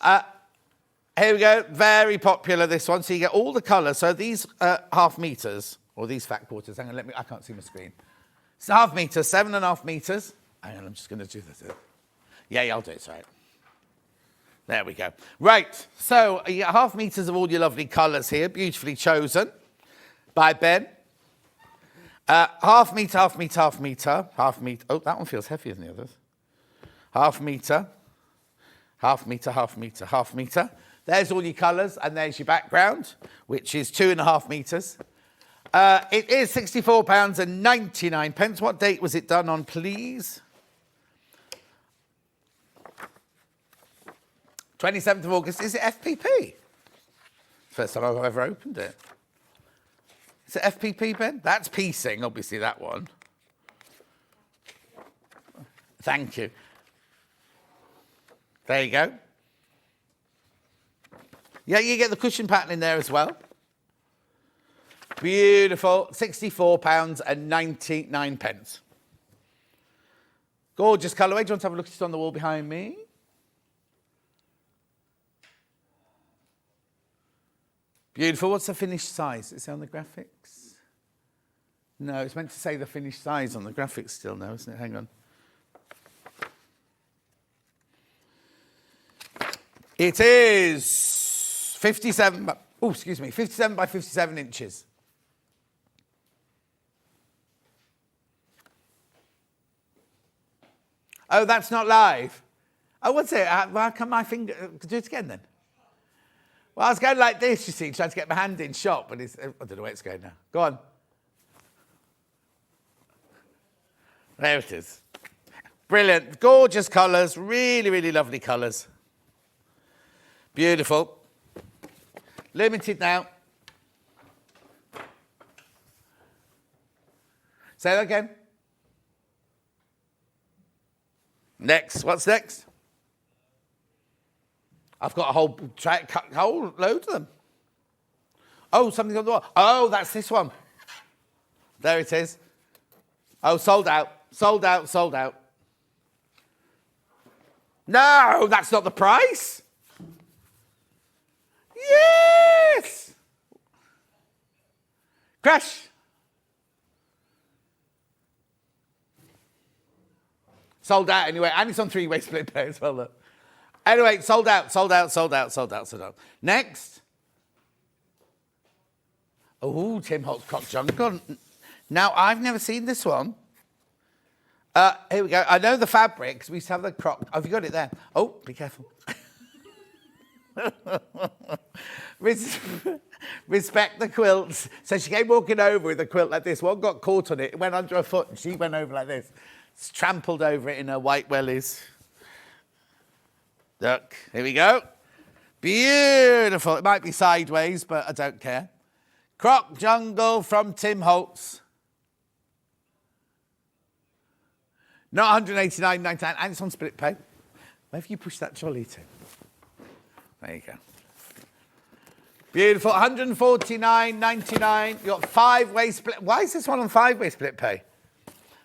Here we go. Very popular, this one. So you get all the colours. So these half meters, or these fat quarters. Hang on, I can't see my screen. It's half meters, 7.5 meters. Hang on, I'm just going to do this. Yeah, I'll do it, right. There we go. Right, so you get half meters of all your lovely colours here, beautifully chosen by Ben. Half meter. Oh, that one feels heavier than the others. Half meter. There's all your colours, and there's your background, which is 2.5 meters. It is £64.99. What date was it done on, please? 27th of August. Is it FPP? First time I've ever opened it. Is it FPP, Ben? That's piecing, obviously, that one. Thank you. There you go. Yeah, you get the cushion pattern in there as well. Beautiful. £64.99. Gorgeous colourway. Do you want to have a look at it on the wall behind me? Beautiful. What's the finished size? Is it on the graphics? No, it's meant to say the finished size on the graphics still now, isn't it? Hang on. It is 57 by 57 inches. Oh, that's not live. Oh, what's it? How come my finger... Do it again then. Well, I was going like this, you see, trying to get my hand in shot, but I don't know where it's going now. Go on. There it is. Brilliant. Gorgeous colours. Really, really lovely colours. Beautiful. Limited now. Say that again. Next. What's next? I've got a whole load of them. Oh, something on the wall. Oh, that's this one. There it is. Oh, sold out. No, that's not the price. Yes! Crash. Sold out anyway. And it's on 3-way split pay as well, look. Anyway, sold out. Next. Oh, Tim Holtz Croc Jungle. Now, I've never seen this one. Here we go. I know the fabrics. We used to have the croc. Have you got it there? Oh, be careful. Respect the quilts. So she came walking over with a quilt like this. One got caught on it. It went under her foot and she went over like this. Trampled over it in her white wellies. Look, here we go. Beautiful. It might be sideways, but I don't care. Croc Jungle from Tim Holtz. Not $189.99, and it's on split pay. Where have you pushed that trolley to? There you go. Beautiful. $149.99. You've got 5-way split. Why is this one on 5-way split pay?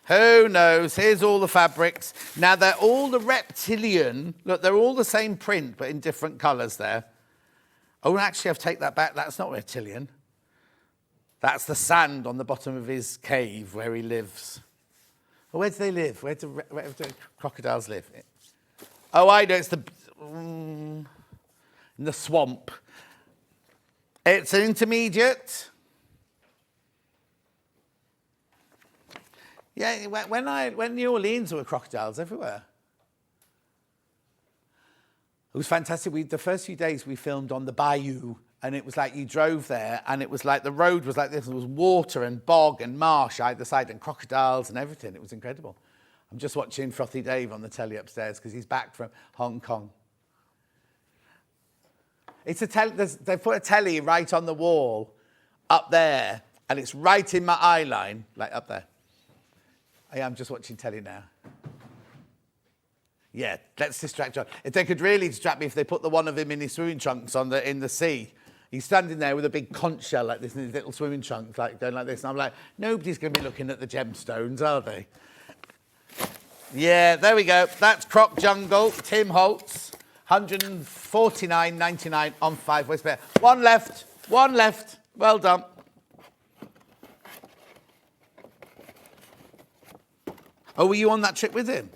Who knows? Here's all the fabrics. Now, they're all the reptilian. Look, they're all the same print, but in different colours there. Oh, actually, I've taken that back. That's not reptilian. That's the sand on the bottom of his cave where he lives. Well, where do they live? Where do crocodiles live? Oh, I know. It's in the swamp. It's an intermediate. Yeah, when New Orleans, there were crocodiles everywhere. It was fantastic. The first few days we filmed on the bayou, and it was like you drove there, and it was like the road was like this. There was water and bog and marsh either side, and crocodiles and everything. It was incredible. I'm just watching Frothy Dave on the telly upstairs because he's back from Hong Kong. It's they put a telly right on the wall up there, and it's right in my eye line, like up there. I'm just watching telly now. Yeah, let's distract John. If they could really distract me, if they put the one of him in his swimming trunks in the sea. He's standing there with a big conch shell like this in his little swimming trunks, like going like this. And I'm like, nobody's going to be looking at the gemstones, are they? Yeah, there we go. That's Croc Jungle, Tim Holtz, $149.99 on 5-way spare. One left. Well done. Oh, were you on that trip with him?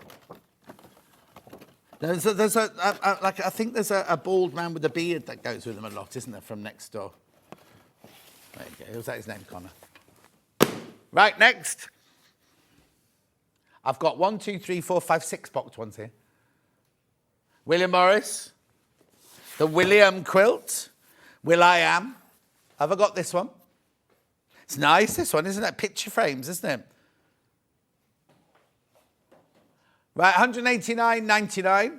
I think there's a bald man with a beard that goes with him a lot, isn't there, from next door? There you go. Was that his name, Connor? Right, next. I've got 1, 2, 3, 4, 5, 6 boxed ones here. William Morris. The William Quilt. Will.i.am. Have I got this one? It's nice, this one, isn't it? Picture frames, isn't it? Right, $189.99.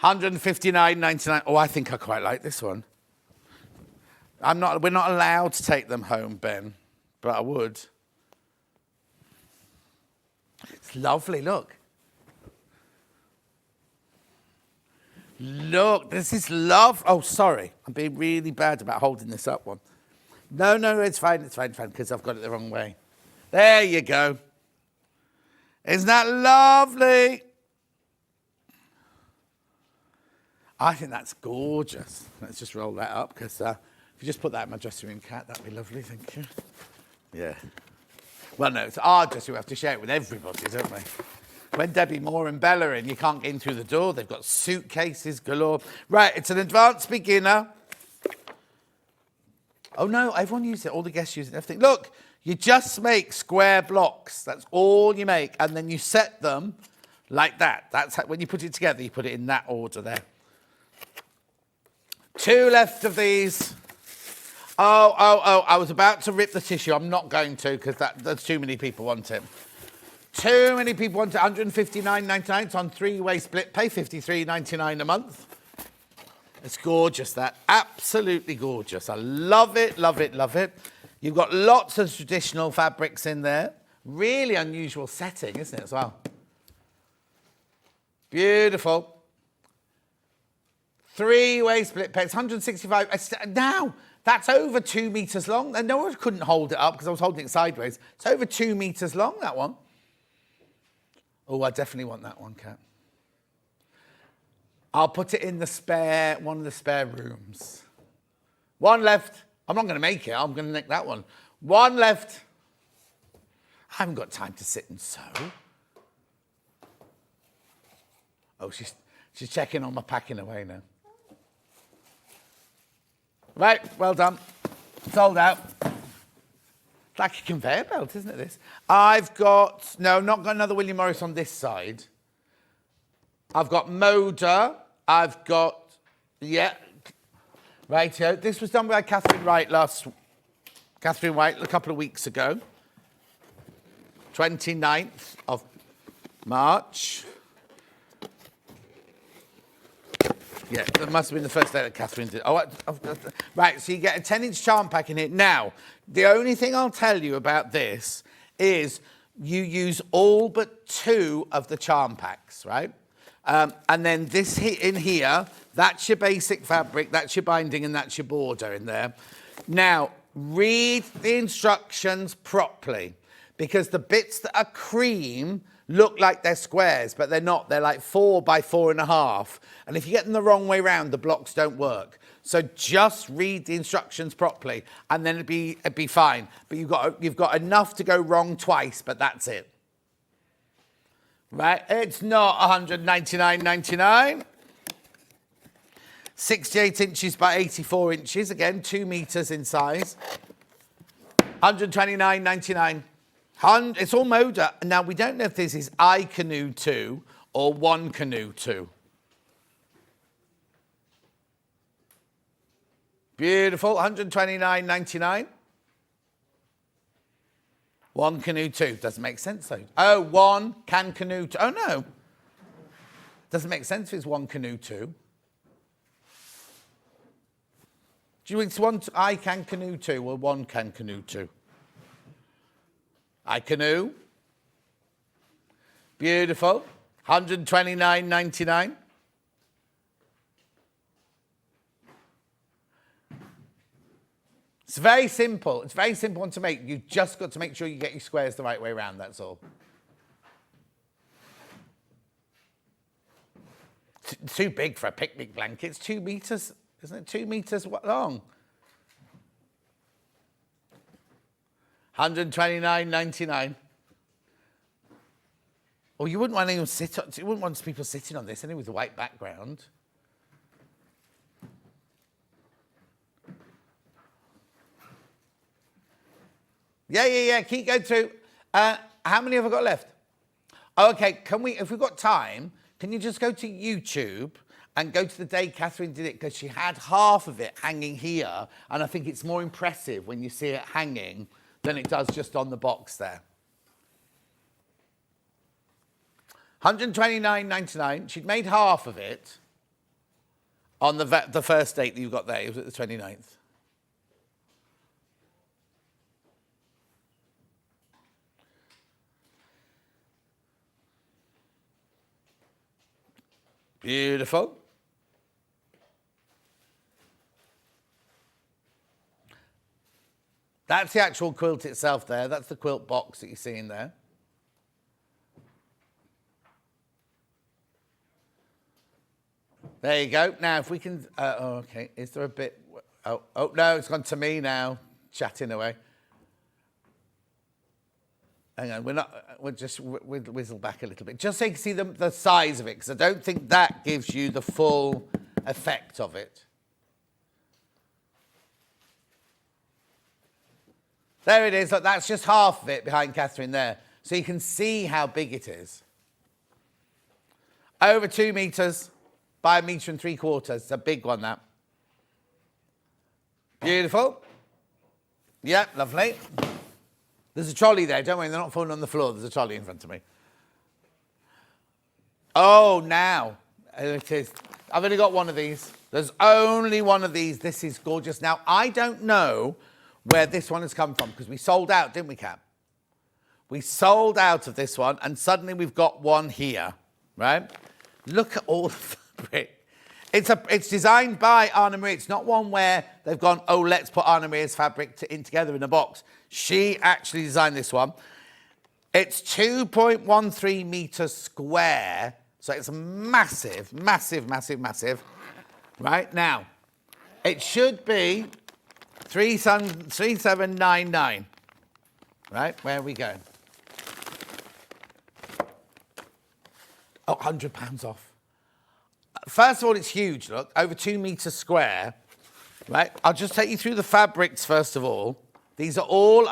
$159.99. Oh, I think I quite like this one. We're not allowed to take them home, Ben, but I would. It's lovely, look. Look, this is love. Oh, sorry. I'm being really bad about holding this up one. No, it's fine, because I've got it the wrong way. There you go. Isn't that lovely? I think that's gorgeous. Let's just roll that up, because if you just put that in my dressing room, Kat, that'd be lovely, thank you. Yeah. Well, no, it's our dressing room. We have to share it with everybody, don't we? When Debbie Moore and Bella are in, you can't get in through the door. They've got suitcases galore. Right, it's an advanced beginner. Oh, no, everyone uses it. All the guests use it and everything. Look. You just make square blocks. That's all you make. And then you set them like that. That's how, when you put it together, you put it in that order there. 2 left of these. Oh, I was about to rip the tissue. I'm not going to because there's too many people want it. Too many people want it. $159.99. It's on 3-way split pay, $53.99 a month. It's gorgeous, that. Absolutely gorgeous. I love it, love it, love it. You've got lots of traditional fabrics in there. Really unusual setting, isn't it, as well? Beautiful. 3-way split pay. It's $165. Now, that's over 2 meters long. And no one couldn't hold it up because I was holding it sideways. It's over 2 meters long, that one. Oh, I definitely want that one, Kat. I'll put it in one of the spare rooms. 1 left. I'm not going to make it. I'm going to nick that one. 1 left. I haven't got time to sit and sew. Oh, she's checking on my packing away now. Right, well done. Sold out. It's like a conveyor belt, isn't it, this? I've got, no, not got another William Morris on this side. I've got Moda. I've got, yeah. Rightio. This was done by Catherine White a couple of weeks ago. 29th of March. Yeah, that must have been the first day that Catherine did. Oh, right, so you get a 10-inch charm pack in here. Now, the only thing I'll tell you about this is you use all but 2 of the charm packs, right? And then this in here, that's your basic fabric, that's your binding, and that's your border in there. Now, read the instructions properly, because the bits that are cream look like they're squares, but they're not. They're like 4 by 4.5. And if you get them the wrong way round, the blocks don't work. So just read the instructions properly, and then it'd be fine. But you've got enough to go wrong twice, but that's it. Right? It's not $199.99. 68 inches by 84 inches. Again, 2 meters in size. $129.99. It's all Moda. Now, we don't know if this is I Canoe 2 or One Canoe 2. Beautiful. $129.99. One Canoe 2. Doesn't make sense, though. Oh, one can Canoe 2. Oh, no. Doesn't make sense if it's One Canoe 2. Do you want I can Canoe 2 or One can Canoe 2? I Canoe. Beautiful. $129.99. It's very simple. It's very simple one to make. You've just got to make sure you get your squares the right way around, that's all. Too big for a picnic blanket. It's 2 meters, isn't it? 2 meters long. $129.99. Well, you wouldn't want anyone you wouldn't want people sitting on this anyway with a white background. Yeah. Keep going through. How many have I got left? Oh, okay, if we've got time, can you just go to YouTube and go to the day Catherine did it, because she had half of it hanging here, and I think it's more impressive when you see it hanging than it does just on the box there. $129.99. She'd made half of it on the first date that you got there. It was at the 29th. Beautiful. That's the actual quilt itself there. That's the quilt box that you're seeing there. There you go. Now, if we can... okay. Is there a bit... Oh, no, it's gone to me now, chatting away. Hang on, we'll just whizzle back a little bit, just so you can see the size of it, because I don't think that gives you the full effect of it. There it is. Look, that's just half of it behind Catherine there. So you can see how big it is. Over 2 meters by 1.75 meters. It's a big one, that. Beautiful. Yep, lovely. There's a trolley there. Don't worry, they're not falling on the floor. There's a trolley in front of me. Oh, now. It is. I've only got one of these. There's only one of these. This is gorgeous. Now, I don't know where this one has come from, because we sold out, didn't we, Cap? We sold out of this one, and suddenly we've got one here, right? Look at all the fabric. It's designed by Anna Marie. It's not one where they've gone, oh, let's put Anna Marie's fabric together in a box. She actually designed this one. It's 2.13 meters square, so it's massive, massive, massive, massive. Right now, it should be 3799. Right, where are we going? Oh, £100 off. First of all, it's huge, look, over 2 metres square, right? I'll just take you through the fabrics first of all. These are all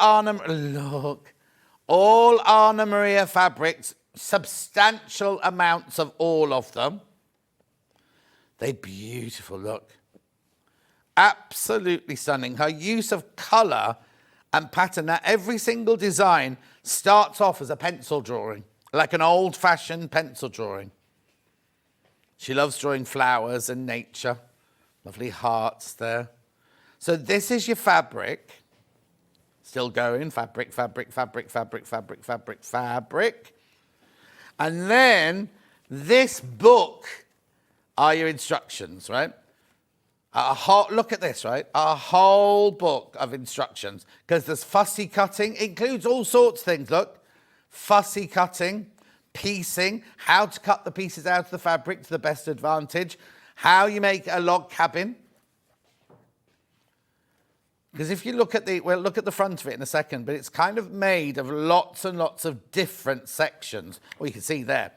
all Anna Maria fabrics, substantial amounts of all of them. They're beautiful, look. Absolutely stunning. Her use of colour and pattern. Now, every single design starts off as a pencil drawing, like an old-fashioned pencil drawing. She loves drawing flowers and nature. Lovely hearts there. So this is your fabric. Still going, fabric, fabric, fabric, fabric, fabric, fabric, fabric. And then this book are your instructions, right? Look at this, right? A whole book of instructions. Because there's fussy cutting. It includes all sorts of things, look. Fussy cutting, piecing, how to cut the pieces out of the fabric to the best advantage, how you make a log cabin. Because if you look at we'll look at the front of it in a second, but it's kind of made of lots and lots of different sections. Well, you can see there.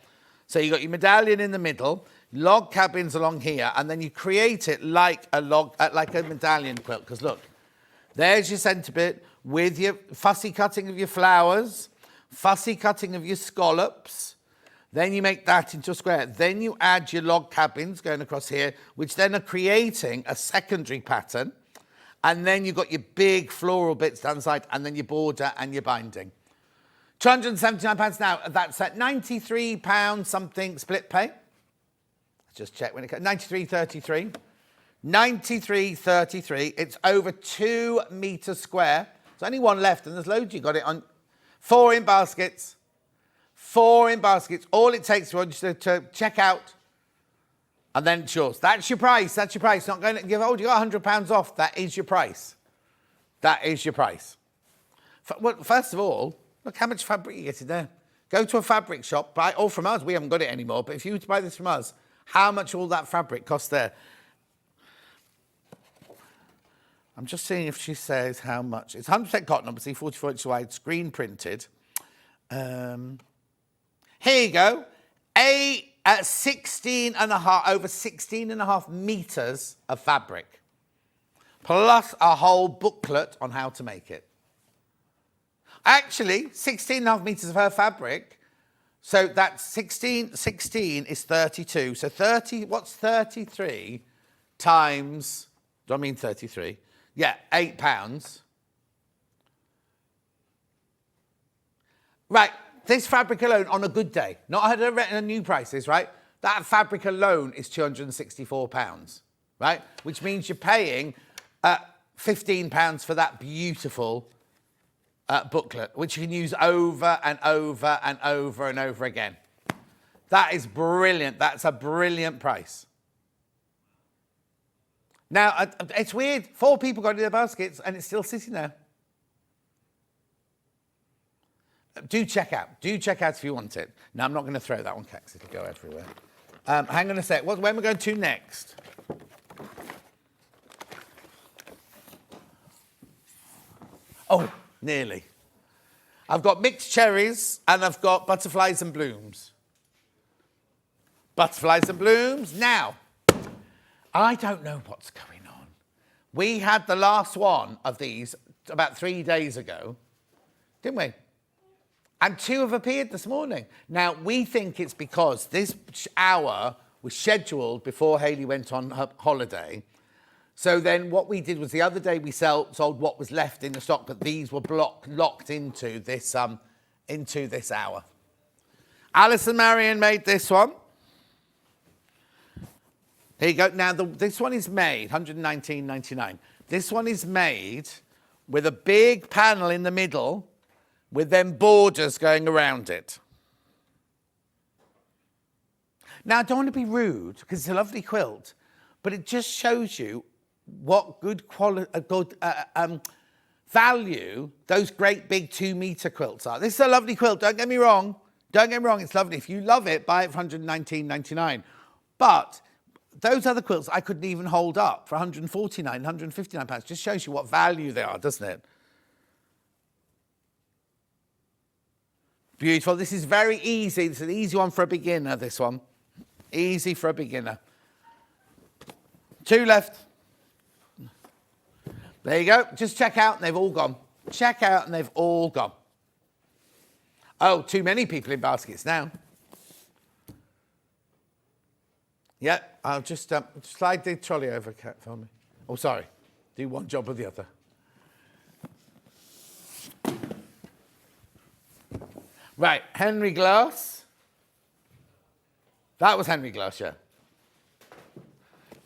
So you've got your medallion in the middle, log cabins along here, and then you create it like a medallion quilt. Because look, there's your centre bit with your fussy cutting of your flowers, fussy cutting of your scallops. Then you make that into a square. Then you add your log cabins going across here, which then are creating a secondary pattern. And then you've got your big floral bits down the side, and then your border and your binding. £279 now. That's at £93 something split pay. Let's just check when it comes. 93.33. 93.33. It's over 2 metres square. There's only one left, and there's loads. You got it on 4 in baskets. 4 in baskets. All it takes for you to check out. And then it's yours. That's your price. That's your price. Not going to give, oh, you got £100 off. That is your price. That is your price. Well, first of all, look how much fabric you get in there. Go to a fabric shop, buy all from us. We haven't got it anymore. But if you were to buy this from us, how much all that fabric costs there? I'm just seeing if she says how much. It's 100% cotton, obviously, 44 inch wide, screen printed. Here you go. 16 and a half, over 16 and a half metres of fabric, plus a whole booklet on how to make it. Actually, 16 and a half metres of her fabric, so that's 16 is 32. So 30, what's 33 times, do I mean 33? Yeah, £8. Right. This fabric alone, on a good day, not her new prices, right? That fabric alone is £264, right? Which means you're paying £15 for that beautiful booklet, which you can use over and over and over and over again. That is brilliant. That's a brilliant price. Now, it's weird. 4 people got in their baskets and it's still sitting there. Do check out. Do check out if you want it. Now, I'm not going to throw that one, because it'll go everywhere. Hang on a sec. When we're going to next? Oh, nearly. I've got mixed cherries and I've got butterflies and blooms. Butterflies and blooms. Now, I don't know what's going on. We had the last one of these about 3 days ago, didn't we? And 2 have appeared this morning. Now, we think it's because this hour was scheduled before Hayley went on her holiday. So then what we did was the other day we sold what was left in the stock, but these were locked into this hour. Alison Marion made this one. Here you go. Now, this one is made, £119.99. This one is made with a big panel in the middle, with them borders going around it. Now, I don't want to be rude, because it's a lovely quilt, but it just shows you what good value those great big 2 metre quilts are. This is a lovely quilt, don't get me wrong. Don't get me wrong, it's lovely. If you love it, buy it for £119.99. But those other quilts I couldn't even hold up for £149, £159. Just shows you what value they are, doesn't it? Beautiful. This is very easy. It's an easy one for a beginner, this one. Easy for a beginner. 2 left. There you go. Just check out and they've all gone. Check out and they've all gone. Oh, too many people in baskets now. Yeah, I'll just slide the trolley over, Kat, for me. Oh, sorry. Do one job or the other. Right, Henry Glass. That was Henry Glass, yeah.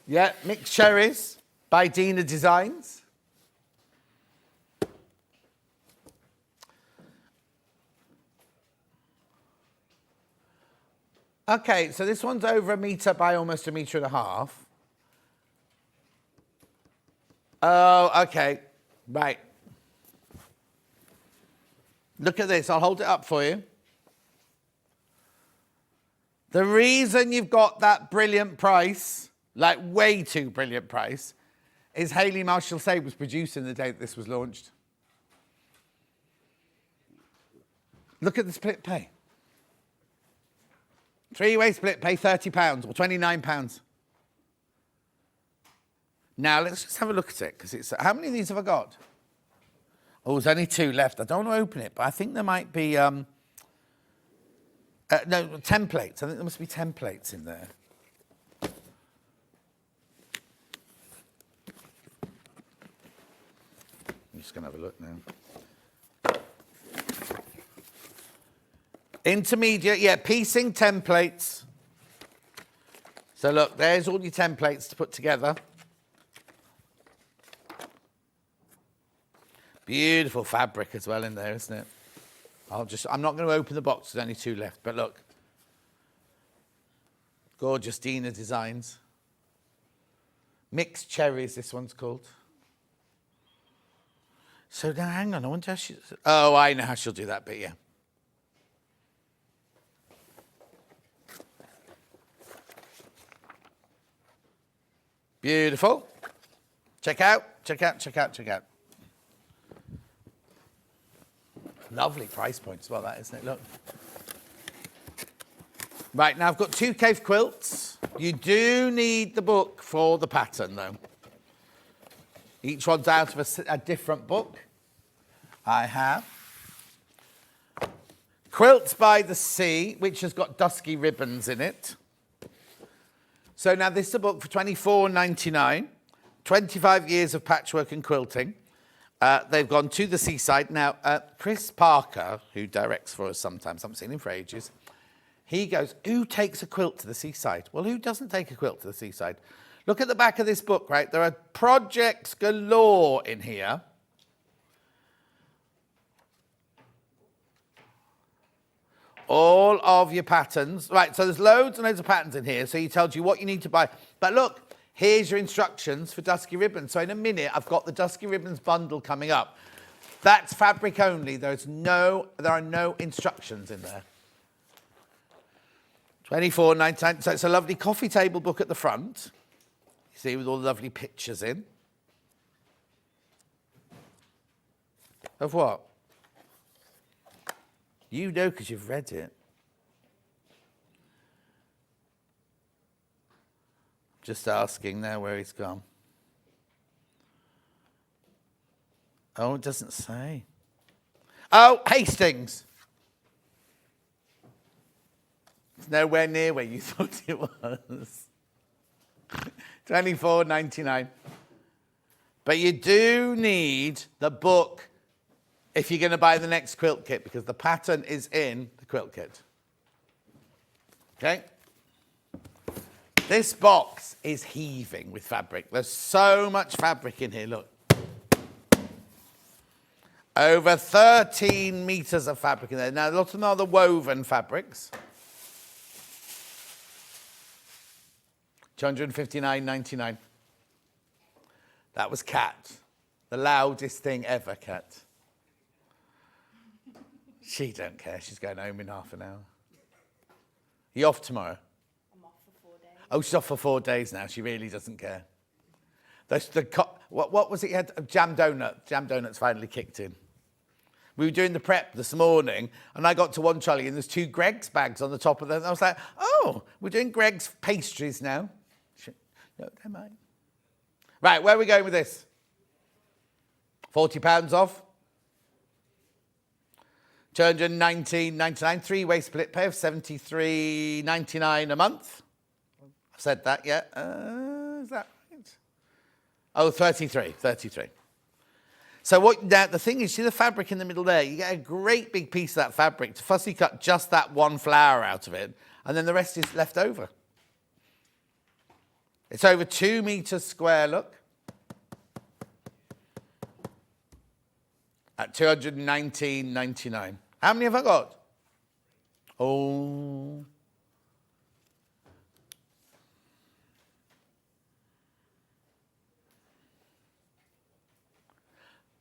Yeah, Mixed Cherries by Dina Designs. Okay, so this one's over 1 metre by almost 1.5 meters. Oh, okay. Right. Look at this. I'll hold it up for you. The reason you've got that brilliant price, like way too brilliant price, is Hayley Marshall Sabe was producing the day that this was launched. Look at the split pay. 3-way split pay, £30 or £29. Now, let's just have a look at it, because it's... How many of these have I got? Oh, there's only 2 left. I don't want to open it, but I think there might be... no, templates. I think there must be templates in there. I'm just going to have a look now. Intermediate, yeah, piecing templates. So look, there's all your templates to put together. Beautiful fabric as well in there, isn't it? I'm not going to open the box, there's only 2 left, but look. Gorgeous Dina Designs. Mixed Cherries, this one's called. So now, hang on, I wonder how she... Oh, I know how she'll do that bit, yeah. Beautiful. Check out, check out, check out, check out. Lovely price point as well, that, isn't it? Look. Right, now I've got 2 cave quilts. You do need the book for the pattern, though. Each one's out of a different book. I have Quilts by the Sea, which has got dusky ribbons in it. So now this is a book for £24.99, 25 years of patchwork and quilting. They've gone to the seaside. Now, Chris Parker, who directs for us sometimes, I haven't seen him for ages, he goes, who takes a quilt to the seaside? Well, who doesn't take a quilt to the seaside? Look at the back of this book, right? There are projects galore in here. All of your patterns. Right, so there's loads and loads of patterns in here, so he tells you what you need to buy. But look, here's your instructions for dusky ribbons. So in a minute, I've got the dusky ribbons bundle coming up. That's fabric only. There are no instructions in there. £24.99. So it's a lovely coffee table book at the front. You see, with all the lovely pictures in. Of what? You know because you've read it. Just asking now where he's gone. Oh, it doesn't say. Oh, Hastings. It's nowhere near where you thought it was. £24.99. But you do need the book if you're going to buy the next quilt kit, because the pattern is in the quilt kit. Okay? This box is heaving with fabric. There's so much fabric in here, look. Over 13 metres of fabric in there. Now, a lot of them are the woven fabrics. £259.99. That was Kat. The loudest thing ever, Kat. She don't care. She's going home in half an hour. You off tomorrow? I'm off for 4 days. Oh, she's off for 4 days now. She really doesn't care. What was it you had? Jam donut. Jam donut's finally kicked in. We were doing the prep this morning, and I got to one trolley, and there's 2 Greggs bags on the top of them. I was like, oh, we're doing Greggs pastries now. No, don't mind. Right, where are we going with this? £40 off. £219.99, 3-way split pay of £73.99 a month. I've said that yet. Is that right? Oh, 33. So now the thing is, see the fabric in the middle there? You get a great big piece of that fabric to fussy cut just that one flower out of it, and then the rest is left over. It's over 2 meters square, look. At £219.99. How many have I got? Oh.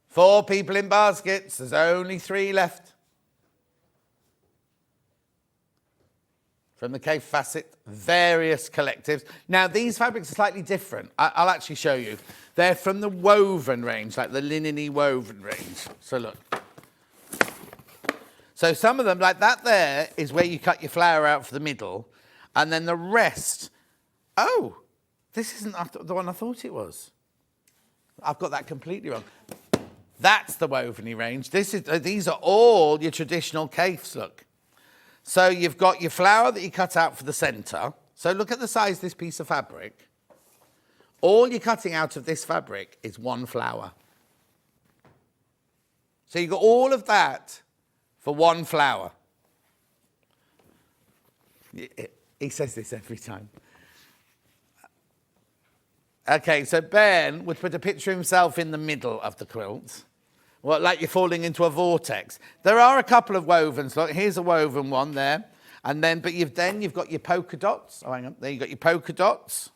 Four people in baskets. There's only 3 left. From the Kaffe Fassett, various collectives. Now, these fabrics are slightly different. I'll actually show you. They're from the woven range, like the linen-y woven range. So look. So some of them, like that there, is where you cut your flower out for the middle. And then the rest... Oh, this isn't the one I thought it was. I've got that completely wrong. That's the woven-y range. These are all your traditional Kaffes, look. So you've got your flower that you cut out for the centre. So look at the size of this piece of fabric. All you're cutting out of this fabric is 1 flower. So you've got all of that for 1 flower. He says this every time. Okay, so Ben would put a picture of himself in the middle of the quilt. Well, like you're falling into a vortex. There are a couple of wovens. Look, here's a woven one there. And then, but you've got your polka dots. Oh, hang on. There you've got your polka dots.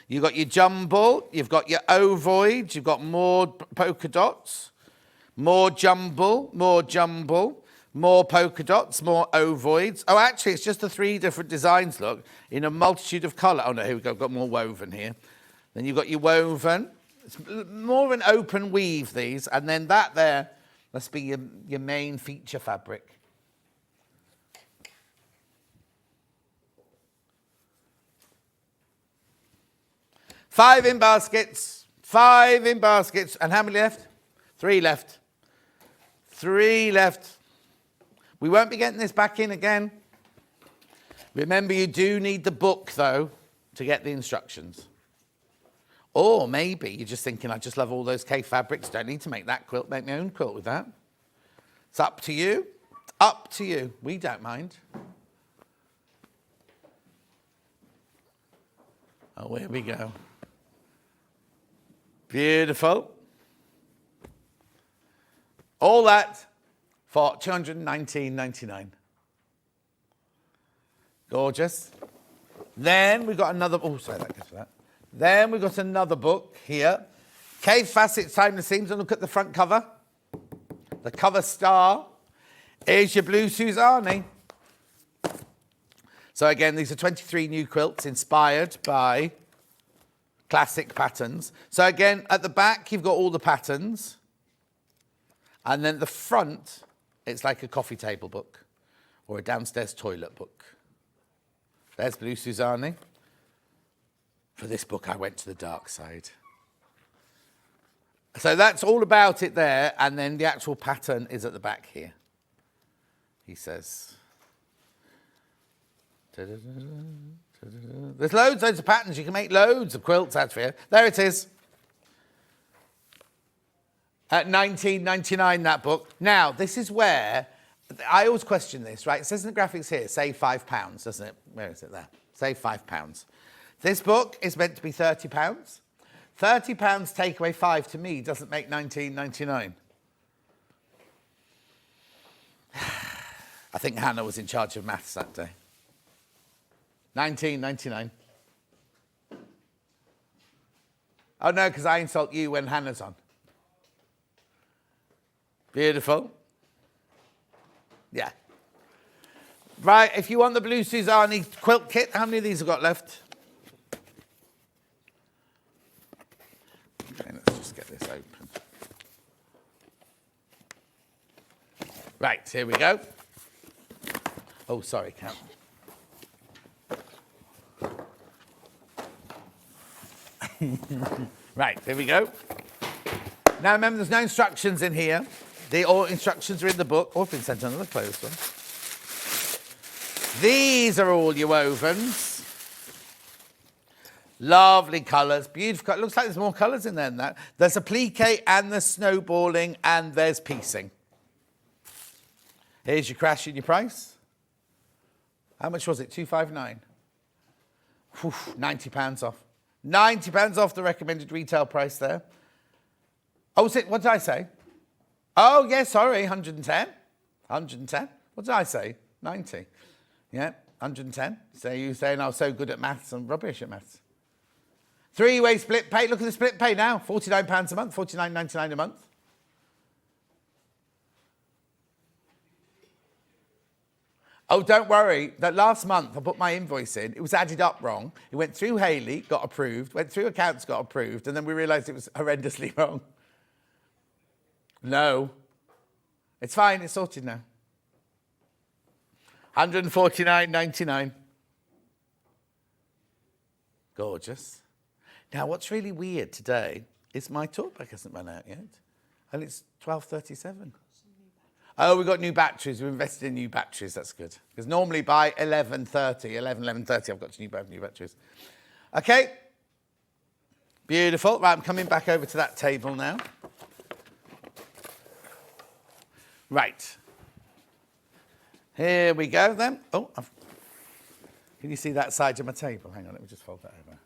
You've got your jumble. You've got your ovoid. You've got more polka dots. More jumble. More jumble. More polka dots. More ovoids. Oh, actually, it's just the 3 different designs, look, in a multitude of colour. Oh, no, here we go. I've got more woven here. Then you've got your woven. It's more of an open weave, these. And then that there must be your main feature fabric. Five in baskets. And how many left? 3 left. 3 left. We won't be getting this back in again. Remember, you do need the book, though, to get the instructions. Or maybe you're just thinking, I just love all those Kaffe fabrics. Don't need to make that quilt. Make my own quilt with that. It's up to you. Up to you. We don't mind. Oh, here we go. Beautiful. All that for £219.99. Gorgeous. Then we've got another... Oh, sorry, that goes for that. Then we've got another book here. Kaffe Fassett, Timeless Themes. And look at the front cover. The cover star is your blue Suzanne. So again, these are 23 new quilts inspired by classic patterns. So again, at the back, you've got all the patterns. And then at the front, it's like a coffee table book or a downstairs toilet book. There's blue Suzanne. For this book, I went to the dark side. So that's all about it there, and then the actual pattern is at the back here. He says. There's loads of patterns. You can make loads of quilts out of here. There it is. At £19.99, that book. Now, this is where, I always question this, right? It says in the graphics here, save £5, doesn't it? Where is it there? Save £5. This book is meant to be £30. £30 take away 5 to me doesn't make £19.99. I think Hannah was in charge of maths that day. £19.99. Oh no, because I insult you when Hannah's on. Beautiful. Yeah. Right, if you want the blue Suzanne quilt kit, how many of these have got left? Okay, let's just get this open. Right, here we go. Oh, sorry, Cat. Right, here we go. Now remember, there's no instructions in here. All instructions are in the book. Oh, I've been sent another closed one. These are all your wovens. Lovely colours, beautiful colours. Looks like there's more colours in there than that. There's applique and there's snowballing and there's piecing. Here's your crash and your price. How much was it? £259. £90 off. £90 off the recommended retail price there. Oh, what did I say? Oh, yeah, sorry, 110. 110. What did I say? 90. Yeah, 110. So you saying I was so good at maths and rubbish at maths. Three-way split pay. Look at the split pay now. £49 a month, £49.99 a month. Oh, don't worry. That last month, I put my invoice in. It was added up wrong. It went through Hayley, got approved, went through accounts, got approved, and then we realised it was horrendously wrong. No. It's fine. It's sorted now. £149.99. Gorgeous. Now, what's really weird today is my talk bag hasn't run out yet, and it's 12:37. Oh, we've got new batteries. We've invested in new batteries. That's good. Because normally by 11:30, I've got new batteries. Okay. Beautiful. Right, I'm coming back over to that table now. Right. Here we go then. Oh, can you see that side of my table? Hang on, let me just fold that over.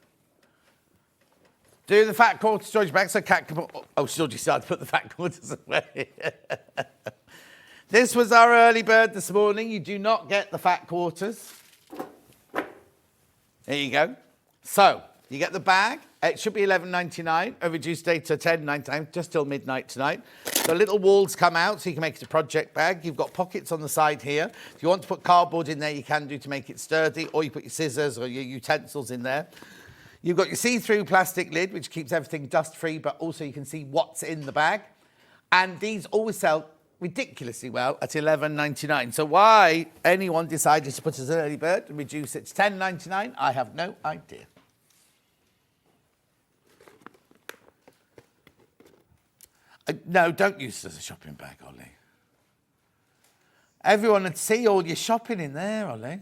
Do the fat quarter storage bag so Cat can put... Oh, she's already started to put the fat quarters away. This was our early bird this morning. You do not get the fat quarters. There you go. So, you get the bag. It should be £11.99. A reduced date to £10.99, just till midnight tonight. The little walls come out, so you can make it a project bag. You've got pockets on the side here. If you want to put cardboard in there, you can do to make it sturdy, or you put your scissors or your utensils in there. You've got your see-through plastic lid, which keeps everything dust-free, but also you can see what's in the bag. And these always sell ridiculously well at £11.99. So why anyone decided to put as an early bird and reduce it to £10.99, I have no idea. No, don't use it as a shopping bag, Ollie. Everyone would see all your shopping in there, Ollie.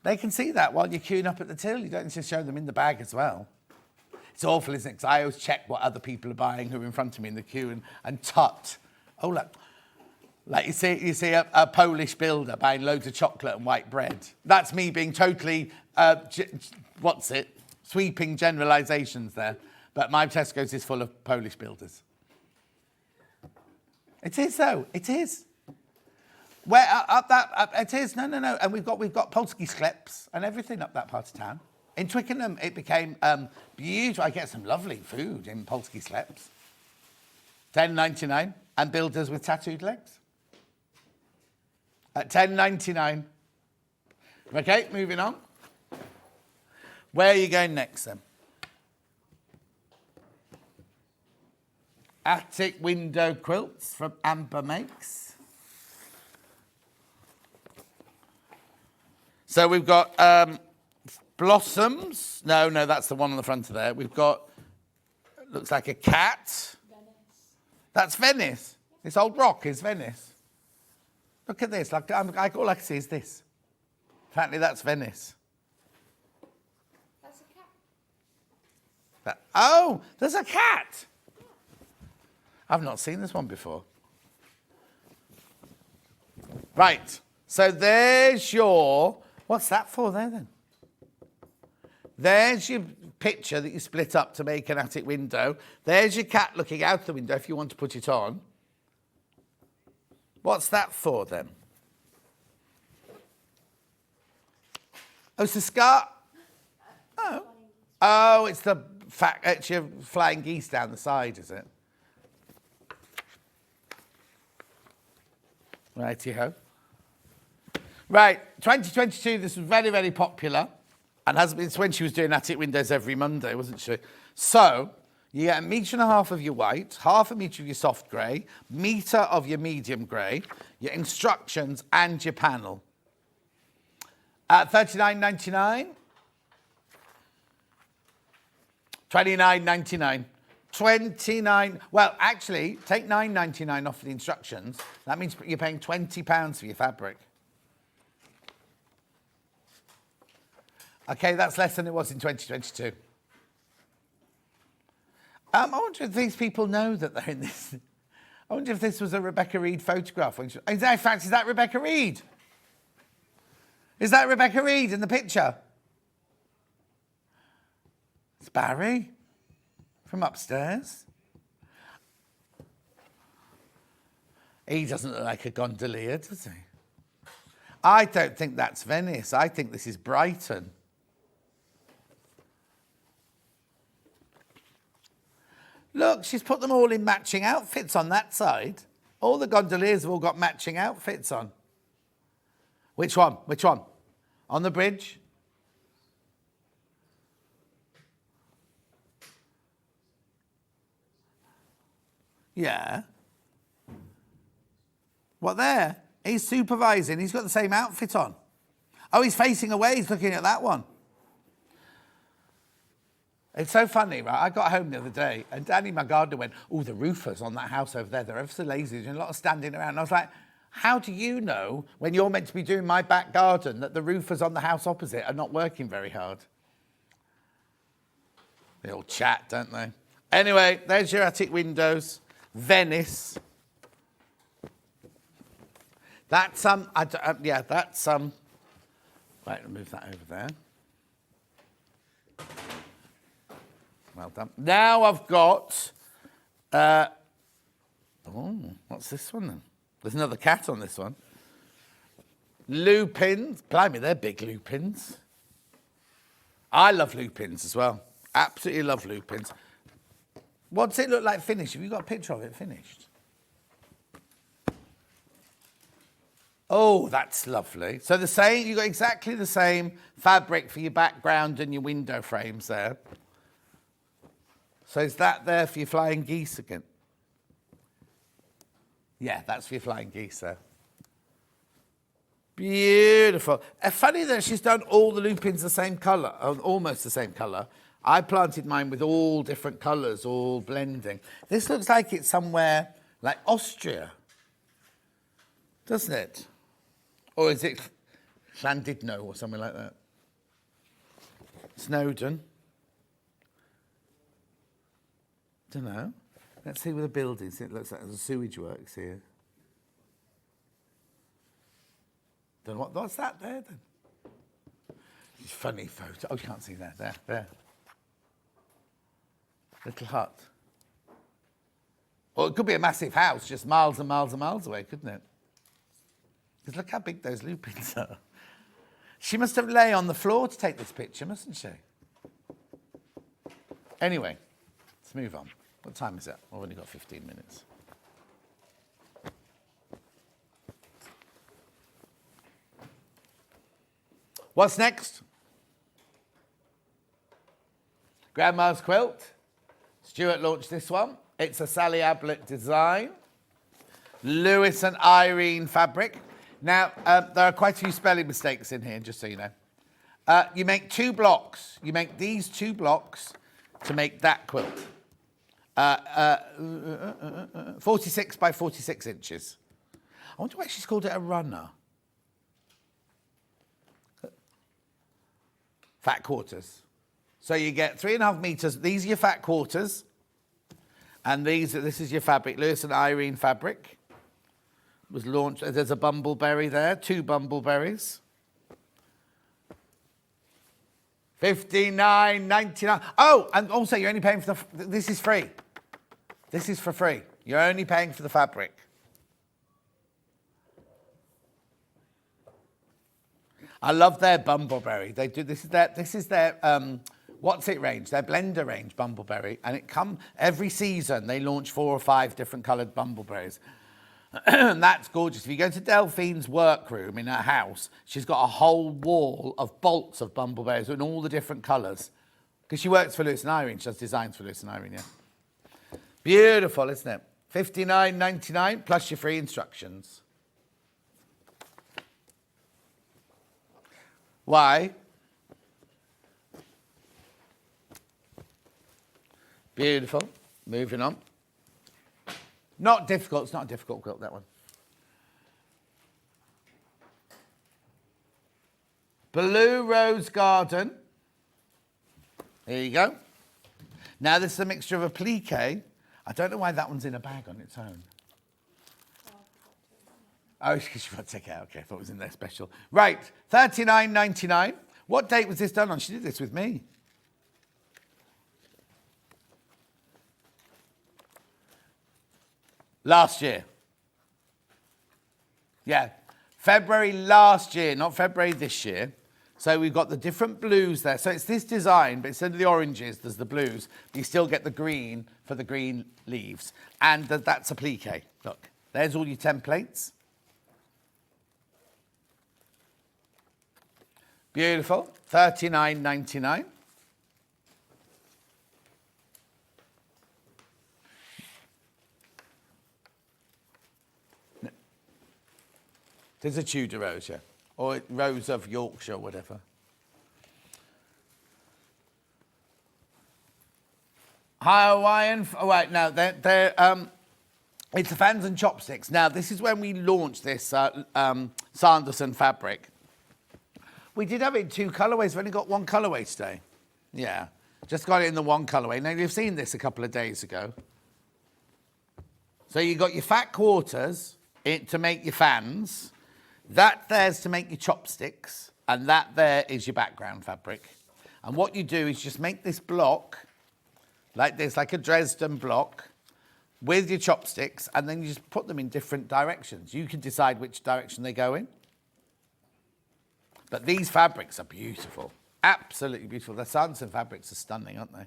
They can see that while you're queuing up at the till. You don't need to show them in the bag as well. It's awful, isn't it? Because I always check what other people are buying who are in front of me in the queue and tut. Oh, look. Like you see a Polish builder buying loads of chocolate and white bread. That's me being totally, sweeping generalisations there. But my Tesco's is full of Polish builders. It is, though. It is. It is. No. And we've got Polski skleps and everything up that part of town. In Twickenham, it became beautiful. I get some lovely food in Polski skleps. £10.99. And builders with tattooed legs. At £10.99. Okay, moving on. Where are you going next, then? Attic window quilts from Amber Makes. So we've got blossoms. No, that's the one on the front of there. We've got, looks like a cat. Venice. That's Venice. This old rock is Venice. Look at this. All I can see is this. Apparently that's Venice. That's a cat. Oh, there's a cat. I've not seen this one before. Right. So there's your... What's that for there, then? There's your picture that you split up to make an attic window. There's your cat looking out the window if you want to put it on. What's that for, then? Oh, it's the scar... Oh, it's it's your flying geese down the side, is it? Righty-ho. Right, 2022, this was very, very popular. And has been when she was doing attic windows every Monday, wasn't she? So, You get 1.5 meters of your white, 0.5 meter of your soft grey, metre of your medium grey, your instructions and your panel. At $39.99. $29.99. 29. Well, actually, take $9.99 off the instructions. That means you're paying £20 for your fabric. Okay, that's less than it was in 2022. I wonder if these people know that they're in this. I wonder if this was a Rebecca Reed photograph. In fact, is that Rebecca Reed? Is that Rebecca Reed in the picture? It's Barry from upstairs. He doesn't look like a gondolier, does he? I don't think that's Venice. I think this is Brighton. Look, she's put them all in matching outfits on that side. All the gondoliers have all got matching outfits on. Which one? Which one? On the bridge? Yeah. What there? He's supervising. He's got the same outfit on. Oh, he's facing away. He's looking at that one. It's so funny, right? I got home the other day and Danny, my gardener, went, oh, the roofers on that house over there, they're ever so lazy. There's a lot of standing around. And I was like, how do you know when you're meant to be doing my back garden that the roofers on the house opposite are not working very hard? They all chat, don't they? Anyway, there's your attic windows. Venice. That's yeah, that's right, I'll move that over there. Well done. Now I've got, oh, what's this one then? There's another cat on this one. Lupins. Blimey, they're big lupins. I love lupins as well. Absolutely love lupins. What does it look like finished? Have you got a picture of it finished? Oh, that's lovely. So the same, you've got exactly the same fabric for your background and your window frames there. So is that there for your flying geese again? Yeah, that's for your flying geese there. Beautiful. Funny that she's done all the lupins the same colour, almost the same colour. I planted mine with all different colours, all blending. This looks like it's somewhere like Austria, doesn't it? Or is it Llandudno or something like that? Snowdon. Don't know. Let's see where the buildings. It looks like there's a sewage works here. Don't know what's that there then? Funny photo. Oh, you can't see that. There. Little hut. Or it could be a massive house, just miles and miles and miles away, couldn't it? Because look how big those lupins are. She must have lay on the floor to take this picture, mustn't she? Anyway, let's move on. What time is it? I've only got 15 minutes. What's next? Grandma's Quilt. Stuart launched this one. It's a Sally Ablett design. Lewis and Irene fabric. Now, there are quite a few spelling mistakes in here, just so you know. You make 2 blocks. You make these 2 blocks to make that quilt. 46 by 46 inches. I wonder why she's called it a runner. Fat quarters. So you get 3.5 meters. These are your fat quarters. And this is your fabric. Lewis and Irene fabric. Was launched. There's a bumbleberry there. 2 bumbleberries. $59.99. Oh, and also you're only paying for this is free. This is for free. You're only paying for the fabric. I love their bumbleberry. They do this is their what's it range? Their blender range bumbleberry, and it every season they launch 4 or 5 different coloured bumbleberries. And that's gorgeous. If you go to Delphine's workroom in her house, she's got a whole wall of bolts of bumbleberries in all the different colours. Because she works for Lewis and Irene. She does designs for Lewis and Irene, yeah. Beautiful, isn't it? $59.99 plus your free instructions. Why? Beautiful. Moving on. Not difficult. It's not a difficult quilt, that one. Blue Rose Garden. There you go. Now this is a mixture of applique. I don't know why that one's in a bag on its own. Oh, because you forgot to take it out. Okay, I thought it was in there special. Right, $39.99. What date was this done on? She did this with me. Last year. Yeah, February last year, not February this year. So we've got the different blues there. So it's this design, but instead of the oranges, there's the blues. But you still get the green for the green leaves. And that's applique. Look, there's all your templates. Beautiful, $39.99. There's a Tudor rose, yeah. Or rose of Yorkshire, whatever. Hawaiian, oh wait, no, they're it's the fans and chopsticks. Now, this is when we launched this Sanderson fabric. We did have it in 2 colourways. We've only got 1 colourway today. Yeah, just got it in the 1 colourway. Now, you've seen this a couple of days ago. So you got your fat quarters to make your fans. That there's to make your chopsticks. And that there is your background fabric. And what you do is just make this block like this, like a Dresden block, with your chopsticks, and then you just put them in different directions. You can decide which direction they go in. But these fabrics are beautiful. Absolutely beautiful. The Sanderson fabrics are stunning, aren't they?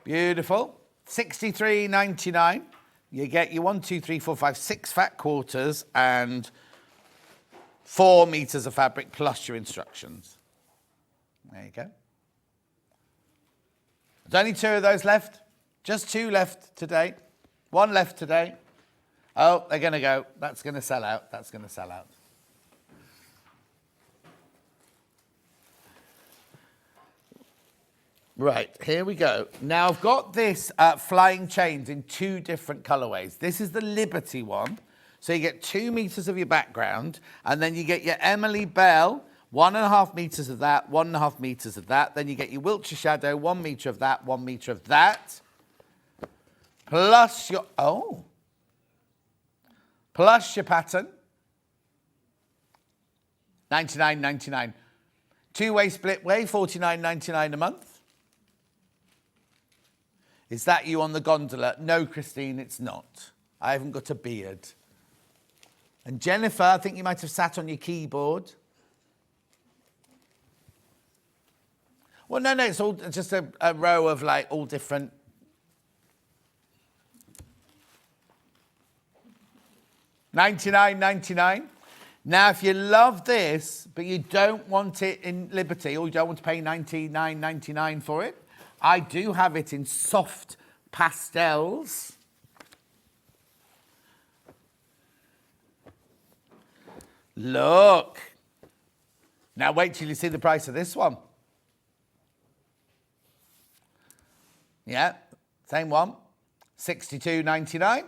Beautiful. $63.99. You get your 1, 2, 3, 4, 5, 6 fat quarters and 4 meters of fabric plus your instructions. There you go. There's only 2 of those left. Just 2 left today. 1 left today. Oh, they're going to go. That's going to sell out. That's going to sell out. Right, here we go. Now, I've got this flying chains in 2 different colourways. This is the Liberty one. So you get 2 meters of your background, and then you get your Emily Bell, 1.5 meters of that, 1.5 meters of that. Then you get your Wiltshire Shadow, 1 meter of that, 1 meter of that. Plus your, plus your pattern, $99.99. 2-way split way, $49.99 a month. Is that you on the gondola? No, Christine, it's not. I haven't got a beard. And Jennifer, I think you might have sat on your keyboard. Well, no, it's all just a row of like all different. $99.99. Now, if you love this, but you don't want it in Liberty, or you don't want to pay $99.99 for it, I do have it in soft pastels. Look. Now, wait till you see the price of this one. Yeah, same one. $62.99.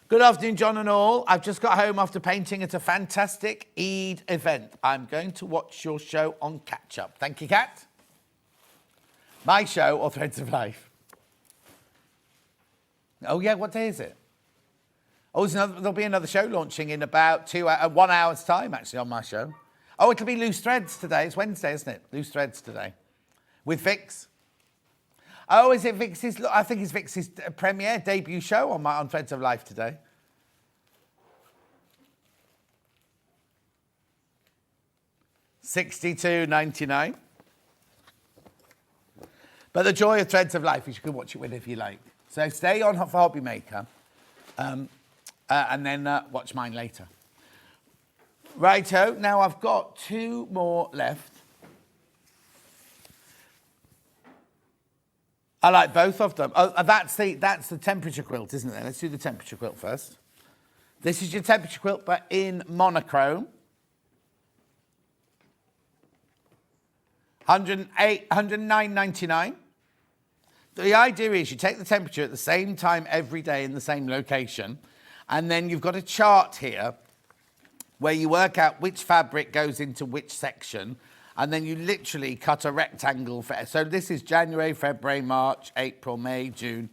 Good afternoon, John and all. I've just got home after painting at a fantastic Eid event. I'm going to watch your show on Catch Up. Thank you, Kat. My show or Threads of Life? Oh, yeah, what day is it? Oh, there'll be another show launching in about 1 hour's time, actually, on my show. Oh, it'll be Loose Threads today. It's Wednesday, isn't it? Loose Threads today. With Vix. Oh, is it Vix's? I think it's Vix's premiere, debut show on Threads of Life today. $62.99. But the joy of Threads of Life is you can watch it whenever you like. So stay on for Hobby Maker and then watch mine later. Righto, now I've got 2 more left. I like both of them. Oh, that's the temperature quilt, isn't it? Let's do the temperature quilt first. This is your temperature quilt, but in monochrome. 109.99. The idea is you take the temperature at the same time every day in the same location, and then you've got a chart here where you work out which fabric goes into which section, and then you literally cut a rectangle for. So this is January, February, March, April, May, June.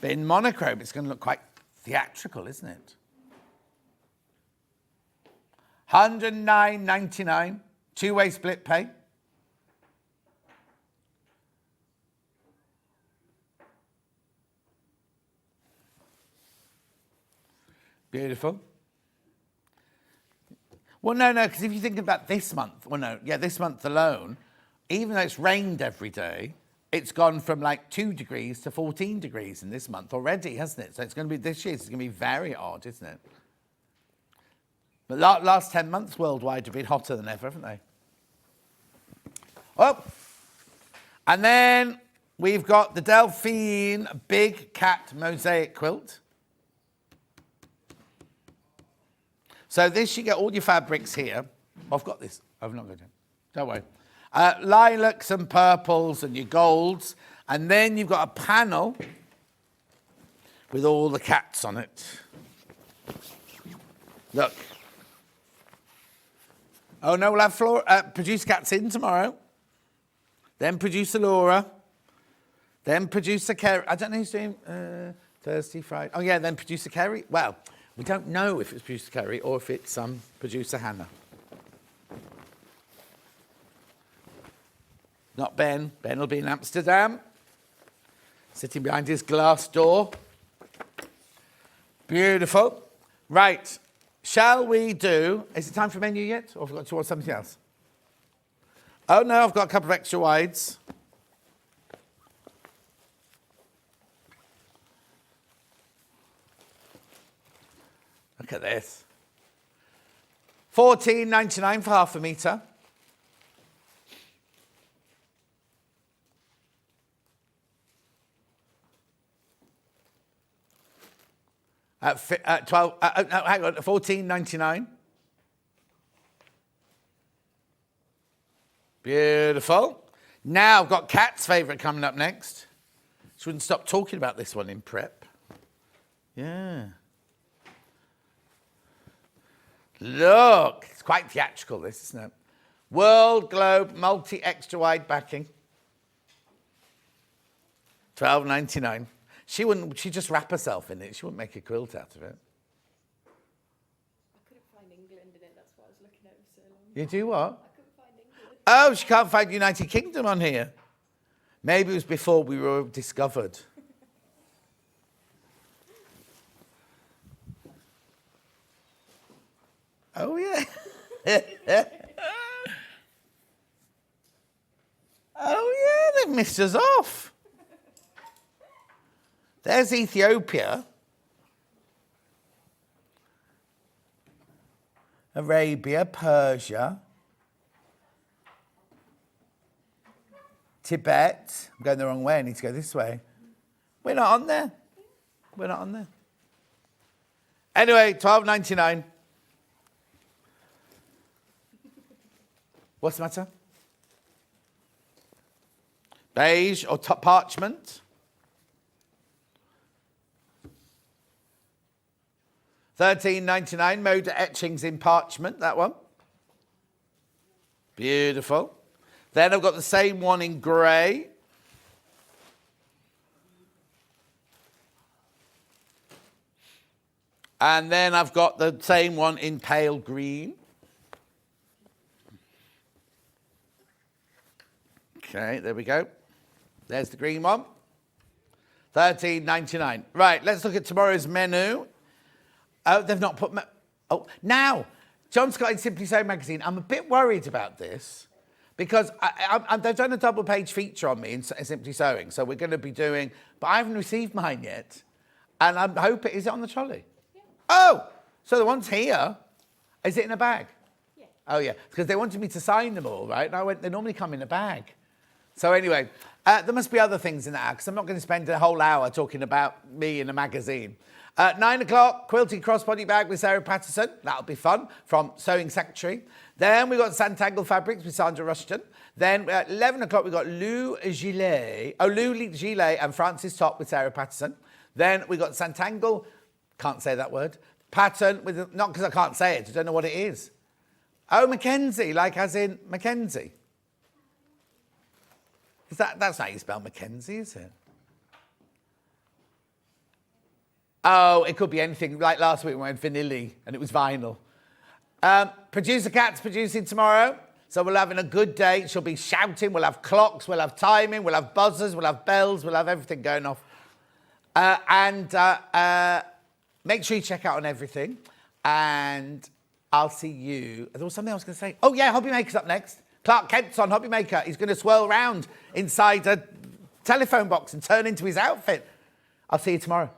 But in monochrome, it's going to look quite theatrical, isn't it? 109.99, 2-way split pay. Beautiful. Well, no, because if you think about this month, this month alone, even though it's rained every day, it's gone from like 2 degrees to 14 degrees in this month already, hasn't it? So it's going to be, this year, it's going to be very odd, isn't it? But last 10 months worldwide have been hotter than ever, haven't they? Oh, and then we've got the Delphine Big Cat Mosaic Quilt. So this, you get all your fabrics here. I've got this. I've not got it. Don't worry. Lilacs and purples and your golds. And then you've got a panel with all the cats on it. Look. Oh, no, we'll have producer cats in tomorrow. Then producer Laura. Then producer Kerry. I don't know who's doing Thursday, Friday. Oh, yeah, then producer Kerry. Well, we don't know if it's producer Kerry or if it's producer Hannah. Not Ben. Ben will be in Amsterdam, sitting behind his glass door. Beautiful. Right. Shall we do... Is it time for menu yet? Or have we got towards something else? Oh, no, I've got a couple of extra wides. Look at this. $14.99 for half a metre. Hang on, $14.99. Beautiful. Now I've got Kat's favourite coming up next. She wouldn't stop talking about this one in prep. Yeah. Look, it's quite theatrical, this, isn't it? World Globe multi-extra wide backing. $12.99. She'd just wrap herself in it. She wouldn't make a quilt out of it. I couldn't find England in it, that's why I was looking at it for so long. You do what? I couldn't find England. Oh, she can't find United Kingdom on here. Maybe it was before we were discovered. Oh, yeah. Oh, yeah, they've missed us off. There's Ethiopia. Arabia, Persia. Tibet. I'm going the wrong way. I need to go this way. We're not on there. We're not on there. Anyway, $12.99. What's the matter? Beige or top parchment? $13.99. Moda etchings in parchment, that one. Beautiful. Then I've got the same one in grey. And then I've got the same one in pale green. Okay, there we go. There's the green one. $13.99. Right, let's look at tomorrow's menu. Oh, they've not put... Oh, now, John Scott in Simply Sewing magazine. I'm a bit worried about this because they've done a double-page feature on me in Simply Sewing, so we're going to be doing... But I haven't received mine yet, and I'm hoping... Is it on the trolley? Yeah. Oh, so the one's here. Is it in a bag? Oh, yeah, because they wanted me to sign them all, right? And I went, they normally come in a bag. So anyway, there must be other things in that, because I'm not going to spend a whole hour talking about me in a magazine. 9 o'clock, quilting crossbody bag with Sarah Patterson. That'll be fun, from Sewing Sanctuary. Then we got Santangle Fabrics with Sandra Rushton. Then at 11 o'clock, we got Lou Gillet and Francis Top with Sarah Patterson. Then we got Santangle, can't say that word, pattern, with not because I can't say it, I don't know what it is. Oh, Mackenzie, like as in Mackenzie. That's not how you spell Mackenzie, is it? Oh, it could be anything. Like last week we went vanilla and it was vinyl. Producer Kat's producing tomorrow. So we're having a good day. She'll be shouting. We'll have clocks. We'll have timing. We'll have buzzers. We'll have bells. We'll have everything going off. Make sure you check out on everything. And I'll see you. There was something I was going to say. Oh, yeah, Hobby Maker's up next. Clark Kent's on Hobby Maker. He's going to swirl around inside a telephone box and turn into his outfit. I'll see you tomorrow.